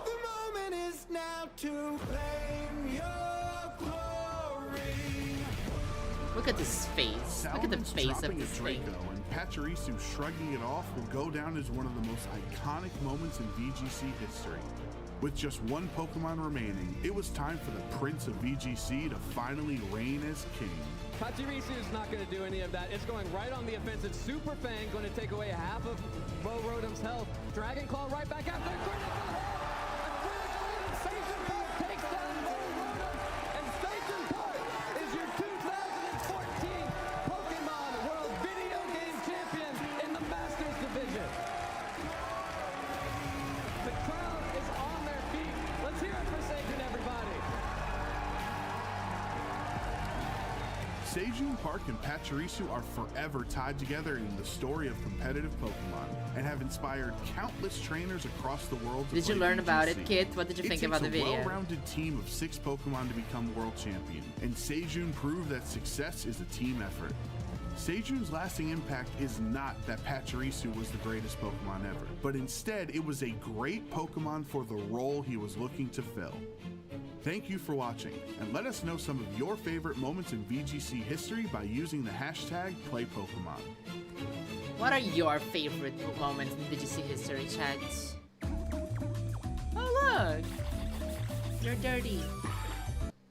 Speaker 24: The moment is now to claim your glory.
Speaker 1: Look at his face. Look at the
Speaker 11: Salamence
Speaker 1: face of
Speaker 11: dropping
Speaker 1: this
Speaker 11: a
Speaker 1: thing.
Speaker 11: Draco and Pachirisu shrugging it off will go down as one of the most iconic moments in VGC history. With just one Pokemon remaining, it was time for the Prince of VGC to finally reign as king.
Speaker 23: Pachirisu is not going to do any of that. It's going right on the offensive. Super Fang going to take away half of Bo Rotom's health. Dragon Claw right back after. Station Park takes down Bo Rotom. And Station Park is your 2014 Pokemon World Video Game Champions in the Masters Division. The crowd is on their feet. Let's hear it for Satan, everybody.
Speaker 11: Seijun Park and Pachirisu are forever tied together in the story of competitive Pokemon and have inspired countless trainers across the world to
Speaker 1: Did you
Speaker 11: play
Speaker 1: learn about it,
Speaker 11: VGC.
Speaker 1: kid? What did you think about the video?
Speaker 11: It takes a well-rounded team of 6 Pokemon to become world champion, and Seijun proved that success is a team effort. Seijun's lasting impact is not that Pachirisu was the greatest Pokemon ever, but instead it was a great Pokemon for the role he was looking to fill. Thank you for watching, and let us know some of your favorite moments in VGC history by using the hashtag #PlayPokemon.
Speaker 1: What are your favorite moments in VGC history, chat? Oh look! You're dirty.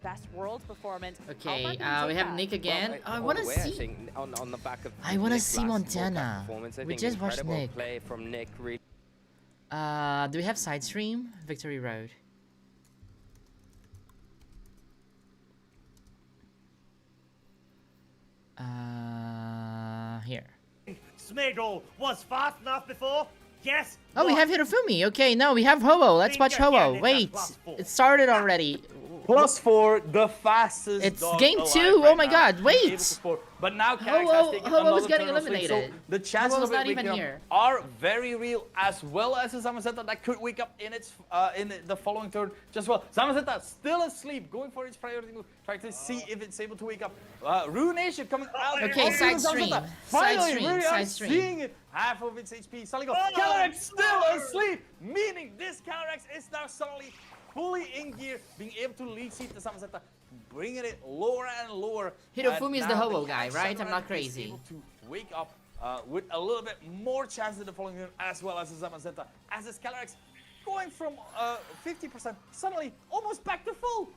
Speaker 20: Best world performance.
Speaker 1: Okay, we have Nick again. I want to
Speaker 21: I
Speaker 1: see.
Speaker 21: think on the back of
Speaker 1: I want to
Speaker 21: Nick's
Speaker 1: see
Speaker 21: last
Speaker 1: Montana.
Speaker 21: performance, I
Speaker 1: We
Speaker 21: think
Speaker 1: just watched
Speaker 21: incredible
Speaker 1: Nick.
Speaker 21: play from Nick. Really.
Speaker 1: Do we have side stream? Victory Road. Here.
Speaker 3: Smeagol was fast enough before. Yes.
Speaker 1: Oh, we have Hirofumi. Okay, no, we have Ho-Oh. Let's watch Ho-Oh. Wait, it started already.
Speaker 12: +4, the fastest.
Speaker 1: It's
Speaker 12: dog
Speaker 1: game
Speaker 12: alive
Speaker 1: 2.
Speaker 12: right
Speaker 1: Oh my
Speaker 12: now.
Speaker 1: God,
Speaker 12: He's able to
Speaker 1: wait.
Speaker 12: score. But now Calyx has taken
Speaker 1: Ho-Oh was
Speaker 12: another
Speaker 1: getting
Speaker 12: turn of swing,
Speaker 1: eliminated.
Speaker 12: so the chances
Speaker 1: Ho-Oh was
Speaker 12: of it
Speaker 1: not even
Speaker 12: waking up
Speaker 1: here.
Speaker 12: are very real, as well as the Zamazenta that could wake up in its in the following turn just well. Zamazenta still asleep, going for its priority move, trying to see if it's able to wake up. Ruination coming out.
Speaker 1: Okay,
Speaker 12: of
Speaker 1: side
Speaker 12: Zamazenta.
Speaker 1: stream.
Speaker 12: Finally,
Speaker 1: Side stream,
Speaker 12: we are
Speaker 1: side stream.
Speaker 12: seeing it. Half of its HP suddenly goes. Calyx still asleep, meaning this Calyx is now suddenly fully in gear, being able to lead seat the Zamazenta, bringing it lower and lower.
Speaker 1: Hirofumi is
Speaker 12: And
Speaker 1: the
Speaker 12: now
Speaker 1: Ho-Oh
Speaker 12: the
Speaker 1: guy,
Speaker 12: Calyx
Speaker 1: right? I'm not
Speaker 12: is
Speaker 1: crazy.
Speaker 12: able to wake up with a little bit more chance in the following turn, as well as the Zamazenta, as this Calyx going from 50% suddenly almost back to full.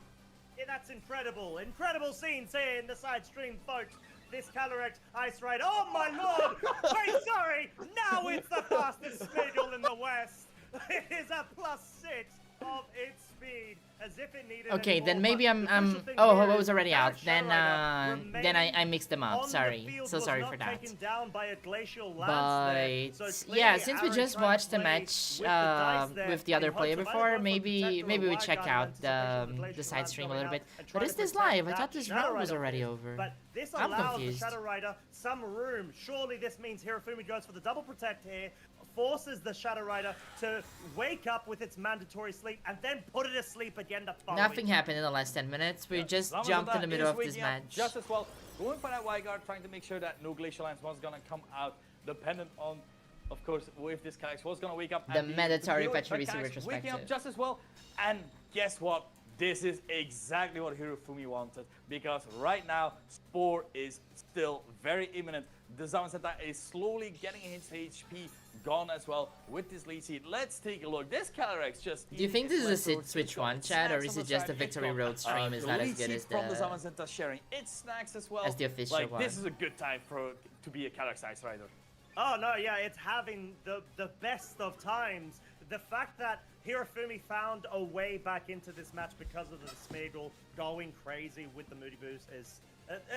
Speaker 3: Yeah, that's incredible. Incredible scenes here in the side stream, folks. This Calyrex Ice Ride. Oh my lord! Wait, sorry! Now it's the fastest Smeagol in the West. It is a +6 of its speed, as if it needed.
Speaker 1: Okay, then
Speaker 3: anymore,
Speaker 1: maybe
Speaker 3: but
Speaker 1: I'm.
Speaker 3: the crucial thing
Speaker 1: Oh,
Speaker 3: here
Speaker 1: Ho-Oh
Speaker 3: is
Speaker 1: was already
Speaker 3: that
Speaker 1: out. Then
Speaker 3: Shadow
Speaker 1: I mixed them up.
Speaker 3: on the
Speaker 1: Sorry.
Speaker 3: field
Speaker 1: So
Speaker 3: was
Speaker 1: sorry
Speaker 3: not
Speaker 1: for that.
Speaker 3: taken down by a glacial
Speaker 1: But
Speaker 3: lance there. So
Speaker 1: yeah,
Speaker 3: clearly
Speaker 1: since we
Speaker 3: Aaron
Speaker 1: just
Speaker 3: tried to
Speaker 1: watched the
Speaker 3: play
Speaker 1: match
Speaker 3: with the dice there
Speaker 1: with the other
Speaker 3: in
Speaker 1: player
Speaker 3: hopes of
Speaker 1: before,
Speaker 3: either both
Speaker 1: maybe
Speaker 3: protect
Speaker 1: maybe
Speaker 3: or
Speaker 1: we
Speaker 3: wide
Speaker 1: check
Speaker 3: guard
Speaker 1: out
Speaker 3: anticipation of
Speaker 1: the
Speaker 3: glacial
Speaker 1: side
Speaker 3: lance
Speaker 1: stream a
Speaker 3: going
Speaker 1: little
Speaker 3: out
Speaker 1: bit.
Speaker 3: and
Speaker 1: But
Speaker 3: try
Speaker 1: is
Speaker 3: to
Speaker 1: this
Speaker 3: protect
Speaker 1: live? I
Speaker 3: that
Speaker 1: thought this
Speaker 3: Shadow
Speaker 1: round was
Speaker 3: Rider
Speaker 1: already
Speaker 3: here.
Speaker 1: over.
Speaker 3: But this
Speaker 1: I'm
Speaker 3: allows
Speaker 1: confused.
Speaker 3: the Shadow Rider some room. Surely this means Hirofumi goes for the double protect here, forces the Shadow Rider to wake up with its mandatory sleep and then put it asleep again the following.
Speaker 1: Nothing happened in the last 10 minutes. We just
Speaker 12: Zamazenta
Speaker 1: jumped in the middle
Speaker 12: is
Speaker 1: of this
Speaker 12: waking up
Speaker 1: match.
Speaker 12: just as well, going for that wide guard, trying to make sure that no glacial lance was gonna come out, dependent on, of course, if this Calyx was gonna wake up.
Speaker 1: The
Speaker 12: and be able to
Speaker 1: mandatory
Speaker 12: deal with
Speaker 1: Pachirisu
Speaker 12: that Calyx
Speaker 1: retrospective.
Speaker 12: waking up just as well, and guess what? This is exactly what Hirofumi wanted, because right now, Spore is still very imminent. The Zamazenta is slowly getting his HP gone as well with this lead seat. Let's take a look. This Calyrex just...
Speaker 1: Do you think this is a Switch 1 chat, or is it just the Victory Road stream is not as good as
Speaker 12: from the
Speaker 1: the...
Speaker 12: Zamazenta sharing its snacks as well.
Speaker 1: As the official
Speaker 12: like,
Speaker 1: one.
Speaker 12: This is a good time to be a Calyx Ice Rider.
Speaker 3: Oh no, yeah, it's having the best of times. The fact that Hirofumi found a way back into this match because of the Smeagol going crazy with the Moody Boost is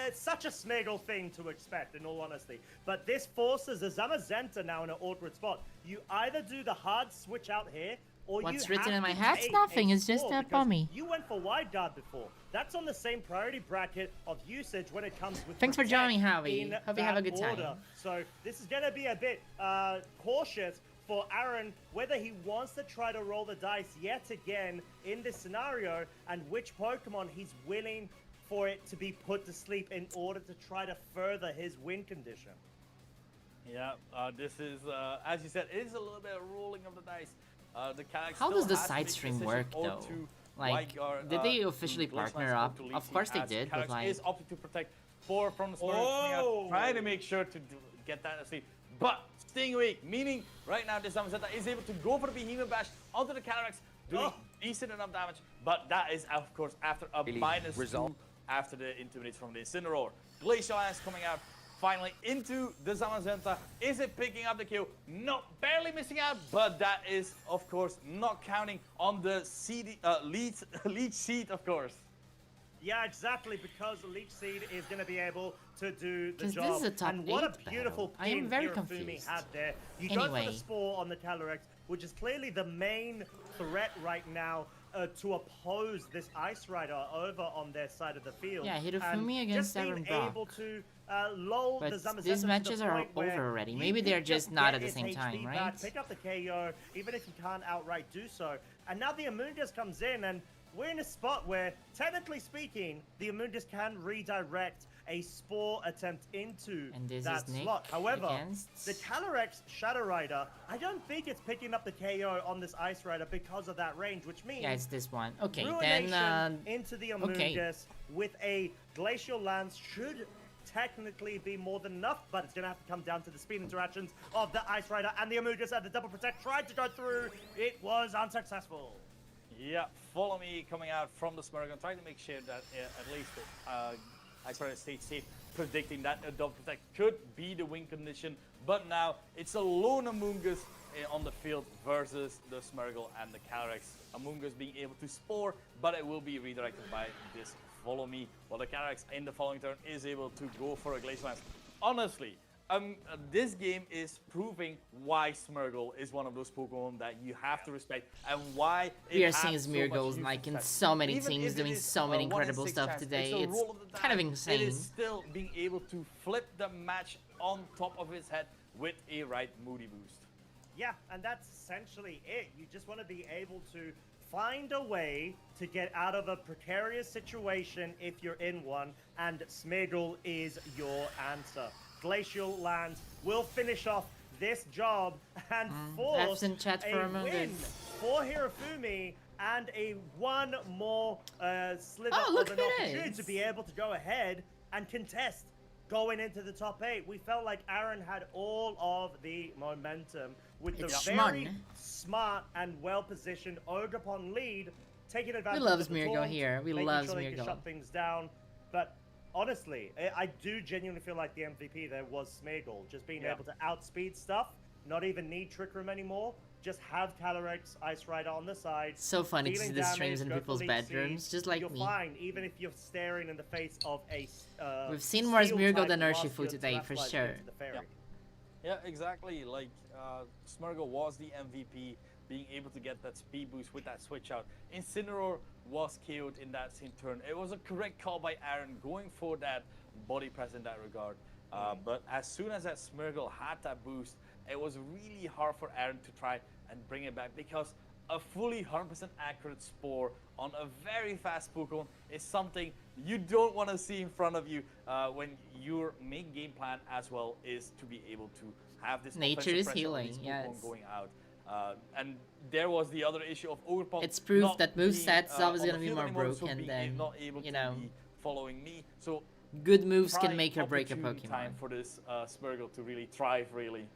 Speaker 3: it's such a Smeagol thing to expect, in all honesty. But this forces a Zamazenta now in an awkward spot. You either do the hard switch out here, or
Speaker 1: What's
Speaker 3: you
Speaker 1: written
Speaker 3: have
Speaker 1: in my
Speaker 3: to
Speaker 1: hat?
Speaker 3: take
Speaker 1: Nothing,
Speaker 3: a
Speaker 1: it's just
Speaker 3: score
Speaker 1: a
Speaker 3: because
Speaker 1: bummy.
Speaker 3: You went for wide guard before. That's on the same priority bracket of usage when it comes with
Speaker 1: Thanks for
Speaker 3: protect
Speaker 1: joining, Howie.
Speaker 3: in
Speaker 1: Hope you have a
Speaker 3: that
Speaker 1: good time.
Speaker 3: order. So this is going to be a bit cautious for Aaron, whether he wants to try to roll the dice yet again in this scenario, and which Pokemon he's willing for it to be put to sleep in order to try to further his win condition.
Speaker 12: Yeah, this is, as you said, it is a little bit of rolling of the dice. The Calyx
Speaker 1: How
Speaker 12: still
Speaker 1: does the
Speaker 12: has to
Speaker 1: side
Speaker 12: make a
Speaker 1: stream
Speaker 12: decision
Speaker 1: work,
Speaker 12: or
Speaker 1: though?
Speaker 12: to
Speaker 1: Like,
Speaker 12: White Guard,
Speaker 1: did they officially
Speaker 12: Glacial
Speaker 1: partner
Speaker 12: Lance or
Speaker 1: up?
Speaker 12: to lead
Speaker 1: Of
Speaker 12: seat,
Speaker 1: course they
Speaker 12: as
Speaker 1: did, but
Speaker 12: Calyx
Speaker 1: like...
Speaker 12: is opting to protect Spore from Smurgle trying to make sure to get that asleep. But staying awake, meaning right now this Zamazenta is able to go for the Behemoth Bash onto the Calyrex, doing decent enough damage. But that is, of course, after a -2 after the Intimidates from the Incineroar. Glacial Lance coming out finally into the Zamazenta. Is it picking up the kill? No, barely missing out, but that is, of course, not counting on the Leech Seed, of course.
Speaker 3: Yeah, exactly, because Leech Seed is going to be able to do the job.
Speaker 1: This is a top
Speaker 3: and what a
Speaker 1: 8
Speaker 3: beautiful
Speaker 1: battle. I am
Speaker 3: pin
Speaker 1: very
Speaker 3: Hirofumi
Speaker 1: confused.
Speaker 3: had there. You go for the Spore on the Calyrex, which is clearly the main threat right now to oppose this Ice Rider over on their side of the field.
Speaker 1: Yeah, Hirofumi against Aaron
Speaker 3: just being
Speaker 1: Brock.
Speaker 3: able to lull the
Speaker 1: But
Speaker 3: Zamazenta
Speaker 1: these matches
Speaker 3: to the
Speaker 1: are
Speaker 3: point where
Speaker 1: over already.
Speaker 3: you
Speaker 1: Maybe
Speaker 3: can
Speaker 1: they're just not
Speaker 3: get
Speaker 1: at the
Speaker 3: its
Speaker 1: same
Speaker 3: HP
Speaker 1: time,
Speaker 3: back,
Speaker 1: right?
Speaker 3: pick up the KO, even if you can't outright do so. And now the Amoongus comes in, and we're in a spot where, technically speaking, the Amoongus can redirect a Spore attempt into that slot. However, the Calyrex Shadow Rider, I don't think it's picking up the KO on this Ice Rider because of that range, which means...
Speaker 1: Yeah, it's this one. Okay,
Speaker 3: Ruination
Speaker 1: then...
Speaker 3: into the Amoongus with a Glacial Lance should technically be more than enough, but it's going to have to come down to the speed interactions of the Ice Rider and the Amoongus, and the Double Protect tried to go through. It was unsuccessful.
Speaker 12: Yeah, Follow Me coming out from the Smurgle, trying to make sure that at least Ice Rider stays safe, predicting that a Double Protect could be the win condition. But now it's a lone Amoongus on the field versus the Smurgle and the Calyrex. Amoongus being able to Spore, but it will be redirected by this Follow Me, while the Calyrex in the following turn is able to go for a Glacial Lance. Honestly, this game is proving why Smurgle is one of those Pokemon that you have to respect, and why
Speaker 1: we are seeing Smeargles like in so many teams doing so many incredible stuff today. It's kind of insane.
Speaker 12: It is still being able to flip the match on top of his head with a right Moody Boost.
Speaker 3: Yeah, and that's essentially it. You just want to be able to find a way to get out of a precarious situation if you're in one, and Smeargle is your answer. Glacial Lance will finish off this job and force
Speaker 1: in chat for
Speaker 3: a
Speaker 1: a
Speaker 3: win for Hirofumi and a one more sliver
Speaker 1: Oh, look
Speaker 3: of an
Speaker 1: who it
Speaker 3: opportunity
Speaker 1: is.
Speaker 3: to be able to go ahead and contest going into the top 8. We felt like Aaron had all of the momentum with the very smart and well-positioned Ogerpon lead, taking advantage
Speaker 1: love
Speaker 3: of the
Speaker 1: Smeargle
Speaker 3: taunt,
Speaker 1: here. We
Speaker 3: making
Speaker 1: love
Speaker 3: sure they can
Speaker 1: Smeargle.
Speaker 3: shut things down. But honestly, I do genuinely feel like the MVP there was Smeargle, just being able to outspeed stuff, not even need Trick Room anymore, just have Calyrex Ice Rider on the side.
Speaker 1: So funny to see
Speaker 3: dealing
Speaker 1: the
Speaker 3: damage,
Speaker 1: streams in
Speaker 3: go for
Speaker 1: people's
Speaker 3: Leech
Speaker 1: bedrooms,
Speaker 3: Seed.
Speaker 1: just like
Speaker 3: you're
Speaker 1: me.
Speaker 3: fine, even if you're staring in the face of a
Speaker 1: We've seen more Smeargle
Speaker 3: Steel-type
Speaker 1: than
Speaker 3: Blast
Speaker 1: Urshifu
Speaker 3: Field
Speaker 1: today, for
Speaker 3: Terrestrialize
Speaker 1: sure.
Speaker 3: into the fairy.
Speaker 12: Yeah, exactly. Like, Smurgle was the MVP, being able to get that speed boost with that switch out. Incineroar was KO'd in that same turn. It was a correct call by Aaron, going for that body press in that regard. But as soon as that Smurgle had that boost, it was really hard for Aaron to try and bring it back, because a fully 100% accurate Spore on a very fast Pokemon is something you don't want to see in front of you when your main game plan as well is to be able to have this
Speaker 1: Nature
Speaker 12: offensive
Speaker 1: is
Speaker 12: pressure on
Speaker 1: healing,
Speaker 12: these Pokemon
Speaker 1: yes.
Speaker 12: going out. And there was the other issue of Ogerpon.
Speaker 1: It's proof
Speaker 12: not
Speaker 1: that moveset's
Speaker 12: being,
Speaker 1: always
Speaker 12: on
Speaker 1: gonna
Speaker 12: the
Speaker 1: be
Speaker 12: field
Speaker 1: more
Speaker 12: anymore, so
Speaker 1: broken than,
Speaker 12: not able
Speaker 1: you
Speaker 12: to
Speaker 1: know,
Speaker 12: be following me. So
Speaker 1: good moves can
Speaker 12: prime
Speaker 1: make or break a
Speaker 12: opportune
Speaker 1: Pokemon.
Speaker 12: time for this Smurgle to really thrive, really.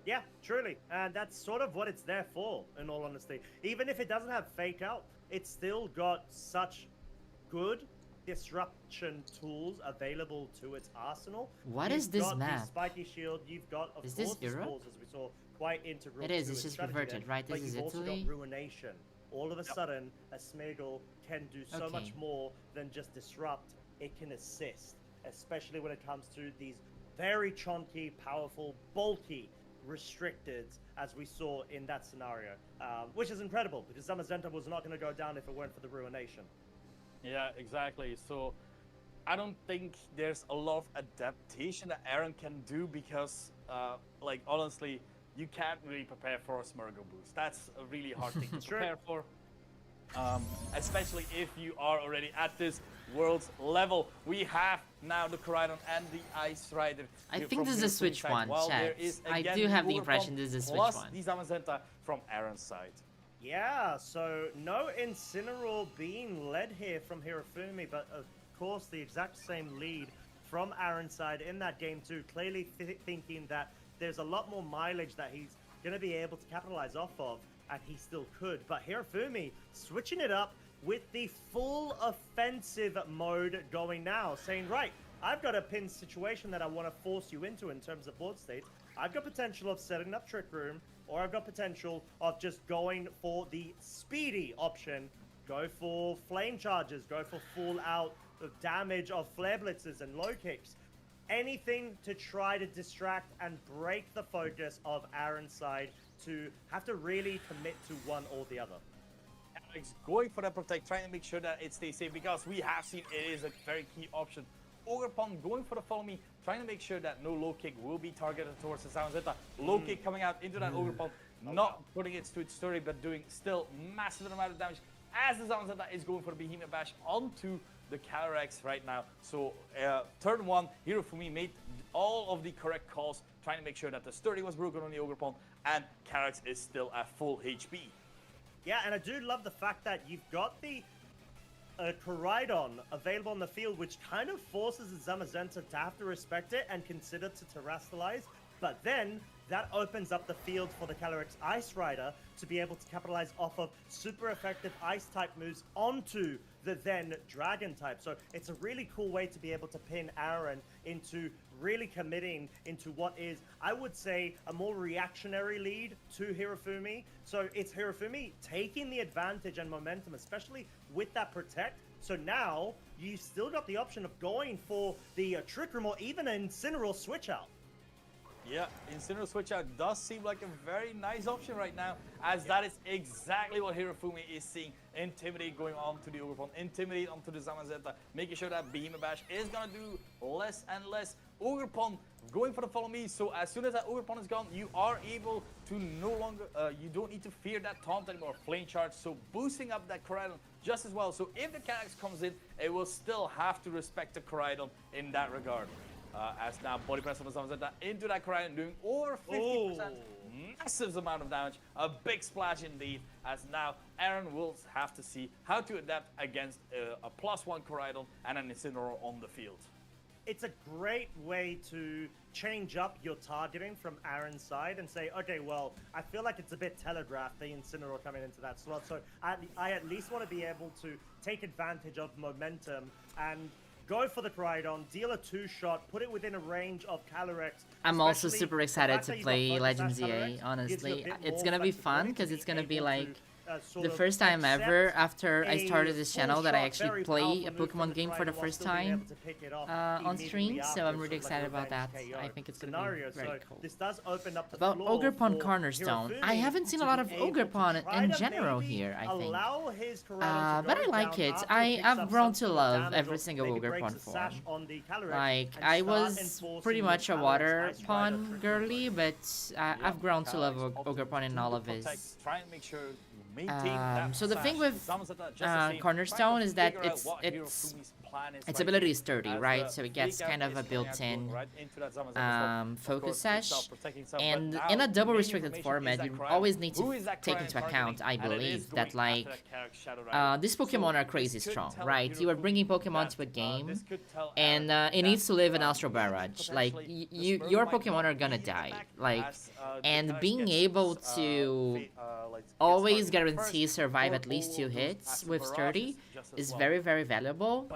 Speaker 3: Yeah, truly. And that's sort of what it's there for, in all honesty. Even if it doesn't have Fake Out, it's still got such good disruption tools available to its arsenal.
Speaker 1: What
Speaker 3: You've
Speaker 1: is this
Speaker 3: got
Speaker 1: map?
Speaker 3: The spiky shield, you've got, of
Speaker 1: Is
Speaker 3: course,
Speaker 1: this
Speaker 3: the
Speaker 1: Europe?
Speaker 3: spores, as we saw, quite integral
Speaker 1: It is,
Speaker 3: to
Speaker 1: it's
Speaker 3: its
Speaker 1: just
Speaker 3: strategy
Speaker 1: reverted,
Speaker 3: there.
Speaker 1: right?
Speaker 3: But
Speaker 1: This is
Speaker 3: you've also
Speaker 1: Italy?
Speaker 3: got Ruination. All of a sudden, a Smeargle can do so much more than just disrupt. It can assist, especially when it comes to these very chunky, powerful, bulky restricted, as we saw in that scenario, which is incredible, because Zamazenta was not going to go down if it weren't for the Ruination.
Speaker 12: Yeah, exactly. So I don't think there's a lot of adaptation that Aaron can do, because, like, honestly, you can't really prepare for a Smurgle boost. That's a really hard thing to prepare for. Especially if you are already at this world's level. We have now the Koraidon and the Ice Rider.
Speaker 1: I
Speaker 12: here
Speaker 1: think
Speaker 12: from
Speaker 1: this is a Switch
Speaker 12: side,
Speaker 1: one,
Speaker 12: while there
Speaker 1: chat.
Speaker 12: is,
Speaker 1: I
Speaker 12: again,
Speaker 1: do have the
Speaker 12: Ogerpon
Speaker 1: impression this is a Switch
Speaker 12: plus
Speaker 1: one.
Speaker 12: the Zamazenta from Aaron's side.
Speaker 3: Yeah, so no Incineroar being led here from Hirofumi, but of course the exact same lead from Aaron's side in that game too, clearly thinking that there's a lot more mileage that he's going to be able to capitalize off of, and he still could. But Hirofumi switching it up with the full offensive mode going now, saying, right, I've got a pin situation that I want to force you into in terms of board states. I've got potential of setting up Trick Room, or I've got potential of just going for the speedy option. Go for flame charges, go for full out damage of flare blitzes and low kicks. Anything to try to distract and break the focus of Aaron's side to have to really commit to one or the other.
Speaker 12: Alex going for that protect, trying to make sure that it stays safe, because we have seen it is a very key option. Ogerpon going for the follow me, trying to make sure that no low kick will be targeted towards the Zamazenta. Low kick coming out into that Ogerpon, not putting it to its story, but doing still massive amount of damage as the Zamazenta is going for the Behemoth Bash onto the Calyrex right now. So turn one, Hirofumi made all of the correct calls, trying to make sure that the sturdy was broken on the Ogerpon, and Calyrex is still at full HP.
Speaker 3: Yeah, and I do love the fact that you've got the Koraidon available on the field, which kind of forces the Zamazenta to have to respect it and consider to terrestrialize. But then that opens up the field for the Calyrex Ice Rider to be able to capitalize off of super effective ice type moves onto the then dragon type. So it's a really cool way to be able to pin Aaron into really committing into what is, I would say, a more reactionary lead to Hirofumi. So it's Hirofumi taking the advantage and momentum, especially with that protect. So now you still got the option of going for the Trick Room or even an Incineroar switch out.
Speaker 12: Yeah, Incineroar switch out does seem like a very nice option right now, as that is exactly what Hirofumi is seeing. Intimidate going on to the Ogerpon, Intimidate onto the Zamazenta, making sure that Behemoth Bash is gonna do less and less. Ogerpon going for the follow me, so as soon as that Ogerpon is gone, you are able to no longer, you don't need to fear that taunt anymore, flame charge, so boosting up that Koraidon just as well. So if the Calyrex comes in, it will still have to respect the Koraidon in that regard. As now body press on the Zamazenta into that Koraidon, doing over 50%, massive amount of damage, a big splash indeed, as now Aaron will have to see how to adapt against a +1 Koraidon and an Incineroar on the field.
Speaker 3: It's a great way to change up your targeting from Aaron's side and say, okay, well, I feel like it's a bit telegraphed, the Incineroar coming into that slot, so I at least want to be able to take advantage of momentum and go for the Koraidon, deal a 2-shot, put it within a range of Calyrex.
Speaker 1: I'm also super excited to play Legends EA, honestly. It's gonna be fun because it's gonna be like the first time ever after I started this channel that I actually play a Pokemon game for the first time on stream, so I'm really excited about that. I think it's gonna be very cool.
Speaker 3: This does open up the
Speaker 1: About Ogerpon Cornerstone, I haven't seen a lot of Ogerpon in general here, I think. But I like it. I've grown to love every single Ogerpon form. Like, I was pretty much a water pond girly, but I've grown to love Ogerpon in all of his.
Speaker 12: Try and make sure
Speaker 1: so the thing with Cornerstone is that its ability is sturdy, right? So it gets kind of a built-in focus sash, and in a double restricted format, you always need to take into account, I believe, that like these Pokemon are crazy strong, right? You are bringing Pokemon to a game, and it needs to live in Astral Barrage. Like your Pokemon are gonna die, like, and being able to always guarantee survive at least 2 hits with sturdy is very, very valuable.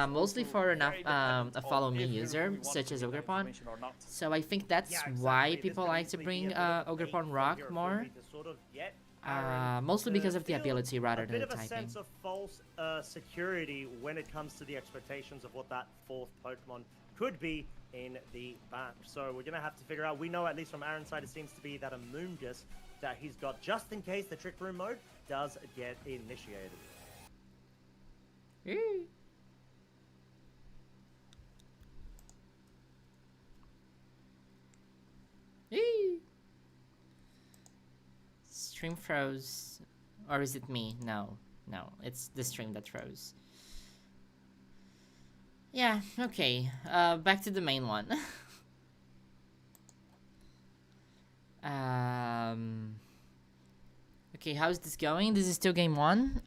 Speaker 1: Mostly for a follow me user such as Ogerpon. So I think that's why people like to bring Ogerpon Rock more. Mostly because of the ability rather than the typing.
Speaker 3: A sense of false security when it comes to the expectations of what that 4th Pokemon could be in the back. So we're gonna have to figure out. We know, at least from Aaron's side, it seems to be that Amoonguss that he's got just in case the Trick Room mode does get initiated.
Speaker 1: Stream froze. Or is it me? No, it's the stream that froze. Yeah, okay. Back to the main one. Okay, how's this going? This is still game 1.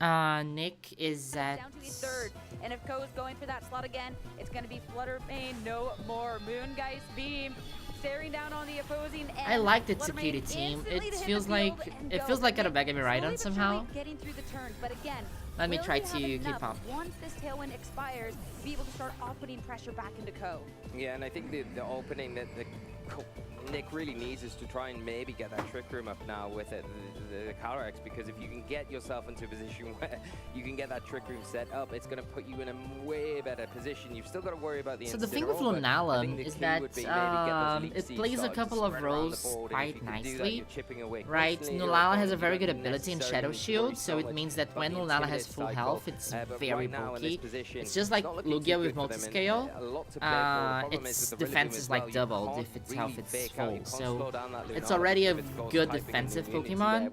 Speaker 1: Nick is at...
Speaker 2: Down to the third. And if Ko's going for that slot again, it's going to be Fluttermane, no more Moongeist Beam. Staring down on the opposing end.
Speaker 1: I like the Tsukiri team. It feels like got a Mega Miraidon somehow.
Speaker 2: Getting through the turn, but again,
Speaker 1: let me try to keep up.
Speaker 2: Once this tailwind expires, be able to start putting pressure back into Ko.
Speaker 21: Yeah, and I think the opening that Nick really needs is to try and maybe get that Trick Room up now with it, the Calyrex, because if you can get yourself into a position where you can get that Trick Room set up, it's going to put you in a way better position. You've still got to worry about the
Speaker 1: So the thing with Lunala is that it plays a couple of roles quite nicely, right? Lunala has a very good ability in Shadow Shield, so it means that when Lunala has full health, it's very bulky. It's just like Lugia with multi-scale. Its defense is like doubled if its health is full, so it's already a good defensive Pokemon.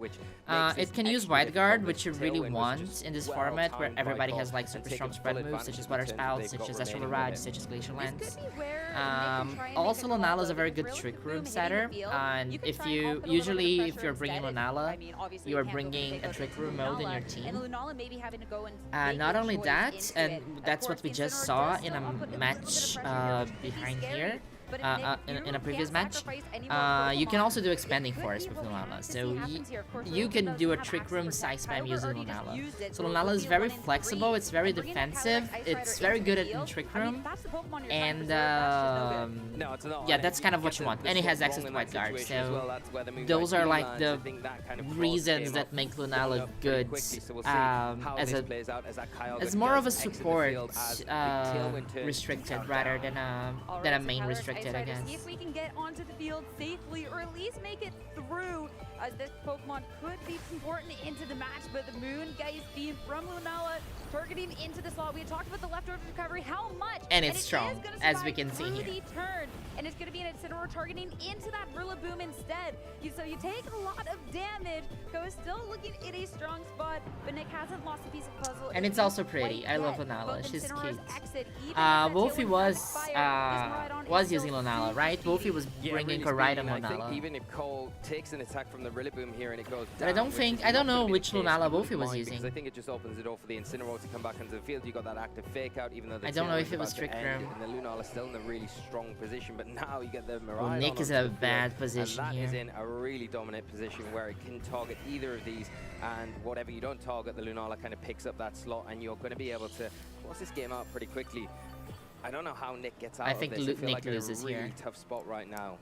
Speaker 1: It can use Wide Guard, which you really want in this format where everybody has like super strong spread moves, such as Water Spout, such as Astral Barrage, such as Glacial Lance. Also, Lunala is a very good Trick Room setter, and if you're bringing Lunala, you are bringing a Trick Room mode in your team. Not only that, and that's what we just saw in a match behind here. In a previous match, you can also do Expanding Force with Lunala, so you can do a Trick Room size spam using Lunala. So Lunala is very flexible, it's very defensive, it's very good in Trick Room, and yeah, that's kind of what you want, and it has access to Wide Guard, so those are like the reasons that make Lunala good as more of a support restricted rather than a main restricted. I guess.
Speaker 2: See if we can get onto the field safely, or at least make it through, as this Pokemon could be important into the match, but the Moongeist Beam from Lunala targeting into the slot. We had talked about the leftover recovery, how much?
Speaker 1: And it's strong, as we can see here.
Speaker 2: Turn, and it's going to be an Incineroar targeting into that Rillaboom instead. So you take a lot of damage. Ko is still looking in a strong spot, but Nick hasn't lost a piece of puzzle.
Speaker 1: And it's also pretty. I love Lunala. She's cute. Wolfie was using Lunala, right? Wolfie was bringing Koraidon Lunala.
Speaker 21: I think even if Cole takes an attack from the Rillaboom here and it goes down,
Speaker 1: I don't know which Lunala Wolfie was using.
Speaker 21: I think it just opens the door for the Incineroar to come back into the field. You got that active fake out, even though the
Speaker 1: I don't know if it was Trick Room.
Speaker 21: And the Lunala still in a really strong position, but now you get the Miraidon.
Speaker 1: Well, Nick is in a bad position
Speaker 21: and that
Speaker 1: here.
Speaker 21: is in a really dominant position where it can target either of these, and whatever you don't target, the Lunala kind of picks up that slot, and you're going to be able to close this game out pretty quickly. I don't know how Nick gets out of this. I feel
Speaker 1: Nick
Speaker 21: like
Speaker 1: loses
Speaker 21: in a really
Speaker 1: here.
Speaker 21: tough spot right now.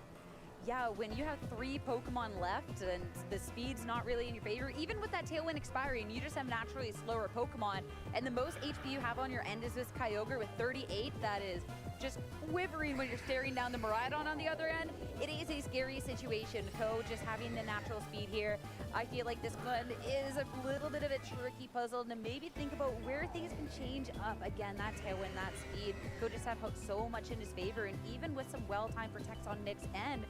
Speaker 2: Yeah, when you have 3 Pokemon left and the speed's not really in your favor, even with that Tailwind expiring, you just have naturally slower Pokemon. And the most HP you have on your end is this Kyogre with 38. That is just quivering when you're staring down the Miraidon on the other end. It is a scary situation. Ko just having the natural speed here. I feel like this one is a little bit of a tricky puzzle to maybe think about where things can change up. Again, that Tailwind, that speed. Ko just have so much in his favor, and even with some well-timed protects on Nick's end,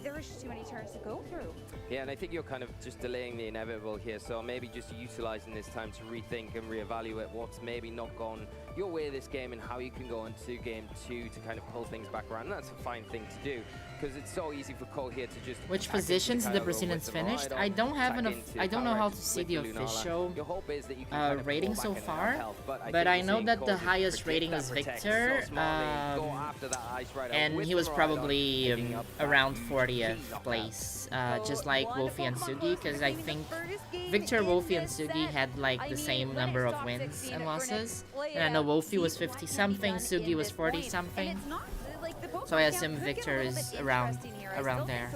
Speaker 2: there was just too many turns to go through.
Speaker 21: Yeah, and I think you're kind of just delaying the inevitable here, so maybe just utilizing this time to rethink and reevaluate what's maybe not gone your way this game and how you can go into game 2 to kind of pull things back around. And that's a fine thing to do, because it's so easy for Cole here to just...
Speaker 1: Which positions the Brazilians finished? I don't have enough... I don't know how to see the official rating so far, but I know that the highest rating is Victor, and he was probably around 40th place, just like Wolfie and Sugi, because I think Victor, Wolfie, and Sugi had like the same number of wins and losses, and I know Wolfie was 50-something, Sugi was 40-something. So I assume Victor is around there.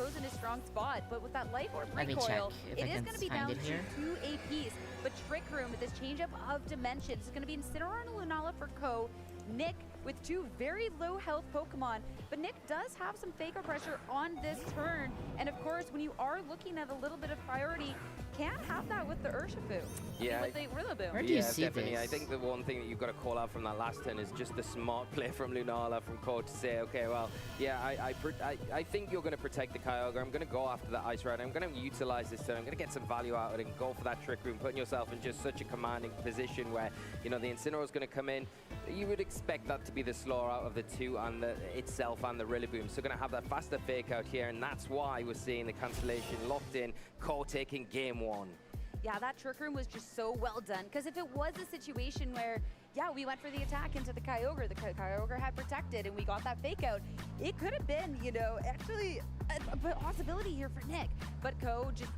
Speaker 1: Let me check if I can find it here.
Speaker 2: 2 APs, but Trick Room with this change up of dimensions is going to be Incineroar and Lunala for Ko. Nick with 2 very low health Pokemon, but Nick does have some Fake-Out pressure on this turn, and of course when you are looking at a little bit of priority, can't have that with the Urshifu.
Speaker 21: Yeah,
Speaker 2: with the Rillaboom.
Speaker 1: Where do you see
Speaker 21: definitely.
Speaker 1: this?
Speaker 21: I think the one thing that you've got to call out from that last turn is just the smart play from Lunala, from Cole, to say, okay, well, yeah, I think you're going to protect the Kyogre. I'm going to go after that Ice Rider. I'm going to utilize this turn. I'm going to get some value out of it and go for that Trick Room, putting yourself in just such a commanding position where, you know, the Incineroar is going to come in. You would expect that to be the slower out of the 2 and itself and the Rillaboom. So going to have that faster Fake Out here, and that's why we're seeing the cancellation locked in. Cole taking game 1.
Speaker 2: yeah, that Trick Room was just so well done. Because if it was a situation where, yeah, we went for the attack into the Kyogre, the Kyogre had protected, and we got that fake out, it could have been, you know, actually a possibility here for Nick. But Ko just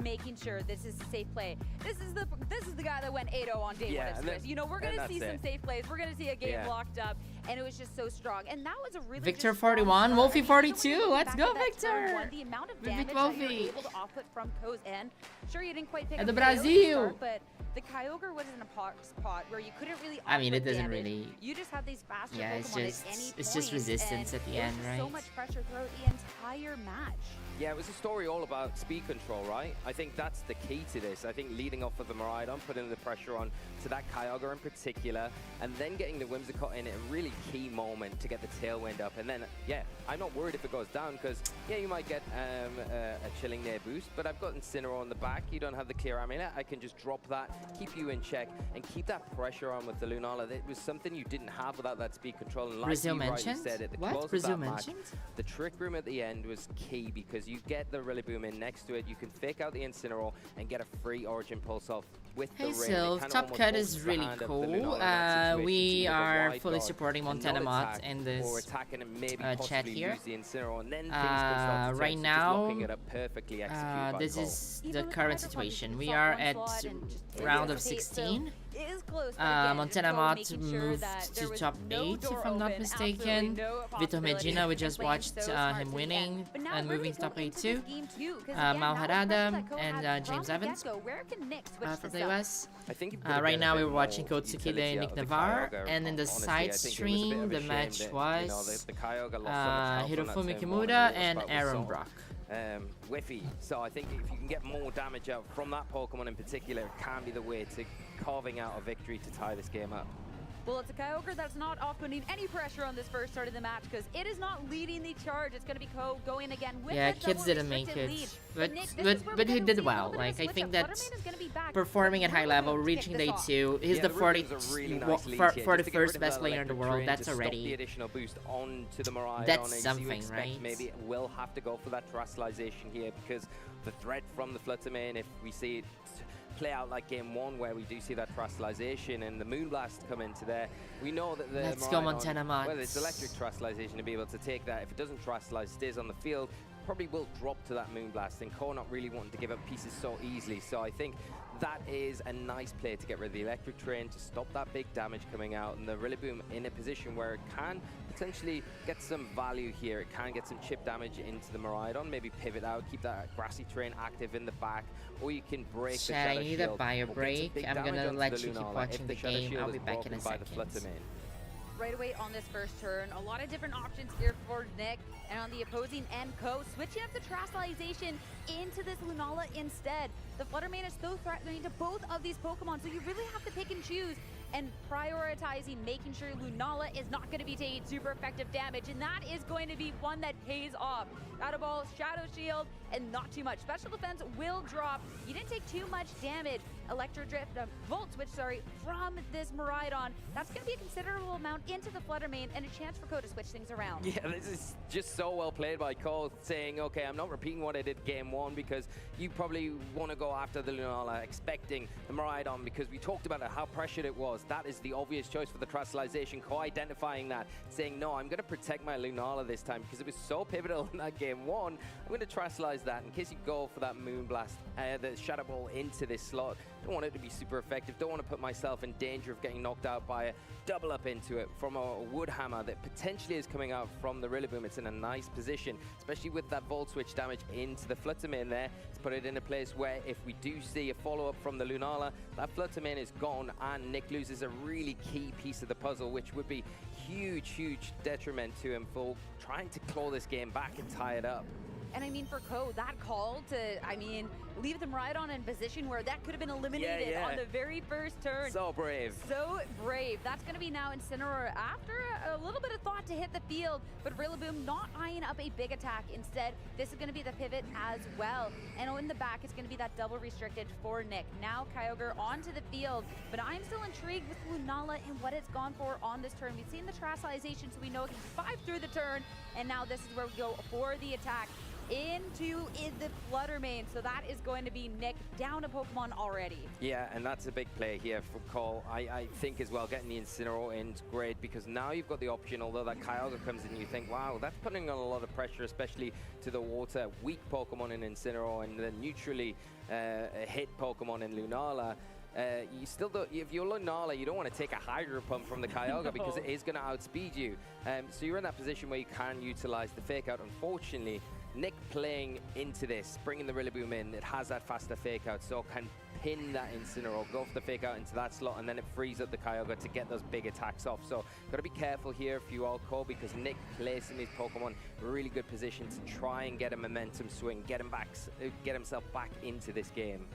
Speaker 2: making sure this is a safe play. This is the guy that went 8-0 on day one of Swiss. You know, we're gonna see some safe plays. We're gonna see a game locked up, and it was just so strong. And that was a really
Speaker 1: Victor 41, Wolfie 42. Let's go, Victor.
Speaker 2: The amount of
Speaker 1: Big
Speaker 2: damage that
Speaker 1: Wolfie.
Speaker 2: you were able to offput from Ko's end. Sure, you didn't quite pick
Speaker 1: É
Speaker 2: up
Speaker 1: do
Speaker 2: the KO to
Speaker 1: Brasil.
Speaker 2: start, but the Kyogre was in a spot where you couldn't really.
Speaker 1: I mean, it
Speaker 2: output
Speaker 1: doesn't
Speaker 2: damage.
Speaker 1: really.
Speaker 2: You just have these faster
Speaker 1: Yeah, it's
Speaker 2: Pokemon
Speaker 1: just
Speaker 2: at any
Speaker 1: it's just
Speaker 2: point,
Speaker 1: resistance
Speaker 2: and
Speaker 1: at the
Speaker 2: there
Speaker 1: end,
Speaker 2: was
Speaker 1: right?
Speaker 2: So much pressure throughout the entire match.
Speaker 21: Yeah, it was a story all about speed control, right? I think that's the key to this. I think leading off of the Miraidon, putting the pressure on to that Kyogre in particular, and then getting the Whimsicott in at a really key moment to get the tailwind up. And then, yeah, I'm not worried if it goes down, because, yeah, you might get a Chilling Near boost, but I've got Incineroar on the back. You don't have the clear amulet. I can just drop that, keep you in check, and keep that pressure on with the Lunala. It was something you didn't have without that speed control. And like
Speaker 1: Brazil
Speaker 21: you rightly
Speaker 1: mentioned?
Speaker 21: said, at the
Speaker 1: What?
Speaker 21: close of
Speaker 1: Brazil
Speaker 21: that match,
Speaker 1: mentioned?
Speaker 21: the Trick Room at the end was key, because you get the Rillaboom in next to it, you can fake out the Incineroar and get a free Origin Pulse off with
Speaker 1: Hey
Speaker 21: the ring.
Speaker 1: Sylv,
Speaker 21: It kinda
Speaker 1: Top
Speaker 21: almost
Speaker 1: Cut
Speaker 21: forces
Speaker 1: is
Speaker 21: the
Speaker 1: really
Speaker 21: hand of the
Speaker 1: cool.
Speaker 21: Lunala in that situation to
Speaker 1: We
Speaker 21: either
Speaker 1: are
Speaker 21: wide
Speaker 1: fully
Speaker 21: guard
Speaker 1: supporting
Speaker 21: and
Speaker 1: Montana
Speaker 21: not
Speaker 1: Mott
Speaker 21: attack,
Speaker 1: in
Speaker 21: or
Speaker 1: this
Speaker 21: attack and maybe
Speaker 1: chat
Speaker 21: possibly
Speaker 1: here.
Speaker 21: lose the Incineroar, and then things can start to
Speaker 1: Right
Speaker 21: turn. So
Speaker 1: now,
Speaker 21: just locking it up perfectly executed by
Speaker 1: this
Speaker 21: Cole.
Speaker 1: is the current situation. We are at round of 16.
Speaker 2: It is close, but again,
Speaker 1: Montana
Speaker 2: Ko
Speaker 1: Mott
Speaker 2: making sure
Speaker 1: moved
Speaker 2: that there
Speaker 1: to
Speaker 2: was
Speaker 1: top
Speaker 2: no
Speaker 1: 8,
Speaker 2: door
Speaker 1: if I'm not
Speaker 2: open,
Speaker 1: mistaken.
Speaker 2: absolutely no
Speaker 1: Vitor
Speaker 2: possibility,
Speaker 1: Medina, we
Speaker 2: and
Speaker 1: just
Speaker 2: playing
Speaker 1: watched
Speaker 2: so smart
Speaker 1: him
Speaker 2: to the
Speaker 1: winning
Speaker 2: end. But now
Speaker 1: and
Speaker 2: where do
Speaker 1: moving
Speaker 2: we
Speaker 1: to top
Speaker 2: go
Speaker 1: 8
Speaker 2: into
Speaker 1: too.
Speaker 2: this game too? 'Cause again,
Speaker 1: Mal
Speaker 2: now with pressure
Speaker 1: Harada
Speaker 2: that Ko
Speaker 1: and
Speaker 2: had
Speaker 1: James
Speaker 2: from the
Speaker 1: Evans
Speaker 2: get-go, where can Nick switch
Speaker 1: for
Speaker 2: this
Speaker 1: the
Speaker 2: up?
Speaker 1: US.
Speaker 21: I think he put a
Speaker 1: Right
Speaker 21: bit
Speaker 1: now
Speaker 21: of
Speaker 1: we're watching
Speaker 21: utility
Speaker 1: Kotsukile and
Speaker 21: out
Speaker 1: Nick
Speaker 21: of the
Speaker 1: Navarre,
Speaker 21: Kyogre.
Speaker 1: and in the
Speaker 21: Honestly,
Speaker 1: side
Speaker 21: I think it was a bit
Speaker 1: stream
Speaker 21: of a
Speaker 1: the
Speaker 21: shame
Speaker 1: match
Speaker 21: that,
Speaker 1: was
Speaker 21: the Kyogre lost so much health on that
Speaker 1: Hirofumi
Speaker 21: turn one,
Speaker 1: Kimura
Speaker 21: the
Speaker 1: and
Speaker 21: spot was
Speaker 1: Aaron
Speaker 21: so,
Speaker 1: Brock.
Speaker 21: Whiffy. So I think if you can get more damage out from that Pokemon in particular, it can be the way to carving out a victory to tie this game up.
Speaker 2: Well, it's a Kyogre that's not off-putting any pressure on this first start of the match because it is not leading the charge. It's going to be Ko going again with
Speaker 1: Yeah,
Speaker 2: that
Speaker 1: Kids
Speaker 2: double
Speaker 1: didn't make
Speaker 2: restricted
Speaker 1: it,
Speaker 2: lead.
Speaker 1: but
Speaker 2: Nick, this is where we're
Speaker 1: he
Speaker 2: gonna
Speaker 1: did
Speaker 2: see a
Speaker 1: well.
Speaker 2: little bit of
Speaker 1: Like
Speaker 2: a
Speaker 1: I
Speaker 2: switch
Speaker 1: think
Speaker 2: up.
Speaker 1: that
Speaker 2: Fluttermane is gonna be back,
Speaker 1: performing
Speaker 2: but
Speaker 1: at high
Speaker 2: Rillaboom
Speaker 1: level,
Speaker 2: to kick
Speaker 1: reaching
Speaker 2: this
Speaker 1: day
Speaker 2: off.
Speaker 1: 2, he's
Speaker 21: Yeah,
Speaker 1: the
Speaker 21: the Rillaboom's a really nice lead here, just to get rid
Speaker 1: 41st
Speaker 21: of
Speaker 1: best
Speaker 21: that
Speaker 1: player in the
Speaker 21: electric
Speaker 1: world.
Speaker 21: train,
Speaker 1: That's
Speaker 21: to stop the
Speaker 1: already
Speaker 21: additional boost onto the Miraidon.
Speaker 1: That's
Speaker 21: You
Speaker 1: something,
Speaker 21: expect
Speaker 1: right?
Speaker 21: Maybe it will have to go for that terrestrialization here because the threat from the Fluttermane, if we see it play out like game 1 where we do see that terrestrialization and the Moonblast come into there, we know that the
Speaker 1: Let's go,
Speaker 21: Miraidon,
Speaker 1: Montana Mott.
Speaker 21: whether it's electric terrestrialization to be able to take that, if it doesn't terrestrialize, stays on the field, probably will drop to that Moonblast, and Ko not really wanting to give up pieces so easily. So I think that is a nice play to get rid of the electric train, to stop that big damage coming out, and the Rillaboom in a position where it can potentially get some value here. It can get some chip damage into the Miraidon, maybe pivot out, keep that grassy train active in the back, or you can break the
Speaker 1: Shaq,
Speaker 21: Shadow
Speaker 1: I need
Speaker 21: Shield.
Speaker 1: a bio
Speaker 21: or get some
Speaker 1: break.
Speaker 21: big
Speaker 1: I'm
Speaker 21: damage
Speaker 1: gonna
Speaker 21: onto
Speaker 1: let
Speaker 21: the
Speaker 1: you keep
Speaker 21: Lunala
Speaker 1: watching
Speaker 21: if
Speaker 1: the
Speaker 21: Shadow
Speaker 1: game.
Speaker 21: Shield
Speaker 1: I'll
Speaker 21: is
Speaker 1: be back in a
Speaker 21: broken by the
Speaker 1: second.
Speaker 21: Fluttermane.
Speaker 2: Right away on this first turn, a lot of different options here for Nick, and on the opposing end, Ko switching up the terrestrialization into this Lunala instead. The Fluttermane is so threatening to both of these Pokemon, so you really have to pick and choose, and prioritizing making sure Lunala is not going to be taking super effective damage, and that is going to be one that pays off. Out of all, Shadow Shield, and not too much. Special Defense will drop. You didn't take too much damage. Electro Drift, Volt Switch, sorry, from this Miraidon. That's going to be a considerable amount into the Fluttermane, and a chance for Ko to switch things around.
Speaker 21: Yeah, this is just so well played by Cole, saying, okay, I'm not repeating what I did game 1 because you probably want to go after the Lunala, expecting the Miraidon because we talked about it, how pressured it was. That is the obvious choice for the terrestrialization. Ko identifying that, saying, no, I'm going to protect my Lunala this time because it was so pivotal in that game 1. I'm going to terrestrialize that in case you go for that Moonblast, the Shadow Ball into this slot. Don't want it to be super effective. Don't want to put myself in danger of getting knocked out by a double up into it from a Wood Hammer that potentially is coming out from the Rillaboom. It's in a nice position, especially with that Volt Switch damage into the Fluttermane there, to put it in a place where if we do see a follow-up from the Lunala, that Fluttermane is gone and Nick loses a really key piece of the puzzle, which would be huge detriment to him for trying to claw this game back and tie it up.
Speaker 2: And I mean, for Ko, that call to, I mean, leave them right on in position where that could have been eliminated on the very first turn.
Speaker 21: So brave.
Speaker 2: So brave. That's going to be now Incineroar after a little bit of thought to hit the field, but Rillaboom not eyeing up a big attack. Instead, this is going to be the pivot as well. And in the back, it's going to be that double restricted for Nick. Now Kyogre onto the field, but I'm still intrigued with Lunala and what it's gone for on this turn. We've seen the terrestrialization, so we know it can 5 through the turn, and now this is where we go for the attack.
Speaker 20: into the Flutter Mane. So that is going to be Nick down a Pokemon already.
Speaker 21: Yeah, and that's a big play here from Cole. I think as well, getting the Incineroar in is great because now you've got the option, although that Kyogre comes in, you think, wow, that's putting on a lot of pressure, especially to the water weak Pokemon in Incineroar and the neutrally hit Pokemon in Lunala. You still don't, if you're Lunala, you don't want to take a Hydro Pump from the Kyogre because it is going to outspeed you. So you're in that position where you can utilize the Fake Out. Unfortunately, Nick playing into this, bringing the Rillaboom in, it has that faster Fake Out, so can pin that Incineroar, go for the Fake Out into that slot, and then it frees up the Kyogre to get those big attacks off. So got to be careful here if you all call, because Nick placing his Pokemon in a really good position to try and get a momentum swing, get himself back into this game.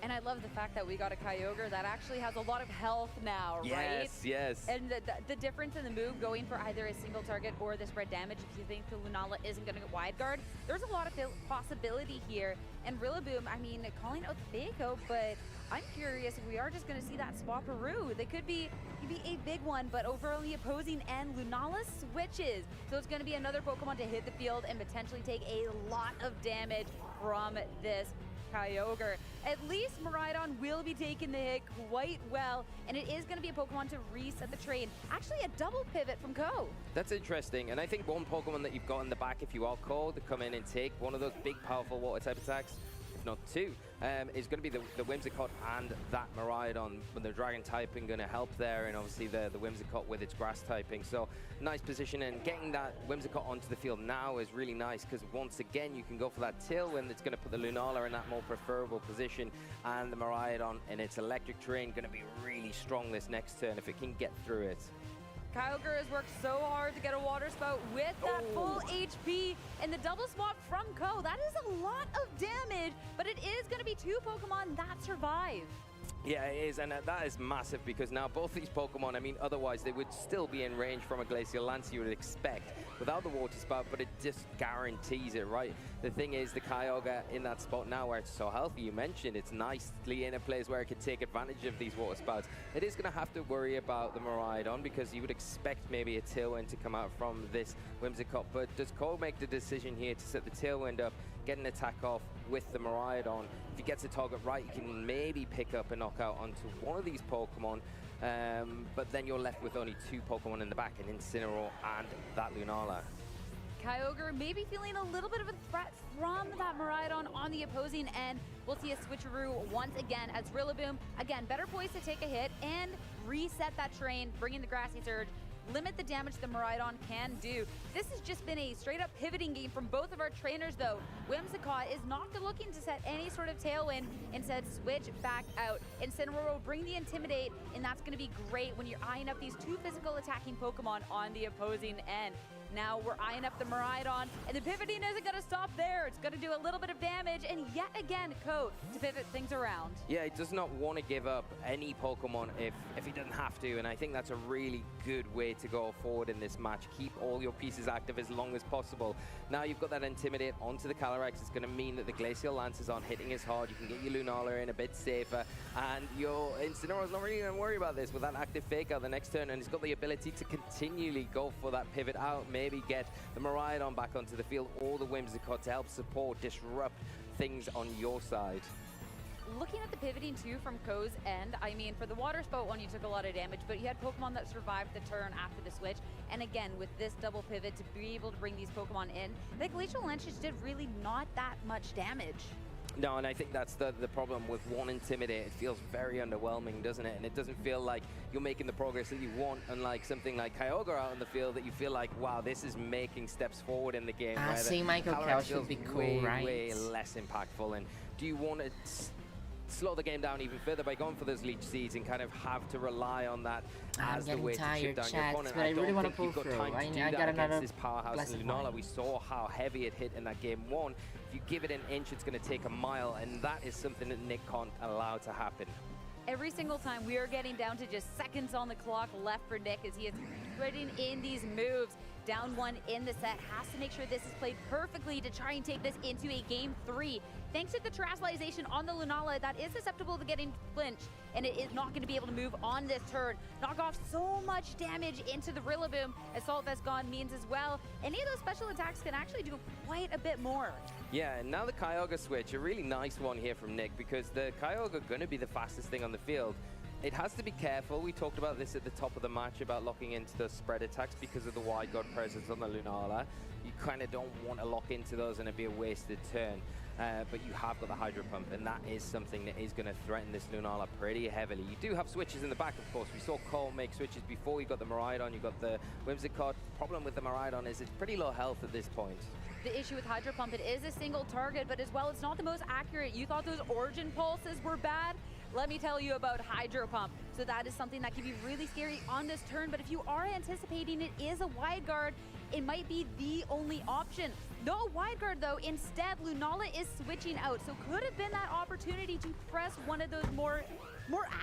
Speaker 20: And I love the fact that we got a Kyogre that actually has a lot of health now, right?
Speaker 21: Yes, yes.
Speaker 20: And the difference in the move going for either a single target or the spread damage, if you think the Lunala isn't going to get wide guard, there's a lot of possibility here. And Rillaboom, I mean, calling out the Fake Out, but I'm curious if we are just going to see that Swapperoo. They could be a big one, but over on the opposing end, Lunala switches. So it's going to be another Pokemon to hit the field and potentially take a lot of damage from this Kyogre. At least Miraidon will be taking the hit quite well, and it is going to be a Pokemon to reset the train. Actually, a double pivot from Ko.
Speaker 21: That's interesting, and I think one Pokemon that you've got in the back, if you are called to come in and take one of those big, powerful water type attacks, if not two, is going to be the Whimsicott and that Miraidon, with the Dragon typing going to help there, and obviously the Whimsicott with its Grass typing. So nice position, and getting that Whimsicott onto the field now is really nice, because once again you can go for that Tailwind that's going to put the Lunala in that more preferable position, and the Miraidon in its electric terrain going to be really strong this next turn if it can get through it.
Speaker 20: Kyogre has worked so hard to get a Water Spout with that full HP, and the double swap from Ko. That is a lot of damage, but it is going to be two Pokemon that survive.
Speaker 21: Yeah, it is, and that is massive, because now both these Pokemon, I mean, otherwise they would still be in range from a Glacial Lance, you would expect, without the Water Spout, but it just guarantees it, right? The thing is, the Kyogre in that spot now where it's so healthy, you mentioned, it's nicely in a place where it could take advantage of these Water Spouts. It is going to have to worry about the Miraidon, because you would expect maybe a Tailwind to come out from this Whimsicott, but does Cole make the decision here to set the Tailwind up, get an attack off with the Miraidon? If he gets the target right, you can maybe pick up a knockout onto one of these Pokemon, but then you're left with only two Pokemon in the back, an Incineroar and that Lunala.
Speaker 20: Kyogre maybe feeling a little bit of a threat from that Miraidon on the opposing end. We'll see a switcheroo once again as Rillaboom, again, better poised to take a hit and reset that train, bringing the Grassy Surge, limit the damage the Miraidon can do. This has just been a straight-up pivoting game from both of our trainers, though. Whimsicott is not looking to set any sort of Tailwind, instead switch back out. Incineroar will bring the Intimidate, and that's going to be great when you're eyeing up these two physical attacking Pokemon on the opposing end. Now we're eyeing up the Miraidon, and the pivoting isn't going to stop there. It's going to do a little bit of damage, and yet again, Ko to pivot things around.
Speaker 21: Yeah, he does not want to give up any Pokemon if he doesn't have to, and I think that's a really good way to go forward in this match. Keep all your pieces active as long as possible. Now you've got that Intimidate onto the Calyrex. It's going to mean that the Glacial Lances aren't hitting as hard. You can get your Lunala in a bit safer, and your Incineroar's not really going to worry about this with that active Fake Out the next turn, and he's got the ability to continually go for that pivot out, maybe get the Miraidon back onto the field or the Whimsicott to help support, disrupt things on your side.
Speaker 20: Looking at the pivoting too from Ko's end, I mean, for the Water Spout one, you took a lot of damage, but you had Pokemon that survived the turn after the switch. And again, with this double pivot to be able to bring these Pokemon in, the Glacial Lance just did really not that much damage.
Speaker 21: No, and I think that's the problem with one Intimidate. It feels very underwhelming, doesn't it? And it doesn't feel like you're making the progress that you want, unlike something like Kyogre out on the field that you feel like, wow, this is making steps forward in the game.
Speaker 1: See, Michael Kell should be cool, right?
Speaker 21: Way less impactful. And do you want to slow the game down even further by going for those Leech Seeds and kind of have to rely on that as the way to chip down your opponent?
Speaker 1: But I really want to pull
Speaker 21: you've got
Speaker 1: through.
Speaker 21: time to do
Speaker 1: I
Speaker 21: that
Speaker 1: got another
Speaker 21: against this powerhouse in Lunala. We saw how heavy it hit in that game one. If you give it an inch, it's going to take a mile, and that is something that Nick can't allow to happen.
Speaker 20: Every single time we are getting down to just seconds on the clock left for Nick as he is putting in these moves. down 1 in the set, has to make sure this is played perfectly to try and take this into a game 3. Thanks to the terrestrialization on the Lunala, that is susceptible to getting flinched, and it is not going to be able to move on this turn. Knock off so much damage into the Rillaboom. Assault Vest gone means as well, any of those special attacks can actually do quite a bit more.
Speaker 21: Yeah, and now the Kyogre switch, a really nice one here from Nick, because the Kyogre going to be the fastest thing on the field. It has to be careful. We talked about this at the top of the match about locking into those spread attacks because of the wide guard presence on the Lunala. You kind of don't want to lock into those and it'd be a wasted turn. But you have got the Hydro Pump, and that is something that is going to threaten this Lunala pretty heavily. You do have switches in the back, of course. We saw Cole make switches before. You got the Miraidon, you got the Whimsicott. Problem with the Miraidon is it's pretty low health at this point.
Speaker 20: The issue with Hydro Pump, it is a single target, but as well, it's not the most accurate. You thought those Origin Pulses were bad? Let me tell you about Hydro Pump. So that is something that can be really scary on this turn, but if you are anticipating it is a wide guard, it might be the only option. No wide guard though, instead Lunala is switching out, so could have been that opportunity to press one of those more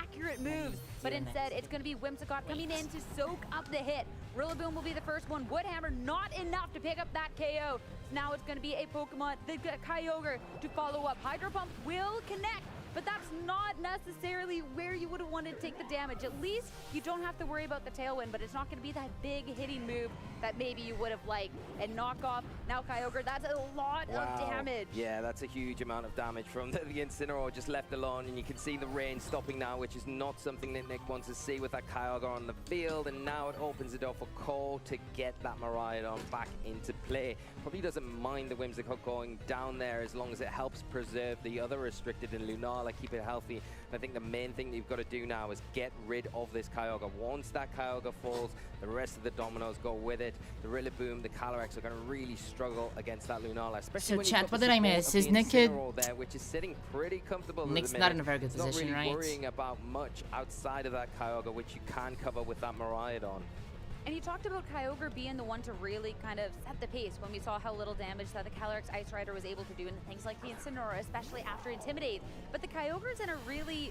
Speaker 20: accurate moves, but instead it's going to be Whimsicott coming in to soak up the hit. Rillaboom will be the first one. Woodhammer not enough to pick up that KO. Now it's going to be a Pokemon, the Kyogre, to follow up. Hydro Pump will connect, but that's not necessarily where you would have wanted to take the damage. At least you don't have to worry about the Tailwind, but it's not going to be that big hitting move that maybe you would have liked. And knock off, now Kyogre, that's a lot of damage.
Speaker 21: Yeah, that's a huge amount of damage from the Incineroar just left alone, and you can see the rain stopping now, which is not something that Nick wants to see with that Kyogre on the field, and now it opens the door for Cole to get that Miraidon back into play. Probably doesn't mind the Whimsicott going down there as long as it helps preserve the other restricted in Lunala, keep it healthy. And I think the main thing that you've got to do now is get rid of this Kyogre. Once that Kyogre falls, the rest of the dominoes go with it. The Rillaboom, the Calyrex are going to really struggle against that Lunala, especially
Speaker 1: So
Speaker 21: when
Speaker 1: chat,
Speaker 21: you've got
Speaker 1: what
Speaker 21: the
Speaker 1: did I
Speaker 21: support
Speaker 1: miss?
Speaker 21: of
Speaker 1: Is
Speaker 21: the
Speaker 1: Nick
Speaker 21: Incineroar there, which is sitting pretty comfortable.
Speaker 1: Nick's
Speaker 21: at the
Speaker 1: not
Speaker 21: minute.
Speaker 1: in a very good
Speaker 21: He's
Speaker 1: position,
Speaker 21: not really
Speaker 1: right?
Speaker 21: worrying about much outside of that Kyogre, which you can cover with that Miraidon.
Speaker 20: And you talked about Kyogre being the one to really kind of set the pace when we saw how little damage that the Calyrex Ice Rider was able to do, and things like the Incineroar, especially after Intimidate. But the Kyogre's in a really,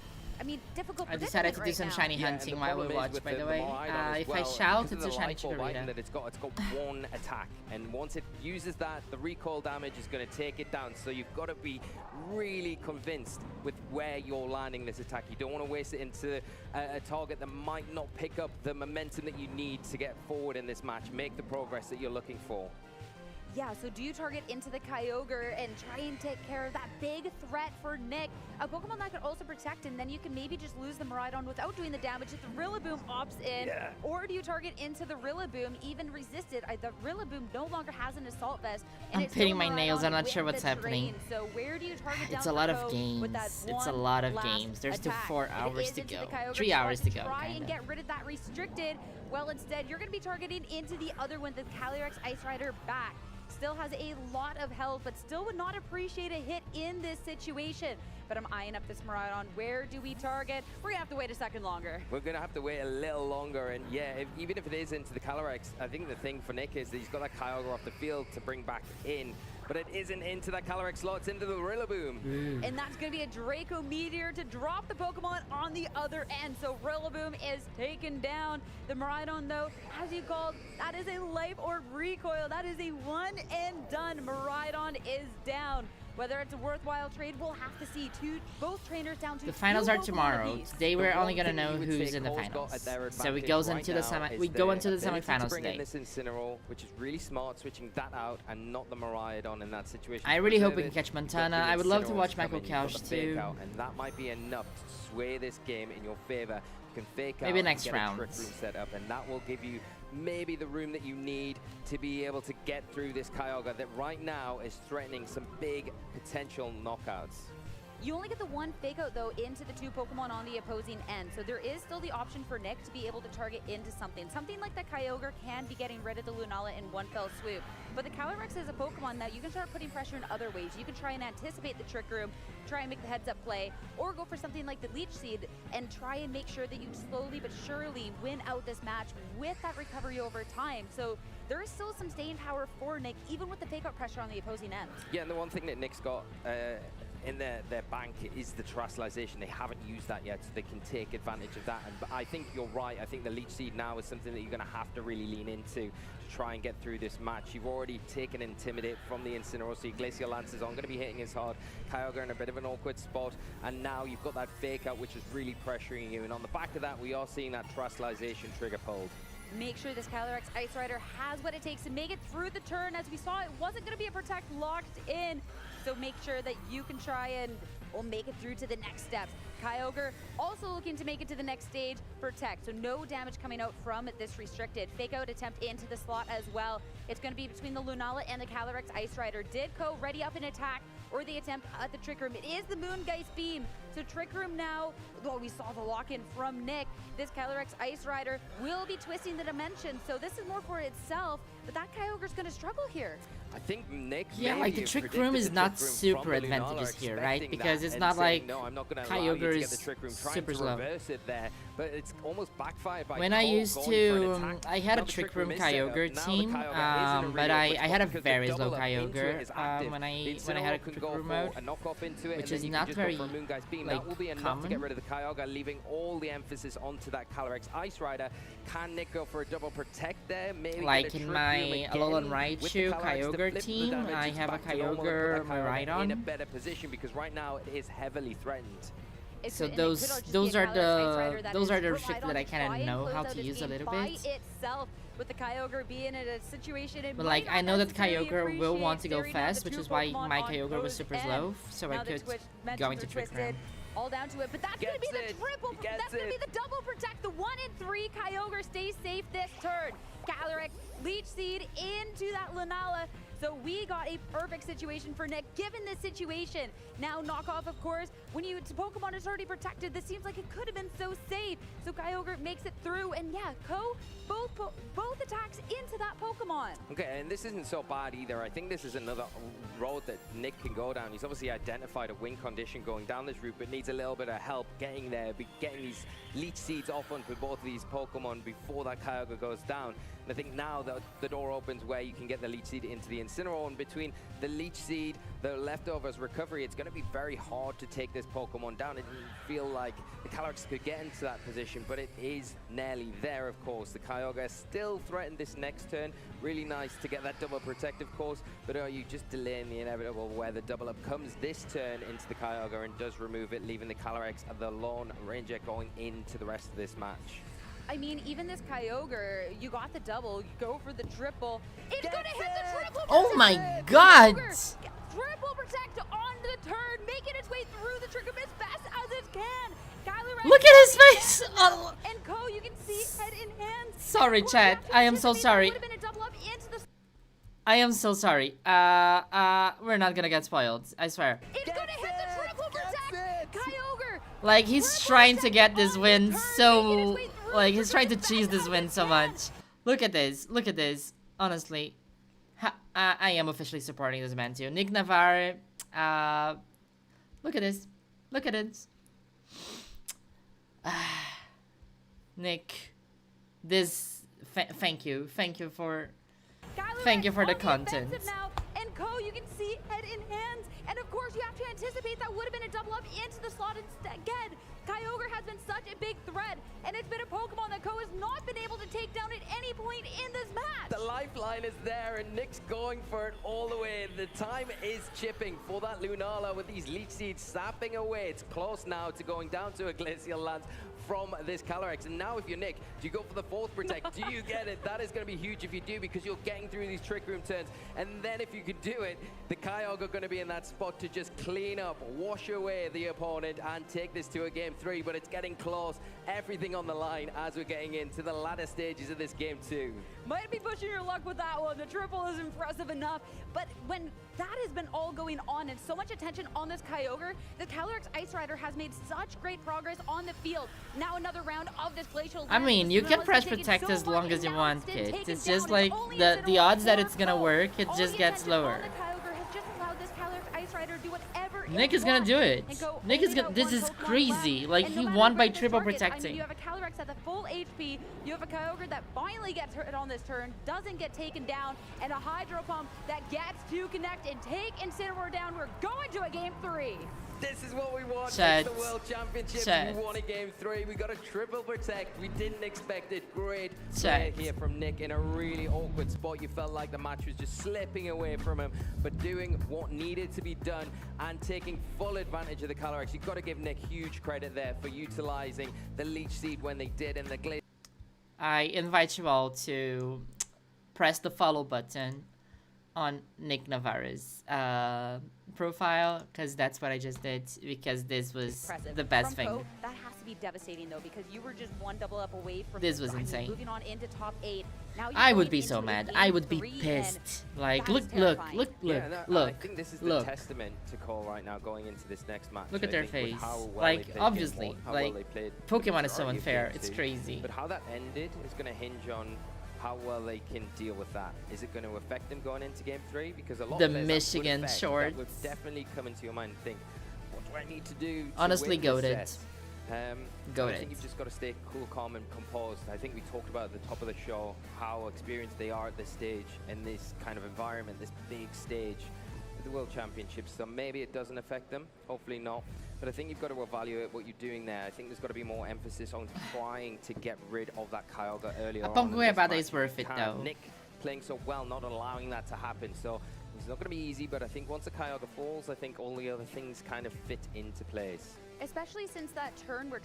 Speaker 20: difficult
Speaker 1: I
Speaker 20: predicament
Speaker 1: decided to do
Speaker 20: right
Speaker 1: some
Speaker 20: now.
Speaker 1: shiny hunting while we watch, by the way. If I shout, it's a shiny Chikorita.
Speaker 21: That it's got one attack, and once it uses that, the recoil damage is going to take it down. So you've got to be really convinced with where you're landing this attack. You don't want to waste it into a target that might not pick up the momentum that you need to get forward in this match. Make the progress that you're looking for.
Speaker 20: Yeah, so do you target into the Kyogre and try and take care of that big threat for Nick? A Pokemon that could also protect, and then you can maybe just lose the Miraidon without doing the damage if the Rillaboom opts in.
Speaker 1: Yeah.
Speaker 20: Or do you target into the Rillaboom, even resisted? The Rillaboom no longer has an Assault Vest. And
Speaker 1: I'm pitting my nails, I'm not sure what's happening.
Speaker 20: So where do you target
Speaker 1: It's
Speaker 20: down
Speaker 1: a lot
Speaker 20: the
Speaker 1: of
Speaker 20: foe with that
Speaker 1: games. It's a
Speaker 20: one
Speaker 1: lot of
Speaker 20: last
Speaker 1: games. There's still
Speaker 20: attack?
Speaker 1: 4
Speaker 20: It
Speaker 1: hours
Speaker 20: is
Speaker 1: to
Speaker 20: into
Speaker 1: go.
Speaker 20: the Kyogre
Speaker 1: 3
Speaker 20: spot
Speaker 1: hours to go,
Speaker 20: Try and
Speaker 1: kinda.
Speaker 20: get rid of that restricted. Well, instead, you're going to be targeting into the other one, the Calyrex Ice Rider back. Still has a lot of health, but still would not appreciate a hit in this situation. But I'm eyeing up this Miraidon. Where do we target? We're gonna have to wait a second longer.
Speaker 21: We're going to have to wait a little longer, and yeah, even if it is into the Calyrex, I think the thing for Nick is that he's got that Kyogre off the field to bring back in, but it isn't into that Calyrex slot, it's into the Rillaboom.
Speaker 20: And that's going to be a Draco Meteor to drop the Pokemon on the other end. So Rillaboom is taken down. The Miraidon, though, as you called, that is a Life Orb recoil. That is a one and done. Miraidon is down. Whether it's a worthwhile trade, we'll have to see. Both trainers down to
Speaker 1: The finals are
Speaker 20: Pokemon
Speaker 1: tomorrow.
Speaker 20: apiece.
Speaker 1: Today we're only gonna know who's in the finals. So we go into the semifinals
Speaker 21: bring in
Speaker 1: today.
Speaker 21: this Incineroar, which is really smart, switching that out and not the Miraidon in that situation.
Speaker 1: I really hope we
Speaker 21: Preserve
Speaker 1: can
Speaker 21: it.
Speaker 1: catch
Speaker 21: You've got
Speaker 1: Montana.
Speaker 21: the
Speaker 1: I would love to
Speaker 21: Incineroars
Speaker 1: watch Michael
Speaker 21: coming, you've got
Speaker 1: Couch
Speaker 21: the fake
Speaker 1: too.
Speaker 21: out, and that might be enough to sway this game in your favor. You can fake
Speaker 1: Maybe
Speaker 21: out
Speaker 1: next
Speaker 21: and get
Speaker 1: round.
Speaker 21: a Trick Room set up, and that will give you maybe the room that you need to be able to get through this Kyogre that right now is threatening some big potential knockouts.
Speaker 20: You only get the one fake out, though, into the 2 Pokemon on the opposing end. So there is still the option for Nick to be able to target into something. Something like the Kyogre can be getting rid of the Lunala in one fell swoop. But the Calyrex is a Pokemon that you can start putting pressure in other ways. You can try and anticipate the Trick Room, try and make the heads-up play, or go for something like the Leech Seed and try and make sure that you slowly but surely win out this match with that recovery over time. So there is still some staying power for Nick, even with the fake-out pressure on the opposing end.
Speaker 21: Yeah, and the one thing that Nick's got in their bank is the Terastallization. They haven't used that yet, so they can take advantage of that. And I think you're right. I think the Leech Seed now is something that you're going to have to really lean into to try and get through this match. You've already taken Intimidate from the Incineroar, so Glacial Lances aren't going to be hitting as hard. Kyogre in a bit of an awkward spot, and now you've got that Fake Out, which is really pressuring you. And on the back of that, we are seeing that Terastallization trigger pulled.
Speaker 20: Make sure this Calyrex Ice Rider has what it takes to make it through the turn. As we saw, it wasn't going to be a Protect locked in. So make sure that you can try and make it through to the next steps. Kyogre also looking to make it to the next stage, Protect. So no damage coming out from this restricted. Fake Out attempt into the slot as well. It's going to be between the Lunala and the Calyrex Ice Rider. Did Ko ready up an attack or the attempt at the Trick Room? It is the Moongeist Beam. So Trick Room now, well, we saw the lock-in from Nick. This Calyrex Ice Rider will be twisting the dimension. So this is more for itself, but that Kyogre's going to struggle here.
Speaker 21: I think Nick.
Speaker 1: Yeah, like the Trick Room is not super advantageous here, right? Because it's not like Kyogre is super slow.
Speaker 21: But it's almost backfired by
Speaker 1: when I used to, I had a Trick Room Kyogre team, but I had a very slow Kyogre when I had a Trick Room mode, which is not very
Speaker 21: that will be enough
Speaker 1: common.
Speaker 21: to get rid of the Kyogre, leaving all the emphasis onto that Calyrex Ice Rider. Can Nick go for a double Protect there? Maybe
Speaker 1: like in my Alolan Raichu Kyogre team, I have a Kyogre Miraidon
Speaker 21: in a better position because right now it is heavily threatened.
Speaker 1: So those are the restrictions that I kind of know how to use a little bit.
Speaker 20: Itself, with the Kyogre being in a situation,
Speaker 1: but like I know that Kyogre will want to go fast, which is why my Kyogre was super slow, so I could go into Trick Room.
Speaker 20: All down to it, but that's going to be the triple. That's going to be the double Protect. The 1 in 3 Kyogre stays safe this turn. Calyrex, Leech Seed into that Lunala. So we got a perfect situation for Nick, given this situation. Now knockoff, of course, when Pokemon is already protected, this seems like it could have been so safe. So Kyogre makes it through, and yeah, Ko, both attacks into that Pokemon.
Speaker 21: Okay, and this isn't so bad either. I think this is another road that Nick can go down. He's obviously identified a win condition going down this route, but needs a little bit of help getting there, getting these Leech Seeds off onto both of these Pokemon before that Kyogre goes down. And I think now the door opens where you can get the Leech Seed into the Incineroar, and between the Leech Seed, the leftovers recovery, it's going to be very hard to take this Pokemon down. It didn't feel like the Calyrex could get into that position, but it is nearly there, of course. The Kyogre still threatened this next turn. Really nice to get that double Protect, of course, but are you just delaying the inevitable where the double up comes this turn into the Kyogre and does remove it, leaving the Calyrex and the Lone Ranger going into the rest of this match?
Speaker 20: I mean, even this Kyogre, you got the double, you go for the triple. It's gonna hit the triple Protect!
Speaker 1: Oh my god!
Speaker 20: Triple Protect on the turn, making its way through the Trick Room as fast as it can. Kyler,
Speaker 1: look at his face! Oh.
Speaker 20: And Ko, you can see head in hand.
Speaker 1: Sorry, chat. I am so sorry. I am so sorry. We're not gonna get spoiled. I swear.
Speaker 20: It's gonna hit the triple Protect! Kyogre!
Speaker 1: Like, he's trying to get this win so... Like, he's trying to cheese this win so much. Look at this. Look at this. Honestly. I am officially supporting this man too. Nick Navarre. Look at this. Look at it. Nick. This... Thank you. Thank you for... Thank you for the content.
Speaker 20: Now, and Ko, you can see head in hand. And of course, you have to anticipate that would have been a double up into the slot instead. Again, Kyogre has been such a big threat, and it's been a Pokemon that Ko has not been able to take down at any point in this match.
Speaker 21: The lifeline is there, and Nick's going for it all the way. The time is chipping for that Lunala with these Leech Seeds sapping away. It's close now to going down to a Glacial Lance from this Calyrex. And now if you're Nick, do you go for the fourth Protect? Do you get it? That is going to be huge if you do, because you're getting through these Trick Room turns. And then if you could do it, the Kyogre are going to be in that spot to just clean up, wash away the opponent, and take this to a Game 3. But it's getting close. Everything on the line as we're getting into the latter stages of this Game 2.
Speaker 20: Might be pushing your luck with that one. The triple is impressive enough. But when that has been all going on and so much attention on this Kyogre, the Calyrex Ice Rider has made such great progress on the field. Now another round of this Glacial.
Speaker 1: I mean, you can press Protect as long as you want, kid. It's just like the odds that it's gonna work, it just gets lower.
Speaker 20: The Kyogre has just allowed this Calyrex Ice Rider to do whatever
Speaker 1: Nick is gonna do it. Nick is gonna. This is crazy. Like, he won by triple protecting.
Speaker 20: You have a Calyrex at the full HP. You have a Kyogre that finally gets hit on this turn, doesn't get taken down, and a Hydro Pump that gets to connect and take Incineroar down. We're going to a game 3.
Speaker 21: This is what we want.
Speaker 1: Chat.
Speaker 21: It's the World Championships.
Speaker 1: Chat.
Speaker 21: We won a game 3. We got a triple protect. We didn't expect it. Great
Speaker 1: Chat.
Speaker 21: play here from Nick in a really awkward spot. You felt like the match was just slipping away from him, but doing what needed to be done and taking full advantage of the Calyrex. You've got to give Nick huge credit there for utilizing the Leech Seed when they did and the Glaze.
Speaker 1: I invite you all to press the follow button on Nick Navarre's profile, because that's what I just did, because this was
Speaker 20: Impressive.
Speaker 1: the best
Speaker 20: From
Speaker 1: thing.
Speaker 20: Ko, that has to be devastating though, because you were just one double up away from
Speaker 1: This was insane.
Speaker 20: moving on into top 8. Now
Speaker 1: I would be so mad. I would be pissed. Like, look,
Speaker 21: Yeah, no,
Speaker 1: look.
Speaker 21: I think this is the
Speaker 1: look.
Speaker 21: testament to Cole right now going into this next match.
Speaker 1: Look at
Speaker 21: I
Speaker 1: their
Speaker 21: think, with
Speaker 1: face.
Speaker 21: how well
Speaker 1: Like,
Speaker 21: they played
Speaker 1: obviously,
Speaker 21: game 1, how
Speaker 1: like,
Speaker 21: well they played
Speaker 1: Pokemon is so
Speaker 21: majority of
Speaker 1: unfair.
Speaker 21: game
Speaker 1: It's
Speaker 21: 2.
Speaker 1: crazy.
Speaker 21: But how that ended is going to hinge on how well they can deal with that. Is it going to affect them going into game 3? Because a lot
Speaker 1: The
Speaker 21: of players that would
Speaker 1: Michigan
Speaker 21: affect,
Speaker 1: shorts.
Speaker 21: that would definitely come into your mind and think, what do I need to do to
Speaker 1: Honestly,
Speaker 21: win this
Speaker 1: goated.
Speaker 21: set? I
Speaker 1: Goated.
Speaker 21: think you've just got to stay cool, calm, and composed. I think we talked about at the top of the show how experienced they are at this stage, in this kind of environment, this big stage, the World Championships. So maybe it doesn't affect them, hopefully not. But I think you've got to evaluate what you're doing there. I think there's got to be more emphasis on trying to get rid of that Kyogre earlier on. in this
Speaker 1: Abada
Speaker 21: match.
Speaker 1: is worth it,
Speaker 21: Can
Speaker 1: though.
Speaker 21: Nick playing so well, not allowing that to happen. So it's not going to be easy, but I think once the Kyogre falls, I think all the other things kind of fit into place.
Speaker 20: Especially since that turn where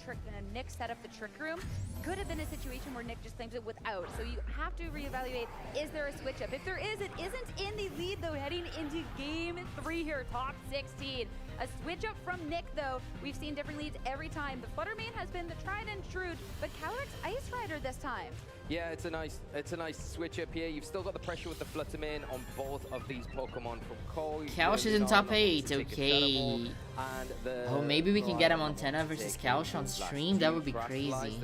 Speaker 20: Nick set up the Trick Room could have been a situation where Nick just claims it without. So you have to reevaluate, is there a switch up? If there is, it isn't in the lead though, heading into game 3 here, top 16. A switch up from Nick though, we've seen different leads every time. The Fluttermane has been the tried and true, but Calyrex Ice Rider this time.
Speaker 21: Yeah, it's a nice switch up here. You've still got the pressure with the Fluttermane on both of these Pokemon from Cole.
Speaker 1: Couch is in top 8, okay. Oh, maybe we can get him on Tenna versus Couch on stream. That would be crazy.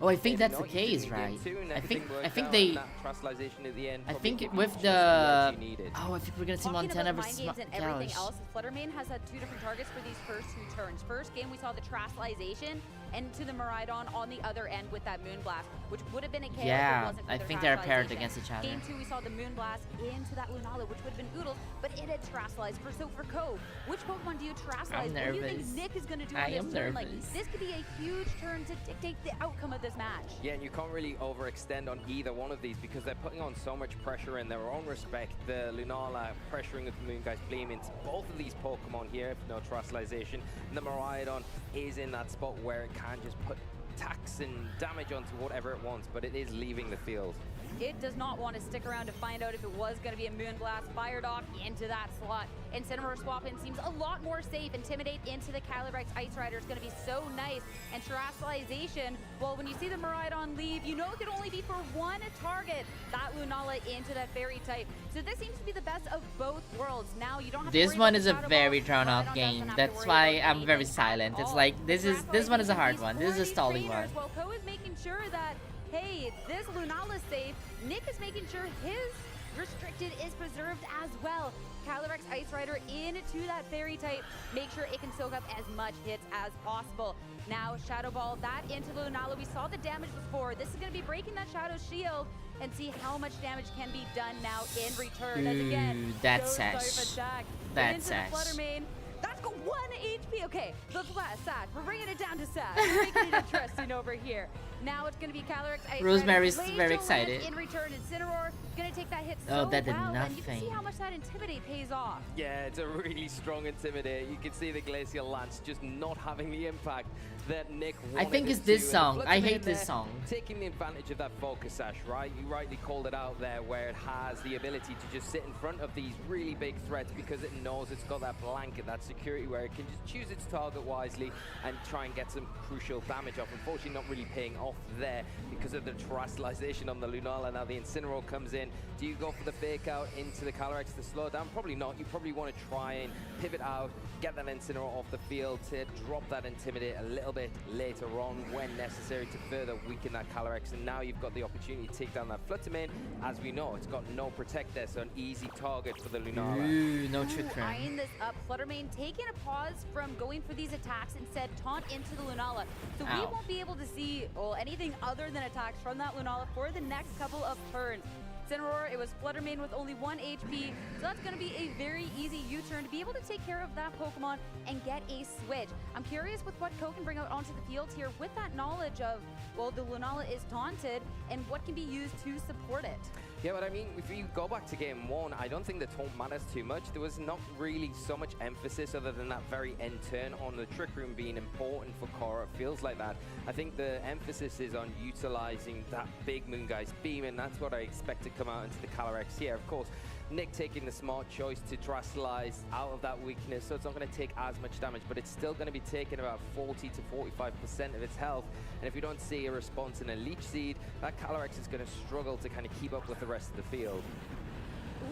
Speaker 1: Oh, I think that's the case, right? I think they. I think with the. Oh, I think we're gonna see Montana versus
Speaker 20: Mind games and everything
Speaker 1: Couch.
Speaker 20: else, Fluttermane has had 2 different targets for these first 2 turns. First game we saw the Trastalization into the Miraidon on the other end with that Moonblast, which would have been a KO if it
Speaker 1: Yeah,
Speaker 20: wasn't for
Speaker 1: I
Speaker 20: the
Speaker 1: think they're paired
Speaker 20: Trastalization.
Speaker 1: against each other.
Speaker 20: Game 2 we saw the Moonblast into that Lunala, which would have been Oodles, but it had Trastalized. So for Ko, which Pokemon do you Trastalize? What do you think
Speaker 1: nervous.
Speaker 20: Nick is going to do
Speaker 1: I
Speaker 20: on
Speaker 1: am
Speaker 20: this turn? Like,
Speaker 1: nervous.
Speaker 20: this could be a huge turn to dictate the outcome of this match.
Speaker 21: Yeah, and you can't really overextend on either one of these because they're putting on so much pressure in their own respect. The Lunala pressuring with the Moongeist Gleam into both of these Pokemon here, if no Trustalization. And the Miraidon is in that spot where it can just put attacks and damage onto whatever it wants, but it is leaving the field.
Speaker 20: It does not want to stick around to find out if it was going to be a Moonblast. Fire Dog into that slot. Incineroar swap in seems a lot more safe. Intimidate into the Calyrex Ice Rider is going to be so nice. And Terastallization, well, when you see the Miraidon leave, you know it could only be for one target. That Lunala into that Fairy type. So this seems to be the best of both worlds. Now you don't have to
Speaker 1: This
Speaker 20: worry
Speaker 1: one
Speaker 20: about
Speaker 1: is
Speaker 20: the
Speaker 1: a
Speaker 20: Shadow
Speaker 1: very
Speaker 20: Ball.
Speaker 1: drawn
Speaker 20: Miraidon
Speaker 1: out
Speaker 20: doesn't
Speaker 1: game.
Speaker 20: have to
Speaker 1: That's
Speaker 20: worry
Speaker 1: why
Speaker 20: about
Speaker 1: I'm very
Speaker 20: anything
Speaker 1: silent.
Speaker 20: at
Speaker 1: It's
Speaker 20: all.
Speaker 1: like this one is a hard one. This is a stalling one.
Speaker 20: Well, Ko is making sure that, hey, this Lunala's safe. Nick is making sure his restricted is preserved as well. Calyrex Ice Rider into that Fairy type. Make sure it can soak up as much hits as possible. Now, Shadow Ball, that into Lunala. We saw the damage before. This is going to be breaking that Shadow Shield and see how much damage can be done now in return. As again,
Speaker 1: that's
Speaker 20: Joe's
Speaker 1: sash.
Speaker 20: attack.
Speaker 1: That's
Speaker 20: into
Speaker 1: sash.
Speaker 20: the Fluttermane. That's got 1 HP. Okay, the flat Sash. We're bringing it down to Sash. We're making it interesting over here. Now it's going to be Calyrex Ice
Speaker 1: Rosemary's
Speaker 20: Rider.
Speaker 1: very
Speaker 20: Glacial
Speaker 1: excited.
Speaker 20: Land in return, Incineroar going to take that hit
Speaker 1: Oh,
Speaker 20: so
Speaker 1: that did
Speaker 20: well, and you can see
Speaker 1: nothing.
Speaker 20: how much that Intimidate pays off.
Speaker 21: Yeah, it's a really strong Intimidate. You can see the Glacial Lance just not having the impact that Nick wanted
Speaker 1: think
Speaker 21: it
Speaker 1: it's this
Speaker 21: to. And
Speaker 1: song.
Speaker 21: the
Speaker 1: I
Speaker 21: Fluttermane
Speaker 1: hate this
Speaker 21: there,
Speaker 1: song.
Speaker 21: Taking the advantage of that Focus Sash, right? You rightly called it out there, where it has the ability to just sit in front of these really big threats because it knows it's got that blanket, that security, where it can just choose its target wisely and try and get some crucial damage off. Unfortunately, not really paying off there because of the terrestrialization on the Lunala. Now the Incineroar comes in. Do you go for the fake out into the Calyrex to slow down? Probably not. You probably want to try and pivot out, get that Incineroar off the field to drop that Intimidate a little bit later on when necessary to further weaken that Calyrex. And now you've got the opportunity to take down that Fluttermane. As we know, it's got no Protect there, so an easy target for the Lunala.
Speaker 1: Ooh, no Trick Room.
Speaker 20: Eyeing this up, Fluttermane taking a pause from going for these attacks, instead taunt into the Lunala. So we
Speaker 1: Ow.
Speaker 20: won't be able to see anything other than attacks from that Lunala for the next couple of turns. Incineroar, it was Fluttermane with only 1 HP, so that's going to be a very easy U-turn to be able to take care of that Pokemon and get a switch. I'm curious with what Ko can bring out onto the field here with that knowledge of, well, the Lunala is taunted and what can be used to support it.
Speaker 21: Yeah, but I mean, if you go back to game 1, I don't think the taunt matters too much. There was not really so much emphasis other than that very end turn on the Trick Room being important for Korra. It feels like that. I think the emphasis is on utilizing that big Moonguy's beam, and that's what I expect to come out into the Calyrex here. Of course, Nick taking the smart choice to terrestrialize out of that weakness, so it's not going to take as much damage, but it's still going to be taking about 40 to 45% of its health. And if you don't see a response in a Leech Seed, that Calyrex is going to struggle to kind of keep up with the rest of the field.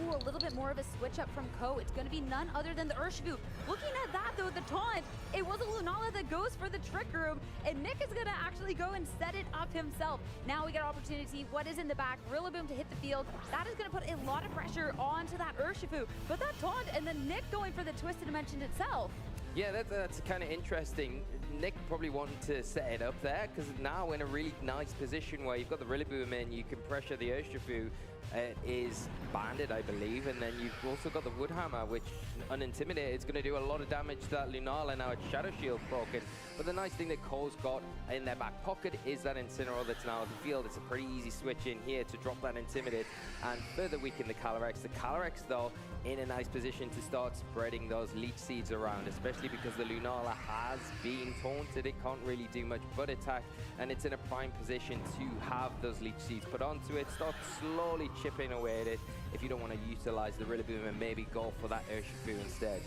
Speaker 20: Ooh, a little bit more of a switch up from Ko. It's going to be none other than the Urshifu. Looking at that, though, the taunt, it was a Lunala that goes for the Trick Room, and Nick is going to actually go and set it up himself. Now we get an opportunity. What is in the back? Rillaboom to hit the field. That is going to put a lot of pressure onto that Urshifu. But that taunt, and then Nick going for the Twisted Dimension itself.
Speaker 21: Yeah, that's kind of interesting. Nick probably wanted to set it up there, because now in a really nice position where you've got the Rillaboom in, you can pressure the Urshifu. Is banded, I believe, and then you've also got the Woodhammer, which unintimidated is going to do a lot of damage to that Lunala. Now its Shadow Shield broken, but the nice thing that Cole's got in their back pocket is that Incineroar that's now on the field. It's a pretty easy switch in here to drop that Intimidate and further weaken the Calyrex. The Calyrex, though, in a nice position to start spreading those Leech Seeds around, especially because the Lunala has been taunted. It can't really do much but attack, and it's in a prime position to have those Leech Seeds put onto it, start slowly chipping away at it if you don't want to utilize the Rillaboom and maybe go for that Urshifu instead.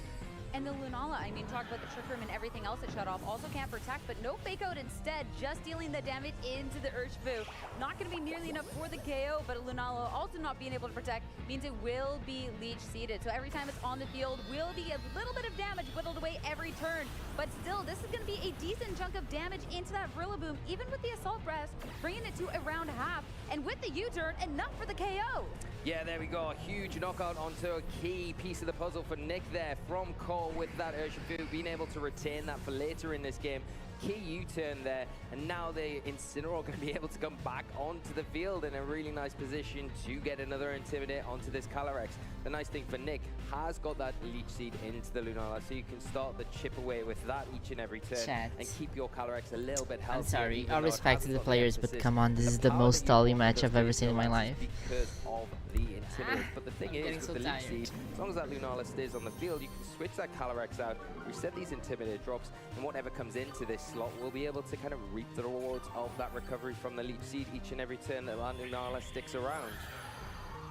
Speaker 20: And the Lunala, I mean, talk about the Trick Room and everything else it shut off. Also can't protect, but no fake out instead, just dealing the damage into the Urshifu. Not going to be nearly enough for the KO, but Lunala also not being able to protect means it will be Leech Seeded. So every time it's on the field, will be a little bit of damage whittled away every turn. But still, this is going to be a decent chunk of damage into that Rillaboom, even with the Assault Breast, bringing it to around half. And with the U-turn, enough for the KO.
Speaker 21: Yeah, there we go. A huge knockout onto a key piece of the puzzle for Nick there from Cole with that Urshifu, being able to retain that for later in this game. Key U-turn there, and now the Incineroar going to be able to come back onto the field in a really nice position to get another Intimidate onto this Calyrex. The nice thing for Nick has got that Leech Seed into the Lunala, so you can start the chip away with that each and every turn
Speaker 1: Chat.
Speaker 21: and keep your Calyrex a little bit healthier.
Speaker 1: I'm sorry,
Speaker 21: even
Speaker 1: all
Speaker 21: though it
Speaker 1: respect to
Speaker 21: hasn't
Speaker 1: the
Speaker 21: got
Speaker 1: players,
Speaker 21: the
Speaker 1: but
Speaker 21: emphasis.
Speaker 1: come on, this is the
Speaker 21: power
Speaker 1: most
Speaker 21: that you
Speaker 1: stally
Speaker 21: want
Speaker 1: match
Speaker 21: does
Speaker 1: I've ever seen in my
Speaker 21: neutralize
Speaker 1: life.
Speaker 21: because of the Intimidate. But the thing
Speaker 1: getting
Speaker 21: is,
Speaker 1: so
Speaker 21: with the Leech
Speaker 1: tired.
Speaker 21: Seed, as long as that Lunala stays on the field, you can switch that Calyrex out, reset these Intimidate drops, and whatever comes into this slot will be able to kind of reap the rewards of that recovery from the Leech Seed each and every turn that Lunala sticks around.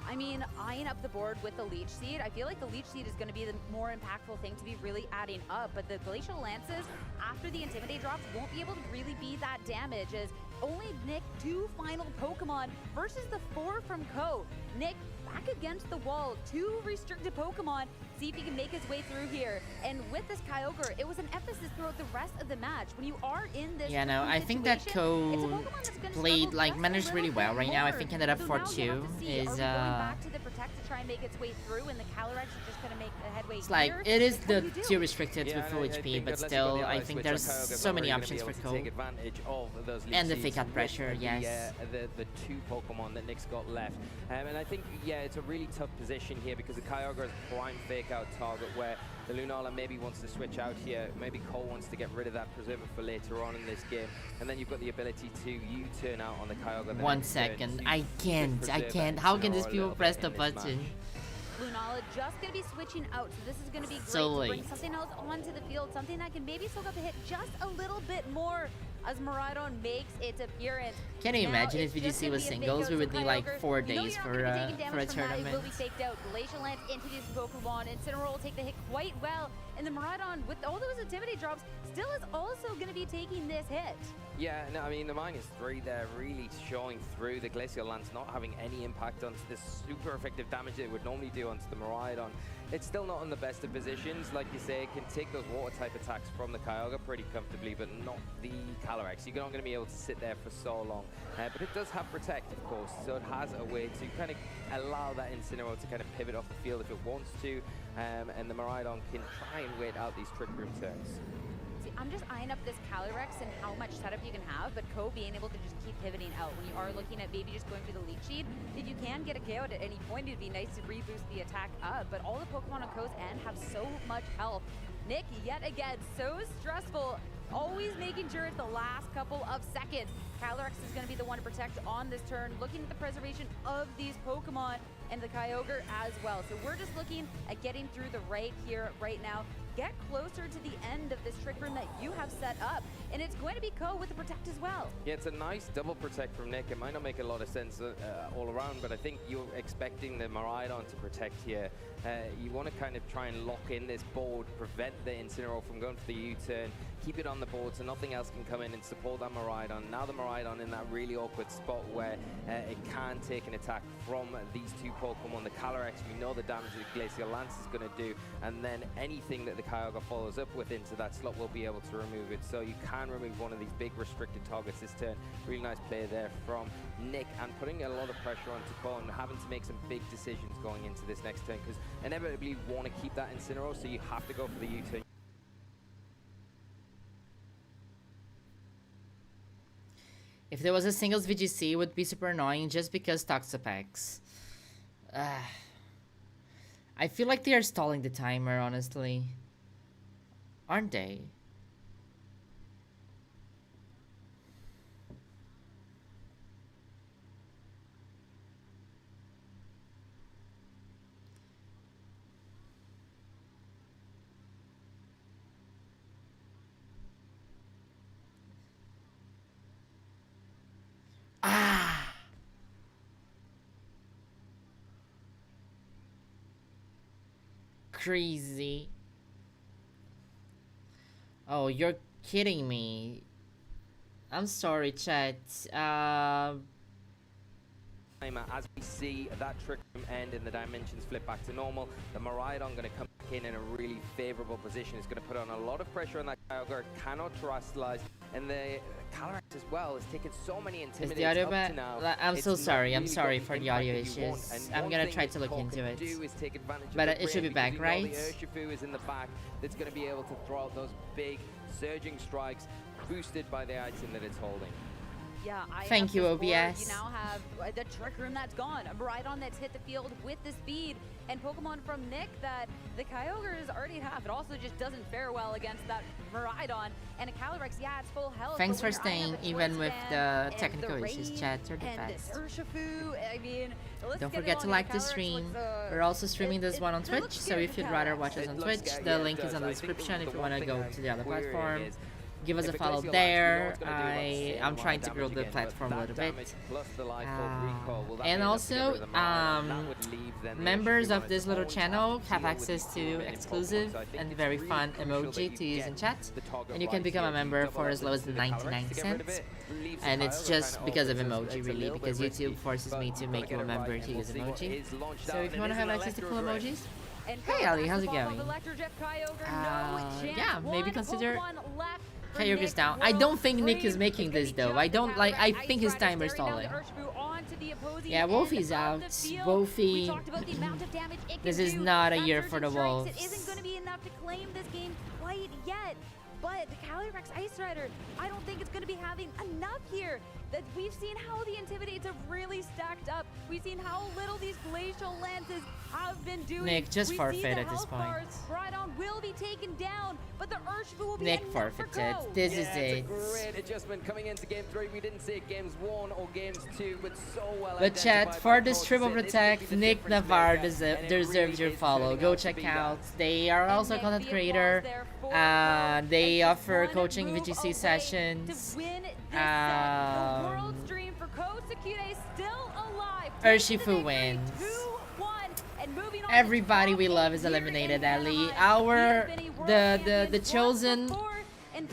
Speaker 20: I mean, eyeing up the board with the Leech Seed, I feel like the Leech Seed is going to be the more impactful thing to be really adding up, but the Glacial Lances, after the Intimidate drops, won't be able to really be that damage, as only Nick 2 final Pokemon versus the 4 from Ko. Nick back against the wall, 2 restricted Pokemon, see if he can make his way through here. And with this Kyogre, it was an emphasis throughout the rest of the match. When you are in this
Speaker 1: Yeah, no, I think that Ko played, like, managed really well right now. I think ended up 4-2 is,
Speaker 20: back to the Protect to try and make its way through, and the Calyrex is just going to make a headway
Speaker 1: it's like,
Speaker 20: here.
Speaker 1: it is
Speaker 20: What
Speaker 1: the
Speaker 20: do you do?
Speaker 1: 2 restricted with full
Speaker 21: I think
Speaker 1: HP, but
Speaker 21: unless you've got
Speaker 1: still,
Speaker 21: the
Speaker 1: I
Speaker 21: Ice
Speaker 1: think
Speaker 21: Switch,
Speaker 1: there's
Speaker 21: that Kyogre's
Speaker 1: so
Speaker 21: not
Speaker 1: many
Speaker 21: really gonna
Speaker 1: options
Speaker 21: be
Speaker 1: for
Speaker 21: able to
Speaker 1: Ko.
Speaker 21: take advantage of those Leech
Speaker 1: And the
Speaker 21: Seeds
Speaker 1: fake out
Speaker 21: with
Speaker 1: pressure, yes.
Speaker 21: the 2 Pokemon that Nick's got left. And I think, yeah, it's a really tough position here because the Kyogre is a prime fake out target where the Lunala maybe wants to switch out here. Maybe Cole wants to get rid of that Preserver for later on in this game. And then you've got the ability to U-turn out on the Kyogre.
Speaker 1: 1 second, I can't. How can these people press the button?
Speaker 20: Lunala just going to be switching out, so this is going to be great
Speaker 1: So
Speaker 20: to bring
Speaker 1: late.
Speaker 20: something else onto the field, something that can maybe soak up a hit just a little bit more. as Miraidon makes its appearance.
Speaker 1: Can you
Speaker 20: Now,
Speaker 1: imagine
Speaker 20: it's
Speaker 1: if
Speaker 20: just
Speaker 1: VGC
Speaker 20: gonna
Speaker 1: was
Speaker 20: be a
Speaker 1: singles?
Speaker 20: Fake
Speaker 1: We
Speaker 20: Out
Speaker 1: would
Speaker 20: to
Speaker 1: need like
Speaker 20: Kyogre.
Speaker 1: 4
Speaker 20: You know
Speaker 1: days
Speaker 20: you're not
Speaker 1: for
Speaker 20: gonna be taking
Speaker 1: a
Speaker 20: damage from that. It
Speaker 1: tournament.
Speaker 20: will be faked out. Glacial Lance into these Pokemon. Incineroar will take the hit quite well. And the Miraidon, with all those Intimidate drops, still is also going to be taking this hit.
Speaker 21: Yeah, no, I mean, the -3 there really showing through. The Glacial Lance not having any impact onto this super effective damage that it would normally do onto the Miraidon. It's still not in the best of positions. Like you say, it can take those water-type attacks from the Kyogre pretty comfortably, but not the Calyrex. You're not going to be able to sit there for so long. But it does have Protect, of course, so it has a way to kind of allow that Incineroar to kind of pivot off the field if it wants to, and the Miraidon can try and wait out these Trick Room turns.
Speaker 20: See, I'm just eyeing up this Calyrex and how much setup you can have, but Ko being able to just keep pivoting out when you are looking at maybe just going for the leech seed. If you can get a KO at any point, it'd be nice to reboost the attack up, but all the Pokemon on Ko's end have so much health. Nick, yet again, so stressful, always making sure it's the last couple of seconds. Calyrex is going to be the one to protect on this turn, looking at the preservation of these Pokemon and the Kyogre as well. So we're just looking at getting through the right here, right now. Get closer to the end of this Trick Room that you have set up, and it's going to be Ko with the Protect as well.
Speaker 21: Yeah, it's a nice double Protect from Nick. It might not make a lot of sense all around, but I think you're expecting the Miraidon to Protect here. You want to kind of try and lock in this board, prevent the Incineroar from going for the U-turn, keep it on the board so nothing else can come in and support that Miraidon. Now the Miraidon in that really awkward spot where it can take an attack from these two Pokemon. The Calyrex, we know the damage that Glacial Lance is going to do, and then anything that the Kyogre follows up with into that slot will be able to remove it. So you can remove one of these big restricted targets this turn. Really nice play there from Nick, and putting a lot of pressure onto Ko and having to make some big decisions going into this next turn, because inevitably you want to keep that Incineroar, so you have to go for the U-turn.
Speaker 1: If there was a singles VGC, it would be super annoying just because Toxapex. I feel like they are stalling the timer, honestly. Aren't they? Crazy. Oh, you're kidding me. I'm sorry, chat.
Speaker 21: As we see that Trick Room end and the dimensions flip back to normal, the Miraidon going to come back in a really favorable position. It's going to put on a lot of pressure on that Kyogre. Cannot terrestrialize, and the Calyrex as well has taken so many
Speaker 1: Is the
Speaker 21: intimidates
Speaker 1: audio
Speaker 21: up
Speaker 1: bad?
Speaker 21: to now.
Speaker 1: I'm so sorry. I'm
Speaker 21: really
Speaker 1: sorry
Speaker 21: got
Speaker 1: for the
Speaker 21: impact
Speaker 1: audio
Speaker 21: that you want.
Speaker 1: issues.
Speaker 21: And
Speaker 1: I'm
Speaker 21: one
Speaker 1: gonna
Speaker 21: thing
Speaker 1: try
Speaker 21: that
Speaker 1: to look
Speaker 21: Cole
Speaker 1: into
Speaker 21: can
Speaker 1: it.
Speaker 21: do is take advantage of
Speaker 1: But
Speaker 21: the
Speaker 1: it should be
Speaker 21: break,
Speaker 1: back,
Speaker 21: because you know
Speaker 1: right?
Speaker 21: The Urshifu is in the back. That's going to be able to throw out those big surging strikes, boosted by the item that it's holding.
Speaker 20: Yeah,
Speaker 1: Thank you,
Speaker 20: board.
Speaker 1: OBS.
Speaker 20: You now have the Trick Room that's gone. A Miraidon that's hit the field with the speed, and Pokemon from Nick that the Kyogres already have. It also just doesn't fare well against that Miraidon. And a Calyrex, yeah, it's full health.
Speaker 1: Thanks
Speaker 20: but
Speaker 1: for
Speaker 20: when you're eyeing up
Speaker 1: staying,
Speaker 20: the
Speaker 1: even with
Speaker 20: Torspan
Speaker 1: the
Speaker 20: and
Speaker 1: technical
Speaker 20: the
Speaker 1: issues.
Speaker 20: Rain
Speaker 1: Chat, you're the
Speaker 20: and
Speaker 1: best.
Speaker 20: the Urshifu, I mean, let's
Speaker 1: Don't
Speaker 20: get
Speaker 1: forget
Speaker 20: it
Speaker 1: to
Speaker 20: on.
Speaker 1: like
Speaker 20: The
Speaker 1: the
Speaker 20: Calyrex
Speaker 1: stream.
Speaker 20: looks,
Speaker 1: We're also streaming this one on
Speaker 20: it looks
Speaker 1: Twitch, so
Speaker 20: good
Speaker 1: if
Speaker 20: for
Speaker 1: you'd rather
Speaker 20: Calyrex.
Speaker 1: watch us
Speaker 21: It
Speaker 1: on
Speaker 21: looks
Speaker 1: Twitch,
Speaker 21: good,
Speaker 1: the
Speaker 21: yeah,
Speaker 1: link
Speaker 21: it
Speaker 1: is
Speaker 21: does.
Speaker 1: on the
Speaker 21: I think
Speaker 1: description if
Speaker 21: the
Speaker 1: you
Speaker 21: one
Speaker 1: want to
Speaker 21: thing
Speaker 1: go
Speaker 21: I'm
Speaker 1: to the other
Speaker 21: querying
Speaker 1: platform.
Speaker 21: is,
Speaker 1: Give us
Speaker 21: if
Speaker 1: a
Speaker 21: the
Speaker 1: follow
Speaker 21: Glacial Lance, we know
Speaker 1: there.
Speaker 21: it's gonna do about the same
Speaker 1: I'm
Speaker 21: amount
Speaker 1: trying
Speaker 21: of
Speaker 1: to grow
Speaker 21: damage
Speaker 1: the
Speaker 21: again, but
Speaker 1: platform a
Speaker 21: that
Speaker 1: little
Speaker 21: damage
Speaker 1: bit.
Speaker 21: plus the life orb recall, will that
Speaker 1: And
Speaker 21: be enough to
Speaker 1: also,
Speaker 21: get rid of the Miraidon? That would leave then the
Speaker 1: members
Speaker 21: Urshifu on
Speaker 1: of
Speaker 21: its
Speaker 1: this little
Speaker 21: own
Speaker 1: channel
Speaker 21: task
Speaker 1: have
Speaker 21: deal with
Speaker 1: access
Speaker 21: these
Speaker 1: to
Speaker 21: remaining
Speaker 1: exclusive
Speaker 21: Pokemon. So I think
Speaker 1: and
Speaker 21: it's
Speaker 1: very
Speaker 21: really
Speaker 1: fun
Speaker 21: crucial that
Speaker 1: emoji
Speaker 21: you
Speaker 1: to use in
Speaker 21: get
Speaker 1: chat.
Speaker 21: the target
Speaker 1: And you can
Speaker 21: right
Speaker 1: become a
Speaker 21: here.
Speaker 1: member
Speaker 21: Double
Speaker 1: for
Speaker 21: up
Speaker 1: as low as
Speaker 21: the
Speaker 1: 99
Speaker 21: Calyrex to get rid of
Speaker 1: cents.
Speaker 21: it, leaves the
Speaker 1: And it's
Speaker 21: Kyogre
Speaker 1: just
Speaker 21: kinda
Speaker 1: because of
Speaker 21: open, so
Speaker 1: emoji,
Speaker 21: it's a
Speaker 1: really,
Speaker 21: little
Speaker 1: because
Speaker 21: bit
Speaker 1: YouTube
Speaker 21: risky,
Speaker 1: forces
Speaker 21: but
Speaker 1: me to
Speaker 21: you've
Speaker 1: make
Speaker 21: gotta
Speaker 1: you a
Speaker 21: get it right,
Speaker 1: member
Speaker 21: and
Speaker 1: to
Speaker 21: we'll
Speaker 1: use
Speaker 21: see what
Speaker 1: emoji.
Speaker 21: is launched
Speaker 1: So
Speaker 21: out,
Speaker 1: if you
Speaker 21: and
Speaker 1: want to
Speaker 21: it is
Speaker 1: have
Speaker 21: an
Speaker 1: access to cool
Speaker 21: Electro Drift.
Speaker 1: emojis,
Speaker 20: And
Speaker 1: hey
Speaker 20: Ko
Speaker 1: Ali,
Speaker 20: has
Speaker 1: how's
Speaker 20: the
Speaker 1: it
Speaker 20: ball of
Speaker 1: going?
Speaker 20: Electrojet Kyogre, no chance.
Speaker 1: Yeah, maybe
Speaker 20: One
Speaker 1: consider
Speaker 20: Pokemon left for
Speaker 1: Kyogre's
Speaker 20: Nick.
Speaker 1: down. I don't think Nick is
Speaker 20: Free.
Speaker 1: making this though. I don't like. I think his timer's stalling. Yeah, Wolfie's out. Wolfie. This is not a year for the Wolves.
Speaker 20: It isn't going to be enough to claim this game quite yet. But the Calyrex Ice Rider, I don't think it's going to be having enough here. That we've seen how the Intimidates have really stacked up. We've seen how little these Glacial Lances have been doing.
Speaker 1: Nick, just
Speaker 20: We see
Speaker 1: forfeit
Speaker 20: the
Speaker 1: at this
Speaker 20: health
Speaker 1: point.
Speaker 20: bars. Rhydon will be taken down, but the Urshifu will be
Speaker 1: Nick
Speaker 20: enough for
Speaker 1: forfeited.
Speaker 20: Ko.
Speaker 1: This
Speaker 21: Yeah,
Speaker 1: is
Speaker 21: it's
Speaker 1: it.
Speaker 21: a great adjustment coming into game 3. We didn't see it games 1 or games 2, but so well
Speaker 1: But chat,
Speaker 21: identified
Speaker 1: for
Speaker 21: by
Speaker 1: this
Speaker 21: Coach
Speaker 1: triple
Speaker 21: Sid. This could
Speaker 1: protect,
Speaker 21: be the
Speaker 1: Nick
Speaker 21: difference
Speaker 1: Navarre
Speaker 21: maker, and it
Speaker 1: deserves
Speaker 21: really
Speaker 1: your
Speaker 21: is
Speaker 1: follow.
Speaker 21: turning
Speaker 1: Go
Speaker 21: out to
Speaker 1: check
Speaker 21: be
Speaker 1: out.
Speaker 21: that.
Speaker 1: They are also a content creator. They They offer coaching VGC sessions. Urshifu wins. Everybody we love is eliminated, Ellie. The chosen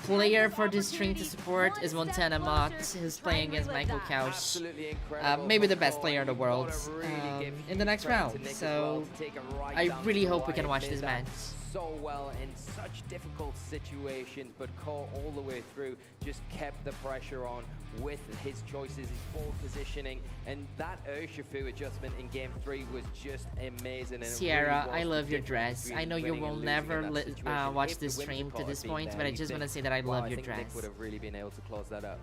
Speaker 1: player for this stream to support is Montana Mott, who's playing against Michael Kausch. Maybe the best player in the world in the next round. So I really hope we can watch this match.
Speaker 21: So well in such difficult situations, but Ko all the way through just kept the pressure on with his choices, his ball positioning, and that Urshifu adjustment in game 3 was just amazing. And
Speaker 1: Sierra, I love your dress. I know you will never watch this stream to this point, but I just want to say that I love your dress.
Speaker 21: Nick would have really been able to close that up.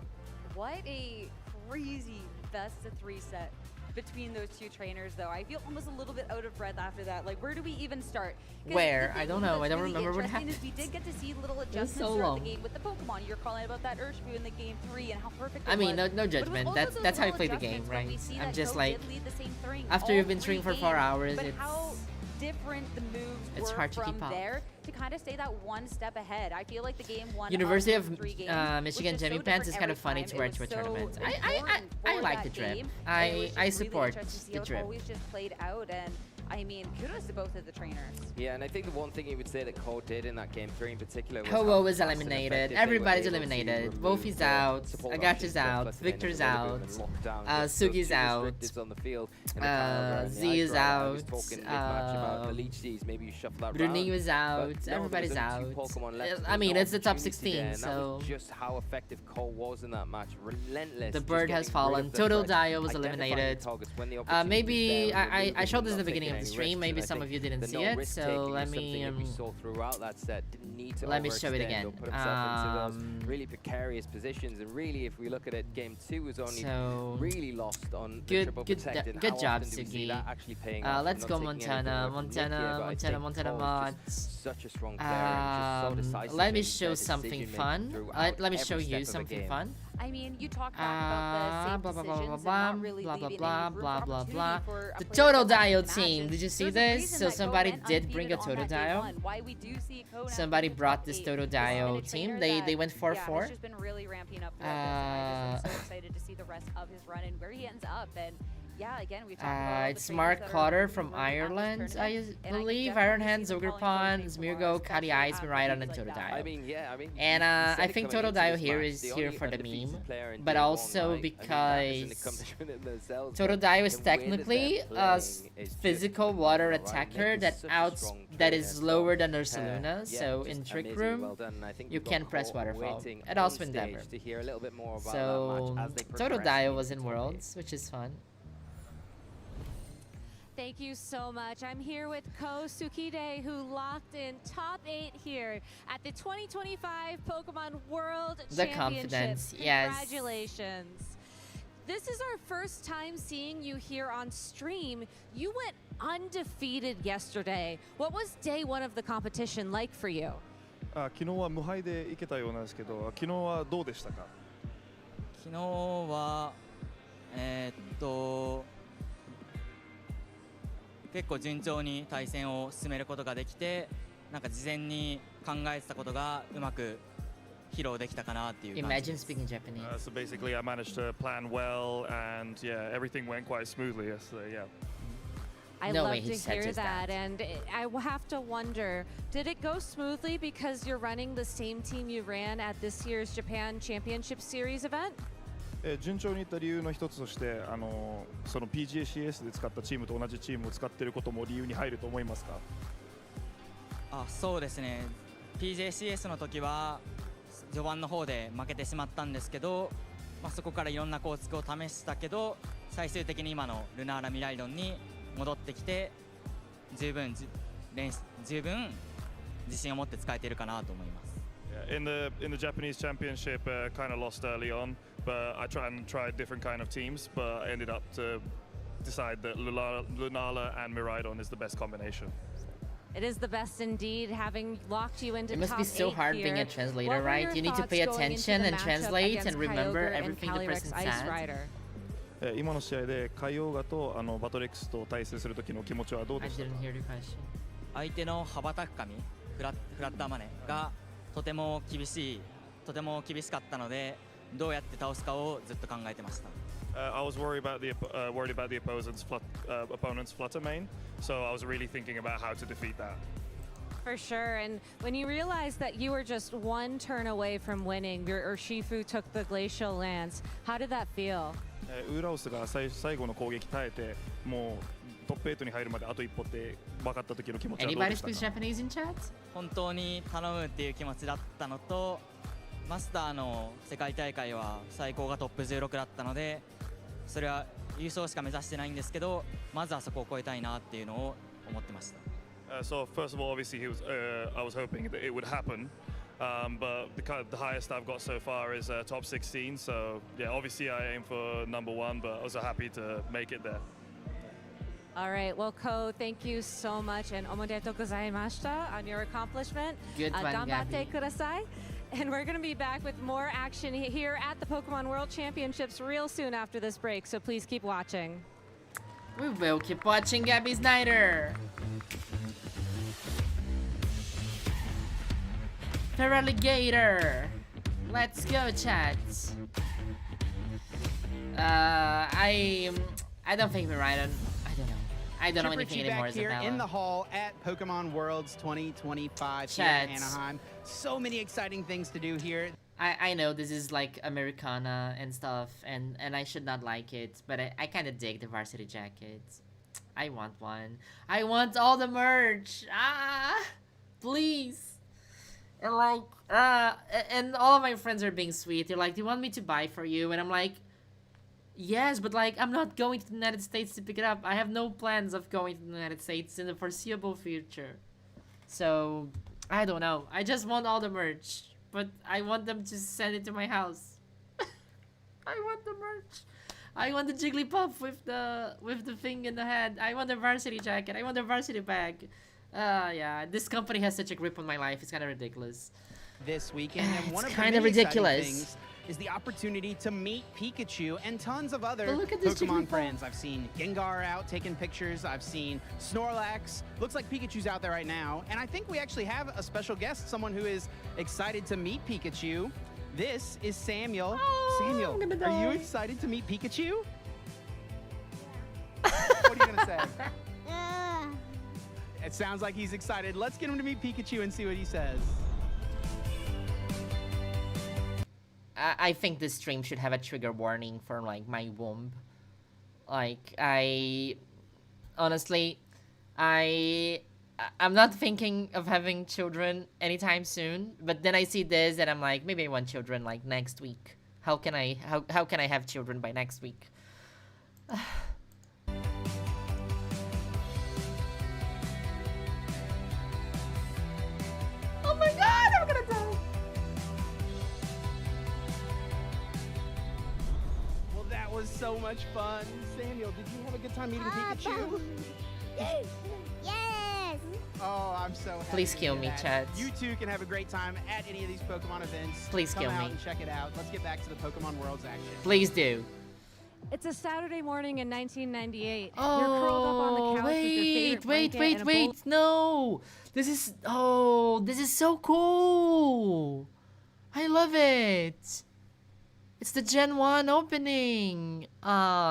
Speaker 20: What a crazy best-of-3 set between those two trainers, though. I feel almost a little bit out of breath after that. Like, where do we even start?
Speaker 1: Where? I don't know. I don't remember what happened.
Speaker 20: We did get to see little adjustments throughout the game with the Pokemon. You're calling about that Urshifu in the game 3 and how perfect
Speaker 1: I mean, no judgment. That's how you play the game, right? I'm just like, after you've been streaming for 4 hours, it's
Speaker 20: different the moves
Speaker 1: it's
Speaker 20: were
Speaker 1: hard to
Speaker 20: from
Speaker 1: keep up.
Speaker 20: There to kind of stay that one step ahead. I feel like the game one
Speaker 1: University of
Speaker 20: games
Speaker 1: Michigan Jimmy Pants is kind of funny to wear to a tournament. I like the drip. I support the drip.
Speaker 20: Always just played out, and I mean, kudos to both of the trainers.
Speaker 21: Yeah, and I think the one thing you would say that Ko did in that game 3 in particular was
Speaker 1: Ho-Oh is eliminated. Everybody's eliminated. Wolfie's out. Agacha's out. Victor's out. Sugi's out. Z is out. Bruninho is out. Everybody's out. I mean, it's the top 16, so
Speaker 21: just how effective Ko was in that match. Relentless.
Speaker 1: The bird has fallen. Total Dio was eliminated. Maybe I showed this at the beginning of the stream. Maybe some of you didn't see it, so let me show it again.
Speaker 21: Really precarious positions, and really, if we look at it, game 2 was only really lost on
Speaker 1: good job, Sugi. Let's go Montana Mod.
Speaker 21: Such a strong player.
Speaker 1: Let me show something fun. Let me show you something fun.
Speaker 20: I mean, you talk about the same decisions and not really leaving any room for opportunity for
Speaker 1: The Total Dio team. Did you see this? So somebody did bring a Total Dio. Somebody brought this Total Dio team. They went 4-4.
Speaker 20: Yeah, it's just been really ramping up. I'm so excited to see the rest of his run and where he ends up. And yeah, again, we talked about
Speaker 1: it's Mark Cotter from Ireland, I believe. Iron Hand, Zogerpon, Smirgo, Kadi Ice, Miraidon, and Total Dio. And I think Total Dio here is here for the meme, but also because Total Dio is technically a physical water attacker that is lower than Ursaluna. So in Trick Room, you can press Waterfall. And also Endeavor. So Total Dio was in Worlds, which is fun.
Speaker 10: Thank you so much. I'm here with Ko Sukide, who locked in top 8 here at the 2025 Pokemon World Championships.
Speaker 1: The confidence, yes.
Speaker 10: Congratulations. This is our first time seeing you here on stream. You went undefeated yesterday. What was day 1 of the competition like for you?
Speaker 6: 昨日は無敗でいけたようなんですけど、昨日はどうでしたか？
Speaker 7: 昨日は結構順調に対戦を進めることができて、なんか事前に考えてたことがうまく披露できたかなっていう感じです。
Speaker 1: Imagine speaking Japanese.
Speaker 6: So basically, I managed to plan well, and yeah, everything went quite smoothly yesterday. Yeah.
Speaker 10: I love to hear that, and I have to wonder, did it go smoothly because you're running the same team you ran at this year's Japan Championship Series event?
Speaker 6: 順調にいった理由の一つとして、その PGACS で使ったチームと同じチームを使っていることも理由に入ると思いますか？
Speaker 7: そうですね。PGACS の時は序盤の方で負けてしまったんですけど、そこからいろんな構築を試したけど、最終的に今のルナーラミライドンに戻ってきて、十分自信を持って使えているかなと思います。
Speaker 6: In the Japanese championship, kind of lost early on, but I tried different kind of teams, but I ended up to decide that Lunala and Miraidon is the best combination.
Speaker 10: It is the best indeed, having locked you into top 8
Speaker 1: It must be so hard being a translator, right? You need to pay attention and translate and remember everything the person said.
Speaker 6: 今の試合でカイオーガとバトレックスと対戦する時の気持ちはどうでしたか？
Speaker 7: 相手の羽ばたく髪、フラッターマネがとても厳しかったので、どうやって倒すかをずっと考えてました。
Speaker 6: I was worried about the opponent's flutter main, so I was really thinking about how to defeat that.
Speaker 10: For sure, and when you realized that you were just one turn away from winning, or Shifu took the Glacial Lance, how did that feel?
Speaker 6: ウーラオスが最後の攻撃耐えて、もうトップ8に入るまであと一歩って分かった時の気持ちはどう
Speaker 1: Anybody
Speaker 6: でしたか？
Speaker 1: speaks Japanese in chat?
Speaker 7: 本当に頼むっていう気持ちだったのと、マスターの世界大会は最高がトップ16だったので、それは優勝しか目指してないんですけど、まずはそこを超えたいなっていうのを思ってました。
Speaker 6: So first of all, obviously I was hoping that it would happen, but the highest I've got so far is top 16. So yeah, obviously I aim for number 1, but I was happy to make it there.
Speaker 10: All right, well, Ko, thank you so much, and omodetou gozaimashita on your accomplishment.
Speaker 1: Good one,
Speaker 10: Ganbatte
Speaker 1: Gabby.
Speaker 10: kudasai. And we're going to be back with more action here at the Pokémon World Championships real soon after this break, so please keep watching.
Speaker 1: We will keep watching Gabby Snyder. Feraligator. Let's go, chat. I don't think we're right on. I don't know
Speaker 16: Chip
Speaker 1: anything
Speaker 16: Ritchie
Speaker 1: anymore.
Speaker 16: back here
Speaker 1: Isabella.
Speaker 16: in the hall at Pokemon Worlds 2025 here in Anaheim. So many exciting things to do here.
Speaker 1: I know this is like Americana and stuff, and I should not like it, but I kind of dig the varsity jackets. I want one. I want all the merch. Please. And like, and all of my friends are being sweet. They're like, "Do you want me to buy for you?" And I'm like, yes, but like, I'm not going to the United States to pick it up. I have no plans of going to the United States in the foreseeable future. So, I don't know. I just want all the merch, but I want them to send it to my house. I want the merch. I want the Jigglypuff with the thing in the head. I want the varsity jacket. I want the varsity bag. Yeah, this company has such a grip on my life. It's kind of ridiculous.
Speaker 16: This weekend, and one
Speaker 1: It's
Speaker 16: of the
Speaker 1: kind of
Speaker 16: many exciting
Speaker 1: ridiculous.
Speaker 16: things is the opportunity to meet Pikachu and tons of other
Speaker 1: But look at this
Speaker 16: Pokemon
Speaker 1: Jigglypuff.
Speaker 16: friends. I've seen Gengar out taking pictures. I've seen Snorlax. Looks like Pikachu's out there right now. And I think we actually have a special guest, someone who is excited to meet Pikachu. This is Samuel. Samuel, are you excited to meet Pikachu? What are you going to say? It sounds like he's excited. Let's get him to meet Pikachu and see what he says.
Speaker 1: I think this stream should have a trigger warning for like my womb. Like honestly, I'm not thinking of having children anytime soon. But then I see this and I'm like, maybe I want children like next week. How can I have children by next week? Oh my god, I'm gonna die.
Speaker 16: Well, that was so much fun. Samuel, did you have a good time meeting Pikachu?
Speaker 15: Yes!
Speaker 16: Oh, I'm so happy.
Speaker 1: Please
Speaker 16: to
Speaker 1: kill
Speaker 16: hear
Speaker 1: me,
Speaker 16: that.
Speaker 1: Chad.
Speaker 16: You too can have a great time at any of these Pokemon events.
Speaker 1: Please
Speaker 16: Come
Speaker 1: kill
Speaker 16: out
Speaker 1: me.
Speaker 16: and check it out. Let's get back to the Pokemon Worlds action.
Speaker 1: Please do.
Speaker 10: It's a Saturday morning in 1998. You're curled up on the couch with your favorite blanket and a bowl of
Speaker 1: No! This is so cool! I love it! It's the Gen 1 opening!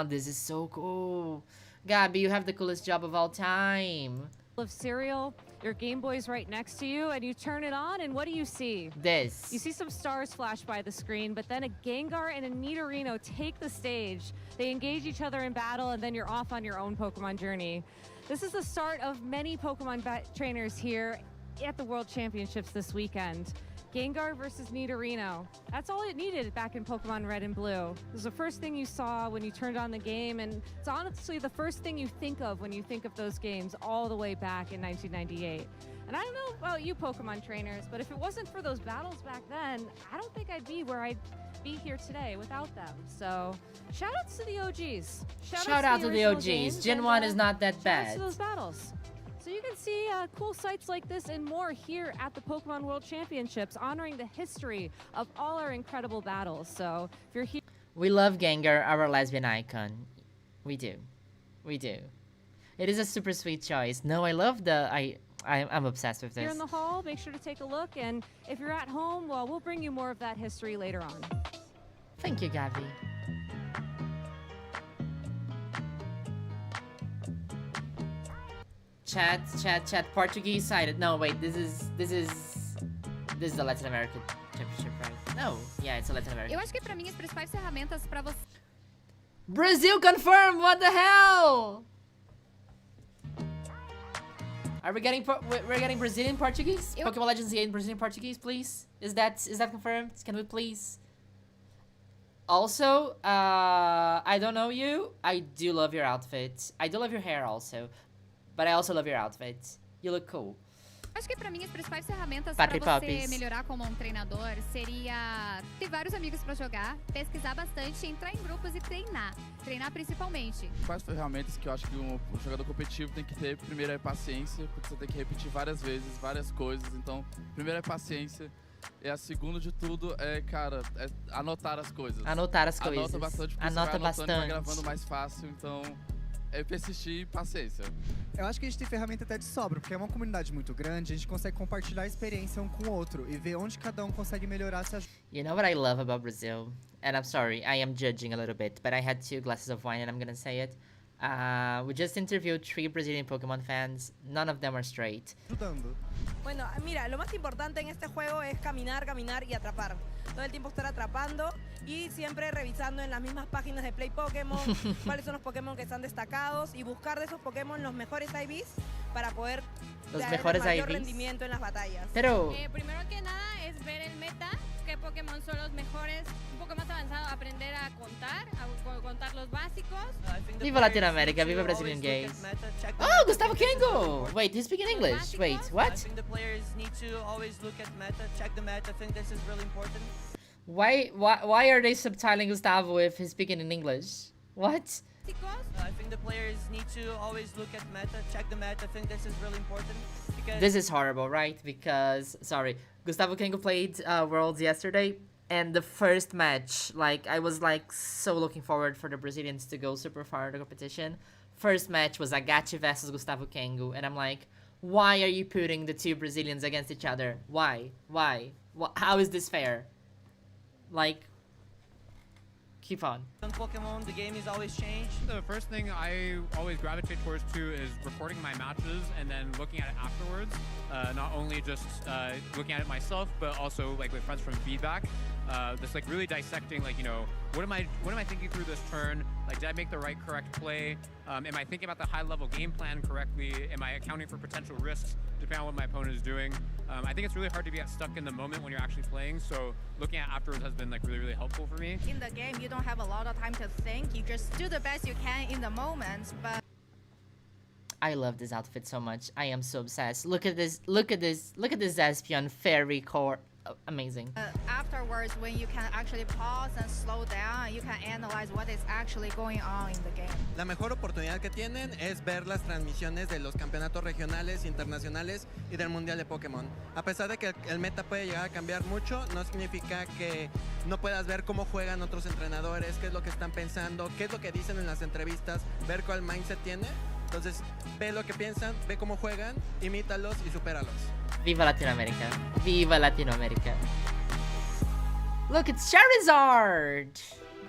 Speaker 1: This is so cool. Gabby, you have the coolest job of all time.
Speaker 10: of cereal. Your Game Boy's right next to you, and you turn it on, and what do you see?
Speaker 1: This.
Speaker 10: You see some stars flash by the screen, but then a Gengar and a Nidorino take the stage. They engage each other in battle, and then you're off on your own Pokemon journey. This is the start of many Pokemon trainers here at the World Championships this weekend. Gengar versus Nidorino. That's all it needed back in Pokemon Red and Blue. It was the first thing you saw when you turned on the game, and it's honestly the first thing you think of when you think of those games all the way back in 1998. And I don't know about you Pokemon trainers, but if it wasn't for those battles back then, I don't think I'd be where I'd be here today without them. So, shout outs to the OGs.
Speaker 1: Shout out to the
Speaker 10: original
Speaker 1: OGs.
Speaker 10: games,
Speaker 1: Gen
Speaker 10: and,
Speaker 1: 1 is not that
Speaker 10: shout outs
Speaker 1: bad.
Speaker 10: to those battles. So you can see cool sites like this and more here at the Pokemon World Championships, honoring the history of all our incredible battles. So if you're here...
Speaker 1: We love Gengar, our lesbian icon. We do. We do. It is a super sweet choice. No, I love the... I'm obsessed with
Speaker 15: Here
Speaker 1: this.
Speaker 15: in the hall, make sure to take a look, and if you're at home, well, we'll bring you more of that history later on.
Speaker 1: Thank you, Gabby. Chat. Portuguese sided. No, wait. This is the Latin American championship, right? No. Yeah, it's a Latin American.
Speaker 20: Eu acho que pra mim as principais ferramentas pra você.
Speaker 1: Brazil confirmed. What the hell? Are we getting we're getting Brazilian Portuguese? Pokemon Legends getting Brazilian Portuguese, please? Is that confirmed? Can we please? Also, I don't know you. I do love your outfit. I do love your hair also, but I also love your outfit. You look cool.
Speaker 20: Acho que pra mim as principais ferramentas
Speaker 1: Patri
Speaker 20: pra você
Speaker 1: Poppies.
Speaker 20: melhorar como um treinador seria ter vários amigos pra jogar, pesquisar bastante, entrar em grupos e treinar. Treinar principalmente.
Speaker 17: Quais ferramentas que eu acho que um jogador competitivo tem que ter? Primeiro é paciência, porque você tem que repetir várias vezes, várias coisas. Então, primeiro é paciência. E a segunda de tudo é, cara, é anotar as coisas.
Speaker 1: Anotar as coisas.
Speaker 17: Anota bastante, porque
Speaker 1: Anota
Speaker 17: você vai anotando e vai
Speaker 1: bastante.
Speaker 17: gravando mais fácil. Então, é persistir e paciência.
Speaker 22: Eu acho que a gente tem ferramenta até de sobra, porque é uma comunidade muito grande, a gente consegue compartilhar a experiência um com o outro e ver onde cada um consegue melhorar se ajuda.
Speaker 1: You know what I love about Brazil? And I'm sorry, I am judging a little bit, but I had 2 glasses of wine and I'm gonna say it. We just interviewed 3 Brazilian Pokemon fans. None of them are straight.
Speaker 24: Bueno, mira, lo más importante en este juego es caminar y atrapar. Todo el tiempo estar atrapando y siempre revisando en las mismas páginas de Play Pokémon cuáles son los Pokémon que están destacados y buscar de esos Pokémon los mejores IVs para poder
Speaker 1: Los
Speaker 24: tener
Speaker 1: mejores
Speaker 24: mayor
Speaker 1: IVs.
Speaker 24: rendimiento en las batallas.
Speaker 1: Pero-
Speaker 25: Primero que nada es ver el meta, qué Pokémon son los mejores, un poco más avanzado, aprender a contar los básicos.
Speaker 1: Viva Latin America, viva Brazilian gays. Oh, Gustavo Kengo! Wait, he's speaking English. Wait,
Speaker 26: I
Speaker 1: what?
Speaker 26: think the players need to always look at meta, check the meta. I think this is really important.
Speaker 1: Why are they subtitling Gustavo if he's speaking in English? What?
Speaker 26: I think the players need to always look at meta, check the meta. I think this is really important because
Speaker 1: This is horrible, right? Because, sorry, Gustavo Kengo played Worlds yesterday, and the first match, like, I was, like, so looking forward for the Brazilians to go super far in the competition. First match was Agachi versus Gustavo Kengo, and I'm like, why are you putting the 2 Brazilians against each other? Why? How is this fair? Like, keep on.
Speaker 26: in Pokemon the game is always changed.
Speaker 27: The first thing I always gravitate towards too is recording my matches and then looking at it afterwards. Not only just looking at it myself, but also like with friends from feedback. Just like really dissecting, like, you know, what am I thinking through this turn? Like, did I make the correct play? Am I thinking about the high level game plan correctly? Am I accounting for potential risks depending on what my opponent is doing? I think it's really hard to get stuck in the moment when you're actually playing. So looking at afterwards has been like really helpful for me.
Speaker 28: In the game, you don't have a lot of time to think. You just do the best you can in the moment. But
Speaker 1: I love this outfit so much. I am so obsessed. Look at this Zespion fairy core. Oh, amazing.
Speaker 28: afterwards, when you can actually pause and slow down, you can analyze what is actually going on in the game.
Speaker 29: La mejor oportunidad que tienen es ver las transmisiones de los campeonatos regionales, internacionales y del Mundial de Pokémon. A pesar de que el meta puede llegar a cambiar mucho, no significa que no puedas ver cómo juegan otros entrenadores, qué es lo que están pensando, qué es lo que dicen en las entrevistas, ver cuál mindset tiene. Entonces, ve lo que piensan, ve cómo juegan, imítalos y supéralos.
Speaker 1: Viva Latinoamérica. Viva Latinoamérica. Look, it's Charizard!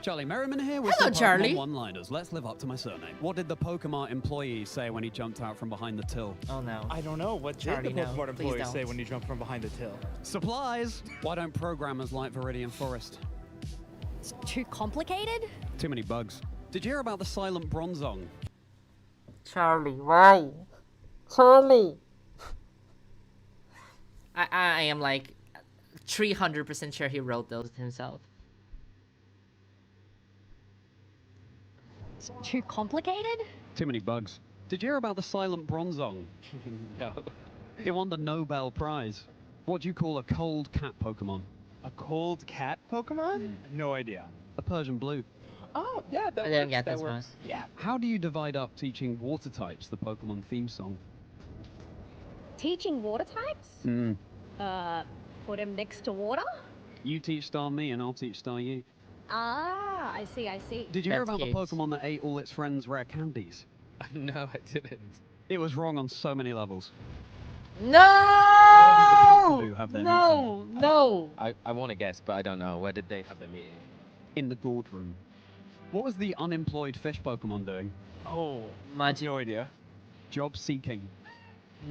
Speaker 30: Charlie Merriman here with
Speaker 1: Hello,
Speaker 30: some
Speaker 1: Charlie.
Speaker 30: Pokemon one-liners. Let's live up to my surname. What did the Pokemon employee say when he jumped out from behind the till?
Speaker 1: Oh no.
Speaker 31: I don't know. What
Speaker 1: Charlie,
Speaker 31: did the
Speaker 1: no.
Speaker 31: Pokemon
Speaker 1: Please
Speaker 31: employee say
Speaker 1: don't.
Speaker 31: when you jumped from behind the till?
Speaker 30: Supplies! Why don't programmers like Viridian Forest?
Speaker 14: It's too complicated?
Speaker 30: Too many bugs. Did you hear about the silent Bronzong?
Speaker 1: Charlie, why? Charlie! I am like 300% sure he wrote those himself.
Speaker 14: It's too complicated?
Speaker 30: Too many bugs. Did you hear about the silent Bronzong? No. He won the Nobel Prize. What do you call a cold cat Pokemon?
Speaker 31: A cold cat Pokemon? No idea.
Speaker 30: A Persian blue.
Speaker 31: Oh, yeah, that
Speaker 1: I didn't
Speaker 31: works.
Speaker 1: get
Speaker 31: That
Speaker 1: this
Speaker 31: works.
Speaker 1: one.
Speaker 31: Yeah.
Speaker 30: How do you divide up teaching water types, the Pokemon theme song?
Speaker 14: Teaching water types? Put them next to water?
Speaker 30: You teach star me and I'll teach star you.
Speaker 14: Ah, I see, I see.
Speaker 30: Did you hear
Speaker 1: That's
Speaker 30: about
Speaker 1: cute.
Speaker 30: the Pokemon that ate all its friends' rare candies?
Speaker 31: No, I didn't.
Speaker 30: It was wrong on so many levels.
Speaker 1: No!
Speaker 30: Have their
Speaker 1: No! No!
Speaker 3: I want to guess, but I don't know. Where did they have their meeting?
Speaker 30: In the gourd room. What was the unemployed fish Pokemon doing?
Speaker 1: Oh,
Speaker 30: No idea. Job seeking.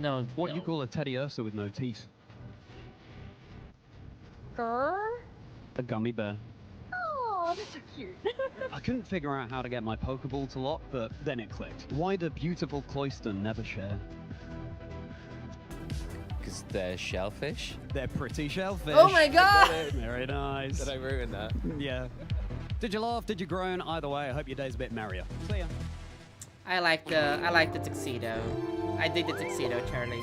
Speaker 1: No.
Speaker 30: What you call a Teddy Ursa with no teeth?
Speaker 14: Grr?
Speaker 30: A gummy bear.
Speaker 14: Oh, that's so cute.
Speaker 30: I couldn't figure out how to get my Pokeball to lock, but then it clicked. Why do beautiful cloister never share?
Speaker 3: Because they're shellfish.
Speaker 30: They're pretty shellfish.
Speaker 1: Oh my god!
Speaker 30: Very nice.
Speaker 3: Did I ruin that?
Speaker 30: Yeah. Did you laugh? Did you groan? Either way, I hope your day's a bit merrier. See ya.
Speaker 1: I like the tuxedo. I dig the tuxedo, Charlie.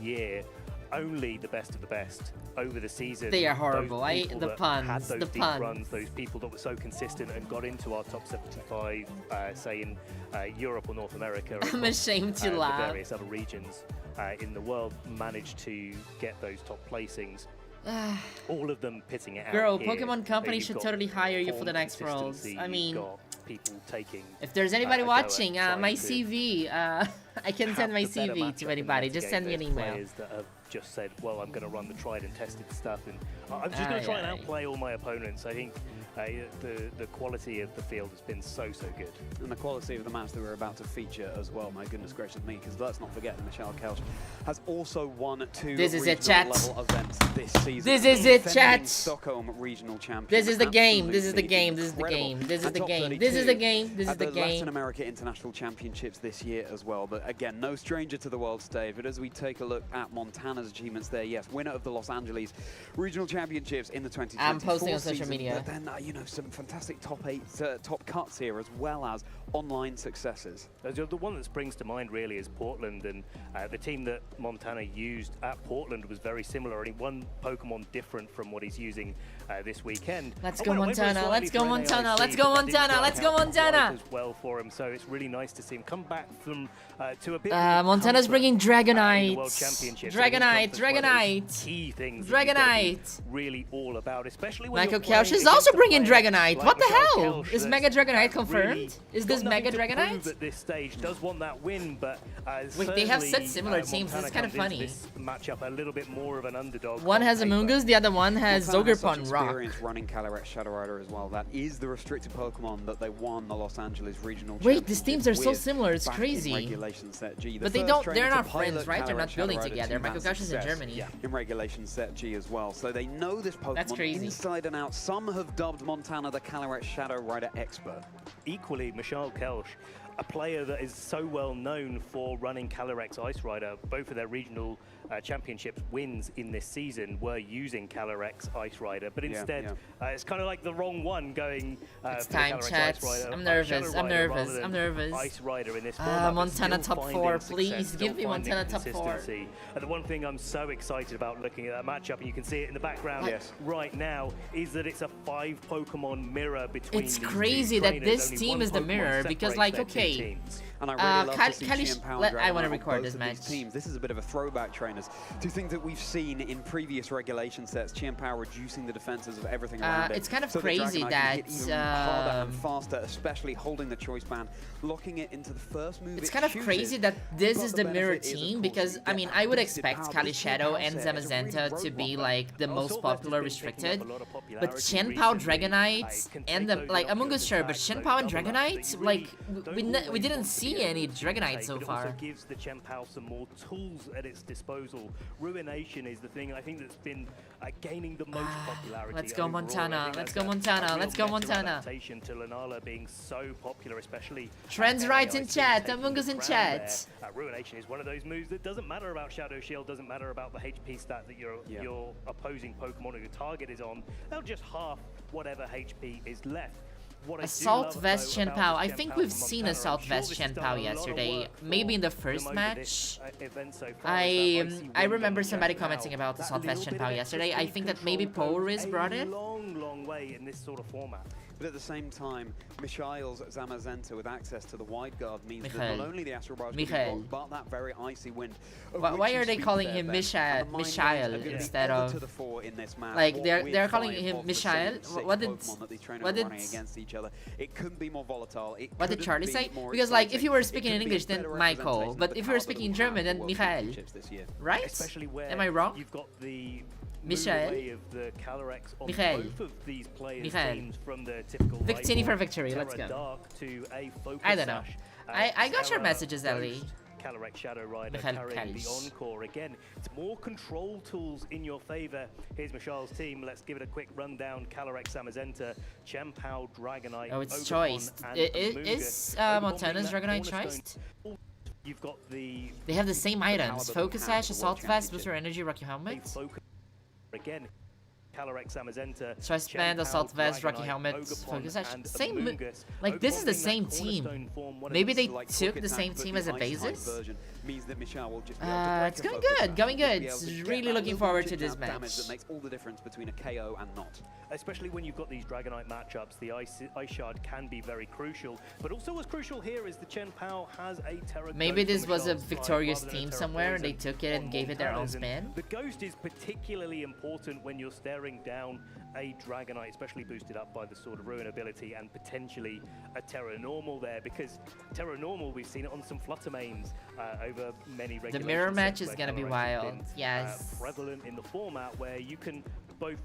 Speaker 4: Year, only the best of the best over the season.
Speaker 1: They are horrible.
Speaker 4: Those people
Speaker 1: The
Speaker 4: that
Speaker 1: puns,
Speaker 4: had those
Speaker 1: the
Speaker 4: deep
Speaker 1: puns.
Speaker 4: runs, those people that were so consistent and got into our top 75, say in Europe or North America.
Speaker 1: I'm ashamed to
Speaker 4: the
Speaker 1: laugh.
Speaker 4: various other regions in the world managed to get those top placings. All of them pitting it out.
Speaker 1: Girl,
Speaker 4: here.
Speaker 1: Pokemon Company
Speaker 4: You've
Speaker 1: should
Speaker 4: got
Speaker 1: totally hire you for the
Speaker 4: form
Speaker 1: next Worlds.
Speaker 4: consistency,
Speaker 1: I
Speaker 4: you've
Speaker 1: mean,
Speaker 4: got people taking
Speaker 1: if there's anybody
Speaker 4: a go
Speaker 1: watching,
Speaker 4: at
Speaker 1: my
Speaker 4: trying to
Speaker 1: CV, I can send my
Speaker 4: have the better
Speaker 1: CV
Speaker 4: matchup
Speaker 1: to
Speaker 4: in
Speaker 1: anybody.
Speaker 4: the
Speaker 1: Just
Speaker 4: game.
Speaker 1: send me an
Speaker 4: There's
Speaker 1: email.
Speaker 4: Players that have just said, well, I'm going to run the tried and tested stuff, and I'm just going to try and outplay all my opponents. I think the quality of the field has been so good.
Speaker 5: And the quality of the match that we're about to feature as well, my goodness gracious me, because let's not forget Michelle Kelch has also won 2
Speaker 1: This is it,
Speaker 5: regional
Speaker 1: chat.
Speaker 5: level events this season.
Speaker 1: This is it,
Speaker 5: Defending
Speaker 1: chat.
Speaker 5: Stockholm Regional Champion.
Speaker 1: This is the game. This is the
Speaker 5: Absolutely
Speaker 1: game. This is the
Speaker 5: incredible.
Speaker 1: game. This is
Speaker 5: And
Speaker 1: the
Speaker 5: top
Speaker 1: game. This is
Speaker 5: 32
Speaker 1: the game. This is
Speaker 5: at
Speaker 1: the
Speaker 5: Latin
Speaker 1: game.
Speaker 5: America International Championships this year as well. But again, no stranger to the world stage. But as we take a look at Montana's achievements there, yes, winner of the Los Angeles Regional Championships in the 2024
Speaker 1: I'm posting on social
Speaker 5: season,
Speaker 1: media.
Speaker 5: But then, you know, some fantastic top cuts here, as well as online successes.
Speaker 4: The one that springs to mind really is Portland, and the team that Montana used at Portland was very similar. Only one Pokemon different from what he's using this weekend.
Speaker 1: Let's
Speaker 4: I
Speaker 1: go
Speaker 4: went very
Speaker 1: Montana,
Speaker 4: slightly
Speaker 1: let's go
Speaker 4: for
Speaker 1: Montana,
Speaker 4: NAIC,
Speaker 1: let's go
Speaker 4: but that didn't
Speaker 1: Montana,
Speaker 4: work
Speaker 1: let's go
Speaker 4: out
Speaker 1: Montana.
Speaker 4: quite as well for him, so it's really nice to see him come back from to a bit.
Speaker 1: Montana's bringing Dragonite.
Speaker 4: World Championships.
Speaker 1: Dragonite, Dragonite.
Speaker 4: Key things. that you've got to be
Speaker 1: Dragonite.
Speaker 4: Really all about, especially when
Speaker 1: Michael
Speaker 4: you're playing
Speaker 1: Kelch is
Speaker 4: against
Speaker 1: also
Speaker 4: a
Speaker 1: bringing
Speaker 4: player
Speaker 1: Dragonite.
Speaker 4: like
Speaker 1: What the
Speaker 4: Michelle
Speaker 1: hell?
Speaker 4: Kelch
Speaker 1: Is
Speaker 4: that's,
Speaker 1: Mega Dragonite
Speaker 4: really
Speaker 1: confirmed? Is this
Speaker 4: got
Speaker 1: Mega
Speaker 4: nothing to
Speaker 1: Dragonite?
Speaker 4: prove at this stage, does want that win, but
Speaker 1: Wait, they have
Speaker 4: certainly,
Speaker 1: such similar teams.
Speaker 4: Montana
Speaker 1: This is kind of
Speaker 4: comes into
Speaker 1: funny.
Speaker 4: This matchup a little bit more of an underdog.
Speaker 1: One has
Speaker 4: on paper.
Speaker 1: Amoonguss, the other one has
Speaker 5: Montana has such
Speaker 1: Zogerpon Rock.
Speaker 5: experience running Calyrex Shadow Rider as well. That is the restricted Pokemon that they won the Los Angeles Regional
Speaker 1: Wait, these teams are so
Speaker 5: with
Speaker 1: similar. It's
Speaker 5: back
Speaker 1: crazy.
Speaker 5: In Regulation Set G. The
Speaker 1: But they
Speaker 5: first
Speaker 1: don't.
Speaker 5: trainer
Speaker 1: They're
Speaker 5: to
Speaker 1: not
Speaker 5: pilot
Speaker 1: friends, right? They're not
Speaker 5: Calyrex
Speaker 1: building
Speaker 5: Shadow Rider
Speaker 1: together.
Speaker 5: to
Speaker 1: Michael
Speaker 5: that
Speaker 1: Kelch is in
Speaker 5: success
Speaker 1: Germany.
Speaker 5: in Regulation Set G as well. So they know this
Speaker 1: That's
Speaker 5: Pokemon
Speaker 1: crazy.
Speaker 5: inside and out. Some have dubbed Montana the Calyrex Shadow Rider expert.
Speaker 4: Equally, Michelle Kelch, a player that is so well known for running Calyrex Ice Rider. Both of their regional championships wins in this season were using Calyrex Ice Rider, but instead it's kind of like the wrong one going
Speaker 1: It's
Speaker 4: for the
Speaker 1: time,
Speaker 4: Calyrex
Speaker 1: chat.
Speaker 4: Ice Rider,
Speaker 1: I'm
Speaker 4: Shadow
Speaker 1: nervous. I'm
Speaker 4: Rider
Speaker 1: nervous.
Speaker 4: rather than
Speaker 1: I'm nervous.
Speaker 4: Ice Rider in this format, but
Speaker 1: Montana
Speaker 4: still
Speaker 1: top
Speaker 4: finding
Speaker 1: 4,
Speaker 4: success,
Speaker 1: please.
Speaker 4: still
Speaker 1: Give me
Speaker 4: finding
Speaker 1: Montana top 4.
Speaker 4: consistency. And the one thing I'm so excited about looking at that matchup, and you can see it in the background right now, is that it's a 5 Pokemon mirror between
Speaker 1: It's
Speaker 4: these
Speaker 1: crazy
Speaker 4: two
Speaker 1: that
Speaker 4: trainers.
Speaker 1: this
Speaker 4: Only
Speaker 1: team
Speaker 4: one
Speaker 1: is the
Speaker 4: Pokemon
Speaker 1: mirror because,
Speaker 4: separates
Speaker 1: like,
Speaker 4: their two
Speaker 1: okay.
Speaker 4: teams.
Speaker 5: And I really love to see
Speaker 1: Kalish,
Speaker 5: Chien-Pao
Speaker 1: I
Speaker 5: Dragon
Speaker 1: want to
Speaker 5: on
Speaker 1: record
Speaker 5: both
Speaker 1: this
Speaker 5: of
Speaker 1: match.
Speaker 5: these teams. This is a bit of a throwback, trainers, to things that we've seen in previous regulation sets. Chien-Pao reducing the defenses of everything around it.
Speaker 1: It's kind of
Speaker 5: so
Speaker 1: crazy
Speaker 5: Dragonite
Speaker 1: that
Speaker 5: can hit even harder and faster, especially holding the choice band, locking it into the first move.
Speaker 1: It's
Speaker 5: it
Speaker 1: kind of
Speaker 5: chooses.
Speaker 1: crazy that this
Speaker 5: But
Speaker 1: is the mirror
Speaker 5: benefit is, of
Speaker 1: team
Speaker 5: course,
Speaker 1: because,
Speaker 5: you
Speaker 1: I
Speaker 5: get
Speaker 1: mean,
Speaker 5: that
Speaker 1: I would
Speaker 5: boosted
Speaker 1: expect
Speaker 5: power.
Speaker 1: Kali
Speaker 5: This
Speaker 1: Shadow
Speaker 5: Chien-Pao
Speaker 1: and
Speaker 5: set is a really
Speaker 1: Zamazenta to be
Speaker 5: roadblock.
Speaker 1: like the most popular restricted, but
Speaker 4: popularity
Speaker 1: Chien-Pao
Speaker 4: recently.
Speaker 1: Dragonite and the, like, Among Us sure, but Chien-Pao and Dragonite, like, we didn't see any Dragonite so
Speaker 4: But it
Speaker 1: far.
Speaker 4: also gives the Chien-Pao some more tools at its disposal. Ruination is the thing I think that's been gaining the most popularity.
Speaker 1: Let's go
Speaker 4: overall.
Speaker 1: Montana,
Speaker 4: I think
Speaker 1: let's
Speaker 4: that's
Speaker 1: go
Speaker 4: a
Speaker 1: Montana,
Speaker 4: real
Speaker 1: let's go
Speaker 4: meta
Speaker 1: Montana.
Speaker 4: adaptation to Lunala being so popular, especially
Speaker 1: Trends right in
Speaker 4: NAIC
Speaker 1: chat,
Speaker 4: taking
Speaker 1: Among Us
Speaker 4: the
Speaker 1: in
Speaker 4: crown
Speaker 1: chat.
Speaker 4: there. Ruination is one of those moves that doesn't matter about Shadow Shield, doesn't matter about the HP stat that your opposing Pokemon or your target is on. They'll just half whatever HP is left.
Speaker 1: Assault Vest Chien-Pao. I think we've seen Assault Vest Chien-Pao yesterday. Maybe in the first match. I remember somebody commenting about Assault Vest Chien-Pao yesterday. I think that maybe Power brought it.
Speaker 4: Long way in this sort of format.
Speaker 5: but at the same time, Mikhail's Zamazenta with access to the wide guard means that
Speaker 1: Mikhail.
Speaker 5: not only the Astral Barrage
Speaker 1: Mikhail.
Speaker 5: but that very icy wind.
Speaker 1: Why are they calling him Mikhail instead of
Speaker 5: to the fore in this match.
Speaker 1: like
Speaker 5: What
Speaker 1: they're
Speaker 5: we're
Speaker 1: calling
Speaker 5: five
Speaker 1: him
Speaker 5: of the
Speaker 1: Mikhail?
Speaker 5: same six
Speaker 1: What did
Speaker 5: Pokemon that these trainers
Speaker 1: what
Speaker 5: are
Speaker 1: did
Speaker 5: running against each other? It couldn't be more volatile. It
Speaker 1: what did
Speaker 5: couldn't
Speaker 1: Charlie
Speaker 5: be
Speaker 1: say?
Speaker 5: more
Speaker 1: Because like if
Speaker 5: exciting.
Speaker 1: you were
Speaker 5: It
Speaker 1: speaking in
Speaker 5: couldn't be
Speaker 1: English,
Speaker 5: a
Speaker 1: then
Speaker 5: better
Speaker 1: Michael.
Speaker 5: representation
Speaker 1: But
Speaker 5: of
Speaker 1: if
Speaker 5: the
Speaker 1: you were
Speaker 5: power
Speaker 1: speaking
Speaker 5: that
Speaker 1: in
Speaker 5: we have
Speaker 1: German,
Speaker 5: in
Speaker 1: then
Speaker 5: World
Speaker 1: Mikhail.
Speaker 5: Championships this year.
Speaker 1: Right?
Speaker 4: Especially where
Speaker 1: Am I wrong?
Speaker 4: you've got the
Speaker 1: Michel?
Speaker 4: move away of the Calyrex on
Speaker 1: Michael.
Speaker 4: both of these players'
Speaker 1: Michael.
Speaker 4: teams from the typical
Speaker 1: Victini for
Speaker 4: Light
Speaker 1: victory,
Speaker 4: Terra
Speaker 1: let's go.
Speaker 4: Dark to a Focus
Speaker 1: I don't know.
Speaker 4: Sash,
Speaker 1: I got your
Speaker 4: Terra
Speaker 1: messages, Ellie.
Speaker 4: Ghost, Calyrex Shadow Rider
Speaker 1: Michael
Speaker 4: carrying the
Speaker 1: Kalish.
Speaker 4: Encore. Again, it's more control tools in your favor. Here's Michelle's team. Let's give it a quick rundown. Calyrex Zamazenta, Chien-Pao, Dragonite,
Speaker 1: Oh, it's
Speaker 4: Ogerpon,
Speaker 1: choiced.
Speaker 4: and
Speaker 1: Is
Speaker 4: Amoonguss.
Speaker 1: Montana's
Speaker 4: Ogerpon being
Speaker 1: Dragonite
Speaker 4: that
Speaker 1: choiced?
Speaker 4: cornerstone. You've got the
Speaker 1: They have the same items.
Speaker 4: caliber
Speaker 1: Focus
Speaker 4: that we have
Speaker 1: Sash,
Speaker 4: for the
Speaker 1: Assault
Speaker 4: World
Speaker 1: Vest,
Speaker 4: Championship.
Speaker 1: Booster Energy, Rocky Helmet.
Speaker 4: Again, Calyrex Zamazenta,
Speaker 1: Stress Band, Assault Vest, Rocky
Speaker 4: Dragonite,
Speaker 1: Helmet,
Speaker 4: Ogerpon,
Speaker 1: Focus Sash.
Speaker 4: and
Speaker 1: Same.
Speaker 4: Amoonguss.
Speaker 1: Like this is the
Speaker 4: Ogerpon
Speaker 1: same
Speaker 4: being that
Speaker 1: team.
Speaker 4: cornerstone form, one of
Speaker 1: Maybe
Speaker 4: the
Speaker 1: they
Speaker 5: Like
Speaker 1: took
Speaker 5: Quick
Speaker 1: the same
Speaker 5: Attack, but
Speaker 1: team
Speaker 5: the
Speaker 1: as a
Speaker 5: ice type
Speaker 1: basis.
Speaker 5: version means that Michelle will just be able to break
Speaker 1: It's
Speaker 5: a
Speaker 1: going
Speaker 5: Focus
Speaker 1: good,
Speaker 5: Sash.
Speaker 1: going
Speaker 5: She'll
Speaker 1: good.
Speaker 5: be able to get
Speaker 1: Really
Speaker 5: that
Speaker 1: looking
Speaker 5: little
Speaker 1: forward
Speaker 5: bit
Speaker 1: to
Speaker 5: of
Speaker 1: this
Speaker 5: damage
Speaker 1: match.
Speaker 5: that makes all the difference between a KO and not.
Speaker 4: Especially when you've got these Dragonite matchups, the Ice Shard can be very crucial. But also what's crucial here is the Chien-Pao has a Terra
Speaker 1: Maybe
Speaker 4: Ghost
Speaker 1: this
Speaker 4: on
Speaker 1: was a
Speaker 4: Michelle's side
Speaker 1: victorious
Speaker 4: rather than a
Speaker 1: team
Speaker 4: Terra
Speaker 1: somewhere and they
Speaker 4: Poison
Speaker 1: took it and
Speaker 4: on
Speaker 1: gave it their own
Speaker 4: Montana's. And
Speaker 1: spin.
Speaker 4: the Ghost is particularly important when you're staring down a Dragonite, especially boosted up by the Sword of Ruin ability and potentially a Terra Normal there, because Terra Normal, we've seen it on some Fluttermanes over many
Speaker 1: The
Speaker 4: regulation
Speaker 1: mirror match
Speaker 4: sets
Speaker 1: is
Speaker 4: where
Speaker 1: gonna be
Speaker 4: Calyrex has
Speaker 1: wild.
Speaker 4: been,
Speaker 1: Yes.
Speaker 4: prevalent in the format where you can both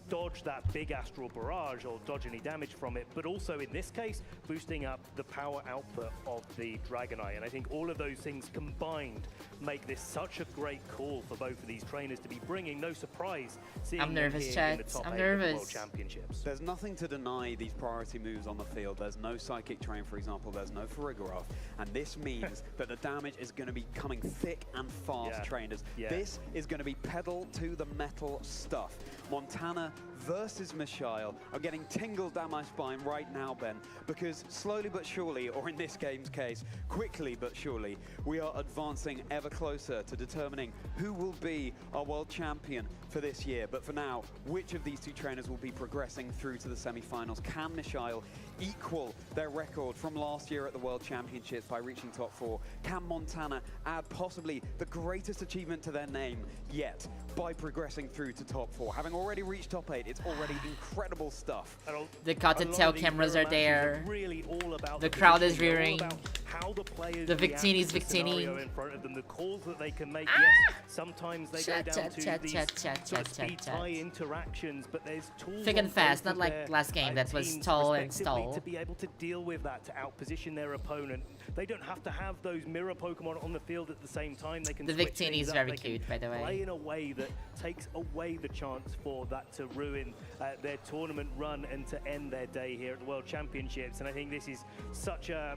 Speaker 4: dodge that big astral barrage or dodge any damage from it, but also in this case boosting up the power output of the Dragonite. And I think all of those things combined make this such a great call for both of these trainers to be bringing. No surprise seeing
Speaker 1: I'm
Speaker 4: them
Speaker 1: nervous,
Speaker 4: here
Speaker 1: chat.
Speaker 4: in the top
Speaker 1: I'm
Speaker 4: 8 of the World
Speaker 1: nervous.
Speaker 4: Championships.
Speaker 5: There's nothing to deny these priority moves on the field. There's no Psychic Train, for example. There's no Farigiraf. And this means that the damage is going to be coming thick and fast,
Speaker 4: Yeah.
Speaker 5: trainers.
Speaker 4: Yeah.
Speaker 5: This is going to be pedal to the metal stuff. Montana versus Michelle. I'm getting tingles down my spine right now, Ben, because slowly but surely, or in this game's case, quickly but surely, we are advancing ever closer to determining who will be our world champion for this year. But for now, which of these two trainers will be progressing through to the semi-finals? Can Michelle equal their record from last year at the World Championships by reaching top 4? Can Montana add possibly the greatest achievement to their name yet by progressing through to top 4? Having already reached top 8, it's already incredible stuff.
Speaker 1: The Cottontail cameras are there.
Speaker 4: Really all about
Speaker 1: The crowd is
Speaker 4: positioning, all
Speaker 1: rearing.
Speaker 4: about how the players
Speaker 1: The
Speaker 4: react
Speaker 1: Victini's
Speaker 4: to the scenario
Speaker 1: Victini.
Speaker 4: in front of them, the calls that they can make. Yes, sometimes they
Speaker 1: Chat,
Speaker 4: go down
Speaker 1: chat,
Speaker 4: to
Speaker 1: chat,
Speaker 4: these
Speaker 1: chat, chat,
Speaker 4: sort of
Speaker 1: chat,
Speaker 4: speed
Speaker 1: chat,
Speaker 4: tie
Speaker 1: chat.
Speaker 4: interactions, but there's tools
Speaker 1: Thick and
Speaker 4: on
Speaker 1: fast,
Speaker 4: both
Speaker 1: not
Speaker 4: of
Speaker 1: like
Speaker 4: their,
Speaker 1: last game that was
Speaker 4: teams
Speaker 1: stall and
Speaker 4: respectively
Speaker 1: stall.
Speaker 4: to be able to deal with that, to outposition their opponent. They don't have to have those mirror Pokemon on the field at the same time. They can
Speaker 1: The
Speaker 4: switch
Speaker 1: Victini
Speaker 4: things
Speaker 1: is
Speaker 4: up.
Speaker 1: very
Speaker 4: They can
Speaker 1: cute, by the way.
Speaker 4: play in a way that takes away the chance for that to ruin their tournament run and to end their day here at the World Championships. And I think this is such a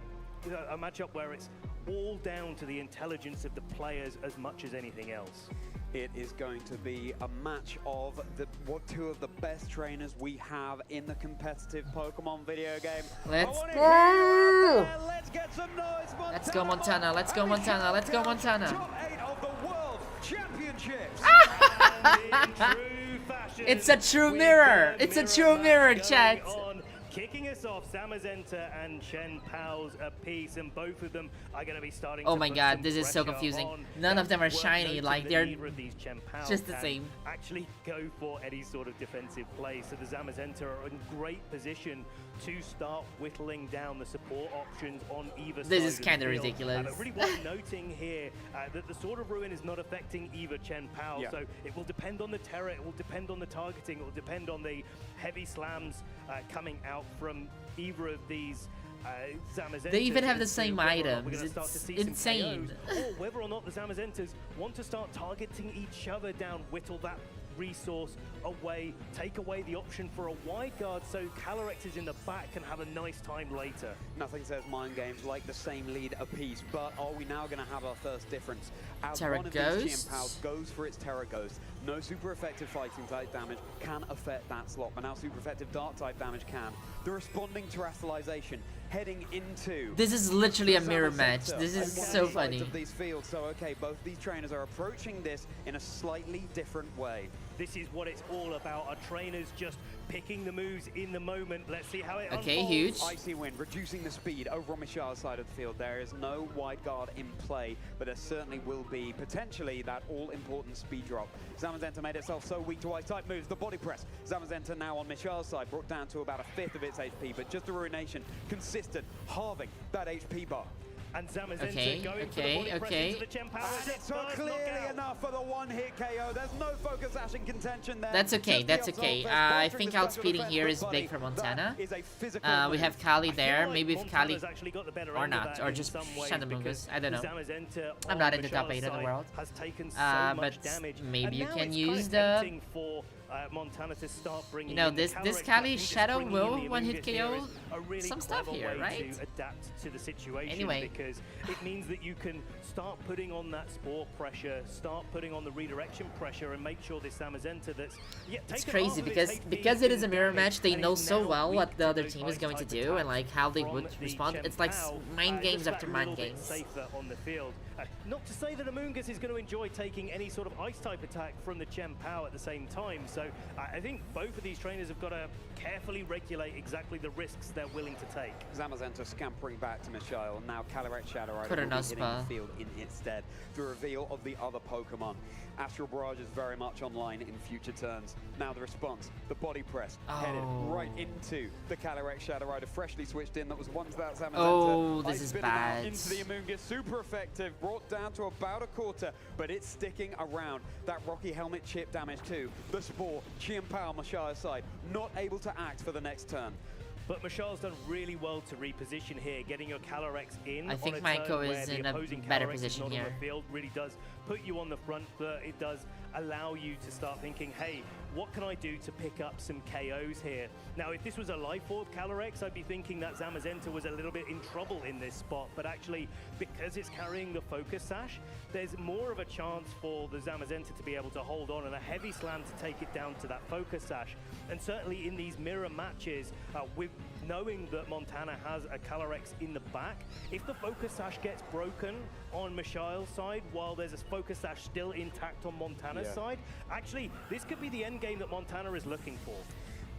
Speaker 4: matchup where it's all down to the intelligence of the players as much as anything else.
Speaker 5: It is going to be a match of two of the best trainers we have in the competitive Pokemon video game.
Speaker 1: Let's
Speaker 5: I wanna
Speaker 1: go!
Speaker 5: hear it. Let's get some noise, Montana.
Speaker 1: Let's go Montana, let's go Montana, let's go Montana.
Speaker 5: Top 8 of the World Championships.
Speaker 1: It's a true mirror! It's a true mirror, chat!
Speaker 4: Kicking us off, Zamazenta and Chien-Pao's a piece, and both of them are going to be starting
Speaker 1: Oh
Speaker 4: to
Speaker 1: my
Speaker 4: put
Speaker 1: god,
Speaker 4: some
Speaker 1: this is so
Speaker 4: pressure
Speaker 1: confusing.
Speaker 4: on.
Speaker 1: None of them are
Speaker 4: Worth
Speaker 1: shiny,
Speaker 4: noting
Speaker 1: like
Speaker 4: that
Speaker 1: they're
Speaker 4: neither of these Chien-Paos
Speaker 1: just the
Speaker 4: can
Speaker 1: same.
Speaker 4: actually go for any sort of defensive play, so the Zamazenta are in great position to start whittling down the support options on either side.
Speaker 1: This is
Speaker 4: of the
Speaker 1: kinda
Speaker 4: field.
Speaker 1: ridiculous.
Speaker 4: But really worth noting here that the Sword of Ruin is not affecting either Chien-Pao,
Speaker 5: Yeah.
Speaker 4: so it will depend on the Terra, it will depend on the targeting, it will depend on the heavy slams coming out from either of these Zamazentas.
Speaker 1: They even have the
Speaker 4: as to
Speaker 1: same
Speaker 4: whether or not
Speaker 1: items.
Speaker 4: we're gonna start to
Speaker 1: It's
Speaker 4: see some
Speaker 1: insane.
Speaker 4: KOs, or whether or not the Zamazentas want to start targeting each other down, whittle that resource away, take away the option for a wide guard so Calyrex is in the back and have a nice time later.
Speaker 5: Nothing says mind games like the same lead apiece, but are we now going to have our first difference? As
Speaker 1: Terra
Speaker 5: one of these
Speaker 1: Ghosts?
Speaker 5: Chien-Paos goes for its Terra Ghost, no super effective fighting type damage can affect that slot, but now super effective dark type damage can. The responding terrestrialization heading into.
Speaker 1: This is literally a
Speaker 5: the
Speaker 1: mirror
Speaker 5: Summer
Speaker 1: match.
Speaker 5: Center
Speaker 1: This
Speaker 5: on
Speaker 1: is
Speaker 5: one
Speaker 1: so
Speaker 5: side
Speaker 1: funny.
Speaker 5: Of these fields. So okay, both these trainers are approaching this in a slightly different way.
Speaker 4: This is what it's all about. Our trainers just picking the moves in the moment. Let's see how it
Speaker 1: Okay,
Speaker 4: unfolds.
Speaker 1: huge.
Speaker 5: Icy Wind reducing the speed over on Michelle's side of the field. There is no wide guard in play, but there certainly will be potentially that all-important speed drop. Zamazenta made itself so weak to ice-type moves. The body press. Zamazenta now on Michelle's side, brought down to about a fifth of its HP, but just a ruination, consistent, halving that HP bar.
Speaker 4: And Zamazenta going for the body press into the Chen Power.
Speaker 5: And it took clearly enough for the one-hit KO. There's no focus sash in contention there.
Speaker 1: That's okay, that's okay. I think outspeeding here is big for Montana. We have Kali there. Maybe if Kali or not, or just Shandamungus. I don't know. I'm not in the top 8 in the world. But maybe you can use the...
Speaker 4: Montana to start bringing
Speaker 1: You know,
Speaker 4: in the
Speaker 1: this
Speaker 4: Calyrex.
Speaker 1: Kali
Speaker 4: I think just
Speaker 1: Shadow
Speaker 4: bringing
Speaker 1: will
Speaker 4: in the
Speaker 1: one-hit
Speaker 4: Amoonguss here
Speaker 1: KO
Speaker 4: is a really
Speaker 1: some stuff
Speaker 4: clever
Speaker 1: here,
Speaker 4: way
Speaker 1: right?
Speaker 4: to adapt to the situation,
Speaker 1: Anyway.
Speaker 4: because it means that you can start putting on that spore pressure, start putting on the redirection pressure, and make sure this Zamazenta that's
Speaker 1: It's crazy because it is a mirror match. They know so well what the other team is going to do and like how they would respond. It's like mind games after mind games.
Speaker 4: Safer on the field. Not to say that Amoonguss is going to enjoy taking any sort of ice type attack from the Chen Pao at the same time. So I think both of these trainers have got to carefully regulate exactly the risks they're willing to take.
Speaker 5: Zamazenta scampering back to Michelle, and now Calyrex Shadow Rider
Speaker 1: Couldn't
Speaker 5: will be hitting
Speaker 1: Ospa.
Speaker 5: the field in its stead. The reveal of the other Pokemon. Astral Barrage is very much online in future turns. Now the response, the body press, headed right into the Calyrex Shadow Rider, freshly switched in. That was once that Zamazenta.
Speaker 1: Oh, this
Speaker 5: Ice
Speaker 1: is
Speaker 5: spinning out
Speaker 1: bad.
Speaker 5: into the Amoonguss, super effective, brought down to about a quarter, but it's sticking around. That Rocky Helmet chip damage too. The Spore, Qian Pao, Mashia's side, not able to act for the next turn.
Speaker 4: But Michelle's done really well to reposition here, getting your Calyrex in.
Speaker 1: I think
Speaker 4: on a
Speaker 1: Maiko
Speaker 4: turn
Speaker 1: is
Speaker 4: where
Speaker 1: in
Speaker 4: the
Speaker 1: a
Speaker 4: opposing
Speaker 1: better
Speaker 4: Calyrex is
Speaker 1: position
Speaker 4: not
Speaker 1: here.
Speaker 4: On the field really does put you on the front foot. It does allow you to start thinking, hey, what can I do to pick up some KOs here? Now, if this was a Life Orb Calyrex, I'd be thinking that Zamazenta was a little bit in trouble in this spot, but actually, because it's carrying the Focus Sash, there's more of a chance for the Zamazenta to be able to hold on and a heavy slam to take it down to that Focus Sash. And certainly in these mirror matches, with knowing that Montana has a Calyrex in the back, if the Focus Sash gets broken on Michelle's side while there's a Focus Sash still intact on Montana's side, actually, this could be the end game that Montana is looking for.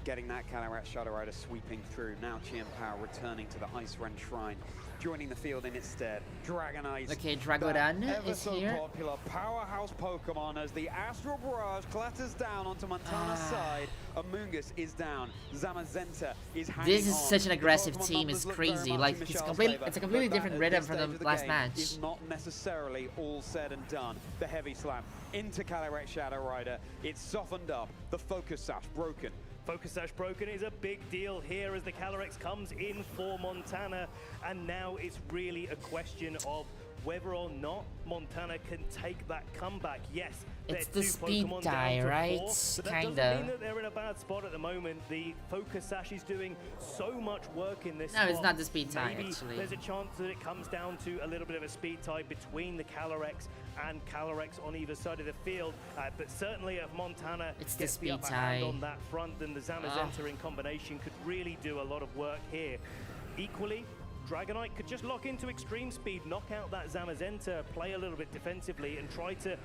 Speaker 5: Getting that Calyrex Shadow Rider sweeping through. Now Qian Pao returning to the Ice Ren Shrine, joining the field in its stead. Dragonite.
Speaker 1: Okay, Dragoran
Speaker 5: ever
Speaker 1: is
Speaker 5: so
Speaker 1: here.
Speaker 5: popular powerhouse Pokemon as the Astral Barrage clatters down onto Montana's side. Amoonguss is down. Zamazenta is hanging
Speaker 1: This is
Speaker 5: on.
Speaker 1: such an
Speaker 5: The
Speaker 1: aggressive
Speaker 5: Pokemon
Speaker 1: team.
Speaker 5: numbers
Speaker 1: It's
Speaker 5: look very
Speaker 1: crazy.
Speaker 5: much
Speaker 1: Like
Speaker 5: in
Speaker 1: it's
Speaker 5: Michelle's
Speaker 1: completely
Speaker 5: favor,
Speaker 1: a completely
Speaker 5: but
Speaker 1: different
Speaker 5: that,
Speaker 1: rhythm
Speaker 5: at
Speaker 1: from
Speaker 5: this
Speaker 1: the
Speaker 5: stage of
Speaker 1: last
Speaker 5: game,
Speaker 1: match.
Speaker 5: is not necessarily all said and done. The heavy slam into Calyrex Shadow Rider. It's softened up. The Focus Sash broken.
Speaker 4: Focus Sash broken is a big deal here as the Calyrex comes in for Montana, and now it's really a question of whether or not Montana can take that comeback. Yes,
Speaker 1: It's
Speaker 4: they're
Speaker 1: the
Speaker 4: two
Speaker 1: speed
Speaker 4: Pokemon
Speaker 1: tie,
Speaker 4: down to
Speaker 1: right?
Speaker 4: 4, but that doesn't
Speaker 1: Kinda.
Speaker 4: mean that they're in a bad spot at the moment. The Focus Sash is doing so much work in this
Speaker 1: No, it's
Speaker 4: spot.
Speaker 1: not the speed tie,
Speaker 4: Maybe
Speaker 1: actually.
Speaker 4: there's a chance that it comes down to a little bit of a speed tie between the Calyrex and Calyrex on either side of the field. But certainly if Montana
Speaker 1: It's the
Speaker 4: gets the
Speaker 1: speed
Speaker 4: upper hand
Speaker 1: tie.
Speaker 4: on that front, then the Zamazenta in combination could really do a lot of work here. Equally, Dragonite could just lock into extreme speed, knock out that Zamazenta, play a little bit defensively, and try to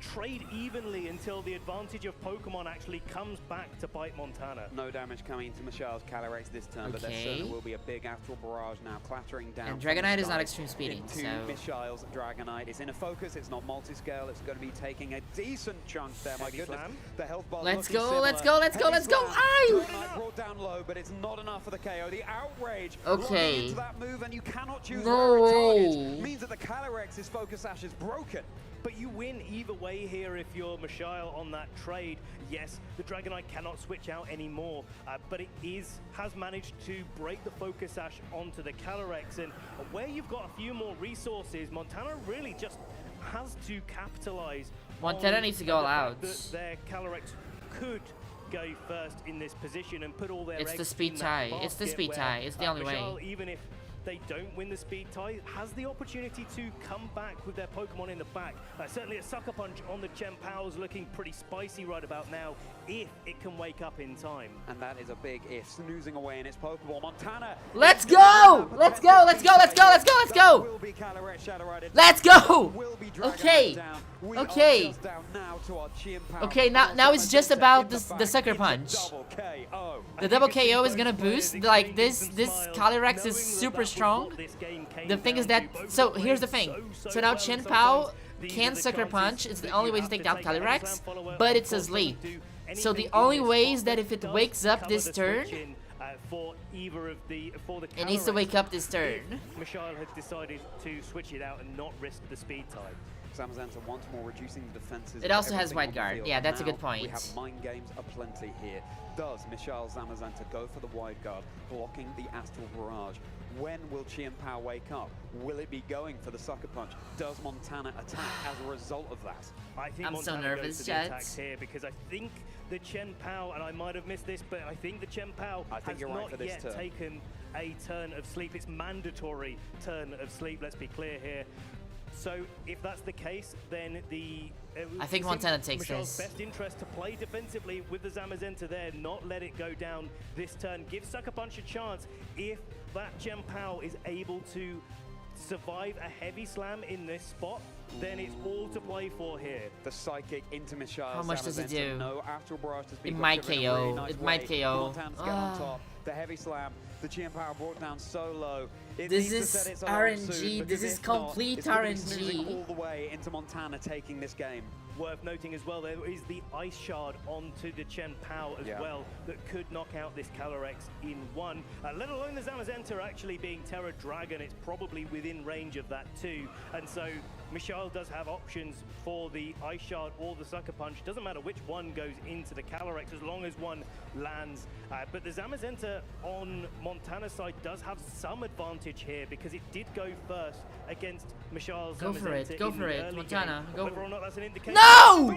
Speaker 4: trade evenly until the advantage of Pokemon actually comes back to bite Montana.
Speaker 5: No damage coming into Michelle's Calyrex this turn, but there
Speaker 1: Okay.
Speaker 5: certainly will be a big Astral Barrage now clattering down.
Speaker 1: And
Speaker 5: from the
Speaker 1: Dragonite is not
Speaker 5: side
Speaker 1: extreme speeding,
Speaker 5: into
Speaker 1: so-
Speaker 5: Michelle's Dragonite. It's in a focus, it's not multi-scale, it's going to be taking a decent chunk there. My
Speaker 4: Heavy
Speaker 5: goodness,
Speaker 4: slam.
Speaker 5: the health bar
Speaker 1: Let's
Speaker 5: looking
Speaker 1: go, let's
Speaker 5: similar.
Speaker 1: go, let's go,
Speaker 5: Heavy
Speaker 1: let's go!
Speaker 5: slam.
Speaker 1: Ow!
Speaker 5: Dragonite brought down low, but it's not enough for the KO. The outrage
Speaker 1: Okay.
Speaker 5: locking into that move, and you cannot choose
Speaker 1: No
Speaker 5: where it targets.
Speaker 1: way.
Speaker 5: Means that the Calyrex's Focus Sash is broken.
Speaker 4: But you win either way here if you're Michelle on that trade. Yes, the Dragonite cannot switch out anymore, but it has managed to break the Focus Sash onto the Calyrex, and where you've got a few more resources, Montana really just has to capitalize.
Speaker 1: Montana
Speaker 4: on
Speaker 1: needs to go
Speaker 4: the
Speaker 1: out.
Speaker 4: fact that their Calyrex could go first in this position and put all their
Speaker 1: It's the
Speaker 4: eggs
Speaker 1: speed
Speaker 4: in
Speaker 1: tie.
Speaker 4: that
Speaker 1: It's the
Speaker 4: basket
Speaker 1: speed
Speaker 4: where,
Speaker 1: tie. It's the only way.
Speaker 4: Michelle, even if they don't win the speed tie, has the opportunity to come back with their Pokemon in the back. Certainly a Sucker Punch on the Chien-Pao's looking pretty spicy right about now, if it can wake up in time.
Speaker 5: And that is a big if, snoozing away in its Pokeball. Montana.
Speaker 1: Let's go! Let's go! Let's go! Let's go! Let's go! Let's go! Let's go! Okay. Okay. Okay, now it's just about the Sucker Punch. The double KO is gonna boost. Like this Calyrex is super strong. The thing is that, so here's the thing. So now Chien-Pao can Sucker Punch. It's the only way to take down Calyrex, but it's asleep. So the only way is that if it wakes up this turn, it needs to wake up this turn.
Speaker 4: Michelle had decided to switch it out and not risk the speed tie.
Speaker 5: Zamazenta once more reducing the defenses.
Speaker 1: It also has White Guard. Yeah, that's a good point.
Speaker 5: We have mind games aplenty here. Does Michelle Zamazenta go for the Wide Guard, blocking the Astral Barrage? When will Chien-Pao wake up? Will it be going for the Sucker Punch? Does Montana attack as a result of that?
Speaker 4: I think
Speaker 1: I'm
Speaker 4: Montana
Speaker 1: so nervous,
Speaker 4: goes for the attacks here because I think the Chien-Pao, and I might have missed this, but I think the Chien-Pao has not yet taken a turn of sleep. It's mandatory turn of sleep, let's be clear here. So if that's the case, then
Speaker 1: I think Montana takes
Speaker 4: Michelle's
Speaker 1: this.
Speaker 4: best interest to play defensively with the Zamazenta there, not let it go down this turn. Give Sucker Punch a chance. If that Chien-Pao is able to survive a heavy slam in this spot, then it's all to play for here.
Speaker 5: The Psychic into Michelle.
Speaker 1: How much does it do?
Speaker 5: No Astral Barrage has been
Speaker 1: It might KO. It might KO.
Speaker 5: Montana's get on top. The heavy slam. The Chien-Pao brought down so low.
Speaker 1: This is RNG. This is complete RNG.
Speaker 5: All the way into Montana taking this game.
Speaker 4: Worth noting as well, there is the Ice Shard onto the Chien-Pao as well that could knock out this Calyrex in one. Let alone the Zamazenta actually being Terra Dragon, it's probably within range of that too. And so Michelle does have options for the Ice Shard or the Sucker Punch. Doesn't matter which one goes into the Calyrex as long as one lands. But the Zamazenta on Montana's side does have some advantage here because it did go first against Michelle's
Speaker 1: Go for it, go for it, Montana. Go.
Speaker 4: Whether or not that's an indication.
Speaker 1: No!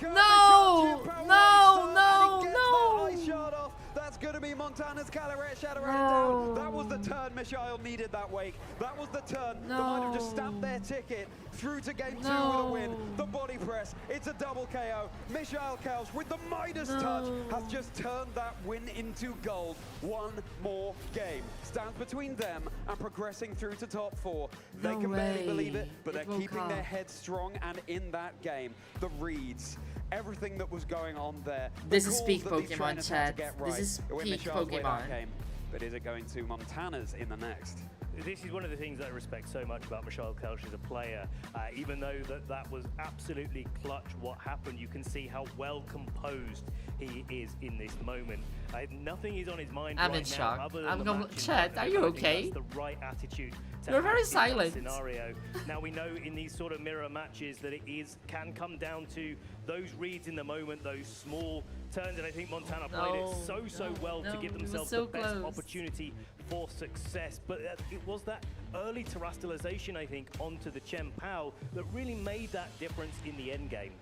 Speaker 1: No! No! No! No!
Speaker 5: That's going to be Montana's Calyrex Shadow down. That was the turn Michelle needed that wake. That was the turn that might have just stamped their ticket through to game 2 with a win. The body press, it's a double KO. Michelle Kelch with the Midas touch has just turned that win into gold. One more game stands between them and progressing through to top 4. They can barely believe it, but they're keeping their heads strong and in that game. The reads. Everything that was going on there.
Speaker 1: This is peak Pokemon, chat. This is peak Pokemon.
Speaker 5: But is it going to Montana's in the next?
Speaker 4: This is one of the things that I respect so much about Michelle Kelch as a player. Even though that was absolutely clutch what happened, you can see how well composed he is in this moment. Nothing is on his mind
Speaker 1: I'm
Speaker 4: right
Speaker 1: in shock.
Speaker 4: Other than
Speaker 1: I'm
Speaker 4: the
Speaker 1: going
Speaker 4: match
Speaker 1: chat. Are you okay?
Speaker 4: That's the right attitude.
Speaker 1: You're very silent.
Speaker 4: Scenario. Now we know in these sort of mirror matches that it can come down to those reads in the moment, those small turns, and I think Montana played it so well to give themselves the best opportunity for success. But it was that early terrestrialization, I think, onto the Chien-Pao that really made that difference in the end game.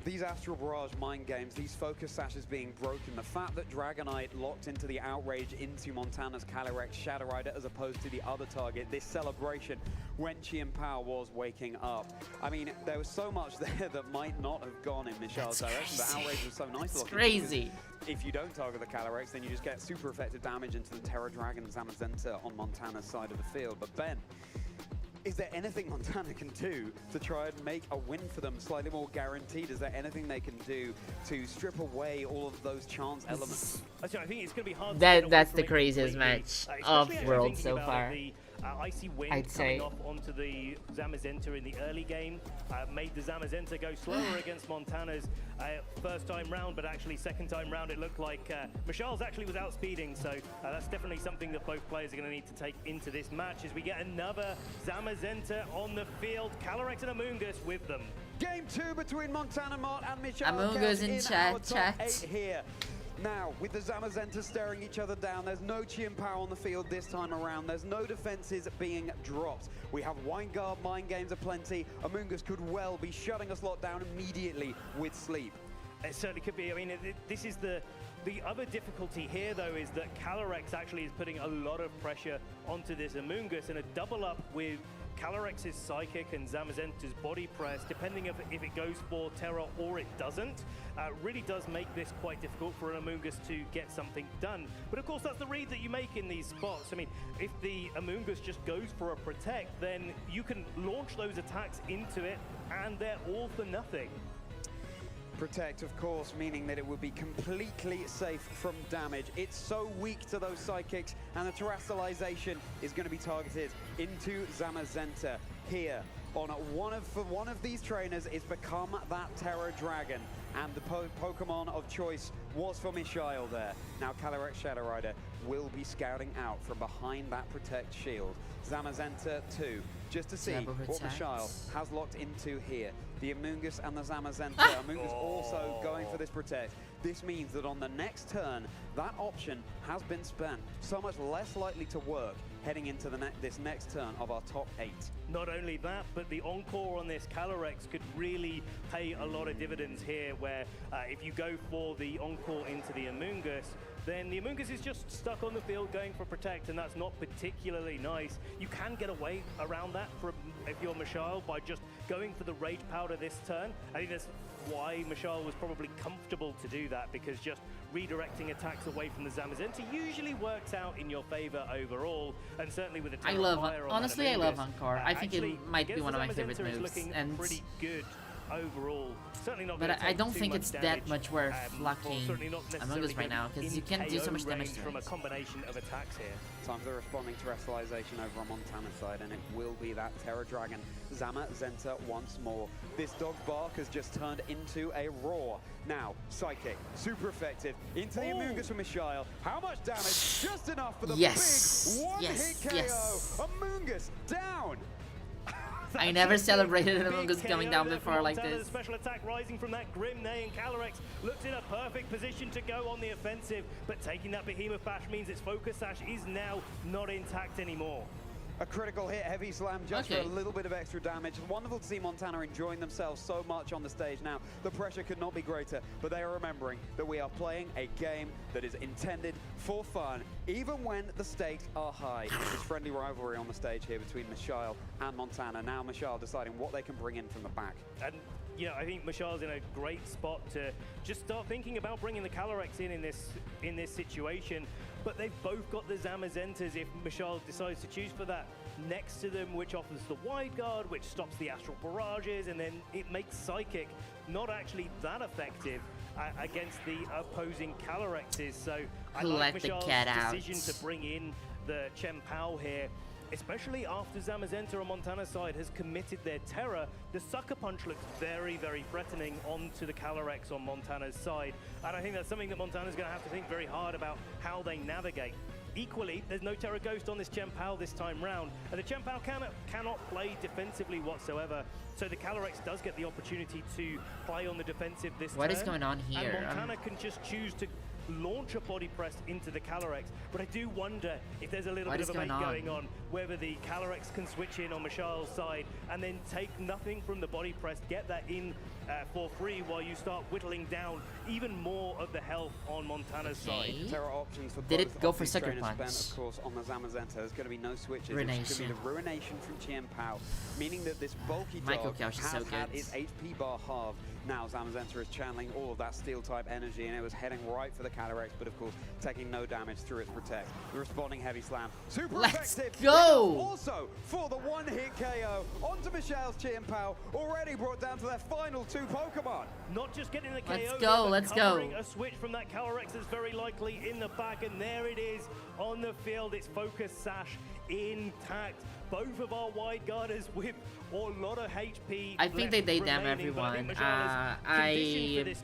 Speaker 5: These Astral Barrage mind games, these focus sashes being broken, the fact that Dragonite locked into the Outrage into Montana's Calyrex Shadow Rider as opposed to the other target, this celebration when Chien-Pao was waking up. I mean, there was so much there that might not have gone in Michelle's direction, but Outrage was so nice looking.
Speaker 1: Crazy.
Speaker 5: If you don't target the Calyrex, then you just get super effective damage into the Terra Dragon and Zamazenta on Montana's side of the field. But Ben, is there anything Montana can do to try and make a win for them slightly more guaranteed? Is there anything they can do to strip away all of those chance elements?
Speaker 4: I think it's going to be hard.
Speaker 1: That's the craziest match of World so far.
Speaker 4: Icy Wind coming off onto the Zamazenta in the early game made the Zamazenta go slower against Montana's first time round, but actually second time round it looked like Michelle's actually was outspeeding, so that's definitely something that both players are going to need to take into this match as we get another Zamazenta on the field. Calyrex and Amoonguss with them.
Speaker 5: Game 2 between Montana Mart and Michelle
Speaker 1: Amoonguss in
Speaker 5: chat.
Speaker 1: chat.
Speaker 5: 8 here. Now, with the Zamazenta staring each other down, there's no Chien-Pao on the field this time around. There's no defenses being dropped. We have Guard mind games aplenty. Amoonguss could well be shutting us lot down immediately with sleep.
Speaker 4: It certainly could be. I mean, this is the other difficulty here, though, is that Calyrex actually is putting a lot of pressure onto this Amoonguss, and a double up with Calyrex's Psychic and Zamazenta's Body Press, depending if it goes for Terror or it doesn't, really does make this quite difficult for an Amoonguss to get something done. But of course, that's the read that you make in these spots. I mean, if the Amoonguss just goes for a Protect, then you can launch those attacks into it, and they're all for nothing.
Speaker 5: Protect, of course, meaning that it would be completely safe from damage. It's so weak to those Psychics, and the Terastallization is going to be targeted into Zamazenta here. On one of these trainers is become that Terror Dragon, and the Pokemon of choice was for Mishael there. Now Calyrex Shadow Rider will be scouting out from behind that Protect shield. Zamazenta 2, just to see what Mishael has locked into here. The Amoonguss and the Zamazenta. Amoonguss also going for this Protect. This means that on the next turn, that option has been spent. So much less likely to work heading into this next turn of our top 8.
Speaker 4: Not only that, but the Encore on this Calyrex could really pay a lot of dividends here, where if you go for the Encore into the Amoonguss, then the Amoonguss is just stuck on the field going for Protect, and that's not particularly nice. You can get away around that if you're Mishael by just going for the Rage Powder this turn. I think that's why Mishael was probably comfortable to do that, because just redirecting attacks away from the Zamazenta usually works out in your favor overall, and certainly with a
Speaker 1: I love Encore. I think it might be one of my favorite moves, and
Speaker 4: pretty good overall. Certainly not.
Speaker 1: But I don't think it's that much worth locking Amoonguss right now, because you can do so much damage to
Speaker 4: from a
Speaker 1: it.
Speaker 4: combination of attacks here.
Speaker 5: Time for the responding Terastallization over on Montana's side, and it will be that Terror Dragon Zamazenta once more. This dog's bark has just turned into a roar. Now, Psychic, super effective, into the Amoonguss from Mishael. How much damage? Just enough for the big one-hit KO. Amoonguss down.
Speaker 1: I never celebrated an Amoonguss coming down before like this.
Speaker 4: Special attack rising from that Grim Neigh, and Calyrex looks in a perfect position to go on the offensive, but taking that Behemoth Bash means its Focus Sash is now not intact anymore.
Speaker 5: A critical hit, Heavy Slam, just for a little bit of extra damage. Wonderful to see Montana enjoying themselves so much on the stage now. The pressure could not be greater, but they are remembering that we are playing a game that is intended for fun, even when the stakes are high. There's friendly rivalry on the stage here between Mishael and Montana. Now Mishael deciding what they can bring in from the back.
Speaker 4: And you know, I think Mishael's in a great spot to just start thinking about bringing the Calyrex in this situation. But they've both got the Zamazentas if Mishael decides to choose for that next to them, which offers the Wide Guard, which stops the Astral Barrages, and then it makes Psychic not actually that effective against the opposing Calyrexes. So I like Mishael's decision to bring in the Chien-Pao here, especially after Zamazenta on Montana's side has committed their Terror. The Sucker Punch looks very, very threatening onto the Calyrex on Montana's side. And I think that's something that Montana's going to have to think very hard about how they navigate. Equally, there's no Terror Ghost on this Chien-Pao this time round, and the Chien-Pao cannot play defensively whatsoever. So the Calyrex does get the opportunity to play on the defensive this turn.
Speaker 1: What is going on here?
Speaker 4: And Montana can just choose to launch a Body Press into the Calyrex, but I do wonder if there's a little bit of a bait going on, whether the Calyrex can switch in on Mishael's side and then take nothing from the Body Press, get that in for free while you start whittling down even more of the health on Montana's side.
Speaker 5: Terror options for
Speaker 1: Did
Speaker 5: both
Speaker 1: it go for Sucker
Speaker 5: trainers
Speaker 1: Punch?
Speaker 5: Ben, of course, on the Zamazenta. There's going to be no switches.
Speaker 1: Ruination.
Speaker 5: It's going to be the Ruination from Chien-Pao, meaning that this bulky
Speaker 1: Michael
Speaker 5: dog
Speaker 1: Kaush is
Speaker 5: has
Speaker 1: so
Speaker 5: had
Speaker 1: good.
Speaker 5: its HP bar halved. Now Zamazenta is channeling all of that Steel-type energy, and it was heading right for the Calyrex, but of course taking no damage through its Protect. The responding Heavy Slam, super effective.
Speaker 1: Go!
Speaker 5: Also for the one-hit KO onto Mishael's Chien-Pao, already brought down to their final 2 Pokemon.
Speaker 4: Not just getting the
Speaker 1: Let's
Speaker 4: KO,
Speaker 1: go,
Speaker 4: but
Speaker 1: let's go.
Speaker 4: covering a switch from that Calyrex is very likely in the back, and there it is on the field. It's Focus Sash intact. Both of our Wide Guarders with a lot of HP.
Speaker 1: I think they damn everyone. I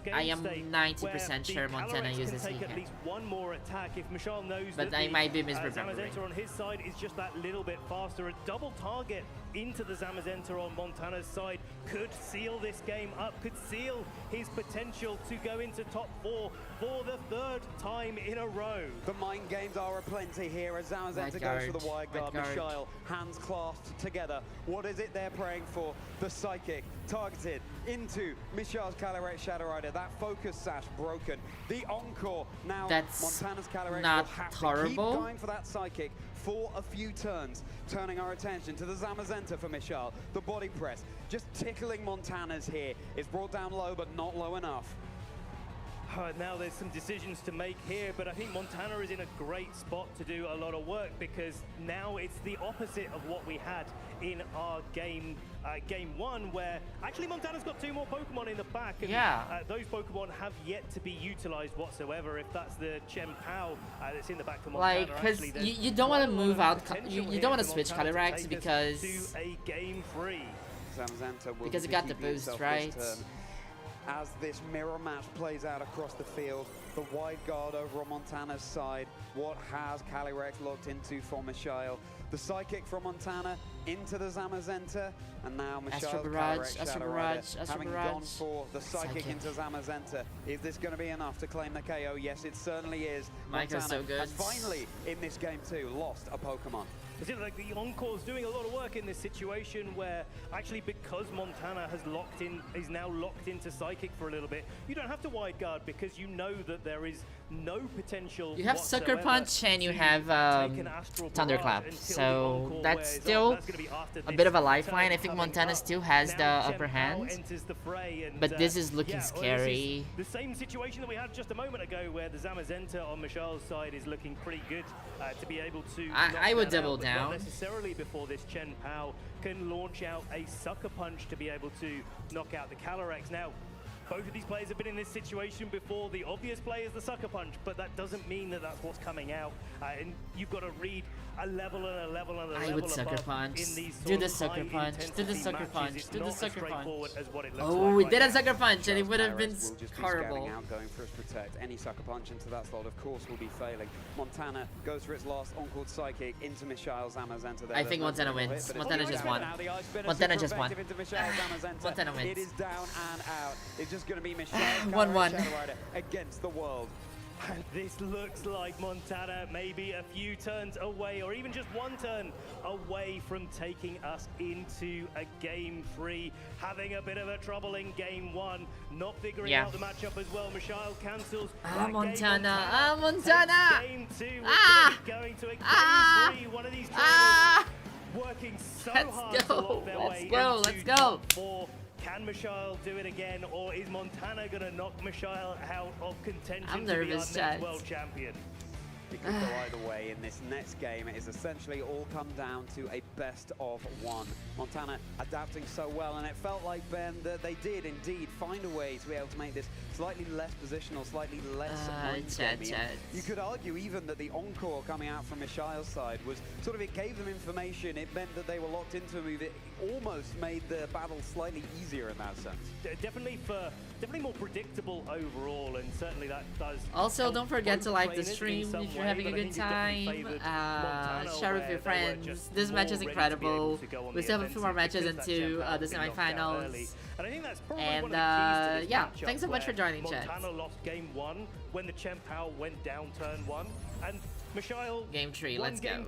Speaker 1: am 90% sure Montana uses
Speaker 4: take
Speaker 1: Heat.
Speaker 4: at least one more attack if Mishael knows
Speaker 1: But
Speaker 4: that
Speaker 1: I might be misremembering.
Speaker 4: Zamazenta on his side is just that little bit faster. A double target into the Zamazenta on Montana's side could seal this game up, could seal his potential to go into top 4 for the 3rd time in a row.
Speaker 5: The mind games are aplenty here as Zamazenta goes for the Wide guard. Michelle, hands clasped together. What is it they're praying for? The Psychic targeted into Michelle's Calyrex Shadow Rider. That focus sash broken. The Encore now.
Speaker 1: That's
Speaker 5: Montana's Calyrex
Speaker 1: not
Speaker 5: will have
Speaker 1: horrible.
Speaker 5: to keep going for that Psychic for a few turns, turning our attention to the Zamazenta for Michelle. The body press, just tickling Montana's here. It's brought down low, but not low enough.
Speaker 4: Now there's some decisions to make here, but I think Montana is in a great spot to do a lot of work, because now it's the opposite of what we had in our game one, where actually Montana's got 2 more Pokemon in the back, and those Pokemon have yet to be utilized whatsoever. If that's the Chen Pao that's in the back for Montana,
Speaker 1: like, because you don't want to move out, you don't want to switch Calyrex because because it got the boost, right?
Speaker 5: As this mirror match plays out across the field, the wide guard over on Montana's side. What has Calyrex locked into for Michelle? The Psychic from Montana into the Zamazenta, and now Michelle's Calyrex Shadow Rider having gone for the Psychic into Zamazenta. Is this going to be enough to claim the KO? Yes, it certainly is.
Speaker 1: Montana
Speaker 5: so good. Has finally, in this game too, lost a Pokemon.
Speaker 4: It seems like the Encore's doing a lot of work in this situation, where actually because Montana has is now locked into Psychic for a little bit, you don't have to wide guard because you know that there is no potential.
Speaker 1: You have Sucker Punch and you have Thunderclap, so that's still a bit of a lifeline. I think Montana still has the upper hand, but this is looking scary.
Speaker 4: The same situation that we had just a moment ago, where the Zamazenta on Michelle's side is looking pretty good to be able to.
Speaker 1: I would double down.
Speaker 4: Not necessarily before this Chen Pao can launch out a Sucker Punch to be able to knock out the Calyrex. Now, both of these players have been in this situation before. The obvious play is the Sucker Punch, but that doesn't mean that that's what's coming out. And you've got to read a level and a level and a level.
Speaker 1: I would Sucker Punch. Do the Sucker Punch. Do the Sucker Punch. Do the Sucker Punch. Oh, it did a Sucker Punch, and it would have been horrible.
Speaker 5: Going for his Protect. Any Sucker Punch into that slot, of course, will be failing. Montana goes for its last Encore Psychic into Michelle's Zamazenta.
Speaker 1: I think Montana wins. Montana just won. Montana just won. Montana wins.
Speaker 5: It is down and out. It's just going to be Michelle's
Speaker 1: 1-1
Speaker 5: against the world.
Speaker 4: And this looks like Montana maybe a few turns away, or even just 1 turn away from taking us into a Game 3. Having a bit of a trouble in Game 1, not figuring out the matchup as well. Michelle cancels.
Speaker 1: Montana! Montana!
Speaker 4: Game 2, going to a Game 3. One of these trainers working so hard to lock their way into 4. Can Michelle do it again, or is Montana going to knock Michelle out of contention to be our next world champion?
Speaker 5: It could go either way in this next game. It has essentially all come down to a best of 1. Montana adapting so well, and it felt like, Ben, that they did indeed find a way to be able to make this slightly less positional, slightly less gamey. You could argue even that the Encore coming out from Michelle's side was sort of, it gave them information. It meant that they were locked into a move. It almost made the battle slightly easier in that sense.
Speaker 4: Definitely more predictable overall, and certainly that does.
Speaker 1: Also, don't forget to like the stream if you're having a good time. Share with your friends. This match is incredible. We still have a few more matches into the semifinals. And yeah, thanks so much for joining, chat.
Speaker 4: Montana lost Game 1 when the Chen Pao went down turn 1, and Michelle
Speaker 1: Game 3. Let's go.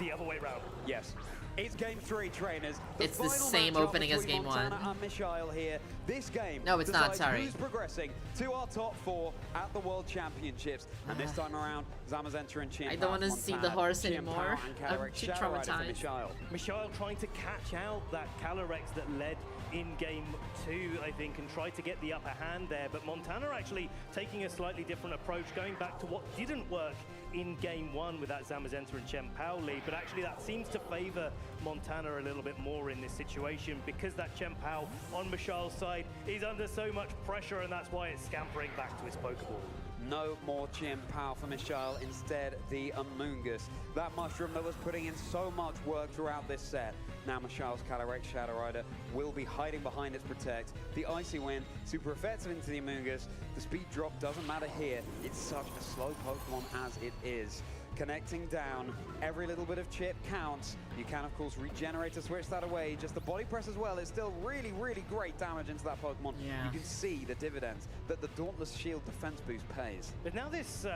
Speaker 4: The other way around.
Speaker 5: Yes. It's Game 3, trainers.
Speaker 1: It's the same opening as Game 1.
Speaker 5: And Michelle here. This game
Speaker 1: no, it's not, sorry.
Speaker 5: Who's progressing to our top 4 at the World Championships. And this time around, Zamazenta and Chen Pao.
Speaker 1: I don't want to see the horse anymore. I'm too traumatized.
Speaker 4: Michelle trying to catch out that Calyrex that led in Game 2, I think, and try to get the upper hand there. But Montana actually taking a slightly different approach, going back to what didn't work in Game 1 with that Zamazenta and Chen Pao lead. But actually that seems to favor Montana a little bit more in this situation, because that Chen Pao on Michelle's side is under so much pressure, and that's why it's scampering back to its Pokeball.
Speaker 5: No more Chen Pao for Michelle, instead the Amoonguss. That mushroom that was putting in so much work throughout this set. Now Michelle's Calyrex Shadow Rider will be hiding behind its Protect. The Icy Wind, super effective into the Amoonguss. The speed drop doesn't matter here. It's such a slow Pokemon as it is. connecting down. Every little bit of chip counts. You can, of course, regenerate to switch that away. Just the body press as well is still really, really great damage into that Pokemon.
Speaker 1: Yeah.
Speaker 5: You can see the dividends that the Dauntless Shield defense boost pays.
Speaker 4: But now this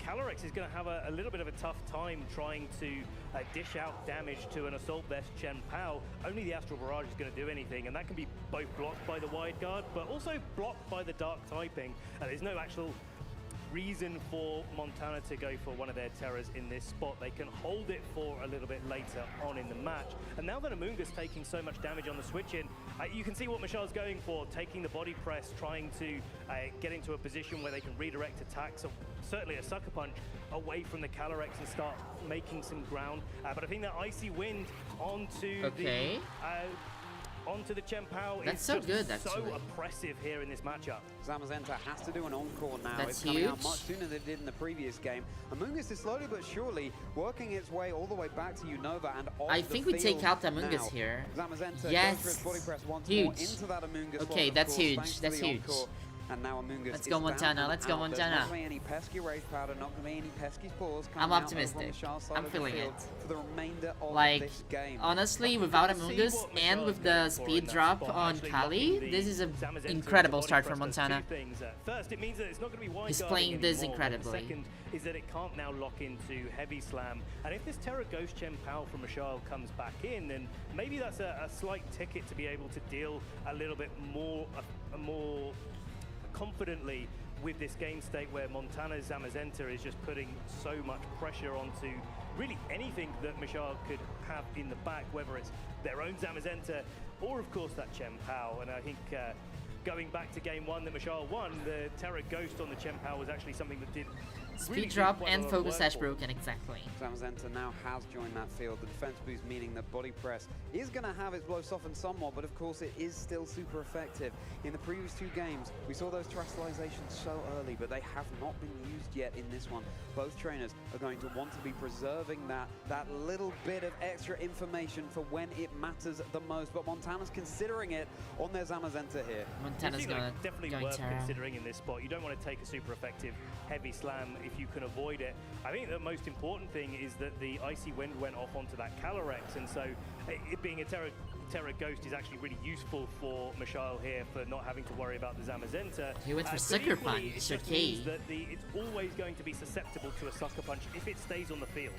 Speaker 4: Calyrex is going to have a little bit of a tough time trying to dish out damage to an Assault Vest Chen Pao. Only the Astral Barrage is going to do anything, and that can be both blocked by the Wide Guard, but also blocked by the Dark typing. There's no actual reason for Montana to go for one of their Terrors in this spot. They can hold it for a little bit later on in the match. And now that Amoonguss taking so much damage on the switch in, you can see what Michelle's going for, taking the body press, trying to get into a position where they can redirect attacks, or certainly a Sucker Punch, away from the Calyrex and start making some ground. But I think that Icy Wind onto onto the Chen Pao is
Speaker 1: so
Speaker 4: just
Speaker 1: good,
Speaker 4: so
Speaker 1: actually.
Speaker 4: oppressive here in this matchup.
Speaker 5: Zamazenta has to do an encore now.
Speaker 1: That's
Speaker 5: it's coming out
Speaker 1: huge.
Speaker 5: much sooner than it did in the previous game. Amoonguss is slowly but surely working its way all the way back to Unova and off
Speaker 1: I
Speaker 5: the
Speaker 1: think we take
Speaker 5: field
Speaker 1: out Amoonguss
Speaker 5: now.
Speaker 1: here.
Speaker 5: Zamazenta
Speaker 1: Yes.
Speaker 5: goes for its body press once
Speaker 1: Huge.
Speaker 5: more into that Amoonguss
Speaker 1: Okay,
Speaker 5: of
Speaker 1: that's
Speaker 5: course,
Speaker 1: huge.
Speaker 5: thanks to
Speaker 1: That's
Speaker 5: the
Speaker 1: huge.
Speaker 5: encore. And now Amoonguss
Speaker 1: Let's
Speaker 5: is
Speaker 1: go
Speaker 5: down
Speaker 1: Montana,
Speaker 5: and
Speaker 1: let's go
Speaker 5: out. There's
Speaker 1: Montana.
Speaker 5: not going to be any pesky Rage Powder, not going to be any pesky spores coming
Speaker 1: I'm
Speaker 5: out
Speaker 1: optimistic.
Speaker 5: over on the Shard side
Speaker 1: I'm
Speaker 5: of the
Speaker 1: feeling
Speaker 5: field
Speaker 1: it.
Speaker 5: for the remainder of
Speaker 1: Like,
Speaker 5: this game.
Speaker 1: honestly, without
Speaker 4: See
Speaker 1: Amoonguss
Speaker 4: what
Speaker 1: and
Speaker 4: Michelle's
Speaker 1: with the
Speaker 4: going for in
Speaker 1: speed
Speaker 4: that
Speaker 1: drop
Speaker 4: spot,
Speaker 1: on
Speaker 4: actually
Speaker 1: Kali,
Speaker 4: locking
Speaker 1: this is an
Speaker 4: Zamazenta into
Speaker 1: incredible
Speaker 4: body
Speaker 1: start for
Speaker 4: press. There's
Speaker 1: Montana.
Speaker 4: two things. First, it means that it's not going to be wide
Speaker 1: He's
Speaker 4: guarding
Speaker 1: playing this
Speaker 4: anymore.
Speaker 1: incredibly.
Speaker 4: The second is that it can't now lock into Heavy Slam. And if this Terra Ghost Chen Pao from Michelle comes back in, then maybe that's a slight ticket to be able to deal a little bit more confidently with this game state where Montana's Zamazenta is just putting so much pressure onto really anything that Michelle could have in the back, whether it's their own Zamazenta or of course that Chen Pao. And I think going back to game one that Michelle won, the Terra Ghost on the Chen Pao was actually something that did
Speaker 1: Speed drop and focus sash broken, exactly.
Speaker 5: Zamazenta now has joined that field. The defense boost meaning that body press is going to have its blow softened somewhat, but of course it is still super effective. In the previous two games, we saw those terrestrializations so early, but they have not been used yet in this one. Both trainers are going to want to be preserving that little bit of extra information for when it matters the most, but Montana's considering it on their Zamazenta here.
Speaker 1: Montana's
Speaker 4: definitely worth considering in this spot. You don't want to take a super effective Heavy Slam if you can avoid it. I think the most important thing is that the Icy Wind went off onto that Calyrex, and so it being a Terra Ghost is actually really useful for Michelle here for not having to worry about the Zamazenta.
Speaker 1: He went for
Speaker 4: but
Speaker 1: Sucker
Speaker 4: equally,
Speaker 1: Punch,
Speaker 4: it just
Speaker 1: okay.
Speaker 4: means that it's always going to be susceptible to a Sucker Punch if it stays on the field.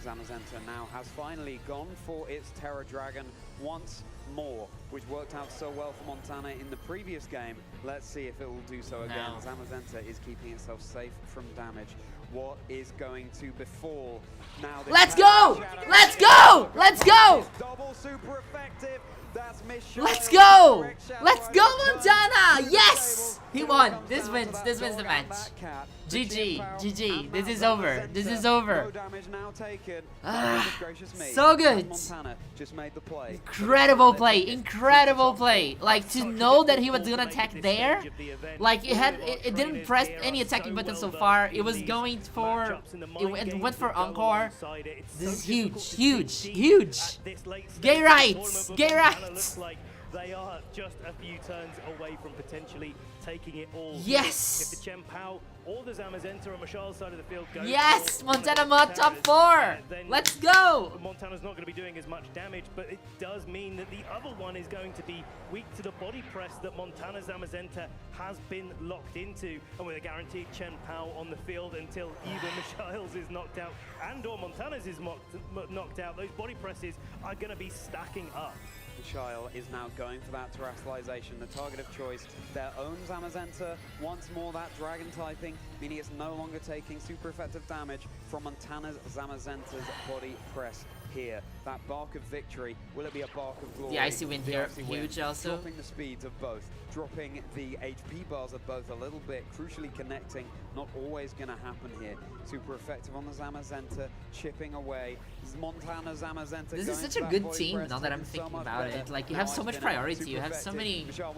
Speaker 5: Zamazenta now has finally gone for its Terra Dragon once more, which worked out so well for Montana in the previous game. Let's see if it will do so again.
Speaker 1: No.
Speaker 5: Zamazenta is keeping itself safe from damage. What is going to befall now?
Speaker 1: Let's go! Let's go! Let's go!
Speaker 5: Double super effective. That's
Speaker 1: Let's go! Let's go, Montana! Yes! He won. This wins the match. GG. GG. This is over. This is over. So good.
Speaker 5: Montana just made the play.
Speaker 1: Incredible play. Incredible play. Like, to know that he was gonna attack there, like it didn't press any attacking button so far. It was going for, it went for encore. This is huge, huge, huge. Gay rights, gay rights.
Speaker 4: Looks like they are just a few turns away from potentially taking it all.
Speaker 1: Yes.
Speaker 4: If the Chen Pao or the Zamazenta on Michelle's side of the field go.
Speaker 1: Yes, Montana mod top 4. Let's go.
Speaker 4: Montana's not going to be doing as much damage, but it does mean that the other one is going to be weak to the body press that Montana Zamazenta has been locked into, and with a guaranteed Chen Pao on the field until either Michelle's is knocked out and or Montana's is knocked out, those body presses are going to be stacking up.
Speaker 5: Michelle is now going for that terrestrialization, the target of choice, their own Zamazenta, once more that dragon typing, meaning it's no longer taking super effective damage from Montana's Zamazenta's body press here. That bark of victory, will it be a bark of glory?
Speaker 1: The Icy Wind
Speaker 5: The
Speaker 1: here,
Speaker 5: Icy Wind,
Speaker 1: huge also.
Speaker 5: dropping the speeds of both, dropping the HP bars of both a little bit, crucially connecting, not always going to happen here. Super effective on the Zamazenta, chipping away. Montana Zamazenta.
Speaker 1: This is such a good team now that I'm thinking about it. Like, you have so much priority, you have so many, so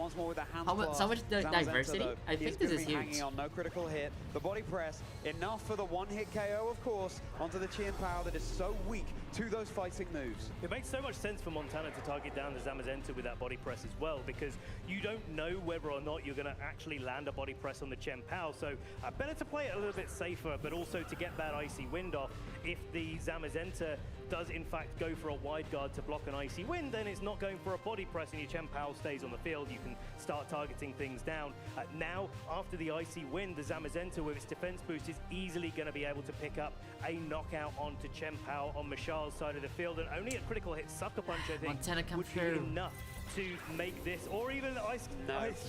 Speaker 1: much diversity. I think this is huge.
Speaker 5: Hanging on, no critical hit. The body press, enough for the one-hit KO, of course, onto the Chen Pao that is so weak to those fighting moves.
Speaker 4: It makes so much sense for Montana to target down the Zamazenta with that body press as well, because you don't know know whether or not you're going to actually land a body press on the Chen Pao. So better to play it a little bit safer, but also to get that icy wind off. If the Zamazenta does in fact go for a wide guard to block an icy wind, then it's not going for a body press and your Chen Pao stays on the field. You can start targeting things down. Now, after the icy wind, the Zamazenta with its defense boost is easily going to be able to pick up a knockout onto Chen Pao on Mishal's side of the field, and only a critical hit sucker punch, I think,
Speaker 1: Montana come
Speaker 4: would be
Speaker 1: through.
Speaker 4: enough to make this, or even ice.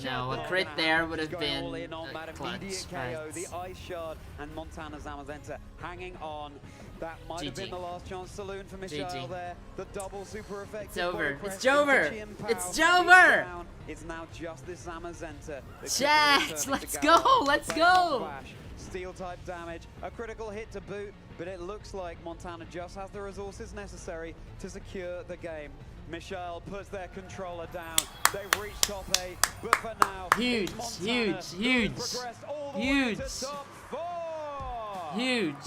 Speaker 1: No, a crit there would have been
Speaker 5: all in on that
Speaker 1: clutch,
Speaker 5: immediate
Speaker 1: but
Speaker 5: KO, the Ice Shard, and Montana's Zamazenta hanging on. That might have been the last chance saloon for Michelle there. The double super effective.
Speaker 1: It's over.
Speaker 5: body press
Speaker 1: It's over.
Speaker 5: into Chien Pao.
Speaker 1: It's over.
Speaker 5: It's now just this Zamazenta.
Speaker 1: Chat, let's go. Let's go.
Speaker 5: Steel type damage, a critical hit to boot, but it looks like Montana just has the resources necessary to secure the game. Michelle puts their controller down. They've reached top 8, but for now,
Speaker 1: Huge, huge. Huge.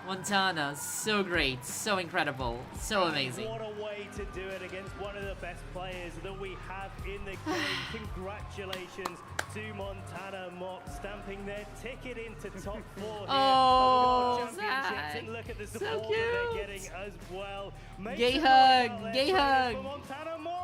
Speaker 1: Montana, so great, so incredible, so amazing.
Speaker 4: What a way to do it against one of the best players that we have in the game. Congratulations to Montana Mott, stamping their ticket into top 4 here.
Speaker 1: Oh,
Speaker 4: Championships, and look at the support that they're getting as well.
Speaker 1: Gay hug, gay hug.
Speaker 4: For Montana Mott.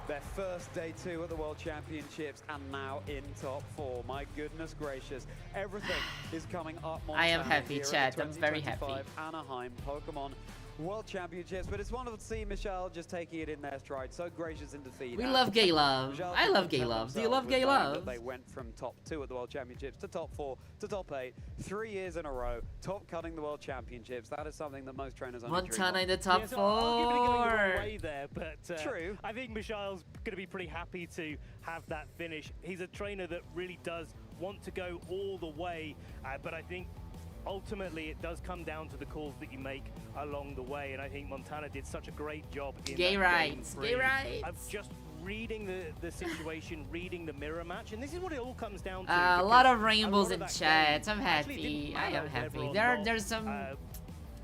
Speaker 5: Their first day 2 at the World Championships and now in top 4. My goodness gracious. Everything is coming up.
Speaker 1: I am happy,
Speaker 5: here at
Speaker 1: chat.
Speaker 5: the
Speaker 1: I'm very happy.
Speaker 5: 2025 Anaheim Pokémon World Championships, but it's wonderful to see Michelle just taking it in their stride. So gracious in defeat.
Speaker 1: We love gay love. I love gay love. Do you love gay love?
Speaker 5: They went from top 2 at the World Championships to top 4 to top 8, 3 years in a row, top cutting the World Championships. That is something that most trainers only dream
Speaker 1: Montana
Speaker 5: of.
Speaker 1: in the top
Speaker 4: Yeah, so arguably going the wrong
Speaker 1: 4.
Speaker 4: way there, but
Speaker 5: True.
Speaker 4: I think Michal's going to be pretty happy to have that finish. He's a trainer that really does want to go all the way, but I think ultimately it does come down to the calls that you make along the way, and I think Montana did such a great job in
Speaker 1: Gay
Speaker 4: that
Speaker 1: rights,
Speaker 4: game
Speaker 1: gay
Speaker 4: 3
Speaker 1: rights.
Speaker 4: of just reading the situation, reading the mirror match, and this is what it all comes down to.
Speaker 1: A lot of
Speaker 4: because
Speaker 1: rainbows
Speaker 4: a
Speaker 1: in
Speaker 4: lot of that
Speaker 1: chat.
Speaker 4: game
Speaker 1: I'm
Speaker 4: actually
Speaker 1: happy.
Speaker 4: didn't
Speaker 1: I am
Speaker 4: matter
Speaker 1: happy.
Speaker 4: whether or
Speaker 1: There's
Speaker 4: not,
Speaker 1: some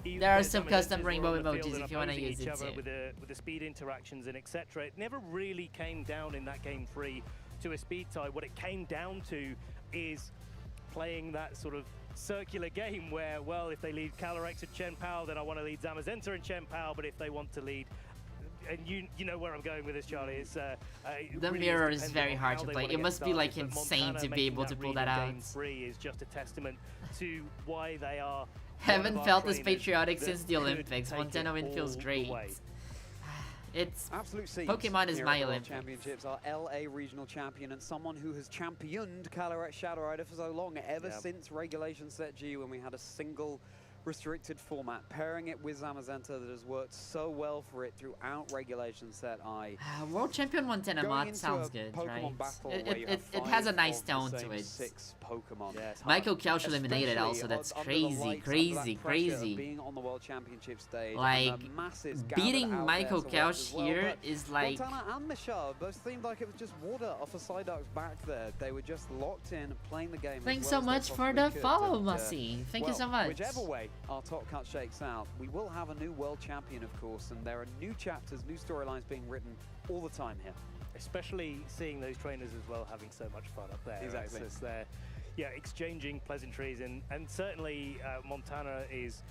Speaker 4: even
Speaker 1: there are
Speaker 4: though
Speaker 1: some
Speaker 4: some
Speaker 1: custom
Speaker 4: events were
Speaker 1: rainbow
Speaker 4: on the field
Speaker 1: emojis
Speaker 4: and
Speaker 1: if you want to
Speaker 4: opposing
Speaker 1: use
Speaker 4: each
Speaker 1: it
Speaker 4: other
Speaker 1: too.
Speaker 4: with the speed interactions and etc. It never really came down in that game 3 to a speed tie. What it came down to is playing that sort of circular game where, well, if they lead Calyrex and Chen Pao, then I want to lead Zamazenta and Chen Pao, but if they want to lead, and you know where I'm going with this, Charlie, it's
Speaker 1: The
Speaker 4: really
Speaker 1: mirror is
Speaker 4: dependent
Speaker 1: very
Speaker 4: on
Speaker 1: hard
Speaker 4: how
Speaker 1: to
Speaker 4: they
Speaker 1: play.
Speaker 4: wanna
Speaker 1: It
Speaker 4: get
Speaker 1: must be like
Speaker 4: started, but
Speaker 1: insane
Speaker 4: Montana
Speaker 1: to be
Speaker 4: making
Speaker 1: able to
Speaker 4: that
Speaker 1: pull
Speaker 4: read
Speaker 1: that
Speaker 4: in Game
Speaker 1: out.
Speaker 4: 3 is just a testament to why they are.
Speaker 1: Haven't felt this patriotic
Speaker 4: that
Speaker 1: since the
Speaker 4: could
Speaker 1: Olympics.
Speaker 4: take
Speaker 1: Montana
Speaker 4: it
Speaker 1: win feels
Speaker 4: all the
Speaker 1: great.
Speaker 4: way.
Speaker 1: It's
Speaker 5: Absolute scenes
Speaker 1: Pokemon is
Speaker 5: here
Speaker 1: my
Speaker 5: at the World
Speaker 1: Olympics.
Speaker 5: Championships. Our LA regional champion and someone who has championed Calyrex Shadow Rider for so long, ever since Regulation Set G, when we had a single restricted format, pairing it with Zamazenta that has worked so well for it throughout Regulation Set I.
Speaker 1: World Champion Montana
Speaker 5: Going
Speaker 1: Mod
Speaker 5: into
Speaker 1: sounds
Speaker 5: a
Speaker 1: good,
Speaker 5: Pokemon
Speaker 1: right?
Speaker 5: battle
Speaker 1: It,
Speaker 5: where
Speaker 1: it,
Speaker 5: you
Speaker 1: it,
Speaker 5: have
Speaker 1: it has a
Speaker 5: 5
Speaker 1: nice
Speaker 5: of the
Speaker 1: tone
Speaker 5: same
Speaker 1: to it.
Speaker 5: 6 Pokemon.
Speaker 1: Michael Kelch eliminated
Speaker 5: Especially
Speaker 1: also, that's
Speaker 5: under the
Speaker 1: crazy,
Speaker 5: lights, under that
Speaker 1: crazy,
Speaker 5: pressure of
Speaker 1: crazy.
Speaker 5: being on the World Championship stage,
Speaker 1: Like,
Speaker 5: and the masses gathered
Speaker 1: beating
Speaker 5: out
Speaker 1: Michael
Speaker 5: there to watch
Speaker 1: Kelch
Speaker 5: as well,
Speaker 1: here
Speaker 5: but
Speaker 1: is like...
Speaker 5: Montana and Michelle both seemed like it was just water off a Psyduck's back there. They were just locked in, playing the game.
Speaker 1: Thanks
Speaker 5: as
Speaker 1: so
Speaker 5: well
Speaker 1: much
Speaker 5: as
Speaker 1: for
Speaker 5: they
Speaker 1: the
Speaker 5: possibly
Speaker 1: follow,
Speaker 5: could,
Speaker 1: Mussy. Thank you
Speaker 5: well,
Speaker 1: so much.
Speaker 5: Whichever way our top cut shakes out, we will have a new world champion, of course, and there are new chapters, new storylines being written all the time here.
Speaker 4: Especially seeing those trainers as well having so much fun up there.
Speaker 5: Exactly.
Speaker 4: As they're exchanging pleasantries, and certainly Montana is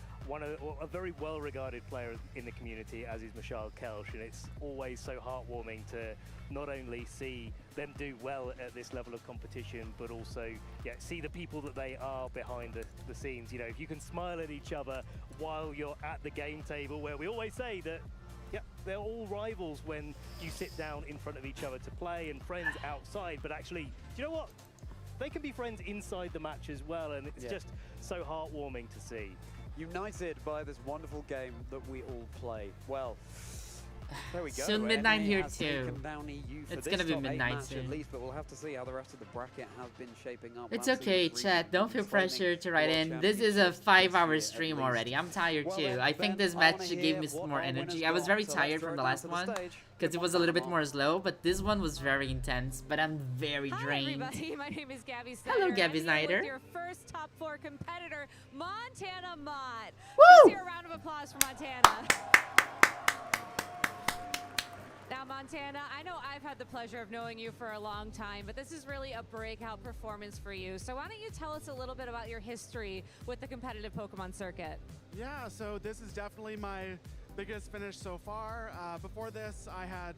Speaker 4: a very well-regarded player in the community, as is Michal Kelch, and it's always so heartwarming to not only see them do well at this level of competition, but also see the people that they are behind the scenes. You know, if you can smile at each other while you're at the game table, where we always say that they're all rivals when you sit down in front of each other to play, and friends outside, but actually, do you know what? They can be friends inside the match as well, and it's just so heartwarming to see.
Speaker 5: United by this wonderful game that we all play. Well, there we go.
Speaker 1: Soon midnight
Speaker 5: NA
Speaker 1: here
Speaker 5: has
Speaker 1: too.
Speaker 5: taken down EU for
Speaker 1: It's
Speaker 5: this
Speaker 1: gonna be
Speaker 5: top 8
Speaker 1: midnight
Speaker 5: match
Speaker 1: soon.
Speaker 5: at least, but we'll have to see how the rest of the bracket has been shaping up.
Speaker 1: It's
Speaker 5: Lansing
Speaker 1: okay,
Speaker 5: is
Speaker 1: chat. Don't feel
Speaker 5: recently
Speaker 1: pressure to write
Speaker 5: claiming
Speaker 1: in.
Speaker 5: World
Speaker 1: This is a
Speaker 5: Championships
Speaker 1: 5-hour
Speaker 5: this year
Speaker 1: stream
Speaker 5: at
Speaker 1: already.
Speaker 5: least.
Speaker 1: I'm tired
Speaker 5: Well
Speaker 1: too.
Speaker 5: then,
Speaker 1: I think
Speaker 5: Ben,
Speaker 1: this
Speaker 5: I
Speaker 1: match
Speaker 5: wanna
Speaker 1: gave
Speaker 5: hear
Speaker 1: me
Speaker 5: what
Speaker 1: more
Speaker 5: our
Speaker 1: energy.
Speaker 5: winners
Speaker 1: I was
Speaker 5: got,
Speaker 1: very
Speaker 5: so let's
Speaker 1: tired
Speaker 5: throw
Speaker 1: from
Speaker 5: it
Speaker 1: the
Speaker 5: down
Speaker 1: last
Speaker 5: to the
Speaker 1: one
Speaker 5: stage.
Speaker 1: because it was a little bit more slow, but this one was very intense. But I'm very
Speaker 10: Hi
Speaker 1: drained.
Speaker 10: everybody, my name is Gabby Snyder.
Speaker 1: Hello, Gabby
Speaker 10: I'm here
Speaker 1: Snyder.
Speaker 10: with your first top 4 competitor, Montana Mott.
Speaker 1: Woo!
Speaker 10: Let's hear a round of applause for Montana.
Speaker 15: Now, Montana, I know I've had the pleasure of knowing you for a long time, but this is really a breakout performance for you. So why don't you tell us a little bit about your history with the competitive Pokemon circuit?
Speaker 31: Yeah, so this is definitely my biggest finish so far. Before this, I had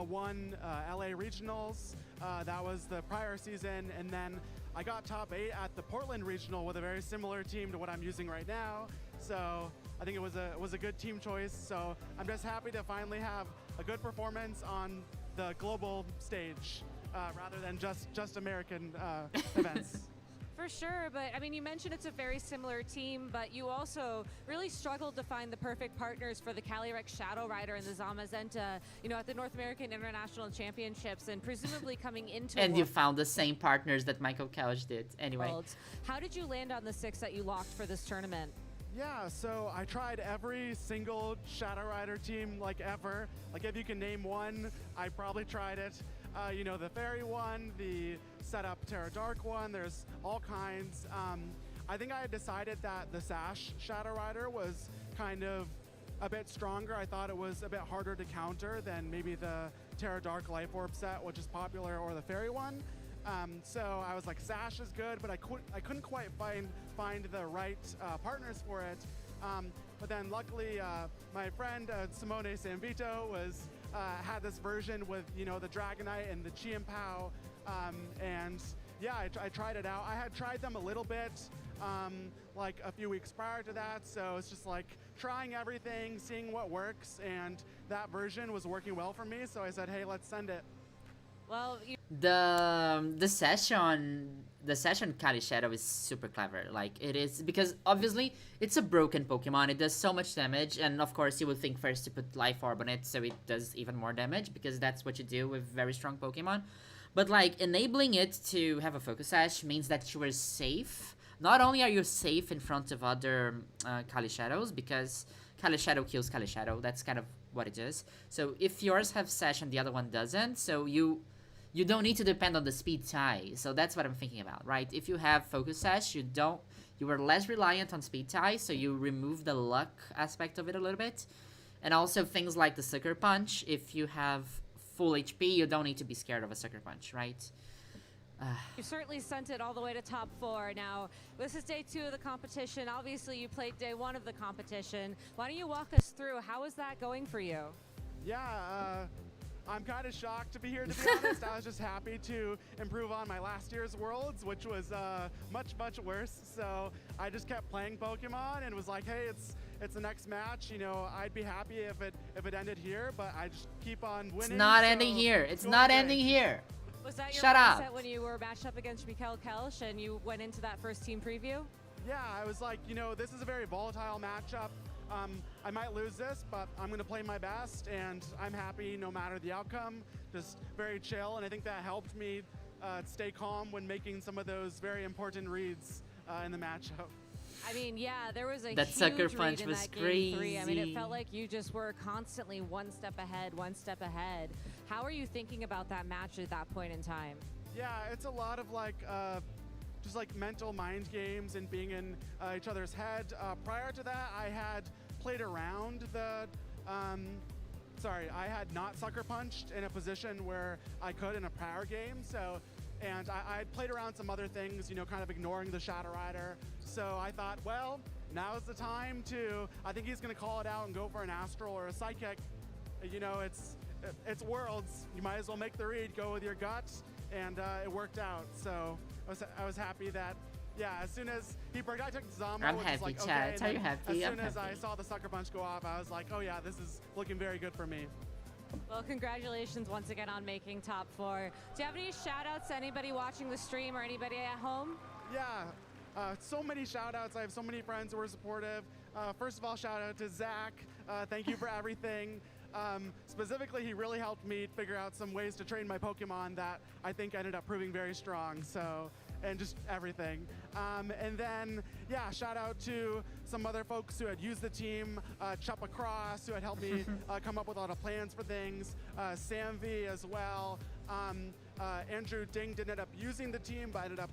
Speaker 31: won LA Regionals. That was the prior season, and then I got top 8 at the Portland Regional with a very similar team to what I'm using right now. So I think it was a good team choice. So I'm just happy to finally have a good performance on the global stage rather than just American events.
Speaker 15: For sure, but I mean, you mentioned it's a very similar team, but you also really struggled to find the perfect partners for the Calyrex Shadow Rider and the Zamazenta, at the North American International Championships, and presumably coming into
Speaker 1: And you found the same partners that Michael Couch did. Anyway.
Speaker 15: How did you land on the 6 that you locked for this tournament?
Speaker 31: Yeah, so I tried every single Shadow Rider team ever. If you can name one, I probably tried it. The Fairy one, the setup Terra Dark one, there's all kinds. I think I had decided that the Sash Shadow Rider was kind of a bit stronger. I thought it was a bit harder to counter than maybe the Terra Dark Life Orb set, which is popular, or the Fairy one. So I was like, Sash is good, but I couldn't quite find the right partners for it. But then luckily, my friend Simone Sanvito had this version with the Dragonite and the Chi-Pao, and yeah, I tried it out. I had tried them a little bit a few weeks prior to that, so it's just trying everything, seeing what works, and that version was working well for me, so I said, hey, let's send it.
Speaker 15: Well,
Speaker 1: the session Kali Shadow is super clever. It is, because obviously it's a broken Pokemon. It does so much damage, and of course you would think first to put Life Orb on it so it does even more damage, because that's what you do with very strong Pokemon. But enabling it to have a Focus Sash means that you are safe. Not only are you safe in front of other Kali Shadows, because Kali Shadow kills Kali Shadow. That's kind of what it is. So if yours have Sash and the other one doesn't, so you don't need to depend on the speed tie. So that's what I'm thinking about, right? If you have Focus Sash, you are less reliant on speed tie, so you remove the luck aspect of it a little bit. And also things like the Sucker Punch. If you have full HP, you don't need to be scared of a Sucker Punch, right?
Speaker 15: You certainly sent it all the way to top 4. Now, this is day 2 of the competition. Obviously, you played day 1 of the competition. Why don't you walk us through? How is that going for you?
Speaker 31: Yeah, I'm kind of shocked to be here, to be honest. I was just happy to improve on my last year's Worlds, which was much worse. So I just kept playing Pokemon and was like, hey, it's the next match. I'd be happy if it ended here, but I just keep on winning.
Speaker 1: It's not ending here. It's not ending here.
Speaker 15: Was that your
Speaker 1: Shut up.
Speaker 15: mindset when you were matched up against Mikkel Kelsch and you went into that first team preview?
Speaker 31: Yeah, I was like, this is a very volatile matchup. I might lose this, but I'm going to play my best, and I'm happy no matter the outcome. Just very chill, and I think that helped me stay calm when making some of those very important reads in the matchup.
Speaker 15: I mean, yeah, there was a
Speaker 1: that
Speaker 15: huge
Speaker 1: Sucker
Speaker 15: read
Speaker 1: Punch
Speaker 15: in
Speaker 1: was
Speaker 15: that
Speaker 1: crazy.
Speaker 15: Game 3. I mean, it felt like you just were constantly one step ahead. How are you thinking about that match at that point in time?
Speaker 31: Yeah, it's a lot of just mental mind games and being in each other's head. Prior to that, I had played around the, I had not Sucker Punched in a position where I could in a prior game. And I played around some other things, kind of ignoring the Shadow Rider. So I thought, well, now's the time to, I think he's gonna call it out and go for an Astral or a Psychic. It's Worlds. You might as well make the read, go with your gut, and it worked out. So I was happy that, yeah, as soon as he broke, I took Zama.
Speaker 1: I'm happy, Chad. Are you happy?
Speaker 31: As soon as I saw the Sucker Punch go off, I was like, oh yeah, this is looking very good for me.
Speaker 15: Well, congratulations once again on making top 4. Do you have any shout outs to anybody watching the stream or anybody at home?
Speaker 31: Yeah, so many shout outs. I have so many friends who were supportive. First of all, shout out to Zach. Thank you for everything. Specifically, he really helped me figure out some ways to train my Pokemon that I think ended up proving very strong. And just everything. And then, yeah, shout out to some other folks who had used the team, Chup Across, who had helped me come up with a lot of plans for things, Samvi as well. Andrew Ding didn't end up using the team, but ended up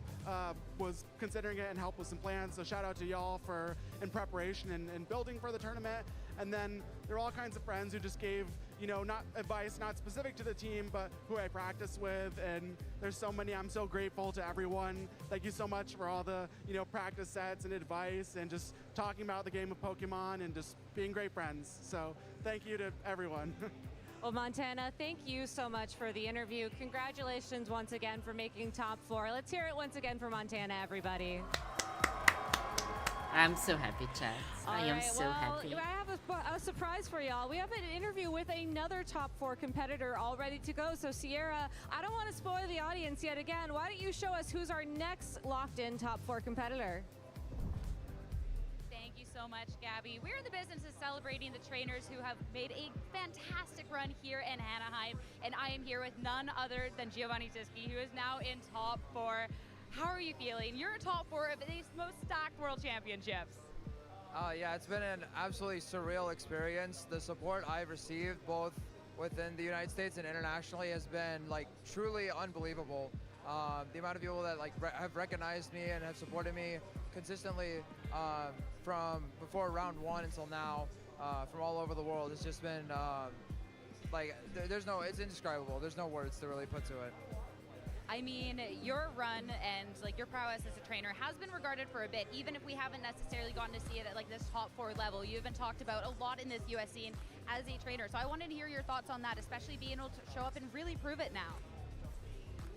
Speaker 31: was considering it and helped with some plans. So shout out to y'all in preparation and building for the tournament. And then there are all kinds of friends who just gave you know, not advice, not specific to the team, but who I practice with. And there's so many. I'm so grateful to everyone. Thank you so much for all the, you know, practice sets and advice and just talking about the game of Pokemon and just being great friends. So thank you to everyone.
Speaker 15: Well, Montana, thank you so much for the interview. Congratulations once again for making top 4. Let's hear it once again for Montana, everybody.
Speaker 1: I'm so happy, chat. I am so happy.
Speaker 15: I have a surprise for y'all. We have an interview with another top 4 competitor all ready to go. So Sierra, I don't want to spoil the audience yet again. Why don't you show us who's our next locked-in top 4 competitor?
Speaker 2: Thank you so much, Gabby. We're in the business of celebrating the trainers who have made a fantastic run here in Anaheim, and I am here with none other than Giovanni Tischi, who is now in top 4. How are you feeling? You're a top 4 of these most stacked World Championships.
Speaker 7: Yeah, it's been an absolutely surreal experience. The support I've received both within the United States and internationally has been like truly unbelievable. The amount of people that like have recognized me and have supported me consistently from before round 1 until now from all over the world, it's just been like it's indescribable. There's no words to really put to it.
Speaker 2: I mean, your run and like your prowess as a trainer has been regarded for a bit, even if we haven't necessarily gotten to see it at like this top 4 level. You've been talked about a lot in this US scene as a trainer. So I wanted to hear your thoughts on that, especially being able to show up and really prove it now.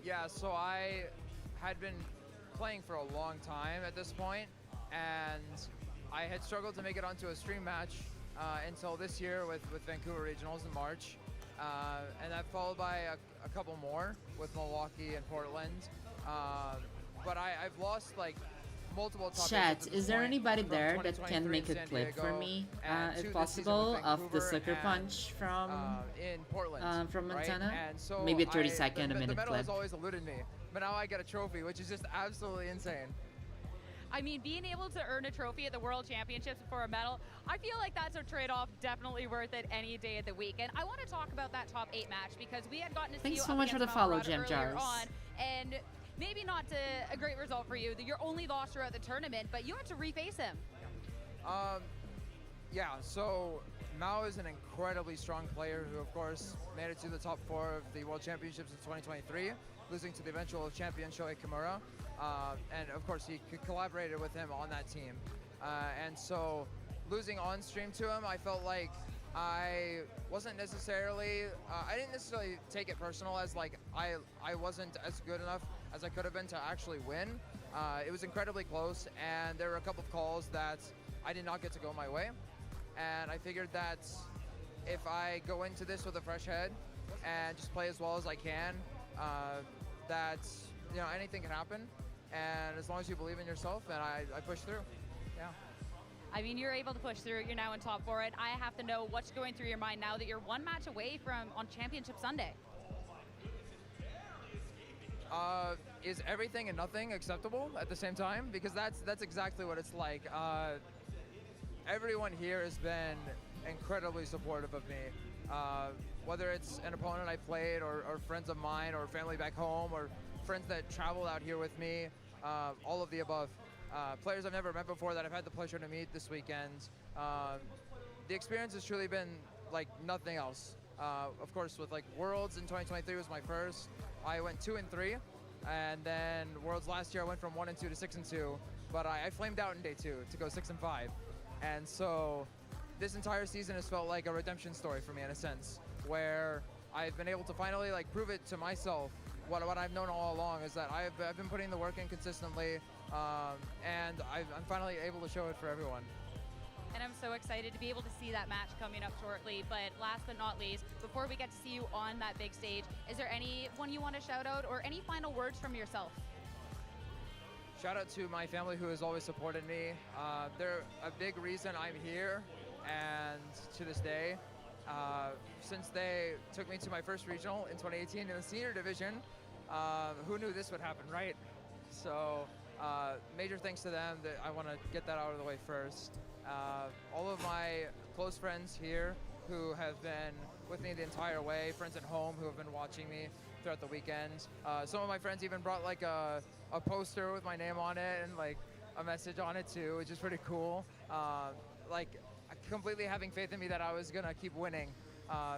Speaker 7: Yeah, so I had been playing for a long time at this point, and I had struggled to make it onto a stream match until this year with Vancouver Regionals in March. And that followed by a couple more with Milwaukee and Portland. But I've lost like multiple top
Speaker 1: Chat, is there anybody there that can make a clip for me, if possible, of the sucker punch from Montana?
Speaker 7: Right? So
Speaker 1: maybe a 30-second, a minute
Speaker 7: the medal
Speaker 1: clip.
Speaker 7: has always eluded me, but now I get a trophy, which is just absolutely insane.
Speaker 2: I mean, being able to earn a trophy at the World Championships for a medal, I feel like that's a trade-off definitely worth it any day of the week. And I want to talk about that top 8 match because we had gotten to see you
Speaker 1: Thanks so
Speaker 2: up
Speaker 1: much for the
Speaker 2: against
Speaker 1: follow,
Speaker 2: Malrata
Speaker 1: Gem
Speaker 2: earlier
Speaker 1: Jars.
Speaker 2: on, and maybe not a great result for you. Your only loss throughout the tournament, but you had to reface him.
Speaker 7: Yeah, so Mao is an incredibly strong player who, of course, made it to the top 4 of the World Championships in 2023, losing to the eventual champion Shohei Kimura. And of course, he collaborated with him on that team. And so losing on stream to him, I felt like I wasn't necessarily, I didn't necessarily take it personal as like I wasn't as good enough as I could have been to actually win. It was incredibly close, and there were a couple of calls that I did not get to go my way. And I figured that if I go into this with a fresh head and just play as well as I can, that you know, anything can happen. And as long as you believe in yourself, and I push through. Yeah.
Speaker 2: I mean, you're able to push through. You're now in top 4. And I have to know what's going through your mind now that you're 1 match away from on Championship Sunday.
Speaker 7: Is everything and nothing acceptable at the same time? Because that's exactly what it's like. Everyone here has been incredibly supportive of me. Whether it's an opponent I played, or friends of mine, or family back home, or friends that traveled out here with me, all of the above. Players I've never met before that I've had the pleasure to meet this weekend. The experience has truly been like nothing else. Of course, with like Worlds in 2023 was my first. I went 2 and 3, and then Worlds last year I went from 1 and 2 to 6 and 2. But I flamed out in day 2 to go 6 and 5, and so this entire season has felt like a redemption story for me in a sense, where I've been able to finally like prove it to myself. What I've known all along is that I've been putting the work in consistently, and I'm finally able to show it for everyone.
Speaker 2: And I'm so excited to be able to see that match coming up shortly. But last but not least, before we get to see you on that big stage, is there anyone you want to shout out or any final words from yourself?
Speaker 7: Shout out to my family who has always supported me. They're a big reason I'm here, and to this day, since they took me to my first regional in 2018 in the senior division, who knew this would happen, right? So major thanks to them. That I want to get that out of the way first. All of my close friends here who have been with me the entire way, friends at home who have been watching me throughout the weekend. Some of my friends even brought like a poster with my name on it and like a message on it too, which is pretty cool. Like completely having faith in me that I was gonna keep winning.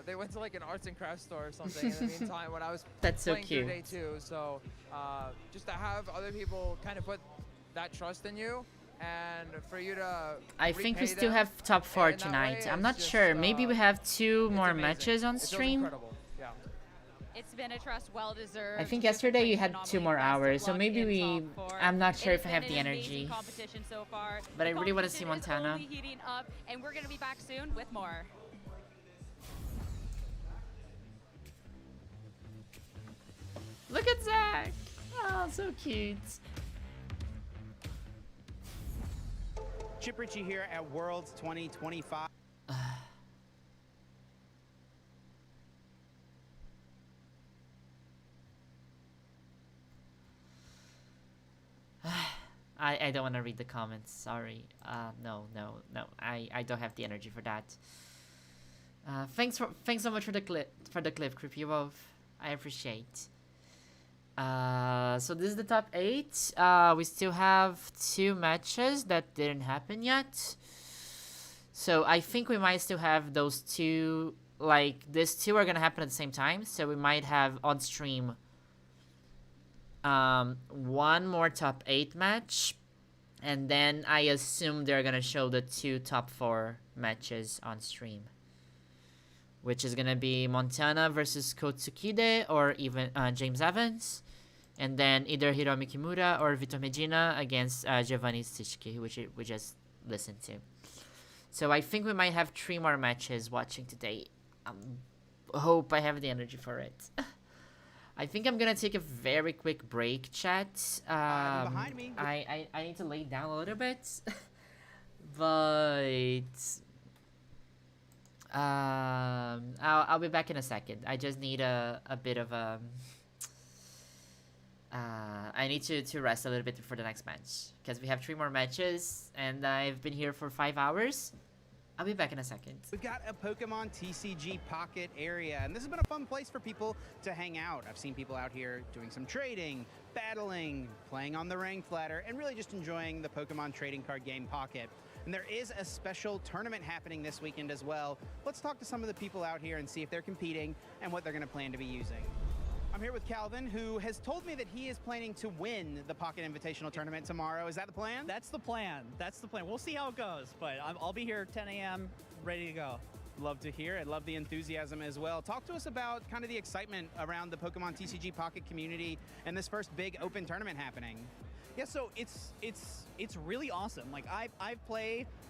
Speaker 7: They went to like an arts and crafts store or something in the meantime when I was
Speaker 1: That's so
Speaker 7: playing through
Speaker 1: cute.
Speaker 7: day 2. So just to have other people kind of put that trust in you and for you to
Speaker 1: I think we
Speaker 7: repay
Speaker 1: still
Speaker 7: them
Speaker 1: have top 4
Speaker 7: in that
Speaker 1: tonight.
Speaker 7: way
Speaker 1: I'm
Speaker 7: is
Speaker 1: not
Speaker 7: just,
Speaker 1: sure. Maybe we have 2 more
Speaker 7: amazing.
Speaker 1: matches on
Speaker 7: It feels
Speaker 1: stream.
Speaker 7: incredible. Yeah.
Speaker 2: It's been a trust well deserved.
Speaker 1: I think yesterday you had 2 more hours, so maybe we... I'm not sure if I have the energy.
Speaker 2: Competition so far.
Speaker 1: But I really want to see
Speaker 2: Competition is
Speaker 1: Montana.
Speaker 2: only heating up, and we're going to be back soon with more.
Speaker 1: Look at Zach! Oh, so cute.
Speaker 6: Chip Ritchie here at Worlds 2025.
Speaker 1: I don't want to read the comments. Sorry. No. I don't have the energy for that. Thanks so much for the clip, Creepy Wolf. I appreciate. So this is the top 8. We still have 2 matches that didn't happen yet. So I think we might still have those 2. Like these 2 are gonna happen at the same time. So we might have on stream. 1 more top 8 match, and then I assume they're gonna show the 2 top 4 matches on stream, which is gonna be Montana versus Kotsukide or even James Evans, and then either Hiromi Kimura or Vitor Medina against Giovanni Stishki, which we just listened to. So I think we might have 3 more matches watching today. Hope I have the energy for it. I think I'm gonna take a very quick break, chat.
Speaker 6: Behind me.
Speaker 1: I need to lay down a little bit, but I'll be back in a second. I just need a bit of a. I need to rest a little bit before the next match because we have 3 more matches and I've been here for 5 hours. I'll be back in a second.
Speaker 6: We've got a Pokemon TCG Pocket area, and this has been a fun place for people to hang out. I've seen people out here doing some trading, battling, playing on the ranked ladder, and really just enjoying the Pokemon trading card game Pocket. And there is a special tournament happening this weekend as well. Let's talk to some of the people out here and see if they're competing and what they're going to plan to be using. I'm here with Calvin, who has told me that he is planning to win the Pocket Invitational Tournament tomorrow. Is that the plan?
Speaker 8: That's the plan. That's the plan. We'll see how it goes, but I'll be here 10 a.m. ready to go.
Speaker 6: Love to hear it. Love the enthusiasm as well. Talk to us about kind of the excitement around the Pokemon TCG Pocket community and this first big open tournament happening.
Speaker 8: Yeah, so it's really awesome. Like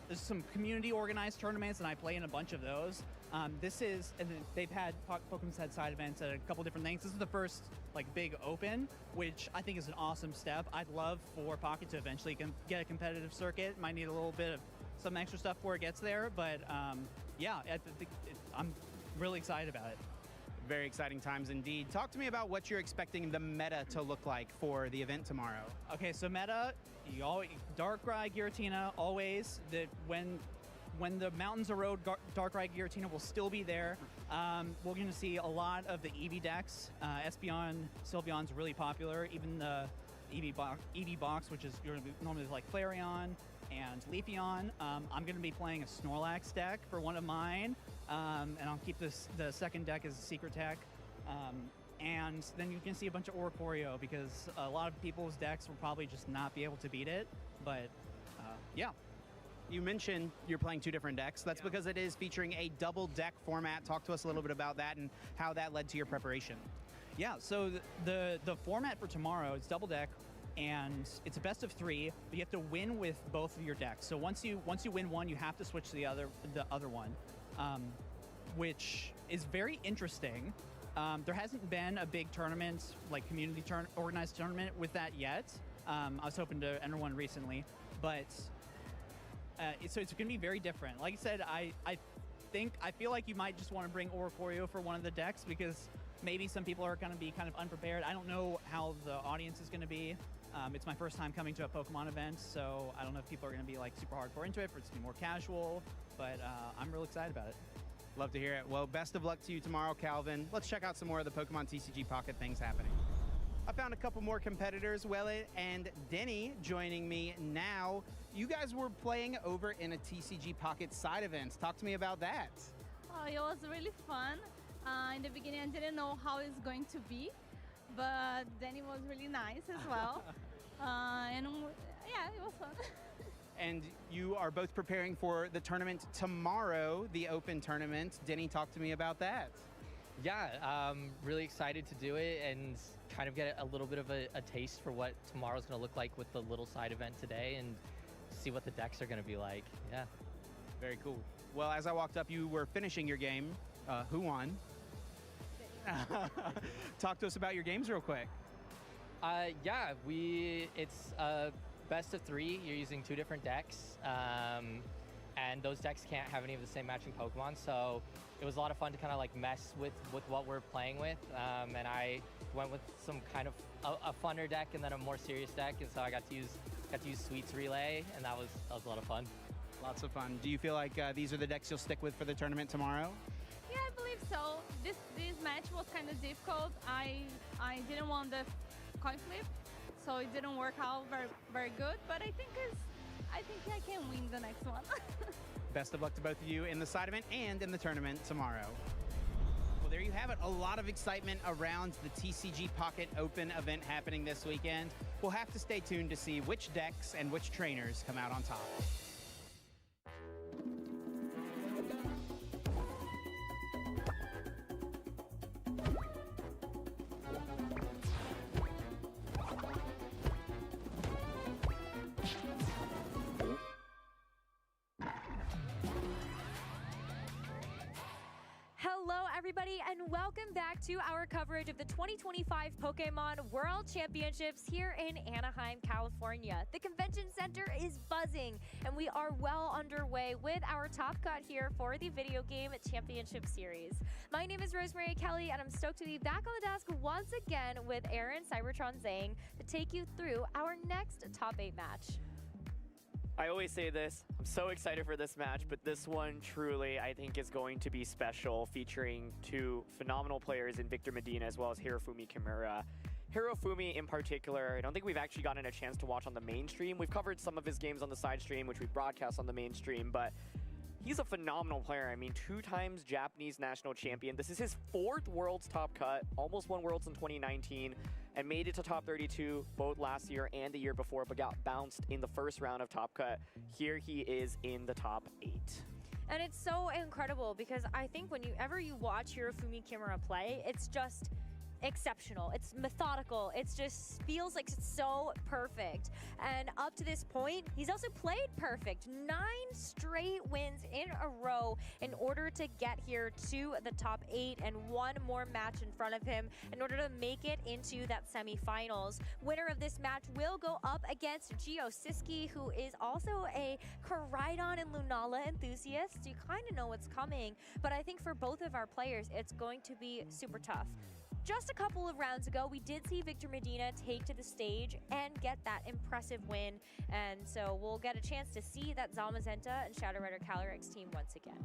Speaker 8: there's some community organized tournaments, and I play in a bunch of those. And they've had Pokemon's had side events at a couple different things. This is the first like big open, which I think is an awesome step. I'd love for Pocket to eventually get a competitive circuit. Might need a little bit of some extra stuff before it gets there, but yeah, I'm really excited about it.
Speaker 6: Very exciting times indeed. Talk to me about what you're expecting the meta to look like for the event tomorrow.
Speaker 8: Okay, so meta, Darkrai Giratina always. When the mountains erode, Darkrai Giratina will still be there. We're going to see a lot of the Eevee decks. Espeon, Sylveon's really popular. Even the Eevee box, which is normally like Flareon and Leafeon. I'm going to be playing a Snorlax deck for one of mine. And I'll keep the second deck as a secret deck. And then you can see a bunch of Oricorio because a lot of people's decks will probably just not be able to beat it. But yeah.
Speaker 6: You mentioned you're playing 2 different decks. That's because it is featuring a double deck format. Talk to us a little bit about that and how that led to your preparation.
Speaker 8: Yeah, so the format for tomorrow is double deck, and it's a best of 3, but you have to win with both of your decks. So once you win one, you have to switch to the other one, which is very interesting. There hasn't been a big tournament, like community organized tournament with that yet. I was hoping to enter one recently, but so it's going to be very different. Like I said, I feel like you might just want to bring Oricorio for one of the decks because maybe some people are going to be kind of unprepared. I don't know how the audience is going to be. It's my first time coming to a Pokemon event, so I don't know if people are going to be like super hardcore into it or it's going to be more casual, but I'm real excited about it.
Speaker 6: Love to hear it. Well, best of luck to you tomorrow, Calvin. Let's check out some more of the Pokemon TCG Pocket things happening. I found a couple more competitors, Wellet and Denny, joining me now. You guys were playing over in a TCG Pocket side event. Talk to me about that.
Speaker 25: Oh, it was really fun. In the beginning, I didn't know how it's going to be, but then it was really nice as well. And yeah, it was fun.
Speaker 6: And you are both preparing for the tournament tomorrow, the Open tournament. Denny, talk to me about that.
Speaker 9: Yeah, really excited to do it and kind of get a little bit of a taste for what tomorrow's going to look like with the little side event today and see what the decks are going to be like. Yeah.
Speaker 6: Very cool. Well, as I walked up, you were finishing your game. Who won? Talk to us about your games real quick.
Speaker 9: Yeah, it's best of 3. You're using 2 different decks, and those decks can't have any of the same matching Pokemon. So it was a lot of fun to kind of like mess with what we're playing with, and I went with some kind of a funner deck and then a more serious deck, and so I got to use Sweets Relay, and that was a lot of fun.
Speaker 6: Lots of fun. Do you feel like these are the decks you'll stick with for the tournament tomorrow?
Speaker 25: Yeah, I believe so. This match was kind of difficult. I didn't want the coin flip, so it didn't work out very good. But I think I can win the next one.
Speaker 6: Best of luck to both of you in the side event and in the tournament tomorrow. Well, there you have it. A lot of excitement around the TCG Pocket Open event happening this weekend. We'll have to stay tuned to see which decks and which trainers come out on top.
Speaker 14: Everybody, and welcome back to our coverage of the 2025 Pokémon World Championships here in Anaheim, California. The convention center is buzzing, and we are well underway with our Top Cut here for the Video Game Championship Series. My name is Rosemary Kelly, and I'm stoked to be back on the desk once again with Aaron Cybertron Zhang to take you through our next Top 8 match.
Speaker 11: I always say this, I'm so excited for this match, but this one truly I think is going to be special, featuring 2 phenomenal players in Victor Medina as well as Hirofumi Kimura. Hirofumi in particular, I don't think we've actually gotten a chance to watch on the main stream. We've covered some of his games on the side stream, which we broadcast on the main stream, but he's a phenomenal player. I mean, 2 times Japanese national champion. This is his 4th Worlds Top Cut, almost won Worlds in 2019, and made it to top 32 both last year and the year before, but got bounced in the first round of Top Cut. Here he is in the top 8.
Speaker 14: And it's so incredible because I think whenever you watch Hirofumi Kimura play, it's just exceptional. It's methodical. It just feels like it's so perfect. And up to this point, he's also played perfect. 9 straight wins in a row in order to get here to the top 8 and 1 more match in front of him in order to make it into that semifinals. Winner of this match will go up against Gio Siski, who is also a Koraidon and Lunala enthusiast. You kind of know what's coming, but I think for both of our players, it's going to be super tough. Just a couple of rounds ago, we did see Victor Medina take to the stage and get that impressive win. And so we'll get a chance to see that Zamazenta and Shadow Rider Calyrex team once again.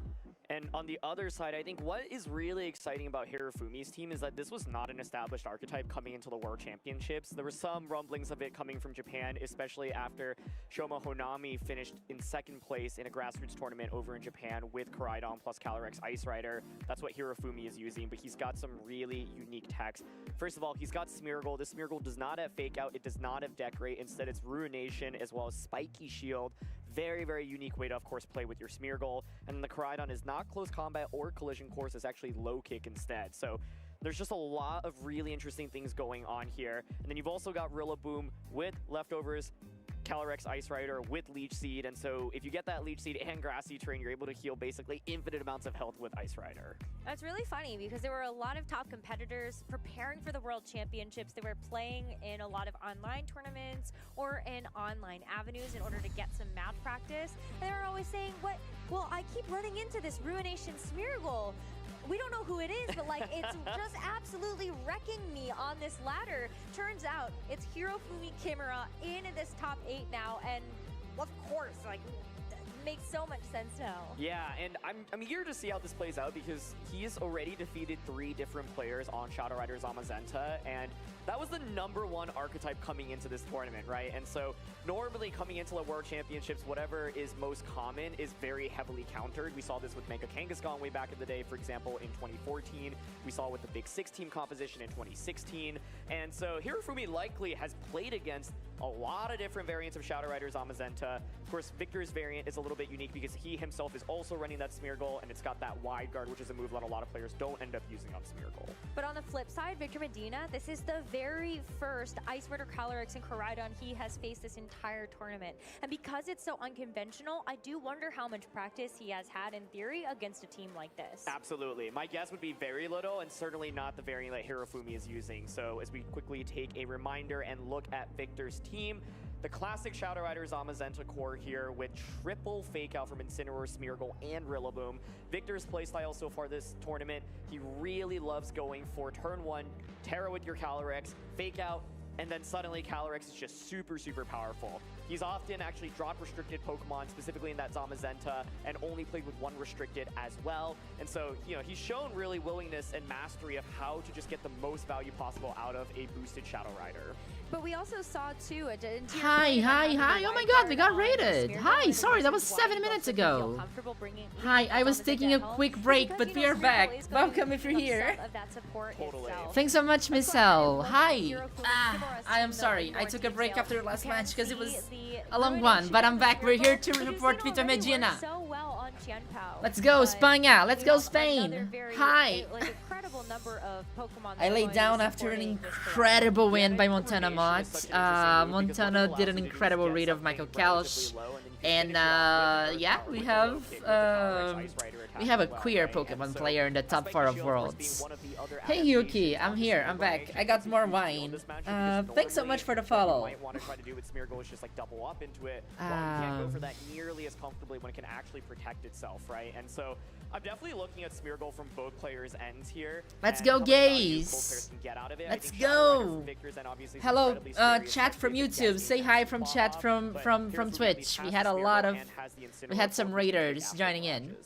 Speaker 11: And on the other side, I think what is really exciting about Hirofumi's team is that this was not an established archetype coming into the World Championships. There were some rumblings of it coming from Japan, especially after Shoma Honami finished in 2nd place in a grassroots tournament over in Japan with Koraidon plus Calyrex Ice Rider. That's what Hirofumi is using, but he's got some really unique techs. First of all, he's got Smeargle. This Smeargle does not have Fake Out. It does not have Decorate. Instead, it's Ruination as well as Spiky Shield. Very, very unique way to, of course, play with your Smeargle. And then the Koraidon is not close combat or collision course. It's actually low kick instead. So there's just a lot of really interesting things going on here. And then you've also got Rillaboom with leftovers, Calyrex Ice Rider with Leech Seed, and so if you get that Leech Seed and Grassy Terrain, you're able to heal basically infinite amounts of health with Ice Rider.
Speaker 14: That's really funny because there were a lot of top competitors preparing for the World Championships. They were playing in a lot of online tournaments or in online avenues in order to get some match practice. And they were always saying, "What? Well, I keep running into this Ruination Smeargle. We don't know who it is, but like it's just absolutely wrecking me on this ladder." Turns out it's Hirofumi Kimura in this top 8 now, and of course, like, makes so much sense now.
Speaker 11: Yeah, and I'm eager to see how this plays out because he has already defeated 3 different players on Shadow Rider Zamazenta, and that was the #1 archetype coming into this tournament, right? And so normally coming into the World Championships, whatever is most common is very heavily countered. We saw this with Mega Kangaskhan way back in the day, for example, in 2014. We saw it with the Big 6 team composition in 2016. And so Hirofumi likely has played against a lot of different variants of Shadow Rider Zamazenta. Of course, Victor's variant is a little bit unique because he himself is also running that Smeargle, and it's got that wide guard, which is a move that a lot of players don't end up using on Smeargle.
Speaker 14: But on the flip side, Victor Medina, this is the very first Ice Rider Calyrex and Koraidon he has faced this entire tournament. And because it's so unconventional, I do wonder how much practice he has had in theory against a team like this.
Speaker 11: Absolutely. My guess would be very little, and certainly not the variant that Hirofumi is using. So as we quickly take a reminder and look at Victor's team, the classic Shadow Rider Zamazenta core here with triple fake out from Incineroar, Smeargle, and Rillaboom. Victor's playstyle so far this tournament, he really loves going for turn 1, Terra with your Calyrex, fake out, and then suddenly Calyrex is just super, super powerful. He's often actually dropped restricted Pokemon, specifically in that Zamazenta, and only played with 1 restricted as well. And so, you know, he's shown really willingness and mastery of how to just get the most value possible out of a boosted Shadow Rider.
Speaker 14: But we also saw too
Speaker 1: Hi. Oh my god, we got raided. Hi, sorry, that was 7 minutes ago. Hi, I was taking a quick break, but we are back. Welcome if you're here. Thanks so much, Miss L. Hi. I am sorry. I took a break after the last match because it was a long one, but I'm back. We're here to report Victor Medina. Let's go, Spania. Let's go, Spain. Hi. I laid down after an incredible win by Montana Mott. Montana did an incredible read of Michael Kalsh. And yeah, we have a queer Pokemon player in the top 4 of Worlds. Hey Yuki, I'm here, I'm back. I got more wine. Thanks so much for the follow.
Speaker 11: Might want to try to do with Smeargle is just like double up into it. While you can't go for that nearly as comfortably when it can actually protect itself, right? And so I'm definitely looking at Smeargle from both players' ends here.
Speaker 1: Let's go, gays. Let's go. Hello, chat from YouTube. Say hi from chat from Twitch. We had some raiders joining in.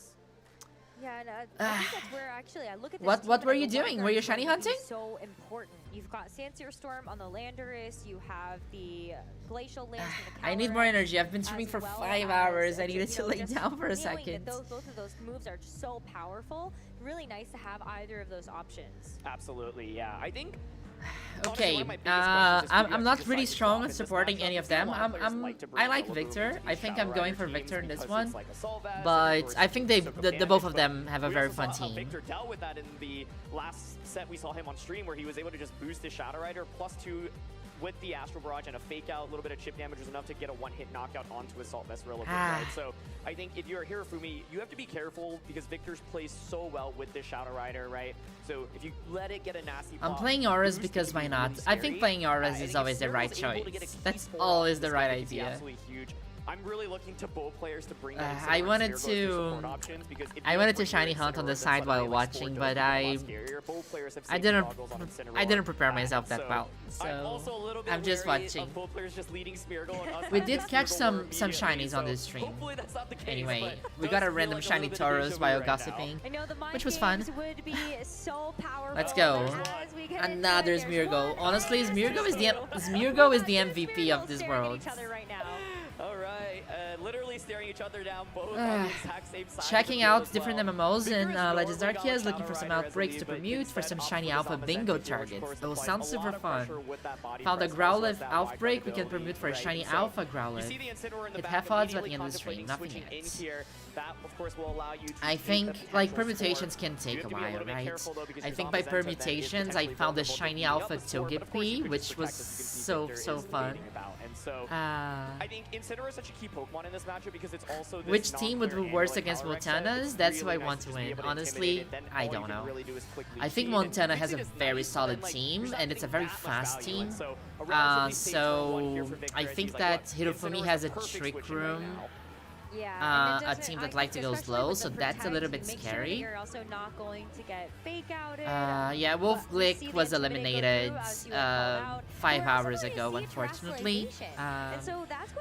Speaker 14: Yeah, and I think that's where actually I look at this.
Speaker 1: What were you doing? Were you shiny hunting?
Speaker 14: So important. You've got Sansir Storm on the Landorus. You have the Glacial Lance.
Speaker 1: I need more energy. I've been streaming for 5 hours. I needed to lay down for a second.
Speaker 14: Both of those moves are just so powerful. Really nice to have either of those options.
Speaker 11: Absolutely, yeah. I think.
Speaker 1: Okay, I'm not really strong at supporting any of them. I like Victor. I think I'm going for Victor in this one, but I think the both of them have a very fun team.
Speaker 11: Victor dealt with that in the last set we saw him on stream, where he was able to just boost his Shadow Rider +2 with the Astral Barrage and a fake out. A little bit of chip damage was enough to get a 1-hit knockout onto Assault Vest Rillaboom, right? So I think if you're a Hirofumi, you have to be careful because Victor's plays so well with this Shadow Rider, right? So if you let it get a nasty
Speaker 1: I'm playing Auras because why not? I think playing Auras is always the right choice. That's always the right idea.
Speaker 11: Absolutely huge. I'm really looking to both players to bring in
Speaker 1: I wanted to shiny hunt on the side while watching, but I didn't prepare myself that well, so I'm just watching. We did catch some shinies on this stream. Anyway, we got a random shiny Tauros while gossiping, which was fun. Let's go. Another Smeargle. Honestly, Smeargle is the MVP of this world.
Speaker 11: Alright, literally staring each other down, both on the exact same side.
Speaker 1: Checking out different MMOs in Legends Arceus, looking for some outbreaks to permute, for some shiny alpha bingo targets. Those sound super fun. Found a Growlithe outbreak we can permute for a shiny alpha Growlithe. Hit half odds by the end of the stream, nothing yet. I think, like, permutations can take a while, right? I think by permutations, I found a shiny alpha Togepi, which was so fun.
Speaker 11: I think Incineroar is such a key Pokemon in this matchup because it's also this
Speaker 1: which team would be worse against Montanas? That's who I want to win. Honestly, I don't know. I think Montana has a very solid team, and it's a very fast team. So I think that Hirofumi has a Trick Room. A team that likes to go slow, so that's a little bit scary. Yeah, Wolf Glick was eliminated 5 hours ago, unfortunately.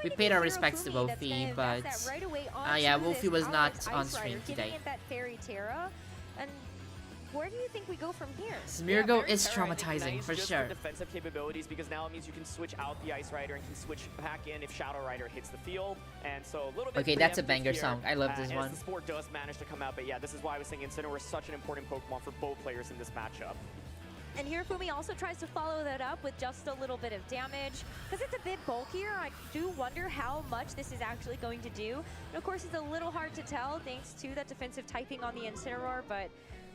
Speaker 1: We paid our respects to Wolfie, but yeah, Wolfie was not on stream today.
Speaker 14: where do you think we go from here?
Speaker 1: Smeargle
Speaker 11: very
Speaker 1: is
Speaker 11: fair, I think.
Speaker 1: traumatizing
Speaker 11: Nice
Speaker 1: for
Speaker 11: just
Speaker 1: sure.
Speaker 11: defensive capabilities, because now it means you can switch out the Ice Rider and can switch back in if Shadow Rider hits the field. And so a little bit
Speaker 1: Okay, that's a
Speaker 11: preemptive
Speaker 1: banger
Speaker 11: here,
Speaker 1: song. I love this
Speaker 11: as
Speaker 1: one.
Speaker 11: the sport does manage to come out, but yeah, this is why I was saying Incineroar is such an important Pokemon for both players in this matchup.
Speaker 14: And Hirofumi also tries to follow that up with just a little bit of damage. Because it's a bit bulkier, I do wonder how much this is actually going to do. And of course, it's a little hard to tell thanks to that defensive typing on the Incineroar, but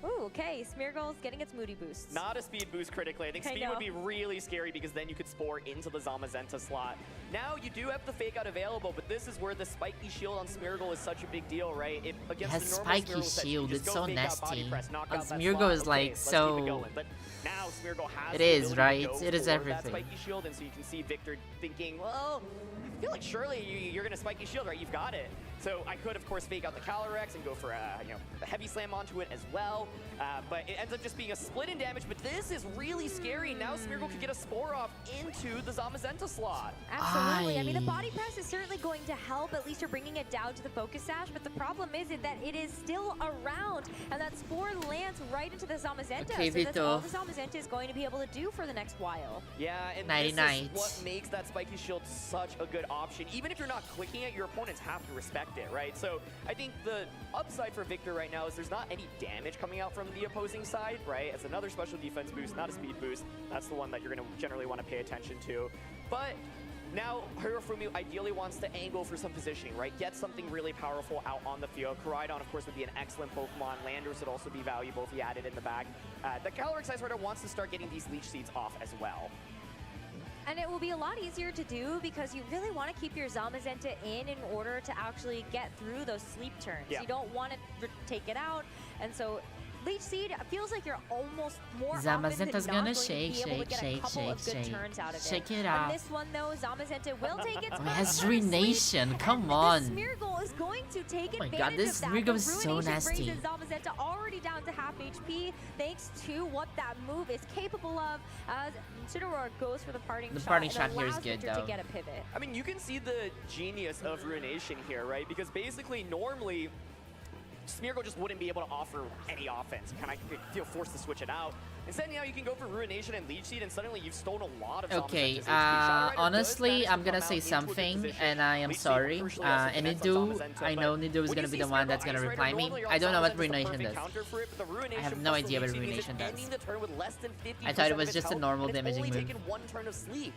Speaker 14: ooh, okay, Smeargle's getting its moody boosts.
Speaker 11: Not a speed boost critically. I think speed would be really scary because then you could Spore into the Zamazenta slot. Now you do have the Fake Out available, but this is where the spiky shield on Smeargle is such a big deal, right? If
Speaker 1: It
Speaker 11: against
Speaker 1: has
Speaker 11: the normal
Speaker 1: spiky
Speaker 11: Smeargle set, you
Speaker 1: shield,
Speaker 11: just
Speaker 1: it's
Speaker 11: go
Speaker 1: so
Speaker 11: Fake Out, Body
Speaker 1: nasty.
Speaker 11: Press, knock
Speaker 1: On
Speaker 11: out that
Speaker 1: Smeargle
Speaker 11: slot.
Speaker 1: is
Speaker 11: Okay,
Speaker 1: like
Speaker 11: let's keep
Speaker 1: so...
Speaker 11: it going. But now Smeargle has
Speaker 1: It
Speaker 11: the
Speaker 1: is,
Speaker 11: ability
Speaker 1: right?
Speaker 11: to go
Speaker 1: It is
Speaker 11: for that
Speaker 1: everything.
Speaker 11: spiky shield, and so you can see Victor thinking, well, I feel like surely you're going to spiky shield, right? You've got it. So I could, of course, fake out the Calyrex and go for a heavy slam onto it as well. But it ends up just being a split in damage. But this is really scary. Now Smeargle could get a Spore off into the Zamazenta slot.
Speaker 14: Absolutely. I mean, the body press is certainly going to help. At least you're bringing it down to the Focus Sash. But the problem is that it is still around. And that Spore lands right into the Zamazenta.
Speaker 1: Okay,
Speaker 14: so that's all
Speaker 1: Vito.
Speaker 14: the Zamazenta is going to be able to do for the next while.
Speaker 11: Yeah, and
Speaker 1: Nighty
Speaker 11: this
Speaker 1: night.
Speaker 11: is what makes that spiky shield such a good option. Even if you're not clicking it, your opponents have to respect it, right? So I think the upside for Victor right now is there's not any damage coming out from the opposing side, right? It's another special defense boost, not a speed boost. That's the one that you're going to generally want to pay attention to. But now Hirofumi ideally wants to angle for some positioning, right? Get something really powerful out on the field. Koraidon, of course, would be an excellent Pokemon. Landers would also be valuable if he had it in the back. The Calyrex Ice Rider wants to start getting these Leech Seeds off as well.
Speaker 14: And it will be a lot easier to do because you really want to keep your Zamazenta in order to actually get through those sleep turns.
Speaker 11: Yeah.
Speaker 14: You don't want to take it out. And so Leech Seed feels like you're almost more often than
Speaker 1: Zamazenta's
Speaker 14: not
Speaker 1: gonna
Speaker 14: going
Speaker 1: shake,
Speaker 14: to be able to get a
Speaker 1: shake,
Speaker 14: couple of
Speaker 1: shake,
Speaker 14: good
Speaker 1: shake.
Speaker 14: turns out of
Speaker 1: Shake
Speaker 14: it.
Speaker 1: it
Speaker 14: On
Speaker 1: off.
Speaker 14: this one though, Zamazenta will take its
Speaker 1: Oh, it has
Speaker 14: Ruination.
Speaker 1: Ruination, come
Speaker 14: The
Speaker 1: on.
Speaker 14: Smeargle is going to take
Speaker 1: Oh my
Speaker 14: advantage
Speaker 1: god, this
Speaker 14: of that.
Speaker 1: Smeargle
Speaker 14: The
Speaker 1: is so
Speaker 14: Ruination
Speaker 1: nasty.
Speaker 14: brings Zamazenta already down to half HP thanks to what that move is capable of as Incineroar goes for the parting
Speaker 1: The
Speaker 14: shot.
Speaker 1: parting
Speaker 14: and
Speaker 1: shot here is
Speaker 14: allows
Speaker 1: good,
Speaker 14: Victor
Speaker 1: though.
Speaker 14: to get a pivot.
Speaker 11: I mean, you can see the genius of Ruination here, right? Because basically, normally, Smeargle just wouldn't be able to offer any offense. Kind of feel forced to switch it out. Instead, now you can go for Ruination and Leech Seed, and suddenly you've stolen a lot of
Speaker 1: Okay,
Speaker 11: Zamazenta's HP. Shadow Rider does
Speaker 1: honestly,
Speaker 11: manage to
Speaker 1: I'm gonna
Speaker 11: come
Speaker 1: say
Speaker 11: out into a good
Speaker 1: something,
Speaker 11: position.
Speaker 1: and I am
Speaker 11: Leech Seed
Speaker 1: sorry.
Speaker 11: crucially also
Speaker 1: And
Speaker 11: connects
Speaker 1: Nidu,
Speaker 11: on Zamazenta,
Speaker 1: I know
Speaker 11: but
Speaker 1: Nidu is
Speaker 11: when
Speaker 1: gonna
Speaker 11: you
Speaker 1: be
Speaker 11: see
Speaker 1: the one
Speaker 11: Smeargle
Speaker 1: that's gonna
Speaker 11: Ice Rider,
Speaker 1: reply me.
Speaker 11: normally
Speaker 1: I don't know what
Speaker 11: Zamazenta's the
Speaker 1: Ruination
Speaker 11: perfect
Speaker 1: does.
Speaker 11: counter for it, but the Ruination
Speaker 1: I have
Speaker 11: plus
Speaker 1: no
Speaker 11: the
Speaker 1: idea what
Speaker 11: Leech Seed means
Speaker 1: Ruination
Speaker 11: it's
Speaker 1: does.
Speaker 11: ending the turn with less than 50%
Speaker 1: I thought it
Speaker 11: of
Speaker 1: was
Speaker 11: its
Speaker 1: just a
Speaker 11: health,
Speaker 1: normal
Speaker 11: and it's
Speaker 1: damaging
Speaker 11: only
Speaker 1: move.
Speaker 11: taken one turn of sleep.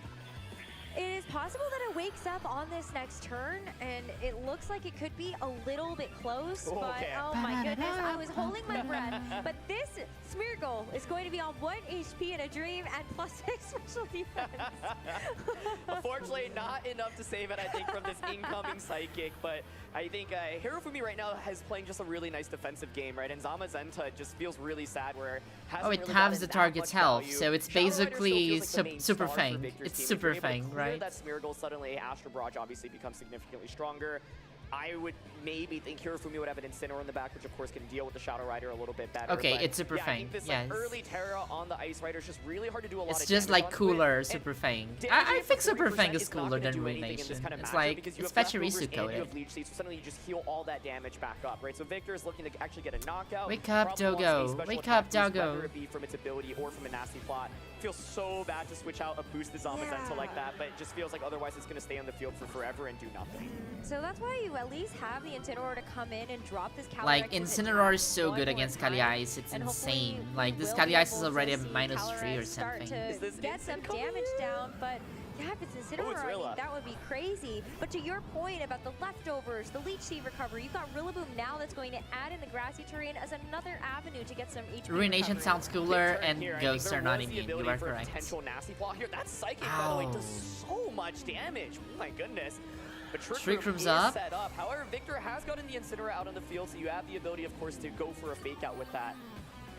Speaker 14: It is possible that it wakes up on this next turn, and it looks like it could be a little bit close, but
Speaker 11: Okay.
Speaker 14: oh my goodness, I was holding my breath. But this Smeargle is going to be on 1 HP in a dream and +6 special defense.
Speaker 11: Unfortunately, not enough to save it, I think, from this incoming Psychic, but I think Hirofumi right now is playing just a really nice defensive game, right? And Zamazenta just feels really sad where it hasn't
Speaker 1: Oh, it
Speaker 11: really
Speaker 1: halves
Speaker 11: gotten
Speaker 1: the
Speaker 11: that
Speaker 1: target's
Speaker 11: much
Speaker 1: health,
Speaker 11: value.
Speaker 1: so it's
Speaker 11: Shadow Rider still
Speaker 1: basically
Speaker 11: feels like the main
Speaker 1: Super
Speaker 11: star for
Speaker 1: Fang.
Speaker 11: Victor's
Speaker 1: It's
Speaker 11: team.
Speaker 1: Super
Speaker 11: If you're able to
Speaker 1: Fang,
Speaker 11: clear
Speaker 1: right?
Speaker 11: that Smeargle, suddenly Astro Barrage obviously becomes significantly stronger. I would maybe think Hirofumi would have an Incineroar in the back, which of course can deal with the Shadow Rider a little bit better.
Speaker 1: Okay,
Speaker 11: but
Speaker 1: it's Super
Speaker 11: yeah, I
Speaker 1: Fang,
Speaker 11: think this
Speaker 1: yes.
Speaker 11: early Terra on the Ice Rider is just really hard to do a lot
Speaker 1: It's
Speaker 11: of
Speaker 1: just
Speaker 11: damage
Speaker 1: like
Speaker 11: onto it,
Speaker 1: cooler
Speaker 11: and
Speaker 1: Super Fang.
Speaker 11: damaging
Speaker 1: I
Speaker 11: it
Speaker 1: think
Speaker 11: for
Speaker 1: Super
Speaker 11: 40%
Speaker 1: Fang is
Speaker 11: is not
Speaker 1: cooler
Speaker 11: gonna
Speaker 1: than
Speaker 11: do anything in this
Speaker 1: Ruination.
Speaker 11: kind of
Speaker 1: It's
Speaker 11: matchup
Speaker 1: like,
Speaker 11: because you
Speaker 1: it's
Speaker 11: have
Speaker 1: Pachirisu
Speaker 11: leftovers and you
Speaker 1: coded.
Speaker 11: have Leech Seed, so suddenly you just heal all that damage back up, right? So Victor is looking to actually get a knockout.
Speaker 1: Wake up,
Speaker 11: Probably wants a
Speaker 1: Dogo.
Speaker 11: special
Speaker 1: Wake
Speaker 11: attack
Speaker 1: up,
Speaker 11: boost,
Speaker 1: Dogo.
Speaker 11: Whether it be from its ability or from a nasty plot. Feels so bad to switch out a boost to Zamazenta like that, but it just feels like otherwise it's going to stay on the field for forever and do nothing.
Speaker 14: So that's why you at least have the Incineroar to come in and drop this Calyrex.
Speaker 1: Like,
Speaker 14: as
Speaker 1: Incineroar
Speaker 14: attack
Speaker 1: is so
Speaker 14: one
Speaker 1: good
Speaker 14: more
Speaker 1: against
Speaker 14: time,
Speaker 1: Kali Ice, it's
Speaker 14: and hopefully
Speaker 1: insane.
Speaker 14: we
Speaker 1: Like, this
Speaker 14: will
Speaker 1: Kali
Speaker 14: be
Speaker 1: Ice is
Speaker 14: able to
Speaker 1: already at
Speaker 14: see
Speaker 1: -3 or
Speaker 14: Calyrex start
Speaker 1: something.
Speaker 14: to get some damage down, but yeah, if it's Incineroar, I
Speaker 11: Rilla.
Speaker 14: think that would be crazy. But to your point about the leftovers, the Leech Seed recovery, you've got Rillaboom now that's going to add in the grassy terrain as another avenue to get some HP
Speaker 1: Ruination
Speaker 14: recovery.
Speaker 1: sounds cooler,
Speaker 11: Big turn
Speaker 1: and
Speaker 11: here. I
Speaker 1: ghosts
Speaker 11: think
Speaker 1: are
Speaker 11: there
Speaker 1: not
Speaker 11: was the
Speaker 1: immune. You
Speaker 11: ability
Speaker 1: are
Speaker 11: for a
Speaker 1: correct.
Speaker 11: potential nasty plot here. That Psychic, by the way,
Speaker 1: Ow.
Speaker 11: does so much damage. Oh my goodness. But
Speaker 1: Trick Room's
Speaker 11: is
Speaker 1: up.
Speaker 11: set up. However, Victor has gotten the Incineroar out on the field, so you have the ability, of course, to go for a fake out with that.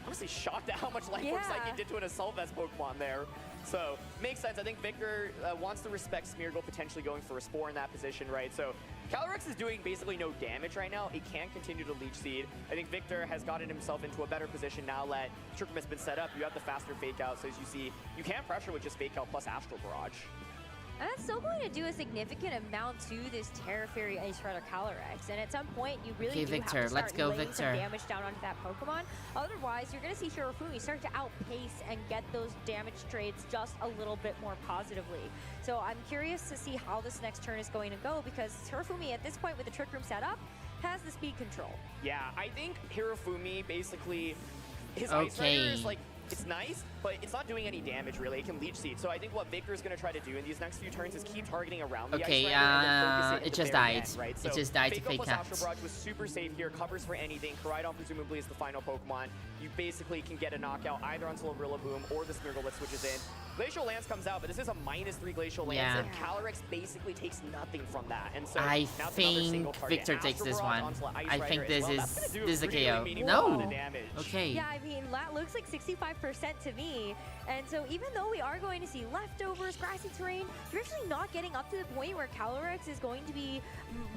Speaker 11: Honestly, shocked at how much life orb Psychic did to an Assault Vest Pokemon there. So, makes sense. I think Victor wants to respect Smeargle potentially going for a Spore in that position, right? So, Calyrex is doing basically no damage right now. It can continue to Leech Seed. I think Victor has gotten himself into a better position now that Trick Room has been set up. You have the faster Fake Out, so as you see, you can pressure with just Fake Out plus Astral Barrage.
Speaker 14: And that's still going to do a significant amount to this Terra Fairy Ice Rider Calyrex, and at some point you really
Speaker 1: Okay,
Speaker 14: do
Speaker 1: Victor,
Speaker 14: have to start
Speaker 1: let's go,
Speaker 14: laying some
Speaker 1: Victor.
Speaker 14: damage down onto that Pokemon. Otherwise, you're going to see Hirofumi start to outpace and get those damage trades just a little bit more positively. So I'm curious to see how this next turn is going to go, because Hirofumi at this point with the Trick Room set up has the speed control.
Speaker 11: Yeah, I think Hirofumi basically, his Ice Rider is like, it's nice, but it's not doing any damage really. It can leech seed. So I think what Victor is going to try to do in these next few turns is keep targeting around the Ice Rider and then focus
Speaker 1: it
Speaker 11: at
Speaker 1: just
Speaker 11: the very
Speaker 1: died.
Speaker 11: end, right?
Speaker 1: It just died to Fake
Speaker 11: plus
Speaker 1: Out.
Speaker 11: Astral Barrage was super safe here, covers for anything. Koraidon presumably is the final Pokemon. You basically can get a knockout either onto a Rillaboom or the Smeargle that switches in. Glacial Lance comes out, but this is a -3 Glacial Lance,
Speaker 1: Yeah.
Speaker 11: and Calyrex basically takes nothing from that. And so
Speaker 1: I
Speaker 11: now it's another single
Speaker 1: think
Speaker 11: target.
Speaker 1: Victor takes
Speaker 11: Astral
Speaker 1: this
Speaker 11: Barrage
Speaker 1: one.
Speaker 11: onto Ice
Speaker 1: I
Speaker 11: Rider
Speaker 1: think
Speaker 11: as
Speaker 1: this
Speaker 11: well. That's gonna
Speaker 1: is
Speaker 11: do
Speaker 1: this is a
Speaker 11: really
Speaker 1: KO.
Speaker 11: meaningful amount of
Speaker 1: No.
Speaker 11: damage.
Speaker 1: Okay.
Speaker 14: Yeah, I mean, that looks like 65% to me. And so even though we are going to see leftovers, grassy terrain, you're actually not getting up to the point where Calyrex is going to be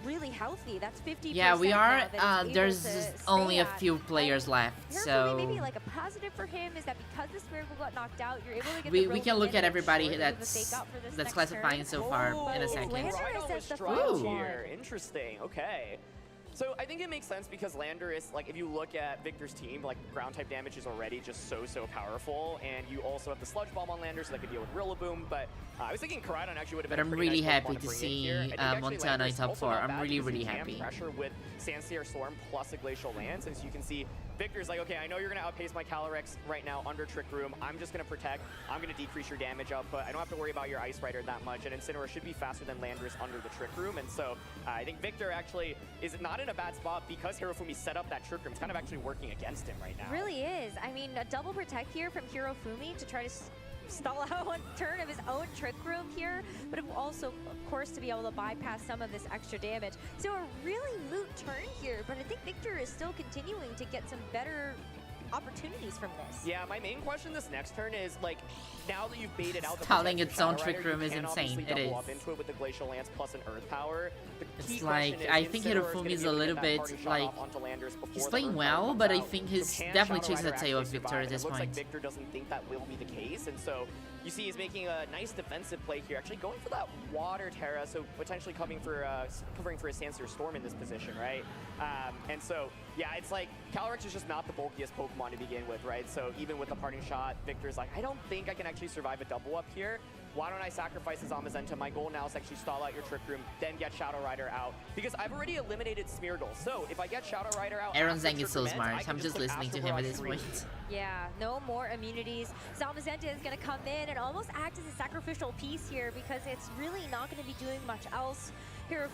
Speaker 14: really healthy. That's 50%.
Speaker 1: Yeah, we
Speaker 14: now
Speaker 1: are.
Speaker 14: that it's able
Speaker 1: There's
Speaker 14: to stay
Speaker 1: only a
Speaker 14: at.
Speaker 1: few players left,
Speaker 14: Hirofumi,
Speaker 1: so
Speaker 14: maybe like a positive for him is that because the Smeargle got knocked out, you're able to get
Speaker 1: we
Speaker 14: the
Speaker 1: can
Speaker 14: Rillaboom
Speaker 1: look
Speaker 14: in
Speaker 1: at
Speaker 14: and
Speaker 1: everybody
Speaker 14: shortly with the
Speaker 1: that's
Speaker 14: fake out for this
Speaker 1: that's
Speaker 14: next
Speaker 1: classifying
Speaker 14: turn.
Speaker 1: so far in a
Speaker 14: It's
Speaker 1: second.
Speaker 14: Landorus
Speaker 11: Koraidon
Speaker 14: as the
Speaker 11: strong
Speaker 14: first
Speaker 11: here.
Speaker 14: one.
Speaker 11: Interesting. Okay. So I think it makes sense because Landorus, like if you look at Victor's team, like ground type damage is already just so powerful, and you also have the Sludge Bomb on Landorus that could deal with Rillaboom, but I was thinking Koraidon actually would have been
Speaker 1: But
Speaker 11: a
Speaker 1: I'm
Speaker 11: pretty
Speaker 1: really
Speaker 11: nice
Speaker 1: happy
Speaker 11: Pokemon
Speaker 1: to
Speaker 11: bring in
Speaker 1: see
Speaker 11: here. I think actually
Speaker 1: Montana in
Speaker 11: Landorus
Speaker 1: top
Speaker 11: also
Speaker 1: 4.
Speaker 11: not
Speaker 1: I'm
Speaker 11: bad
Speaker 1: really,
Speaker 11: because he
Speaker 1: really
Speaker 11: can
Speaker 1: happy.
Speaker 11: pressure with Sandsear Storm plus a Glacial Lance, and so you can see Victor's like, okay, I know you're going to outpace my Calyrex right now under Trick Room. I'm just going to protect. I'm going to decrease your damage output. I don't have to worry about your Ice Rider that much, and Incineroar should be faster than Landorus under the Trick Room, and so I think Victor actually is not in a bad spot because Hirofumi set up that Trick Room. It's kind of actually working against him right now.
Speaker 14: Really is. I mean, a double protect here from Hirofumi to try to stall out one turn of his own Trick Room here, but also, of course, to be able to bypass some of this extra damage. So a really moot turn here, but I think Victor is still continuing to get some better opportunities from this.
Speaker 11: Yeah, my main question this next turn is, like, now that you've baited out the
Speaker 1: Stalling
Speaker 11: protected
Speaker 1: its own
Speaker 11: Shadow
Speaker 1: Trick
Speaker 11: Rider,
Speaker 1: Room
Speaker 11: you
Speaker 1: is
Speaker 11: can
Speaker 1: insane.
Speaker 11: obviously
Speaker 1: It
Speaker 11: double
Speaker 1: is.
Speaker 11: up into it with the Glacial Lance plus an Earth Power. The
Speaker 1: It's
Speaker 11: key
Speaker 1: like,
Speaker 11: question
Speaker 1: I
Speaker 11: is
Speaker 1: think
Speaker 11: Incineroar is
Speaker 1: Hirofumi
Speaker 11: gonna
Speaker 1: is
Speaker 11: be
Speaker 1: a
Speaker 11: able to
Speaker 1: little
Speaker 11: get that
Speaker 1: bit,
Speaker 11: parting shot
Speaker 1: like,
Speaker 11: off onto Landorus before
Speaker 1: he's
Speaker 11: the
Speaker 1: playing
Speaker 11: Earth Power
Speaker 1: well,
Speaker 11: comes
Speaker 1: but I
Speaker 11: out.
Speaker 1: think
Speaker 11: So
Speaker 1: he's
Speaker 11: can
Speaker 1: definitely
Speaker 11: Shadow
Speaker 1: chasing the
Speaker 11: Rider
Speaker 1: tail of
Speaker 11: actually
Speaker 1: Victor
Speaker 11: survive?
Speaker 1: at this
Speaker 11: And it looks like
Speaker 1: point.
Speaker 11: Victor doesn't think that will be the case, and so you see he's making a nice defensive play here, actually going for that Water Terra, so potentially covering for a Sandsear Storm in this position, right? And so, yeah, it's like Calyrex is just not the bulkiest Pokemon to begin with, right? So even with the parting shot, Victor's like, I don't think I can actually survive a double up here. Why don't I sacrifice his Zamazenta? My goal now is actually stall out your Trick Room, then get Shadow Rider out, because I've already eliminated Smeargle. So if I get Shadow Rider out,
Speaker 1: Aaron
Speaker 11: after
Speaker 1: Zhang is
Speaker 11: Trick
Speaker 1: so
Speaker 11: Room ends, I
Speaker 1: smart.
Speaker 11: can
Speaker 1: I'm just
Speaker 11: put
Speaker 1: listening to
Speaker 11: Astral
Speaker 1: him at
Speaker 11: Barrage
Speaker 1: this
Speaker 11: free.
Speaker 1: point.
Speaker 14: Yeah, no more immunities. Zamazenta is going to come in and almost act as a sacrificial piece here because it's really not going to be doing much else. Here,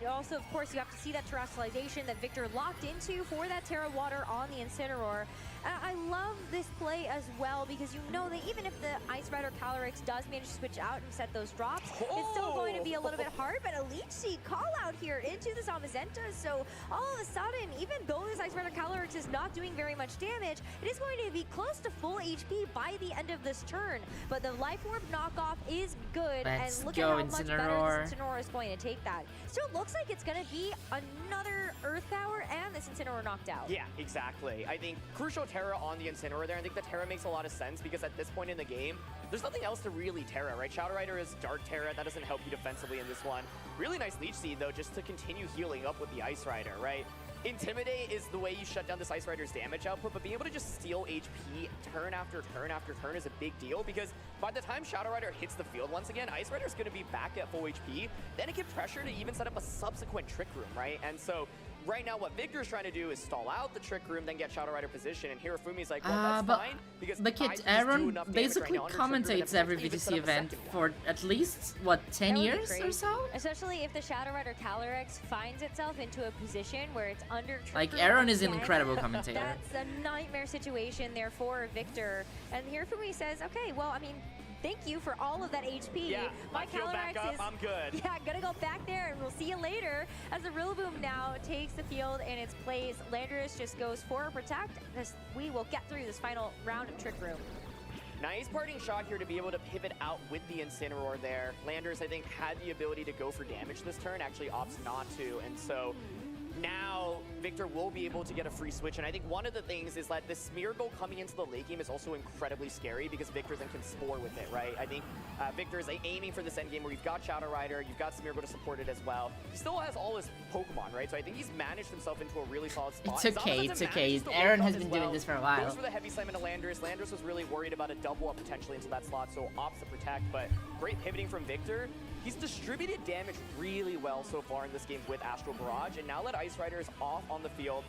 Speaker 14: also, of course, you have to see that terrestrialization that Victor locked into for that Terra Water on the Incineroar. I love this play as well because you know that even if the Ice Rider Calyrex does manage to switch out and set those drops, it's still going to be a little bit hard, but a Leech Seed call out here into the Zamazenta, so all of a sudden, even though this Ice Rider Calyrex is not doing very much damage, it is going to be close to full HP by the end of this turn, but the Life Orb knockoff is good,
Speaker 1: Let's
Speaker 14: and look
Speaker 1: go,
Speaker 14: at how much better
Speaker 1: Incineroar.
Speaker 14: this Incineroar is going to take that. Still looks like it's going to be another Earth Power and this Incineroar knocked out.
Speaker 11: Yeah, exactly. I think crucial Terra on the Incineroar there. I think the Terra makes a lot of sense because at this point in the game, there's nothing else to really Terra, right? Shadow Rider is Dark Terra. That doesn't help you defensively in this one. Really nice Leech Seed, though, just to continue healing up with the Ice Rider, right? Intimidate is the way you shut down this Ice Rider's damage output, but being able to just steal HP turn after turn after turn is a big deal because by the time Shadow Rider hits the field once again, Ice Rider is going to be back at full HP. Then it can pressure to even set up a subsequent Trick Room, right? And so right now what Victor's trying to do is stall out the Trick Room, then get Shadow Rider position, and Hirofumi's like, well, that's
Speaker 1: But
Speaker 11: fine because
Speaker 1: the kid
Speaker 11: I just do
Speaker 1: Aaron
Speaker 11: enough damage
Speaker 1: basically
Speaker 11: right now under Trick Room
Speaker 1: commentates
Speaker 11: that
Speaker 1: every
Speaker 11: even set
Speaker 1: VGC
Speaker 11: up a
Speaker 1: event
Speaker 11: second one.
Speaker 1: for at least, what, 10
Speaker 14: That would be
Speaker 1: years or
Speaker 14: great.
Speaker 1: so?
Speaker 14: Especially if the Shadow Rider Calyrex finds itself into a position where it's under Trick
Speaker 1: Like,
Speaker 14: Room
Speaker 1: Aaron is an
Speaker 14: again.
Speaker 1: incredible commentator.
Speaker 14: That's a nightmare situation there for Victor. And Hirofumi says, okay, well, I mean, thank you for all of that HP.
Speaker 11: Yeah,
Speaker 14: My
Speaker 11: I feel back
Speaker 14: Calyrex
Speaker 11: up,
Speaker 14: is,
Speaker 11: I'm good.
Speaker 14: Yeah, gonna go back there, and we'll see you later. As the Rillaboom now takes the field in its place, Landorus just goes for a protect. We will get through this final round of Trick Room.
Speaker 11: Nice parting shot here to be able to pivot out with the Incineroar there. Landorus, I think, had the ability to go for damage this turn, actually opts not to, and so now Victor will be able to get a free switch, and I think one of the things is that the Smeargle coming into the late game is also incredibly scary because Victor then can spore with it, right? I think Victor is aiming for this end game where you've got Shadow Rider, you've got Smeargle to support it as well. He still has all his Pokemon, right? So I think he's managed himself into a really solid spot.
Speaker 1: It's okay, it's okay. Aaron has been doing this for a while.
Speaker 11: Goes for the heavy slam into Landorus. Landorus was really worried about a double up potentially into that slot, so opts to protect, but great pivoting from Victor. He's distributed damage really well so far in this game with Astral Barrage, and now that Ice Rider is off on the field,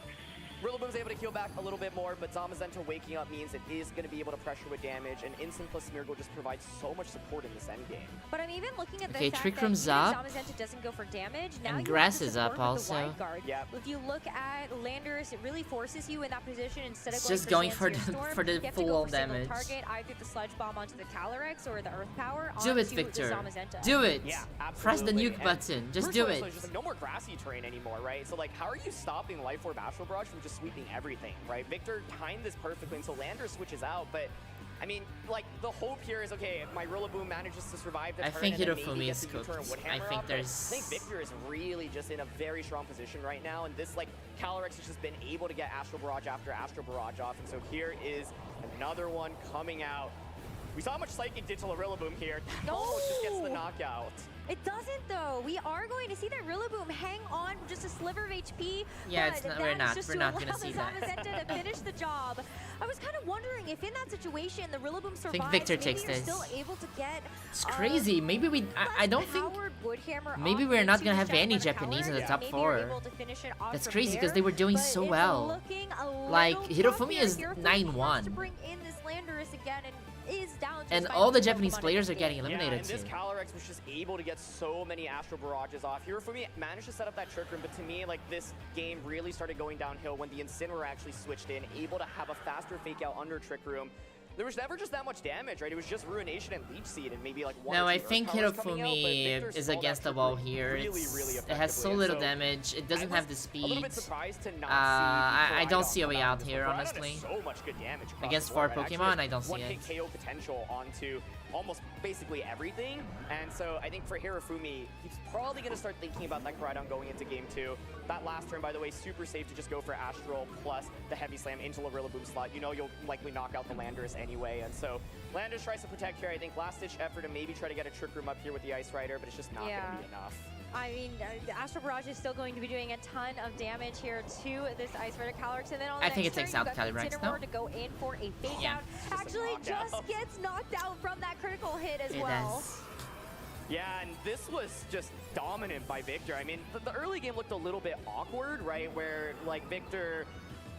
Speaker 11: Rillaboom's able to heal back a little bit more, but Zamazenta waking up means it is going to be able to pressure with damage, and Instant plus Smeargle just provides so much support in this endgame.
Speaker 14: But I'm even looking at the
Speaker 1: Okay,
Speaker 14: fact
Speaker 1: Trick
Speaker 14: that
Speaker 1: Room's
Speaker 14: even
Speaker 1: up.
Speaker 14: Zamazenta doesn't go for damage. Now
Speaker 1: And
Speaker 14: you
Speaker 1: Grass
Speaker 14: have
Speaker 1: is
Speaker 14: to
Speaker 1: up
Speaker 14: support with the
Speaker 1: also.
Speaker 14: Wide Guard.
Speaker 11: Yep.
Speaker 14: If you look at Landorus, it really forces you in that position instead of
Speaker 1: It's
Speaker 14: going
Speaker 1: just going
Speaker 14: for
Speaker 1: for
Speaker 14: Storm,
Speaker 1: for the
Speaker 14: you have to go
Speaker 1: full
Speaker 14: for single
Speaker 1: damage.
Speaker 14: target, either the Sludge Bomb onto the Calyrex or the Earth Power
Speaker 1: Do
Speaker 14: onto
Speaker 1: it, Victor.
Speaker 14: the Zamazenta.
Speaker 1: Do it.
Speaker 11: Yeah,
Speaker 1: Press the
Speaker 11: absolutely.
Speaker 1: nuke
Speaker 11: And
Speaker 1: button. Just
Speaker 11: Bruce
Speaker 1: do
Speaker 11: Willis
Speaker 1: it.
Speaker 11: is just like, no more grassy terrain anymore, right? So like, how are you stopping Life Orb Astral Barrage from just sweeping everything, right? Victor timed this perfectly, and so Lander switches out, but I mean, like, the hope here is, okay, if my Rillaboom manages to survive the
Speaker 1: I
Speaker 11: turn
Speaker 1: think
Speaker 11: and then maybe
Speaker 1: Hirofumi
Speaker 11: gets
Speaker 1: is
Speaker 11: a U-turn
Speaker 1: cooked.
Speaker 11: Woodhammer
Speaker 1: I think
Speaker 11: off,
Speaker 1: there's-
Speaker 11: I think Victor is really just in a very strong position right now, and this, like, Calyrex has just been able to get Astral Barrage after Astral Barrage off, and so here is another one coming out. We saw how much Psychic did to the Rillaboom here. Almost just gets the knockout.
Speaker 14: It doesn't though. We are going to see that Rillaboom hang on for just a sliver of HP.
Speaker 1: Yeah,
Speaker 14: but
Speaker 1: it's not-
Speaker 14: that
Speaker 1: we're
Speaker 14: is
Speaker 1: not-
Speaker 14: just
Speaker 1: we're
Speaker 14: to
Speaker 1: not gonna
Speaker 14: allow
Speaker 1: see
Speaker 14: the
Speaker 1: that.
Speaker 14: Zamazenta to finish the job. I was kind of wondering if in that situation the Rillaboom survives.
Speaker 1: think Victor
Speaker 14: maybe
Speaker 1: takes
Speaker 14: you're
Speaker 1: this.
Speaker 14: still able to get.
Speaker 1: It's crazy. Maybe we. I don't think.
Speaker 14: Powered Woodhammer
Speaker 1: Maybe
Speaker 14: off
Speaker 1: we're not
Speaker 14: into
Speaker 1: gonna
Speaker 14: the
Speaker 1: have
Speaker 14: Shadow
Speaker 1: any
Speaker 14: Rider
Speaker 1: Japanese in the
Speaker 14: Calyrex,
Speaker 1: top
Speaker 14: maybe
Speaker 1: 4.
Speaker 14: you're able to finish it off
Speaker 1: That's
Speaker 14: from
Speaker 1: crazy because
Speaker 14: there,
Speaker 1: they were doing
Speaker 14: but
Speaker 1: so
Speaker 14: it's
Speaker 1: well.
Speaker 14: looking a
Speaker 1: Like
Speaker 14: little
Speaker 1: Hirofumi
Speaker 14: tough
Speaker 1: is
Speaker 14: here. Hirofumi has to
Speaker 1: 9-1.
Speaker 14: bring in this Landorus again and is down to
Speaker 1: And
Speaker 14: his
Speaker 1: all the
Speaker 14: final
Speaker 1: Japanese
Speaker 14: Pokemon in
Speaker 1: players
Speaker 14: this
Speaker 1: are getting
Speaker 14: game.
Speaker 1: eliminated
Speaker 11: and this
Speaker 1: too.
Speaker 11: Calyrex was just able to get so many Astral Barrages off. Hirofumi managed to set up that Trick Room, but to me, like, this game really started going downhill when the Incineroar actually switched in, able to have a faster fake out under Trick Room. There was never just that much damage, right? It was just Ruination and Leech Seed and maybe like one
Speaker 1: No,
Speaker 11: or
Speaker 1: I
Speaker 11: two Earth
Speaker 1: think
Speaker 11: Powers coming out, but
Speaker 1: Hirofumi
Speaker 11: Victor
Speaker 1: is
Speaker 11: stalled
Speaker 1: against
Speaker 11: that
Speaker 1: the
Speaker 11: Trick
Speaker 1: wall
Speaker 11: Room
Speaker 1: here.
Speaker 11: really,
Speaker 1: It's-
Speaker 11: really
Speaker 1: it has so
Speaker 11: effectively,
Speaker 1: little
Speaker 11: and so
Speaker 1: damage. It doesn't
Speaker 11: I
Speaker 1: have the
Speaker 11: was a little
Speaker 1: speed.
Speaker 11: bit surprised to not
Speaker 1: I
Speaker 11: see
Speaker 1: don't
Speaker 11: Koraidon
Speaker 1: see a way
Speaker 11: come
Speaker 1: out
Speaker 11: this
Speaker 1: here,
Speaker 11: Koraidon has
Speaker 1: honestly.
Speaker 11: so much good damage across
Speaker 1: Against
Speaker 11: the
Speaker 1: 4
Speaker 11: board, right? Actually
Speaker 1: Pokemon,
Speaker 11: has
Speaker 1: I don't see
Speaker 11: 1K
Speaker 1: it.
Speaker 11: KO potential onto almost basically everything, and so I think for Hirofumi, he's probably going to start thinking about that Koraidon going into game 2. That last turn, by the way, super safe to just go for Astral plus the Heavy Slam into the Rillaboom slot. You know you'll likely knock out the Landorus anyway, and so Landorus tries to protect here. I think last-ditch effort to maybe try to get a Trick Room up here with the Ice Rider, but it's just not going to be enough.
Speaker 14: I mean, the Astral Barrage is still going to be doing a ton of damage here to this Ice Rider Calyrex, and then on the
Speaker 1: I think
Speaker 14: next
Speaker 1: it takes
Speaker 14: turn,
Speaker 1: out
Speaker 14: you've got the
Speaker 1: Calyrex,
Speaker 14: Incineroar
Speaker 1: no?
Speaker 14: to go in for a fake
Speaker 1: Yeah.
Speaker 14: out. Actually, just
Speaker 11: knockout.
Speaker 14: gets knocked out from that critical hit as
Speaker 1: It
Speaker 14: well.
Speaker 1: does.
Speaker 11: Yeah, and this was just dominant by Victor. I mean, the early game looked a little bit awkward, right? Where, like, Victor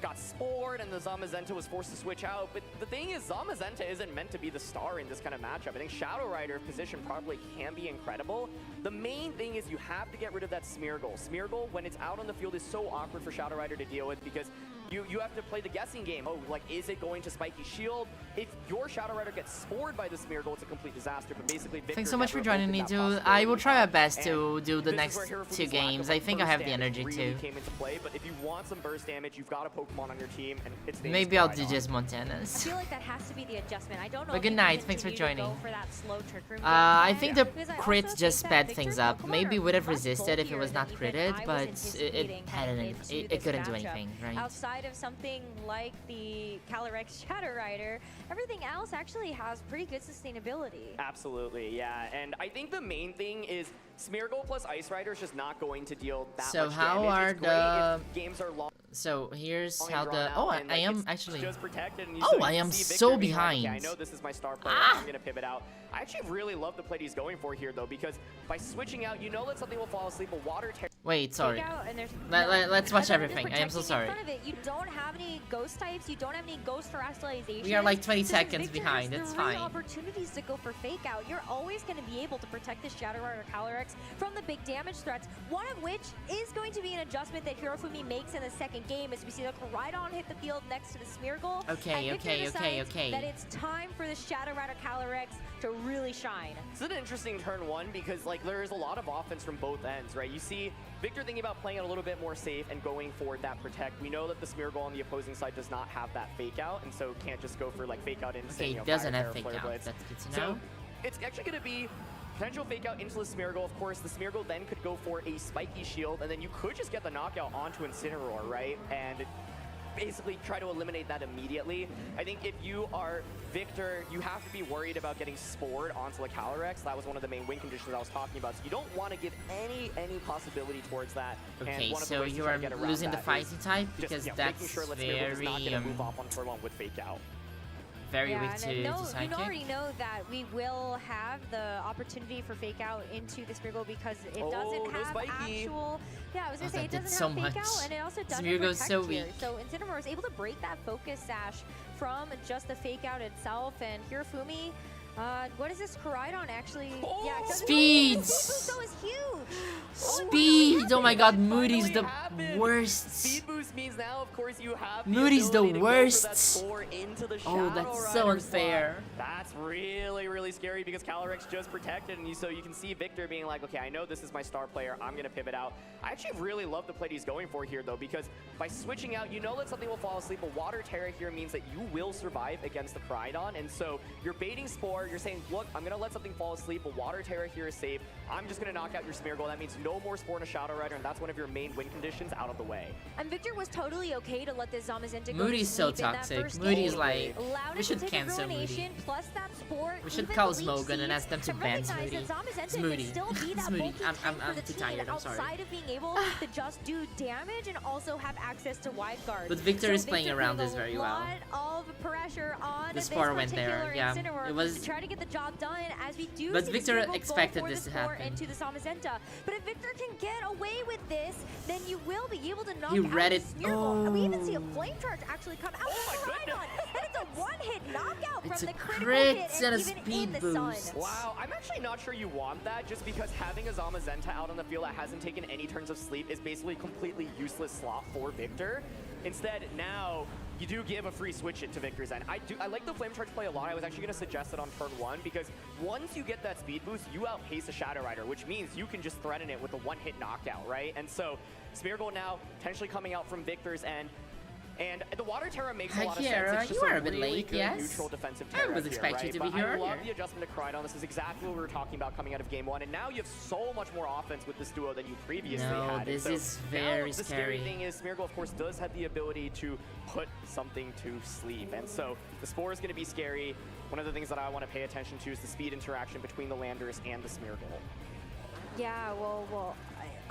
Speaker 11: got spored and the Zamazenta was forced to switch out. But the thing is, Zamazenta isn't meant to be the star in this kind of matchup. I think Shadow Rider, if positioned properly, can be incredible. The main thing is you have to get rid of that Smeargle. Smeargle, when it's out on the field, is so awkward for Shadow Rider to deal with because you have to play the guessing game. Oh, like, is it going to Spiky Shield? If your Shadow Rider gets spored by the Smeargle, it's a complete disaster. But basically, Victor
Speaker 1: Thanks so much for
Speaker 11: never
Speaker 1: joining
Speaker 11: opened
Speaker 1: me,
Speaker 11: that
Speaker 1: dude.
Speaker 11: possibility
Speaker 1: I will try my best
Speaker 11: and
Speaker 1: to do the
Speaker 11: this is
Speaker 1: next
Speaker 11: where
Speaker 1: 2
Speaker 11: Hirofumi's lack
Speaker 1: games.
Speaker 11: of,
Speaker 1: I
Speaker 11: like,
Speaker 1: think I have
Speaker 11: burst
Speaker 1: the
Speaker 11: damage
Speaker 1: energy
Speaker 11: really
Speaker 1: too.
Speaker 11: came into play, but if you want some burst damage, you've got a Pokemon on your team, and it's
Speaker 1: Maybe I'll do
Speaker 11: Koraidon.
Speaker 1: just
Speaker 14: I
Speaker 1: Montanas.
Speaker 14: feel like that has to be the adjustment. I don't know.
Speaker 1: But
Speaker 14: if
Speaker 1: good
Speaker 14: you
Speaker 1: night,
Speaker 14: can
Speaker 1: thanks for
Speaker 14: continue to
Speaker 1: joining.
Speaker 14: go for that slow Trick Room
Speaker 1: I
Speaker 14: game
Speaker 1: think
Speaker 14: there,
Speaker 1: the
Speaker 14: because I
Speaker 1: crit
Speaker 14: also
Speaker 1: just
Speaker 14: think
Speaker 1: sped
Speaker 14: that
Speaker 1: things
Speaker 14: Victor's
Speaker 1: up.
Speaker 14: Pokemon
Speaker 1: Maybe
Speaker 14: are
Speaker 1: would have
Speaker 14: much
Speaker 1: resisted if it
Speaker 14: bulkier
Speaker 1: was not
Speaker 14: than even
Speaker 1: critted,
Speaker 14: I was
Speaker 1: but it
Speaker 14: anticipating
Speaker 1: hadn't.
Speaker 14: heading into
Speaker 1: It
Speaker 14: this
Speaker 1: couldn't do
Speaker 14: matchup.
Speaker 1: anything, right?
Speaker 14: Outside of something like the Calyrex Shadow Rider, everything else actually has pretty good sustainability.
Speaker 11: Absolutely, yeah. And I think the main thing is Smeargle plus Ice Rider is just not going to deal that
Speaker 1: So
Speaker 11: much
Speaker 1: how
Speaker 11: damage.
Speaker 1: are
Speaker 11: It's great
Speaker 1: the
Speaker 11: if games are long.
Speaker 1: So here's
Speaker 11: and
Speaker 1: how
Speaker 11: drawn
Speaker 1: the
Speaker 11: out,
Speaker 1: I
Speaker 11: and, like,
Speaker 1: am
Speaker 11: it's
Speaker 1: actually
Speaker 11: just protected, and you
Speaker 1: Oh,
Speaker 11: so you
Speaker 1: I am
Speaker 11: see Victor
Speaker 1: so
Speaker 11: being like, okay, I
Speaker 1: behind.
Speaker 11: know this is my star player. I'm gonna pivot out. I actually really love the play he's going for here though, because by switching out, you know that something will fall asleep. A water tear.
Speaker 1: Wait, sorry.
Speaker 14: Take out, and there's
Speaker 1: Let's watch
Speaker 14: and then
Speaker 1: everything.
Speaker 14: just
Speaker 1: I am so
Speaker 14: protecting
Speaker 1: sorry.
Speaker 14: in front of it. You don't have any ghost types. You don't have any ghost terrestrialization.
Speaker 1: We are like 20
Speaker 14: This is
Speaker 1: seconds
Speaker 14: Victor
Speaker 1: behind,
Speaker 14: has
Speaker 1: it's
Speaker 14: 3
Speaker 1: fine.
Speaker 14: opportunities to go for fake out. You're always going to be able to protect this Shadow Rider Calyrex from the big damage threats. One of which is going to be an adjustment that Hirofumi makes in the second game, as we see the Koraidon hit the field next to the Smeargle.
Speaker 1: Okay,
Speaker 14: and Victor
Speaker 1: okay,
Speaker 14: decides
Speaker 1: okay.
Speaker 14: That it's time for the Shadow Rider Calyrex to really shine.
Speaker 11: It's an interesting turn 1 because like there's a lot of offense from both ends, right? You see Victor thinking about playing it a little bit more safe and going for that protect. We know that the Smeargle on the opposing side does not have that fake out, and so can't just go for like fake out into
Speaker 1: Okay,
Speaker 11: you know,
Speaker 1: it doesn't
Speaker 11: Fire
Speaker 1: have
Speaker 11: Terror,
Speaker 1: fake
Speaker 11: Flare
Speaker 1: out.
Speaker 11: Blitz.
Speaker 1: That's good to
Speaker 11: So
Speaker 1: know.
Speaker 11: it's actually going to be potential fake out into the Smeargle. Of course, the Smeargle then could go for a spiky shield, and then you could just get the knockout onto Incineroar, right? And basically try to eliminate that immediately. I think if you are Victor, you have to be worried about getting spored onto the Calyrex. That was one of the main win conditions I was talking about. So you don't want to give any possibility towards that.
Speaker 1: Okay,
Speaker 11: and one of the
Speaker 1: so
Speaker 11: ways to
Speaker 1: you
Speaker 11: try
Speaker 1: are
Speaker 11: to get around
Speaker 1: losing the
Speaker 11: that
Speaker 1: fighting
Speaker 11: is
Speaker 1: type
Speaker 11: just,
Speaker 1: because
Speaker 11: making
Speaker 1: that's
Speaker 11: sure that Smeargle is not
Speaker 1: very
Speaker 11: going to move off on turn 1 with fake out.
Speaker 1: very
Speaker 14: yeah,
Speaker 1: weak
Speaker 14: and
Speaker 1: to
Speaker 14: no,
Speaker 1: psychic.
Speaker 14: you already know that we will have the opportunity for fake out into the Smeargle because it doesn't
Speaker 11: no
Speaker 14: have
Speaker 11: spiky.
Speaker 14: actual. Yeah, I was gonna say
Speaker 1: that
Speaker 14: it
Speaker 1: did
Speaker 14: doesn't
Speaker 1: so
Speaker 14: have fake
Speaker 1: much.
Speaker 14: out, and it also doesn't
Speaker 1: Smeargle's
Speaker 14: protect
Speaker 1: so
Speaker 14: here.
Speaker 1: weak.
Speaker 14: So Incineroar is able to break that focus sash from just the fake out itself, and Hirofumi. What is this Koraidon actually? Yeah,
Speaker 1: Speeds!
Speaker 14: So is huge.
Speaker 1: Speed! Oh my god, Moody's the worst.
Speaker 11: Speed boost means now, of course, you have
Speaker 1: Moody's the
Speaker 11: ability to go for that
Speaker 1: worst.
Speaker 11: score into the
Speaker 1: Oh,
Speaker 11: Shadow
Speaker 1: that's so
Speaker 11: Rider
Speaker 1: unfair.
Speaker 11: slot. That's really scary because Calyrex just protected, and so you can see Victor being like, okay, I know this is my star player, I'm gonna pivot out. I actually really love the play he's going for here though, because by switching out, you know that something will fall asleep. A Water Terra here means that you will survive against the Koraidon, and so you're baiting Spore, you're saying, look, I'm gonna let something fall asleep, a Water Terra here is safe, I'm just gonna knock out your Smeargle. That means no more Spore and a Shadow Rider, and that's one of your main win conditions out of the way.
Speaker 14: And Victor was totally okay to let this Zamazenta go
Speaker 1: Moody's
Speaker 14: to
Speaker 1: so
Speaker 14: sleep in that
Speaker 1: toxic.
Speaker 14: first
Speaker 1: Moody's
Speaker 14: game.
Speaker 1: like,
Speaker 14: Allowed
Speaker 1: we
Speaker 14: it
Speaker 1: should
Speaker 14: to take
Speaker 1: cancel
Speaker 14: Ruination,
Speaker 1: Moody.
Speaker 14: plus that Spore,
Speaker 1: We should
Speaker 14: even
Speaker 1: call
Speaker 14: the leech
Speaker 1: Smogon and
Speaker 14: seeds,
Speaker 1: ask them to
Speaker 14: and
Speaker 1: ban
Speaker 14: recognize
Speaker 1: Moody.
Speaker 14: that Zamazenta
Speaker 1: It's
Speaker 14: can
Speaker 1: Moody.
Speaker 14: still be
Speaker 1: It's
Speaker 14: that
Speaker 1: Moody.
Speaker 14: bulky
Speaker 1: I'm
Speaker 14: tank for the
Speaker 1: too
Speaker 14: team
Speaker 1: tired, I'm sorry.
Speaker 14: outside of being able to just do damage and also have access to wide guard.
Speaker 1: But Victor
Speaker 14: So
Speaker 1: is playing
Speaker 14: Victor
Speaker 1: around
Speaker 14: putting
Speaker 1: this very
Speaker 14: a
Speaker 1: well.
Speaker 14: lot of pressure on
Speaker 1: The
Speaker 14: this
Speaker 1: Spore went there,
Speaker 14: particular
Speaker 1: yeah.
Speaker 14: Incineroar
Speaker 1: It was-
Speaker 14: to try to get the job done as we do
Speaker 1: But
Speaker 14: see
Speaker 1: Victor
Speaker 14: Smeargle go
Speaker 1: expected
Speaker 14: for
Speaker 1: this
Speaker 14: the
Speaker 1: to
Speaker 14: Spore
Speaker 1: happen.
Speaker 14: into the Zamazenta. But if Victor can get away with this, then you will be able to knock
Speaker 1: He
Speaker 14: out
Speaker 1: read
Speaker 14: the
Speaker 1: it.
Speaker 14: Smeargle. And we even see a
Speaker 1: Oh.
Speaker 14: flame charge actually come out. Oh my goodness! And it's a one-hit knockout
Speaker 1: It's
Speaker 14: from
Speaker 1: a
Speaker 14: the critical
Speaker 1: crit
Speaker 14: hit
Speaker 1: and a
Speaker 14: even in
Speaker 1: speed
Speaker 14: the
Speaker 1: boost.
Speaker 14: sun.
Speaker 11: Wow, I'm actually not sure you want that, just because having a Zamazenta out on the field that hasn't taken any turns of sleep is basically a completely useless slot for Victor. Instead, now you do give a free switch it to Victor's end. I like the Flame Charge play a lot. I was actually going to suggest it on turn 1 because once you get that speed boost, you outpace a Shadow Rider, which means you can just threaten it with a one-hit knockout, right? And so Smeargle now potentially coming out from Victor's end. And the Water Terra makes a lot of sense.
Speaker 1: Kiera,
Speaker 11: It's just
Speaker 1: you are a
Speaker 11: a
Speaker 1: bit
Speaker 11: really
Speaker 1: late,
Speaker 11: good
Speaker 1: yes?
Speaker 11: neutral defensive
Speaker 1: I
Speaker 11: Terra
Speaker 1: was
Speaker 11: here,
Speaker 1: expecting
Speaker 11: right?
Speaker 1: to be
Speaker 11: But
Speaker 1: here
Speaker 11: I love
Speaker 1: earlier.
Speaker 11: the adjustment to Koraidon. This is exactly what we were talking about coming out of game 1. And now you have so much more offense with this duo than you previously
Speaker 1: No,
Speaker 11: had. And
Speaker 1: this
Speaker 11: so
Speaker 1: is
Speaker 11: now
Speaker 1: very
Speaker 11: the scary
Speaker 1: scary.
Speaker 11: thing is Smeargle, of course, does have the ability to put something to sleep. And so the Spore is going to be scary. One of the things that I want to pay attention to is the speed interaction between the Landorus and the Smeargle.
Speaker 14: Yeah, well,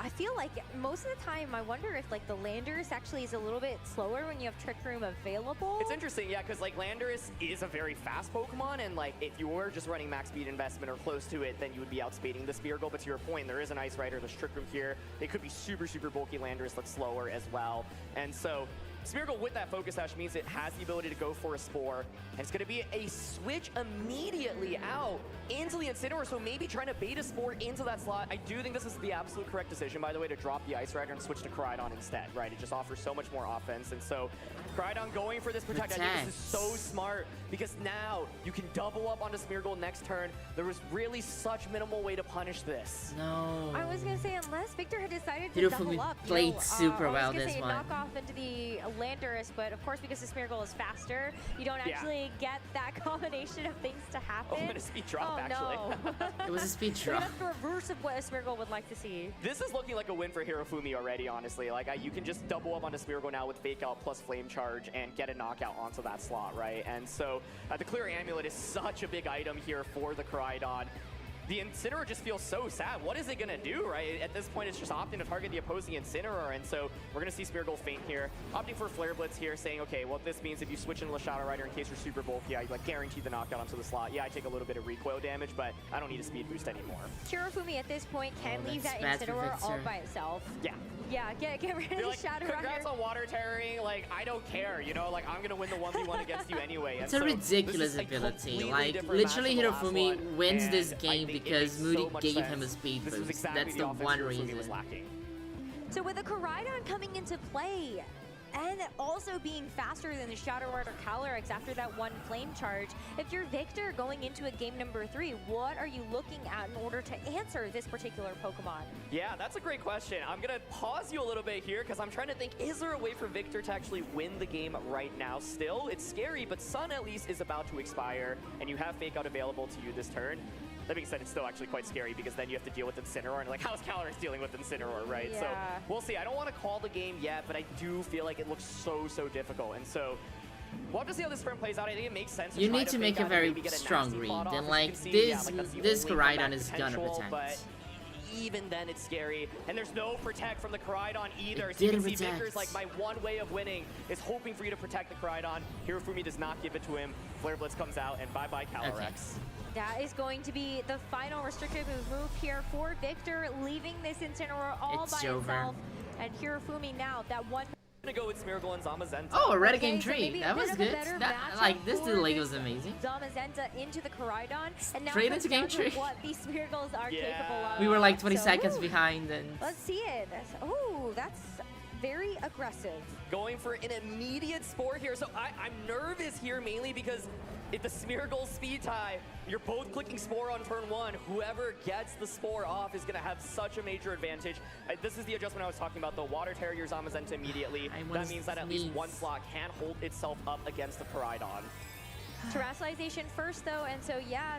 Speaker 14: I feel like most of the time, I wonder if like the Landorus actually is a little bit slower when you have Trick Room available.
Speaker 11: It's interesting, yeah, because like Landorus is a very fast Pokemon, and like if you were just running max speed investment or close to it, then you would be outspeeding the Smeargle. But to your point, there is an Ice Rider, there's Trick Room here. They could be super bulky Landorus that's slower as well. And so Smeargle with that Focus Sash means it has the ability to go for a Spore, and it's going to be a switch immediately out into the Incineroar, so maybe trying to bait a Spore into that slot. I do think this is the absolute correct decision, by the way, to drop the Ice Rider and switch to Koraidon instead, right? It just offers so much more offense, and so Koraidon going for this Protect, I think this is so smart, because now you can double up onto Smeargle next turn. There was really such minimal way to punish this.
Speaker 1: No.
Speaker 14: I was gonna say, unless Victor had decided to
Speaker 1: Hirofumi
Speaker 14: double up,
Speaker 1: played super well
Speaker 14: I was gonna
Speaker 1: this
Speaker 14: say
Speaker 1: one.
Speaker 14: knock off into the Landorus, but of course because the Smeargle is faster, you don't actually get that combination of things to happen.
Speaker 11: Oh, and a speed drop, actually.
Speaker 14: No.
Speaker 1: It was a speed drop.
Speaker 14: That's the reverse of what a Smeargle would like to see.
Speaker 11: This is looking like a win for Hirofumi already, honestly. Like, you can just double up onto Smeargle now with Fake Out plus Flame Charge and get a knockout onto that slot, right? And so the Clear Amulet is such a big item here for the Koraidon. The Incineroar just feels so sad. What is it gonna do, right? At this point, it's just opting to target the opposing Incineroar, and so we're gonna see Smeargle faint here, opting for Flare Blitz here, saying, okay, well, this means if you switch into the Shadow Rider in case you're super bulky, I like guarantee the knockout onto the slot. Yeah, I take a little bit of recoil damage, but I don't need a speed boost anymore.
Speaker 14: Hirofumi at this point can leave that
Speaker 1: that's bad for
Speaker 14: Incineroar all
Speaker 1: Victor.
Speaker 14: by itself.
Speaker 11: Yeah.
Speaker 14: Yeah, get rid of the
Speaker 11: Like,
Speaker 14: Shadow
Speaker 11: congrats
Speaker 14: Rider.
Speaker 11: on water terroring. Like, I don't care, you know, like I'm gonna win the 1v1 against you anyway.
Speaker 1: It's
Speaker 11: and
Speaker 1: a
Speaker 11: so
Speaker 1: ridiculous
Speaker 11: this is a
Speaker 1: ability.
Speaker 11: completely
Speaker 1: Like,
Speaker 11: different
Speaker 1: literally
Speaker 11: match from the last
Speaker 1: Hirofumi
Speaker 11: one,
Speaker 1: wins
Speaker 11: and
Speaker 1: this
Speaker 11: I
Speaker 1: game
Speaker 11: think it
Speaker 1: because
Speaker 11: makes so
Speaker 1: Moody
Speaker 11: much
Speaker 1: gave
Speaker 11: sense.
Speaker 1: him a speed
Speaker 11: This is
Speaker 1: boost.
Speaker 11: exactly
Speaker 1: That's
Speaker 11: the
Speaker 1: the
Speaker 11: offense
Speaker 1: one
Speaker 11: Hirofumi
Speaker 1: reason.
Speaker 11: was lacking.
Speaker 14: So with the Koraidon coming into play, and also being faster than the Shadow Rider Calyrex after that one Flame Charge, if you're Victor going into a game number 3, what are you looking at in order to answer this particular Pokemon?
Speaker 11: Yeah, that's a great question. I'm gonna pause you a little bit here because I'm trying to think, is there a way for Victor to actually win the game right now still? It's scary, but Sun at least is about to expire, and you have Fake Out available to you this turn. That being said, it's still actually quite scary because then you have to deal with Incineroar, and like, how's Calyrex dealing with Incineroar, right?
Speaker 14: Yeah.
Speaker 11: So we'll see. I don't want to call the game yet, but I do feel like it looks so difficult, and so we'll have to see how this sprint plays out. I think it makes sense.
Speaker 1: You need to make a very strong read, and like this Koraidon is gonna protect.
Speaker 11: But even then, it's scary, and there's no protect from the Koraidon either. So you can see Victor's like, my one way of winning is hoping for you to protect the Koraidon. Hirofumi does not give it to him. Flare Blitz comes out, and bye-bye Calyrex.
Speaker 1: Okay.
Speaker 14: That is going to be the final restrictive move here for Victor, leaving this Incineroar all by himself. And Hirofumi now, that one.
Speaker 11: I'm gonna go with Smeargle and Zamazenta.
Speaker 1: Oh, a Renegade tree. That was good. Like this delay was amazing.
Speaker 14: Zamazenta into the Koraidon, and now
Speaker 1: Straight into game tree.
Speaker 14: What these Smeargles are capable of.
Speaker 1: We were like 20 seconds behind, and
Speaker 14: let's see it. Oh, that's very aggressive.
Speaker 11: Going for an immediate Spore here. So I'm nervous here mainly because if the Smeargle speed tie, you're both clicking Spore on turn 1. Whoever gets the Spore off is going to have such a major advantage. This is the adjustment I was talking about. The Water Terrier Zamazenta immediately. That means that at least one slot can hold itself up against the Koraidon.
Speaker 14: Terrestrialization first, though, and so yeah,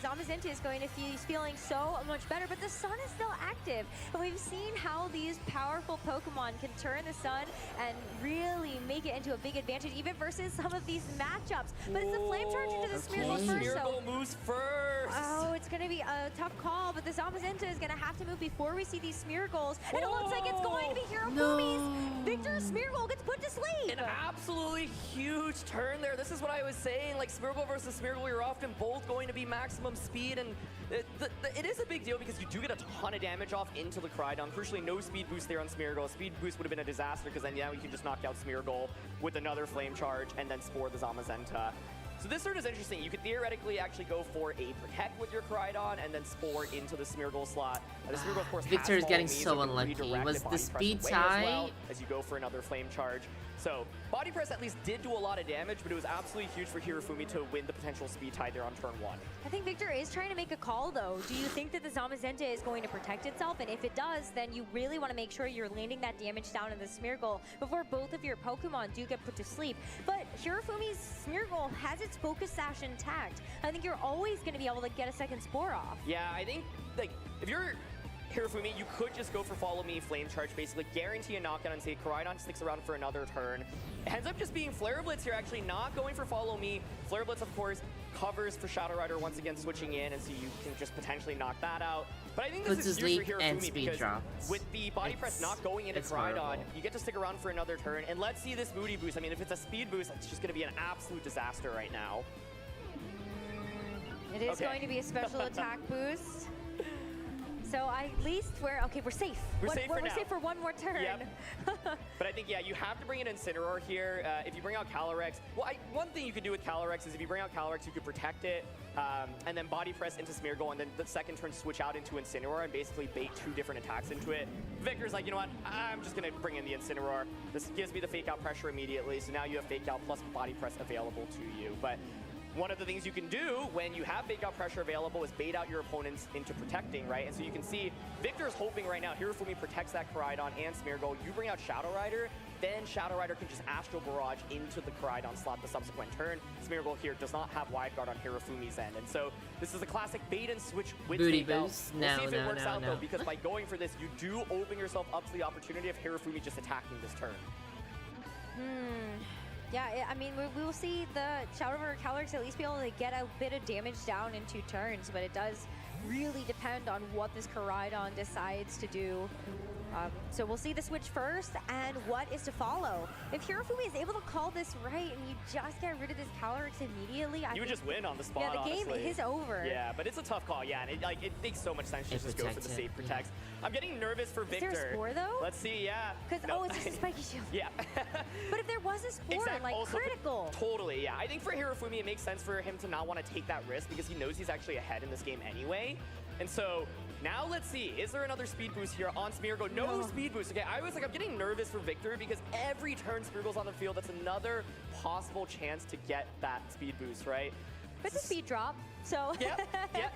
Speaker 14: Zamazenta is going to he's feeling so much better, but the sun is still active. And we've seen how these powerful Pokemon can turn the sun and really make it into a big advantage, even versus some of these matchups. But it's the Flame Charge into the Smeargle first.
Speaker 11: Smeargle moves first.
Speaker 14: Oh, it's going to be a tough call, but the Zamazenta is going to have to move before we see these Smeargles. And it looks like it's going to be Hirofumi's. Victor Smeargle gets put to sleep.
Speaker 11: An absolutely huge turn there. This is what I was saying. Like, Smeargle versus Smeargle, you're often both going to be maximum speed, and it is a big deal because you do get a ton of damage off into the Koraidon. Crucially, no speed boost there on Smeargle. Speed boost would have been a disaster because then, yeah, you can just knock out Smeargle with another Flame Charge and then Spore the Zamazenta. So this turn is interesting. You could theoretically actually go for a Protect with your Koraidon and then Spore into the Smeargle slot. The Smeargle, of course,
Speaker 1: Victor is getting so unlucky. Was the speed tie?
Speaker 11: As you go for another Flame Charge. So Body Press at least did do a lot of damage, but it was absolutely huge for Hirofumi to win the potential speed tie there on turn 1.
Speaker 14: I think Victor is trying to make a call, though. Do you think that the Zamazenta is going to protect itself? And if it does, then you really want to make sure you're landing that damage down in the Smeargle before both of your Pokemon do get put to sleep. But Hirofumi's Smeargle has its Focus Sash intact. I think you're always going to be able to get a second Spore off.
Speaker 11: Yeah, I think, like, if you're Hirofumi, you could just go for Follow Me, Flame Charge, basically guarantee a knockout and say Koraidon sticks around for another turn. It ends up just being Flare Blitz here, actually not going for Follow Me. Flare Blitz, of course, covers for Shadow Rider once again switching in, and so you can just potentially knock that out. But I think this is huge for Hirofumi because with the Body Press not going into Koraidon, you get to stick around for another turn. And let's see this Moody Boost. I mean, if it's a Speed Boost, it's just going to be an absolute disaster right now.
Speaker 14: It is going to be a special attack boost. So at least we're safe.
Speaker 11: We're safe for now.
Speaker 14: We're safe for one more turn.
Speaker 11: Yep. But I think, yeah, you have to bring in Incineroar here. If you bring out Calyrex, well, one thing you could do with Calyrex is if you bring out Calyrex, you could protect it, and then Body Press into Smeargle, and then the second turn switch out into Incineroar and basically bait 2 different attacks into it. Victor's like, you know what, I'm just going to bring in the Incineroar. This gives me the Fake Out pressure immediately, so now you have Fake Out plus Body Press available to you. But one of the things you can do when you have Fake Out pressure available is bait out your opponents into protecting, right? And so you can see Victor's hoping right now Hirofumi protects that Koraidon and Smeargle. You bring out Shadow Rider, then Shadow Rider can just Astral Barrage into the Koraidon slot the subsequent turn. Smeargle here does not have Wide Guard on Hirofumi's end. And so this is a classic bait and switch with
Speaker 1: Booty
Speaker 11: Fake Out.
Speaker 1: boost.
Speaker 11: We'll see if it works out though, because by going for this, you do open yourself up to the opportunity of Hirofumi just attacking this turn.
Speaker 14: Yeah, I mean, we will see the Shadow Rider Calyrex at least be able to get a bit of damage down in 2 turns, but it does really depend on what this Koraidon decides to do. So we'll see the switch first and what is to follow. If Hirofumi is able to call this right and you just get rid of this Calyrex immediately,
Speaker 11: you would just win on the spot.
Speaker 14: Yeah, the game is over.
Speaker 11: Yeah, but it's a tough call. Yeah, and it makes so much sense to just go for the safe protects. I'm getting nervous for Victor.
Speaker 14: Is there a Spore though?
Speaker 11: Let's see. Yeah.
Speaker 14: Because it's just a spiky shield.
Speaker 11: Yeah.
Speaker 14: But if there was a Spore, like also critical.
Speaker 11: Totally. Yeah. I think for Hirofumi, it makes sense for him to not want to take that risk because he knows he's actually ahead in this game anyway. And so now let's see, is there another speed boost here on Smeargle? No speed boost. Okay, I'm getting nervous for Victor because every turn Smeargle's on the field, that's another possible chance to get that speed boost, right?
Speaker 14: But it's a speed drop, so.
Speaker 11: Yeah,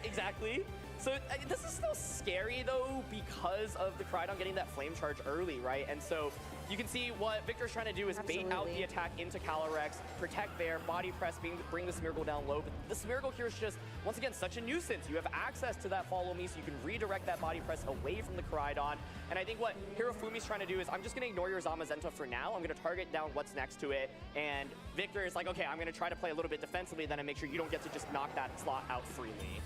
Speaker 11: exactly. So this is still scary though because of the Koraidon getting that Flame Charge early, right? And so you can see what Victor's trying to do is bait out the attack into Calyrex, protect there, Body Press, bring the Smeargle down low. But the Smeargle here is just once again, such a nuisance. You have access to that follow me, so you can redirect that body press away from the Koraidon. And I think what Hirofumi's trying to do is, I'm just going to ignore your Zamazenta for now. I'm going to target down what's next to it. And Victor is like, okay, I'm going to try to play a little bit defensively, then I make sure you don't get to just knock that slot out freely.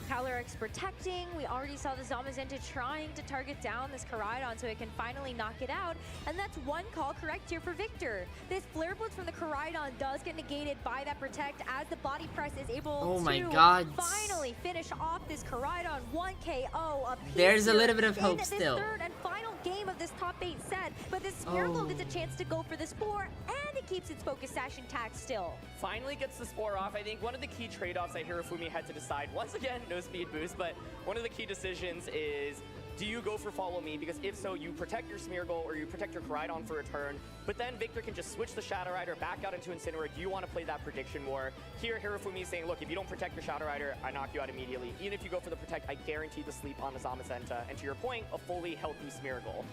Speaker 14: Calyrex protecting. We already saw the Zamazenta trying to target down this Koraidon so it can finally knock it out. And that's one call correct here for Victor. This Flare Blitz from the Koraidon does get negated by that protect as the body press is able to finally finish off this Koraidon. 1 KO apiece.
Speaker 1: There's a little bit of hope still.
Speaker 14: Third and final game of this top 8 set. But this Smeargle gets a chance to go for the Spore, and it keeps its Focus Sash intact still.
Speaker 11: Finally gets the Spore off. I think one of the key trade-offs that Hirofumi had to decide, once again, no speed boost, but one of the key decisions is, do you go for follow me? Because if so, you protect your Smeargle or you protect your Koraidon for a turn, but then Victor can just switch the Shadow Rider back out into Incineroar. Do you want to play that prediction war? Here, Hirofumi is saying, look, if you don't protect your Shadow Rider, I knock you out immediately. Even if you go for the protect, I guarantee the sleep on the Zamazenta, and to your point, a fully healthy Smeargle.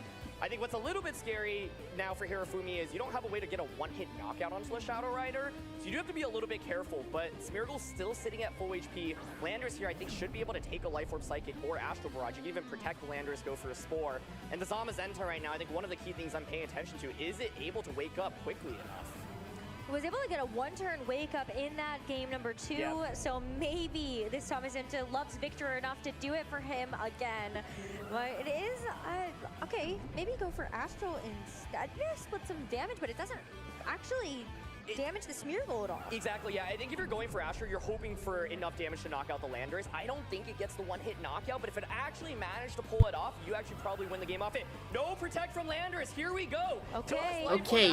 Speaker 11: I think what's a little bit scary now for Hirofumi is you don't have a way to get a one-hit knockout onto the Shadow Rider, so you do have to be a little bit careful, but Smeargle's still sitting at full HP. Landorus here, I think, should be able to take a Life Orb Psychic or Astral Barrage. You can even protect Landorus, go for a Spore. And the Zamazenta right now, I think one of the key things I'm paying attention to, is it able to wake up quickly enough?
Speaker 14: Was able to get a one-turn wake up in that game number 2, so maybe this Zamazenta loves Victor enough to do it for him again. But it is, okay, maybe go for Astral instead. Split some damage, but it doesn't actually damage the Smeargle at all.
Speaker 11: Exactly, yeah. I think if you're going for Astral, you're hoping for enough damage to knock out the Landorus. I don't think it gets the one-hit knockout, but if it actually managed to pull it off, you actually probably win the game off it. No protect from Landorus. Here we go.
Speaker 14: Okay.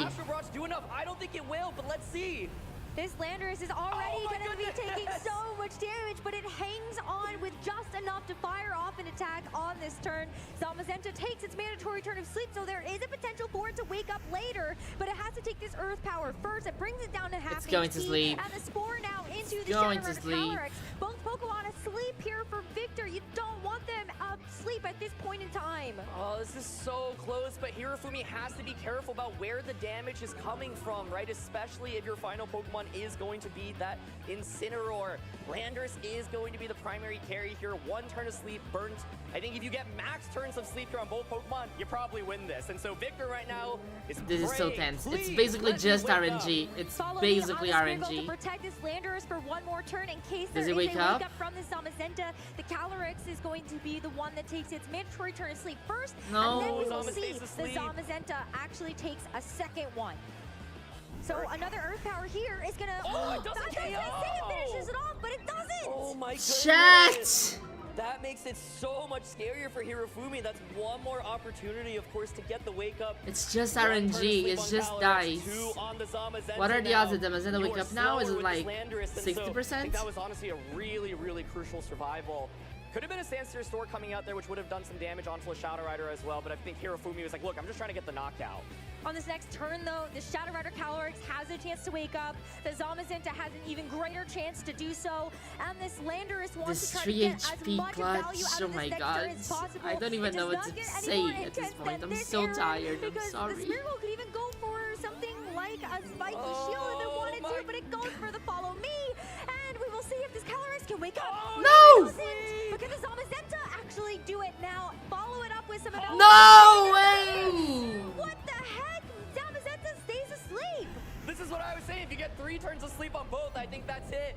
Speaker 11: Astral Barrage do enough? I don't think it will, but let's see.
Speaker 14: This Landorus is already going to be taking so much damage, but it hangs on with just enough to fire off an attack on this turn. Zamazenta takes its mandatory turn of sleep, so there is a potential for it to wake up later, but it has to take this Earth Power first. It brings it down to half.
Speaker 1: It's going to sleep.
Speaker 14: And the Spore now into the Shadow Rider Calyrex. Both Pokemon asleep here for Victor. You don't want them asleep at this point in time.
Speaker 11: Oh, this is so close, but Hirofumi has to be careful about where the damage is coming from, right? Especially if your final Pokemon is going to be that Incineroar. Landorus is going to be the primary carry here. One turn of sleep burnt. I think if you get max turns of sleep here on both Pokemon, you probably win this. And so Victor right now is
Speaker 1: This is so tense. It's basically just RNG. It's basically RNG.
Speaker 14: To protect this Landorus for one more turn in case there
Speaker 1: Does
Speaker 14: is
Speaker 1: it
Speaker 14: a
Speaker 1: wake up?
Speaker 14: from the Zamazenta. The Calyrex is going to be the one that takes its mandatory turn of sleep first,
Speaker 1: No.
Speaker 14: and then we will
Speaker 11: Zama
Speaker 14: see
Speaker 11: stays
Speaker 14: the
Speaker 11: asleep.
Speaker 14: Zamazenta actually takes a second one. So another Earth Power here is gonna.
Speaker 11: Oh, it doesn't
Speaker 14: that's gonna say it
Speaker 11: KO!
Speaker 14: finishes it off, but it doesn't.
Speaker 11: Oh my goodness.
Speaker 1: Chat!
Speaker 11: That makes it so much scarier for Hirofumi. That's one more opportunity, of course, to get the wake up.
Speaker 1: It's just
Speaker 11: One turn
Speaker 1: RNG.
Speaker 11: of sleep
Speaker 1: It's
Speaker 11: on
Speaker 1: just
Speaker 11: Calyrex,
Speaker 1: dice.
Speaker 11: 2 on the Zamazenta
Speaker 1: What are the
Speaker 11: now.
Speaker 1: odds that Zamazenta wake
Speaker 11: You are
Speaker 1: up now? Is
Speaker 11: slower
Speaker 1: it
Speaker 11: with this
Speaker 1: like
Speaker 11: Landorus, and so I
Speaker 1: 60%?
Speaker 11: think that was honestly a really, really crucial survival. Could have been a Sandsteer Store coming out there, which would have done some damage onto the Shadow Rider as well, but I think Hirofumi was like, look, I'm just trying to get the knockout.
Speaker 14: On this next turn, though, the Shadow Rider Calyrex has a chance to wake up. The Zamazenta has an even greater chance to do so. And this Landorus wants
Speaker 1: This
Speaker 14: to try to
Speaker 1: 3
Speaker 14: get as
Speaker 1: HP
Speaker 14: much
Speaker 1: clutch.
Speaker 14: value out
Speaker 1: Oh
Speaker 14: of this
Speaker 1: my
Speaker 14: next
Speaker 1: god.
Speaker 14: turn as possible.
Speaker 1: I don't even
Speaker 14: It
Speaker 1: know
Speaker 14: does
Speaker 1: what
Speaker 14: not
Speaker 1: to
Speaker 14: get
Speaker 1: say
Speaker 14: any more
Speaker 1: at this
Speaker 14: intense
Speaker 1: point.
Speaker 14: than
Speaker 1: I'm
Speaker 14: this,
Speaker 1: so
Speaker 14: Aaron,
Speaker 1: tired. I'm
Speaker 14: because
Speaker 1: sorry.
Speaker 14: the Smeargle could even go for something like a spiky shield if it wanted to, but it goes for the follow me. And we will see if this Calyrex can wake up.
Speaker 1: No!
Speaker 14: It doesn't, but can the Zamazenta actually do it now? Follow it up with some of the
Speaker 1: No way!
Speaker 14: What the heck? Zamazenta stays asleep.
Speaker 11: This is what I was saying. If you get 3 turns of sleep on both, I think that's it.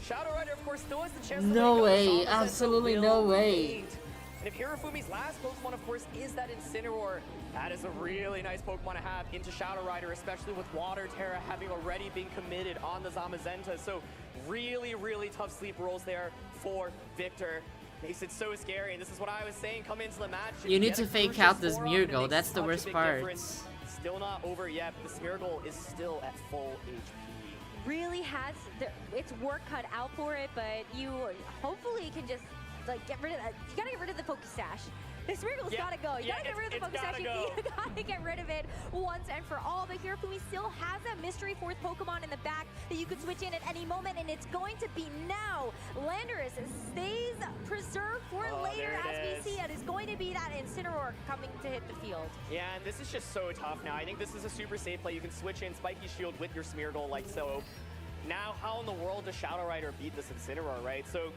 Speaker 11: Shadow Rider, of course, still has the chance to
Speaker 1: No
Speaker 11: wake up.
Speaker 1: way.
Speaker 11: Zamazenta
Speaker 1: Absolutely
Speaker 11: will
Speaker 1: no way.
Speaker 11: wait. And if Hirofumi's last Pokemon, of course, is that Incineroar, that is a really nice Pokemon to have into Shadow Rider, especially with Water Terra having already been committed on the Zamazenta. So really, really tough sleep rolls there for Victor. Makes it so scary. And this is what I was saying, come into the match.
Speaker 1: You need
Speaker 11: get
Speaker 1: to
Speaker 11: a
Speaker 1: fake
Speaker 11: crucial
Speaker 1: out this
Speaker 11: score on, it
Speaker 1: Smeargle.
Speaker 11: makes
Speaker 1: That's the
Speaker 11: such a
Speaker 1: worst
Speaker 11: big
Speaker 1: part.
Speaker 11: difference. Still not over yet, but the Smeargle is still at full HP.
Speaker 14: Really has its work cut out for it, but you hopefully can just like get rid of that. You gotta get rid of the Focus Sash. The Smeargle's gotta go. You gotta get rid of the Focus Sash. You gotta get rid of it once and for all. But Hirofumi still has that mystery fourth Pokemon in the back that you could switch in at any moment, and it's going to be now. Landorus stays preserved for later as we see it. Is going to be that Incineroar coming to hit the field.
Speaker 11: Yeah, and this is just so tough now. I think this is a super safe play. You can switch in Spiky Shield with your Smeargle like so. Now, how in the world does Shadow Rider beat this Incineroar, right? So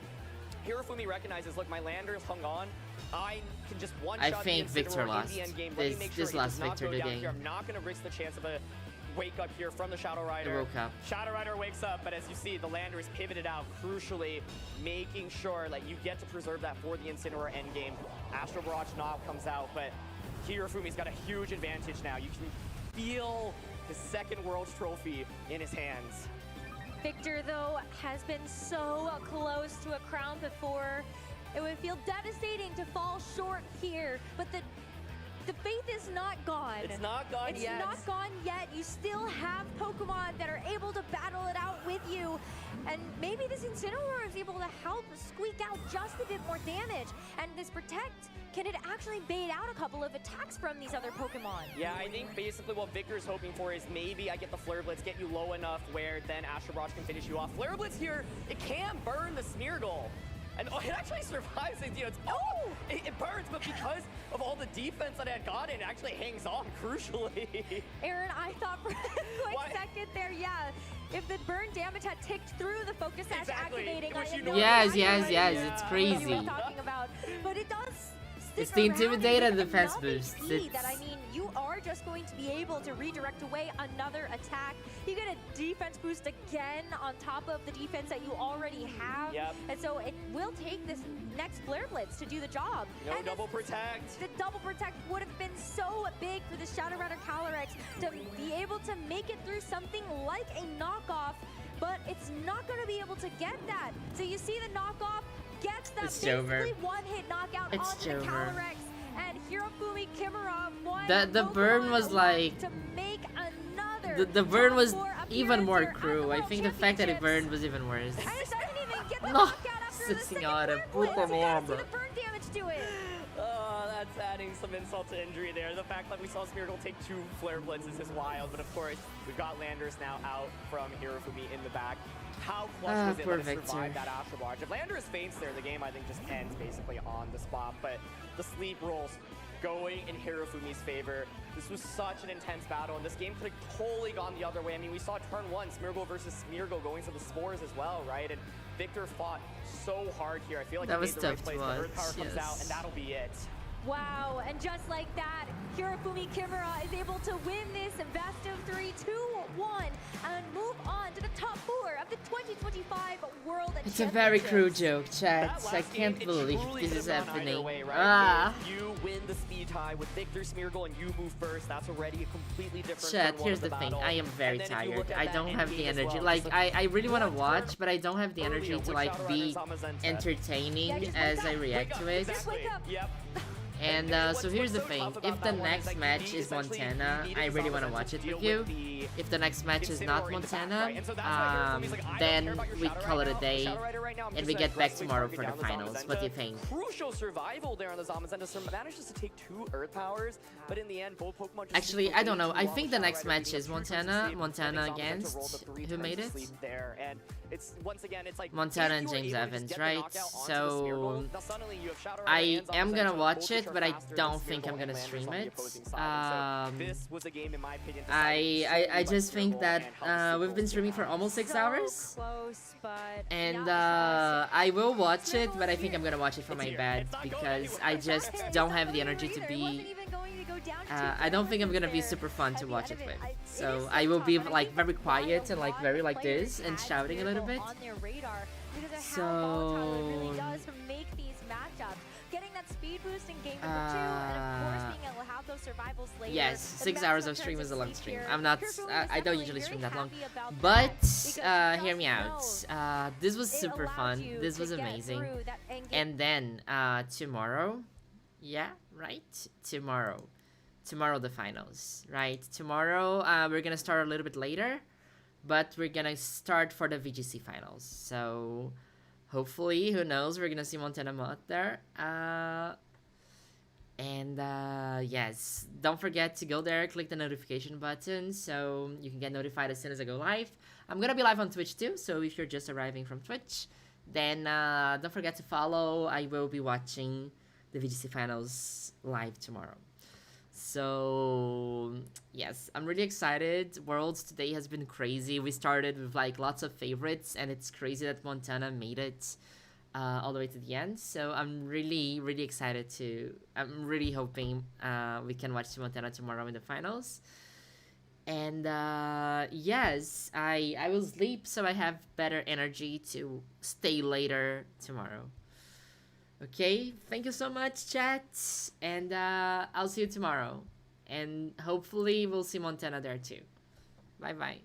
Speaker 11: Hirofumi recognizes, look, my Lander's hung on. I can just one-shot
Speaker 1: I think
Speaker 11: the Incineroar
Speaker 1: Victor
Speaker 11: in
Speaker 1: lost.
Speaker 11: the end game. Let me make sure
Speaker 1: This
Speaker 11: it
Speaker 1: last
Speaker 11: does not
Speaker 1: Victor
Speaker 11: go
Speaker 1: the
Speaker 11: down
Speaker 1: game.
Speaker 11: here. I'm not going to risk the chance of a wake up here from the Shadow
Speaker 1: He
Speaker 11: Rider.
Speaker 1: woke up.
Speaker 11: Shadow Rider wakes up, but as you see, the Lander is pivoted out, crucially making sure that you get to preserve that for the Incineroar endgame. Astral Barrage Knob comes out, but Hirofumi's got a huge advantage now. You can feel his second Worlds trophy in his hands.
Speaker 14: Victor, though, has been so close to a crown before. It would feel devastating to fall short here, but the faith is not gone.
Speaker 11: It's not gone
Speaker 14: it's
Speaker 11: yet.
Speaker 14: It's not gone yet. You still have Pokemon that are able to battle it out with you. And maybe this Incineroar is able to help squeak out just a bit more damage. And this Protect, can it actually bait out a couple of attacks from these other Pokemon?
Speaker 11: Yeah, I think basically what Victor's hoping for is maybe I get the Flare Blitz, get you low enough where then Astral Barrage can finish you off. Flare Blitz here, it can burn the Smeargle. And it actually survives it, you know, it burns, but because of all the defense that it had gotten, it actually hangs on crucially.
Speaker 14: Aaron, I thought for a quick second there, yeah, if the burn damage had ticked through the Focus Sash activating,
Speaker 1: Yes, it's crazy.
Speaker 14: What you were talking about. But it does
Speaker 1: It's the Intimidate and Defense boost.
Speaker 14: That, I mean, you are just going to be able to redirect away another attack. You get a defense boost again on top of the defense that you already have.
Speaker 11: Yep.
Speaker 14: And so it will take this next Flare Blitz to do the job.
Speaker 11: No
Speaker 14: and
Speaker 11: double protect.
Speaker 14: The double protect would have been so big for the Shadow Rider Calyrex to be able to make it through something like a knockoff, but it's not going to be able to get that. So you see the knockoff gets that basically one-hit knockout onto the Calyrex, and Hirofumi Kimura won
Speaker 1: The burn was like
Speaker 14: to make another
Speaker 1: the burn was even more cruel. I think the fact that it burned was even worse.
Speaker 14: And it doesn't even get the
Speaker 1: No,
Speaker 14: knockout after the
Speaker 1: senhora,
Speaker 14: second
Speaker 1: puta
Speaker 14: Flare Blitz. You gotta see
Speaker 1: merda.
Speaker 14: the burn damage to it.
Speaker 11: Oh, that's adding some insult to injury there. The fact that we saw Smeargle take 2 Flare Blitzes is wild, but of course, we've got Landers now out from Hirofumi in the back. How clutch was it
Speaker 1: poor
Speaker 11: to survive
Speaker 1: Victor.
Speaker 11: that Astral Barrage? If Landers faints there, the game I think just ends basically on the spot, but the sleep rolls going in Hirofumi's favor. This was such an intense battle, and this game could have totally gone the other way. I mean, we saw turn 1, Smeargle versus Smeargle going for the spores as well, right? And Victor fought so hard here. I feel like
Speaker 1: That
Speaker 11: he
Speaker 1: was
Speaker 11: made the right
Speaker 1: tough
Speaker 11: place.
Speaker 1: to
Speaker 11: The Earth Power
Speaker 1: watch,
Speaker 11: comes out,
Speaker 1: yes.
Speaker 11: and that'll be it.
Speaker 14: Wow, and just like that, Hirofumi Kimura is able to win this best of 3, 2-1, and move on to the top 4 of the 2025 World Championships.
Speaker 1: It's a very cruel joke, chat. I can't believe this is happening. Ah.
Speaker 11: You win the speed tie with Victor Smeargle, and you move first. That's already a completely different
Speaker 1: Chat,
Speaker 11: turn one
Speaker 1: here's
Speaker 11: of
Speaker 1: the thing.
Speaker 11: battle.
Speaker 1: I am very
Speaker 11: And then if you
Speaker 1: tired.
Speaker 11: look at
Speaker 1: I
Speaker 11: that
Speaker 1: don't have the
Speaker 11: endgame as
Speaker 1: energy.
Speaker 11: well,
Speaker 1: Like,
Speaker 11: just
Speaker 1: I really want to
Speaker 11: one
Speaker 1: watch,
Speaker 11: turn
Speaker 1: but I don't have the energy
Speaker 11: earlier
Speaker 1: to
Speaker 11: with
Speaker 1: like
Speaker 11: Shadow
Speaker 1: be
Speaker 11: Rider Zamazenta.
Speaker 1: entertaining
Speaker 11: just
Speaker 1: as
Speaker 11: wake
Speaker 1: I
Speaker 11: up,
Speaker 1: react to it.
Speaker 11: Just wake up. Yep.
Speaker 1: And so here's the thing, if the next match is Montana, I really want to watch it with you. If the next match is not Montana, then we call it a day, and we get back tomorrow for the finals. What do you think?
Speaker 11: Crucial survival there on the Zamazenta. So manages to take 2 Earth Powers, but in the end, both Pokemon just
Speaker 1: Actually, I don't know. I think the next match is Montana against, who made it?
Speaker 11: There, and it's once again, it's like
Speaker 1: Montana and James Evans, right? So I am gonna watch it, but I don't think I'm gonna stream it.
Speaker 11: This was a game, in my opinion.
Speaker 1: I just think that we've been streaming for almost 6 hours,
Speaker 14: Close, but
Speaker 1: and I will watch it, but I think I'm gonna watch it for my bed because I just don't have the energy to be. I don't think I'm gonna be super fun to watch it with. So I will be like very quiet and like very like this and shouting a little bit.
Speaker 14: on their radar because of how volatile it really does make these matchups. Getting that speed boost in game number 2, and of course being able to have those survivals later.
Speaker 1: Yes,
Speaker 14: The
Speaker 1: 6
Speaker 14: best
Speaker 1: hours of
Speaker 14: returns
Speaker 1: stream is a long stream.
Speaker 14: here.
Speaker 1: I'm not. I don't usually stream that long, but hear me out. This was super fun. This was amazing. And then tomorrow, yeah, right. Tomorrow the finals, right? Tomorrow we're gonna start a little bit later, but we're gonna start for the VGC finals. So hopefully, who knows, we're gonna see Montana Mod there. Yes, don't forget to go there, click the notification button so you can get notified as soon as I go live. I'm gonna be live on Twitch too, so if you're just arriving from Twitch, then don't forget to follow. I will be watching the VGC finals live tomorrow. So yes, I'm really excited. Worlds today has been crazy. We started with like lots of favorites, and it's crazy that Montana made it all the way to the end. So I'm really, really excited to. I'm really hoping we can watch Montana tomorrow in the finals. And yes, I will sleep so I have better energy to stay later tomorrow. Okay, thank you so much, chat, and I'll see you tomorrow. And hopefully we'll see Montana there too. Bye bye.